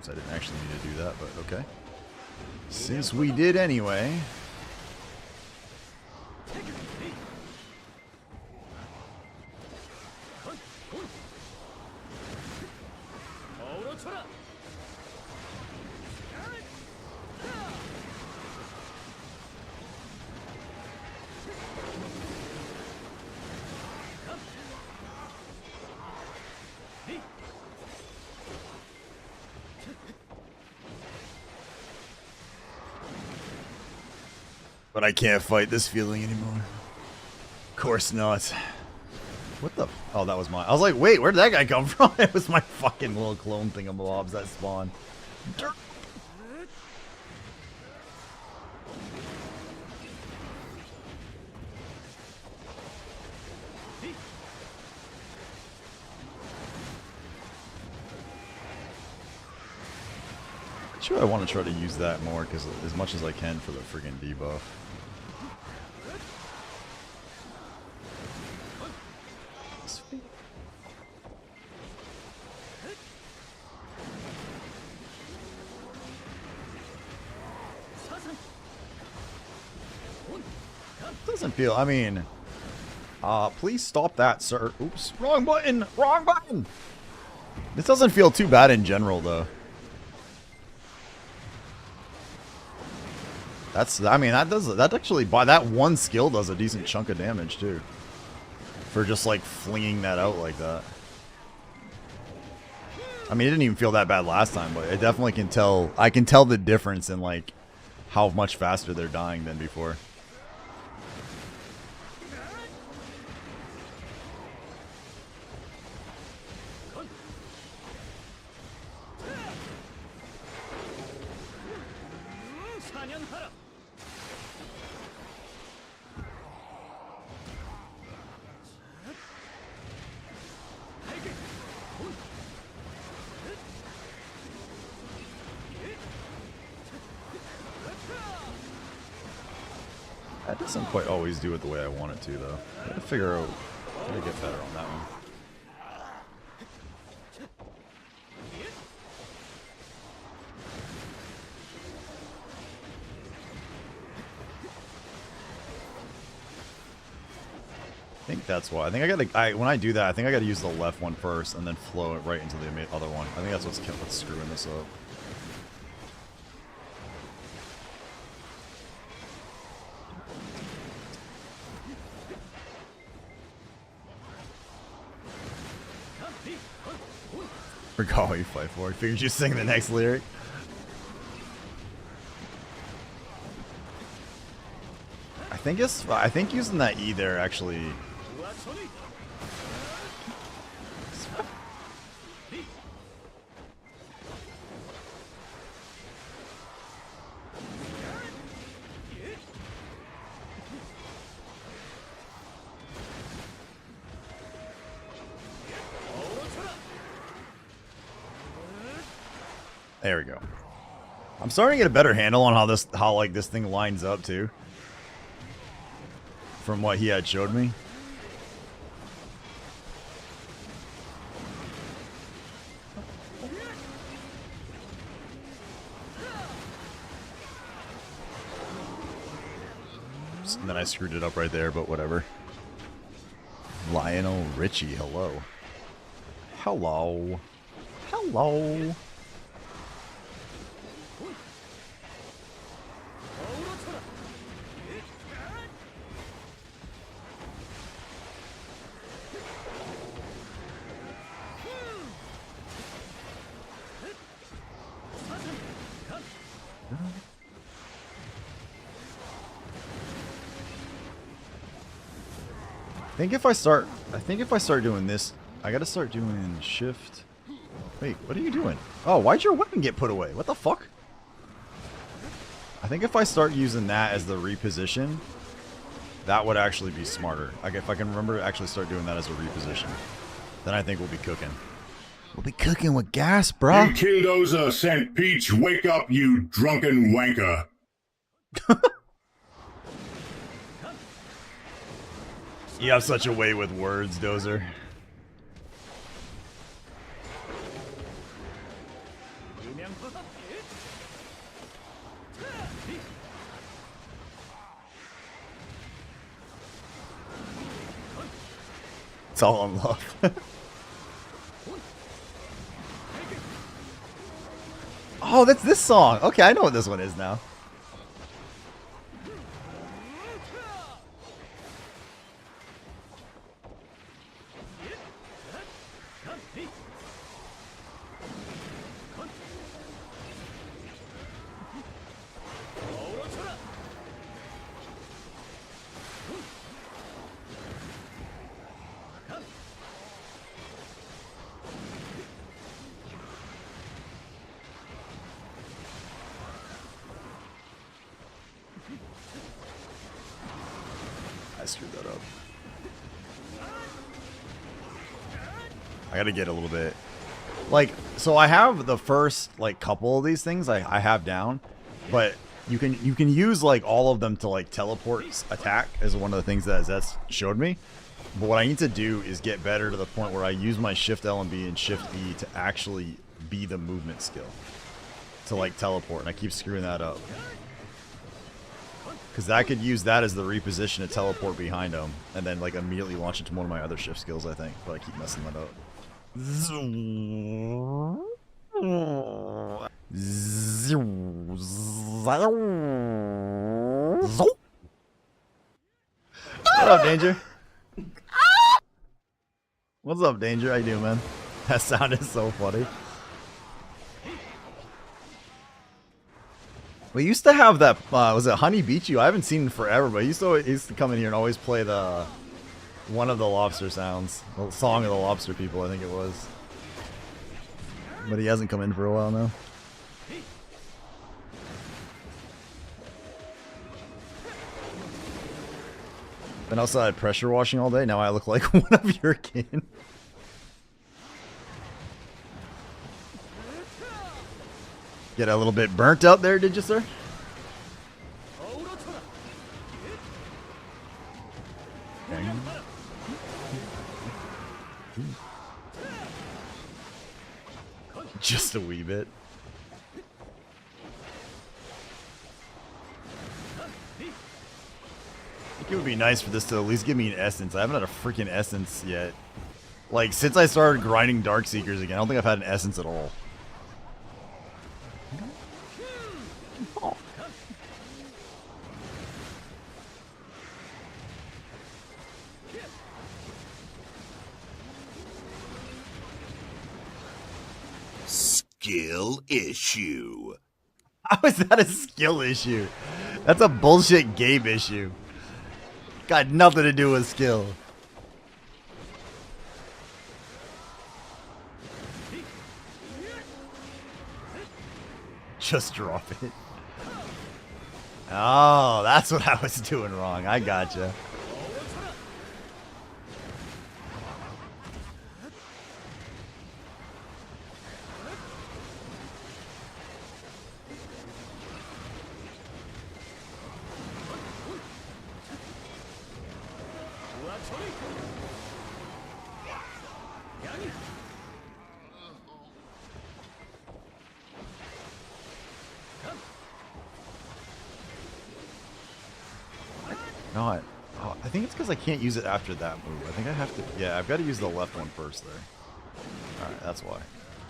So I didn't actually need to do that, but okay. Since we did anyway. But I can't fight this feeling anymore. Of course not. What the? Oh, that was mine. I was like, wait, where did that guy come from? It was my fucking little clone thingamabobs that spawned. Sure, I want to try to use that more because as much as I can for the friggin' debuff. Doesn't feel. I mean, please stop that, sir. Oops, wrong button. Wrong button. This doesn't feel too bad in general, though. That's, I mean, that actually, by that one skill does a decent chunk of damage, too. For just, like, flinging that out like that. I mean, it didn't even feel that bad last time, but it definitely can tell, I can tell the difference in, like, how much faster they're dying than before. That doesn't quite always do it the way I want it to, though. I gotta figure out how to get better on that one. I think that's why. I think I gotta. When I do that, I think I gotta use the left one first and then flow it right into the other one. I think that's what's screwing this up. Forgot what you fight for. I figured you'd sing the next lyric. I think using that E there actually. There we go. I'm starting to get a better handle on how like this thing lines up too. From what he had showed me. And then I screwed it up right there, but whatever. Lionel Richie, hello. Hello. Hello. I think if I start doing this, I gotta start doing shift. Wait, what are you doing? Oh, why'd your weapon get put away? What the fuck? I think if I start using that as the reposition, that would actually be smarter. If I can remember to actually start doing that as a reposition, then I think we'll be cooking. We'll be cooking with gas, bro. You Killdozer sent Peach, wake up, you drunken wanker. You have such a way with words, Dozer. It's all on love. Oh, that's this song. Okay, I know what this one is now. screwed that up. I gotta get a little bit. Like, so I have the first, like, couple of these things I have down. But you can use, like, all of them to, like, teleport attack is one of the things that Zets showed me. But what I need to do is get better to the point where I use my Shift L and B and Shift E to actually be the movement skill. To, like, teleport. And I keep screwing that up. Because I could use that as the reposition to teleport behind him. And then, like, immediately launch into one of my other shift skills, I think. But I keep messing that up. What up, Danger? What's up, Danger? How you doing, man? That sound is so funny. We used to have that, was it Honey Beat You? I haven't seen it forever, but he used to come in here and always play the one of the Lobster sounds. The song of the Lobster people, I think it was. But he hasn't come in for a while now. Been outside pressure washing all day, now I look like one of your kin. Get a little bit burnt out there, did you, sir? Just a wee bit. I think it would be nice for this to at least give me an essence. I haven't had a freaking essence yet. Like, since I started grinding Darkseekers again, I don't think I've had an essence at all. Oh. Skill issue. How is that a skill issue? That's a bullshit game issue. Got nothing to do with skill. Just drop it. Oh, that's what I was doing wrong. I gotcha. Not. Oh, I think it's because I can't use it after that move. I think I have to. Yeah, I've got to use the left one first there. Alright, that's why.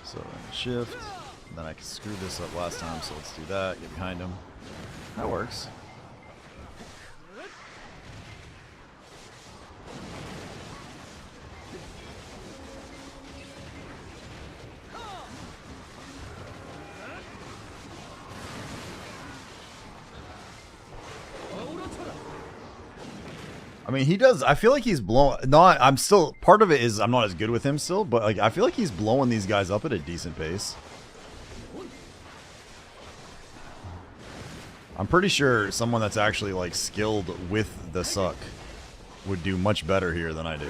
So then shift. Then I screwed this up last time, so let's do that. Get behind him. That works. I mean, he does. I feel like he's blowing. Not. I'm still. Part of it is I'm not as good with him still, but like I feel like he's blowing these guys up at a decent pace. I'm pretty sure someone that's actually like skilled with the suck would do much better here than I do.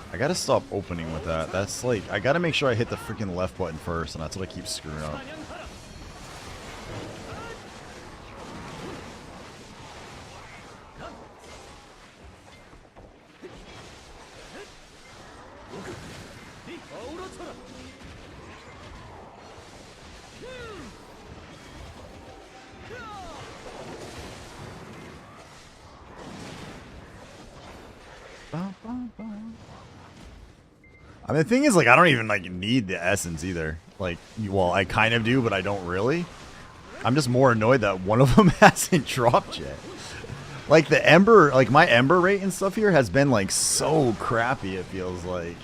I gotta stop opening with that. That's like, I gotta make sure I hit the freaking left button first, and that's what I keep screwing up. I mean, the thing is, like, I don't even, like, need the essence either. Like, well, I kind of do, but I don't really. I'm just more annoyed that one of them hasn't dropped yet. Like, the Ember, like, my Ember rate and stuff here has been, like, so crappy, it feels like.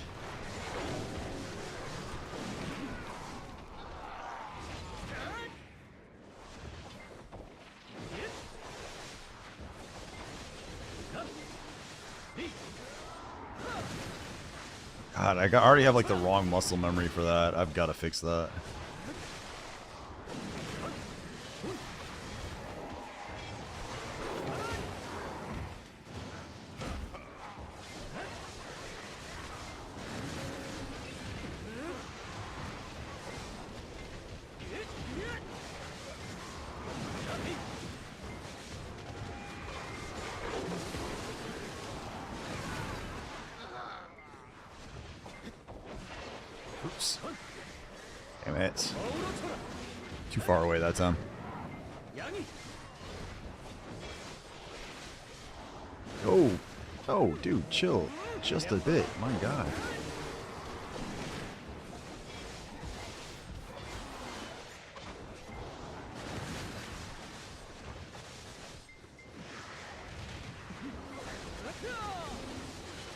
God, already have like the wrong muscle memory for that. I've got to fix that. Oops. Damn it. Too far away that time. Oh. Oh, dude, chill. Just a bit. My God.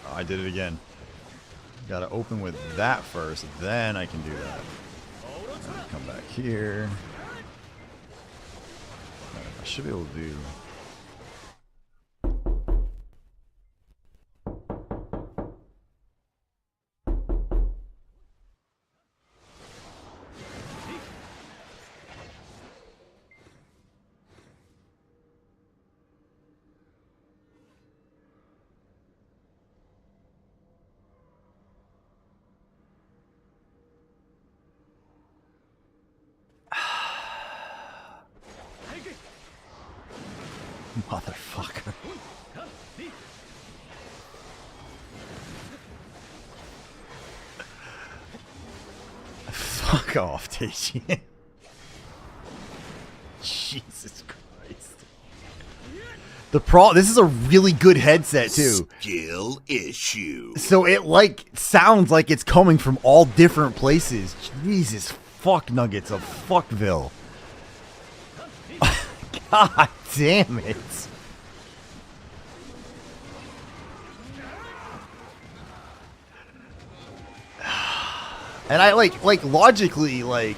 Oh, I did it again. Gotta open with that first, then I can do that. Come back here. I should be able to do... Motherfucker. Fuck off, Taichi. Jesus Christ. This is a really good headset too. Skill issue. So it like sounds like it's coming from all different places. Jesus fuck nuggets of Fuckville. God damn it. And I like logically, like,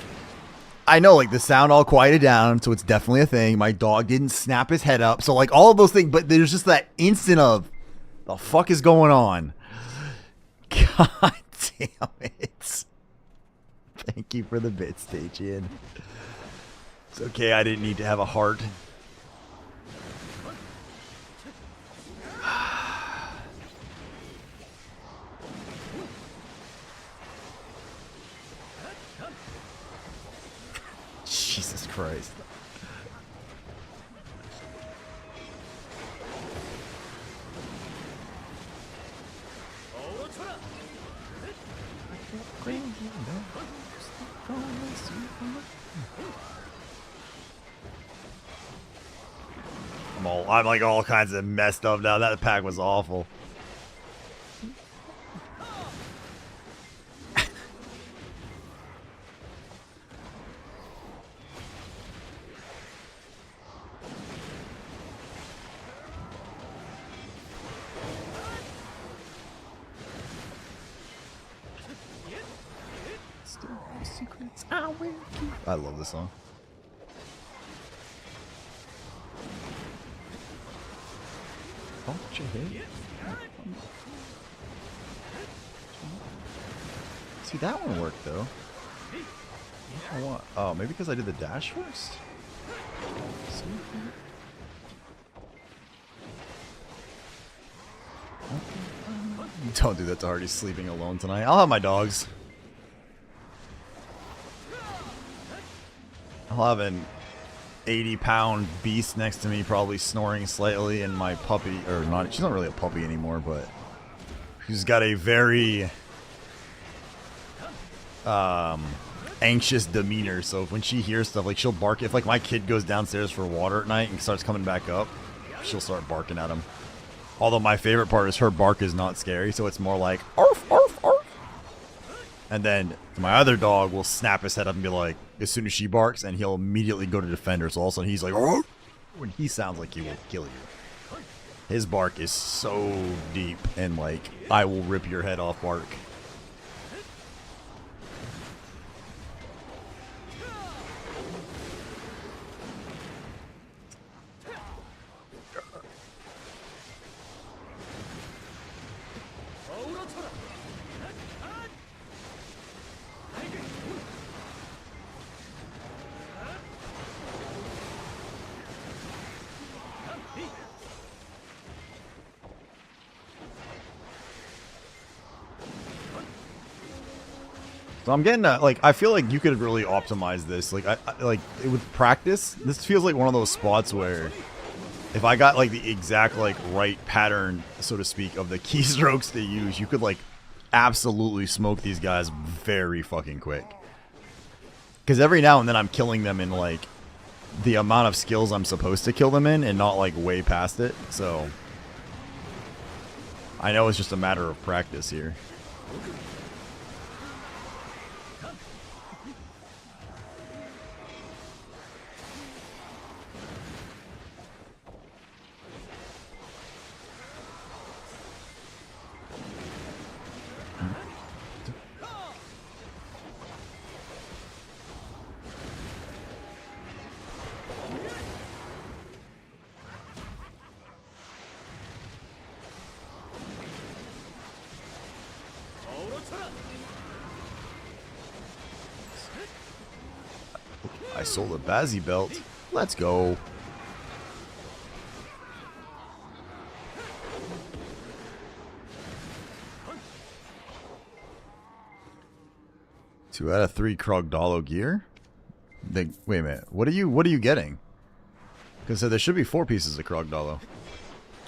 I know like the sound all quieted down, so it's definitely a thing. My dog didn't snap his head up, so like all of those things, but there's just that instant of the fuck is going on. God damn it. Thank you for the bits, Stachian. It's okay, I didn't need to have a heart. Jesus Christ. I'm like all kinds of messed up now. That pack was awful. I love this song. Oh, what you hit? See, that one worked though. Oh, maybe because I did the dash first? Don't do that to Hardy sleeping alone tonight. I'll have my dogs. I'll have an 80-pound beast next to me, probably snoring slightly, and my puppy, or not, she's not really a puppy anymore, but she's got a very anxious demeanor, so when she hears stuff, like she'll bark. If like my kid goes downstairs for water at night and starts coming back up, she'll start barking at him. Although my favorite part is her bark is not scary, so it's more like, arf, arf, arf. And then my other dog will snap his head up and be like, as soon as she barks, and he'll immediately go to defend her. So all of a sudden he's like, arf, when he sounds like he will kill you. His bark is so deep and like, I will rip your head off bark. So I'm getting like, I feel like you could really optimize this. Like, like with practice, this feels like one of those spots where if I got like the exact like right pattern, so to speak, of the keystrokes to use, you could like absolutely smoke these guys very fucking quick. Because every now and then I'm killing them in like the amount of skills I'm supposed to kill them in and not like way past it. So I know it's just a matter of practice here. I sold a Bazzy belt. Let's go. Two out of 3 Krogdalo gear. Wait a minute. What are you getting? Because there should be 4 pieces of Krogdalo.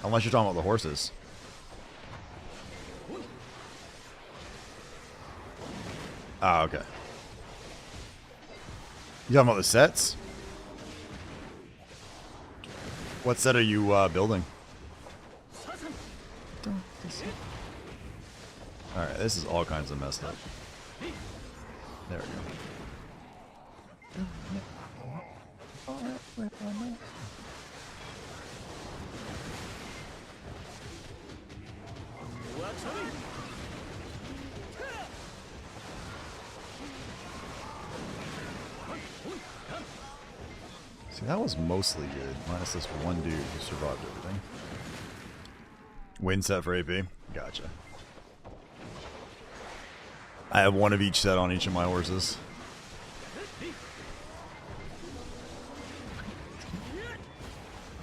Unless you're talking about the horses. Ah, okay. You talking about the sets? What set are you building? Alright, this is all kinds of messed up. There we go. See, that was mostly good, minus this one dude who survived everything. Win set for AP? Gotcha. I have one of each set on each of my horses.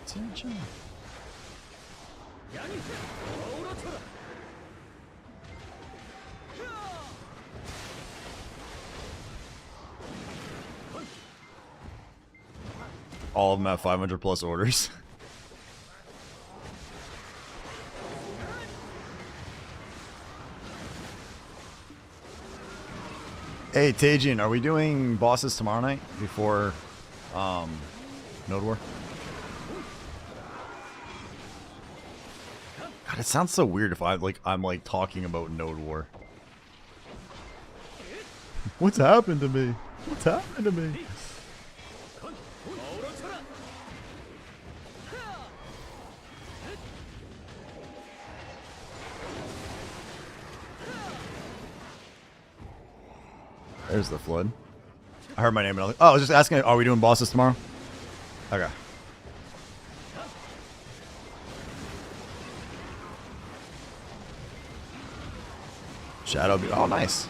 Attention. All of them have 500 plus orders. Hey, Tajin, are we doing bosses tomorrow night before Node War? God, it sounds so weird if I'm like talking about Node War. What's happened to me? What's happened to me? There's the flood. I heard my name and I was like, oh, I was just asking, are we doing bosses tomorrow? Okay. Shadow, oh, nice.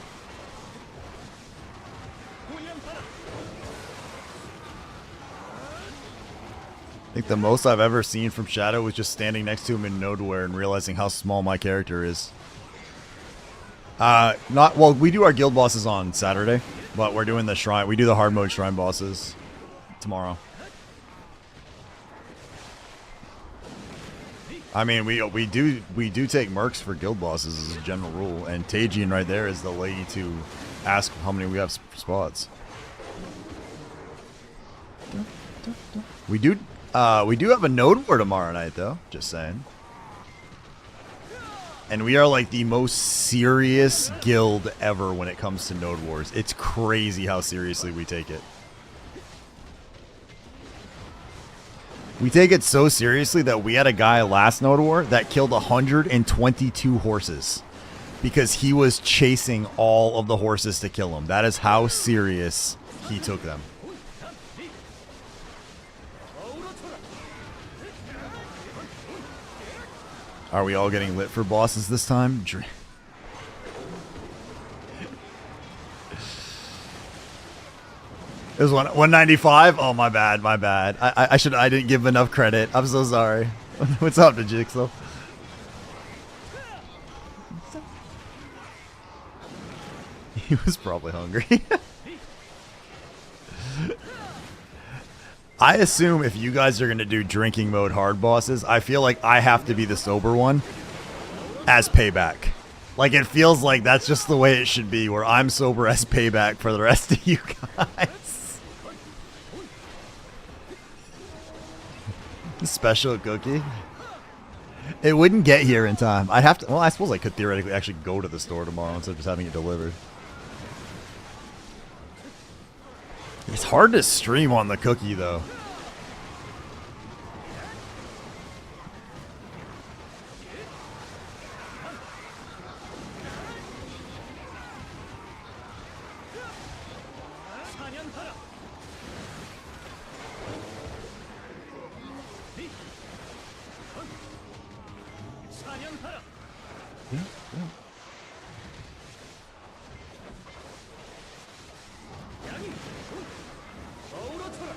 I think the most I've ever seen from Shadow was just standing next to him in Nodeware and realizing how small my character is. Well, we do our guild bosses on Saturday, but we're doing the shrine. We do the hard mode shrine bosses tomorrow. I mean, we do take mercs for guild bosses as a general rule, and Tajin right there is the lady to ask how many we have spots. We do have a Node War tomorrow night though. Just saying. And we are like the most serious guild ever when it comes to Node Wars. It's crazy how seriously we take it. We take it so seriously that we had a guy last Node War that killed 122 horses because he was chasing all of the horses to kill him. That is how serious he took them. Are we all getting lit for bosses this time? It was 195. Oh, my bad, my bad. I didn't give enough credit. I'm so sorry. What's up to Jigsaw? He was probably hungry. I assume if you guys are going to do drinking mode hard bosses, I feel like I have to be the sober one as payback. Like, it feels like that's just the way it should be, where I'm sober as payback for the rest of you guys. Special cookie. It wouldn't get here in time. I'd have to, well, I suppose I could theoretically actually go to the store tomorrow instead of just having it delivered. It's hard to stream on the cookie, though.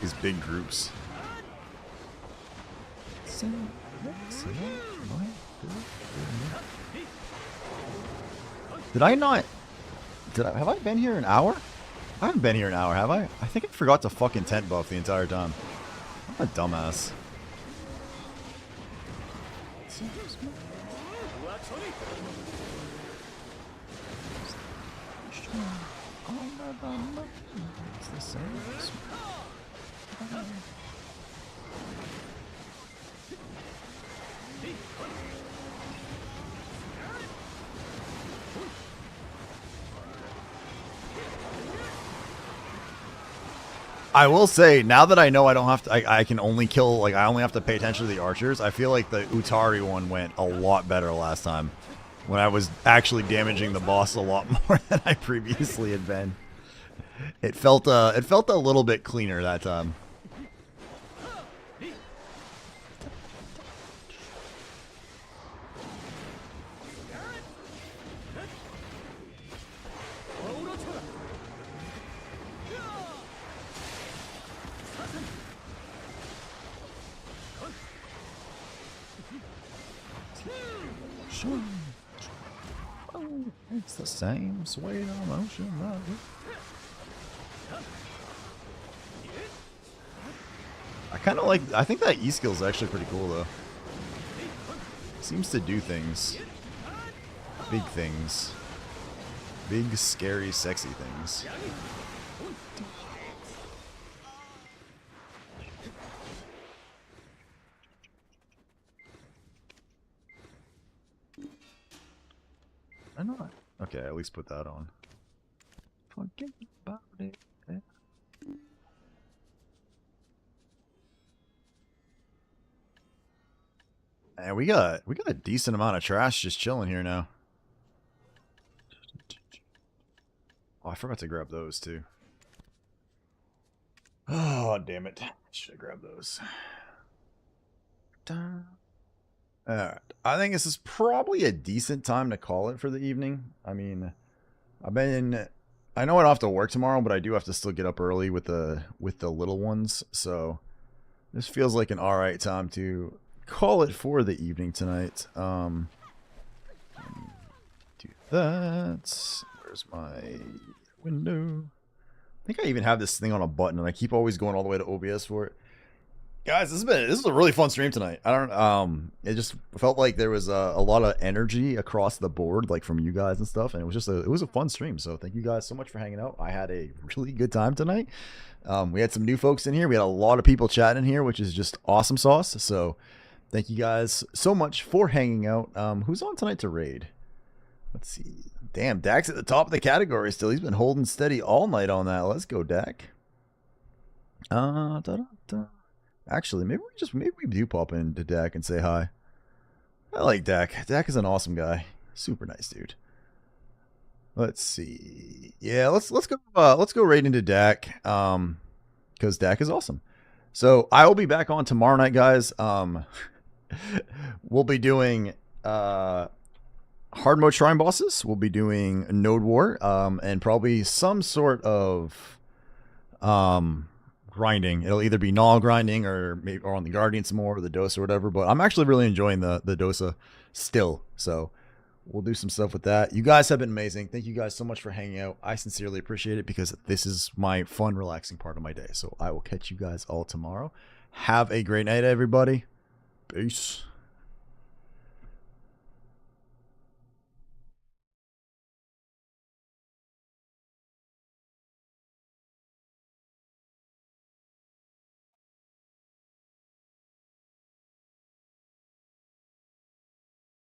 These big groups. Did I not? Have I been here an hour? I haven't been here an hour, have I? I think I forgot to fucking tent buff the entire time. I'm a dumbass. I will say, now that I know I don't have to, I can only kill, like, I only have to pay attention to the archers, I feel like the Utari one went a lot better last time. When I was actually damaging the boss a lot more than I previously had been. It felt a little bit cleaner that time. It's the same sweet emotion. I kind of like, I think that E skill is actually pretty cool though. Seems to do things. Big things. Big, scary, sexy things. I know. Okay, at least put that on. Forget about it. And we got a decent amount of trash just chilling here now. Oh, I forgot to grab those too. Oh, damn it. Should have grabbed those. Alright. I think this is probably a decent time to call it for the evening. I mean, I know I don't have to work tomorrow, but I do have to still get up early with the little ones. So this feels like an alright time to call it for the evening tonight. Do that. Where's my window? I think I even have this thing on a button, and I keep always going all the way to OBS for it. Guys, this is a really fun stream tonight. It just felt like there was a lot of energy across the board, like from you guys and stuff, and it was a fun stream. So thank you guys so much for hanging out. I had a really good time tonight. We had some new folks in here. We had a lot of people chatting in here, which is just awesome sauce. So thank you guys so much for hanging out. Who's on tonight to raid? Let's see. Damn, Dak's at the top of the category still. He's been holding steady all night on that. Let's go, Dak. Actually, maybe we do pop into Dak and say hi. I like Dak. Dak is an awesome guy. Super nice dude. Let's see. Yeah, let's go right into Dak. Because Dak is awesome. So I will be back on tomorrow night, guys. We'll be doing hard mode shrine bosses. We'll be doing Node War, and probably some sort of grinding. It'll either be null grinding or or on the Guardian some more, or the Dosa or whatever. But I'm actually really enjoying the Dosa still. So we'll do some stuff with that. You guys have been amazing. Thank you guys so much for hanging out. I sincerely appreciate it because this is my fun, relaxing part of my day. So I will catch you guys all tomorrow. Have a great night, everybody. Peace.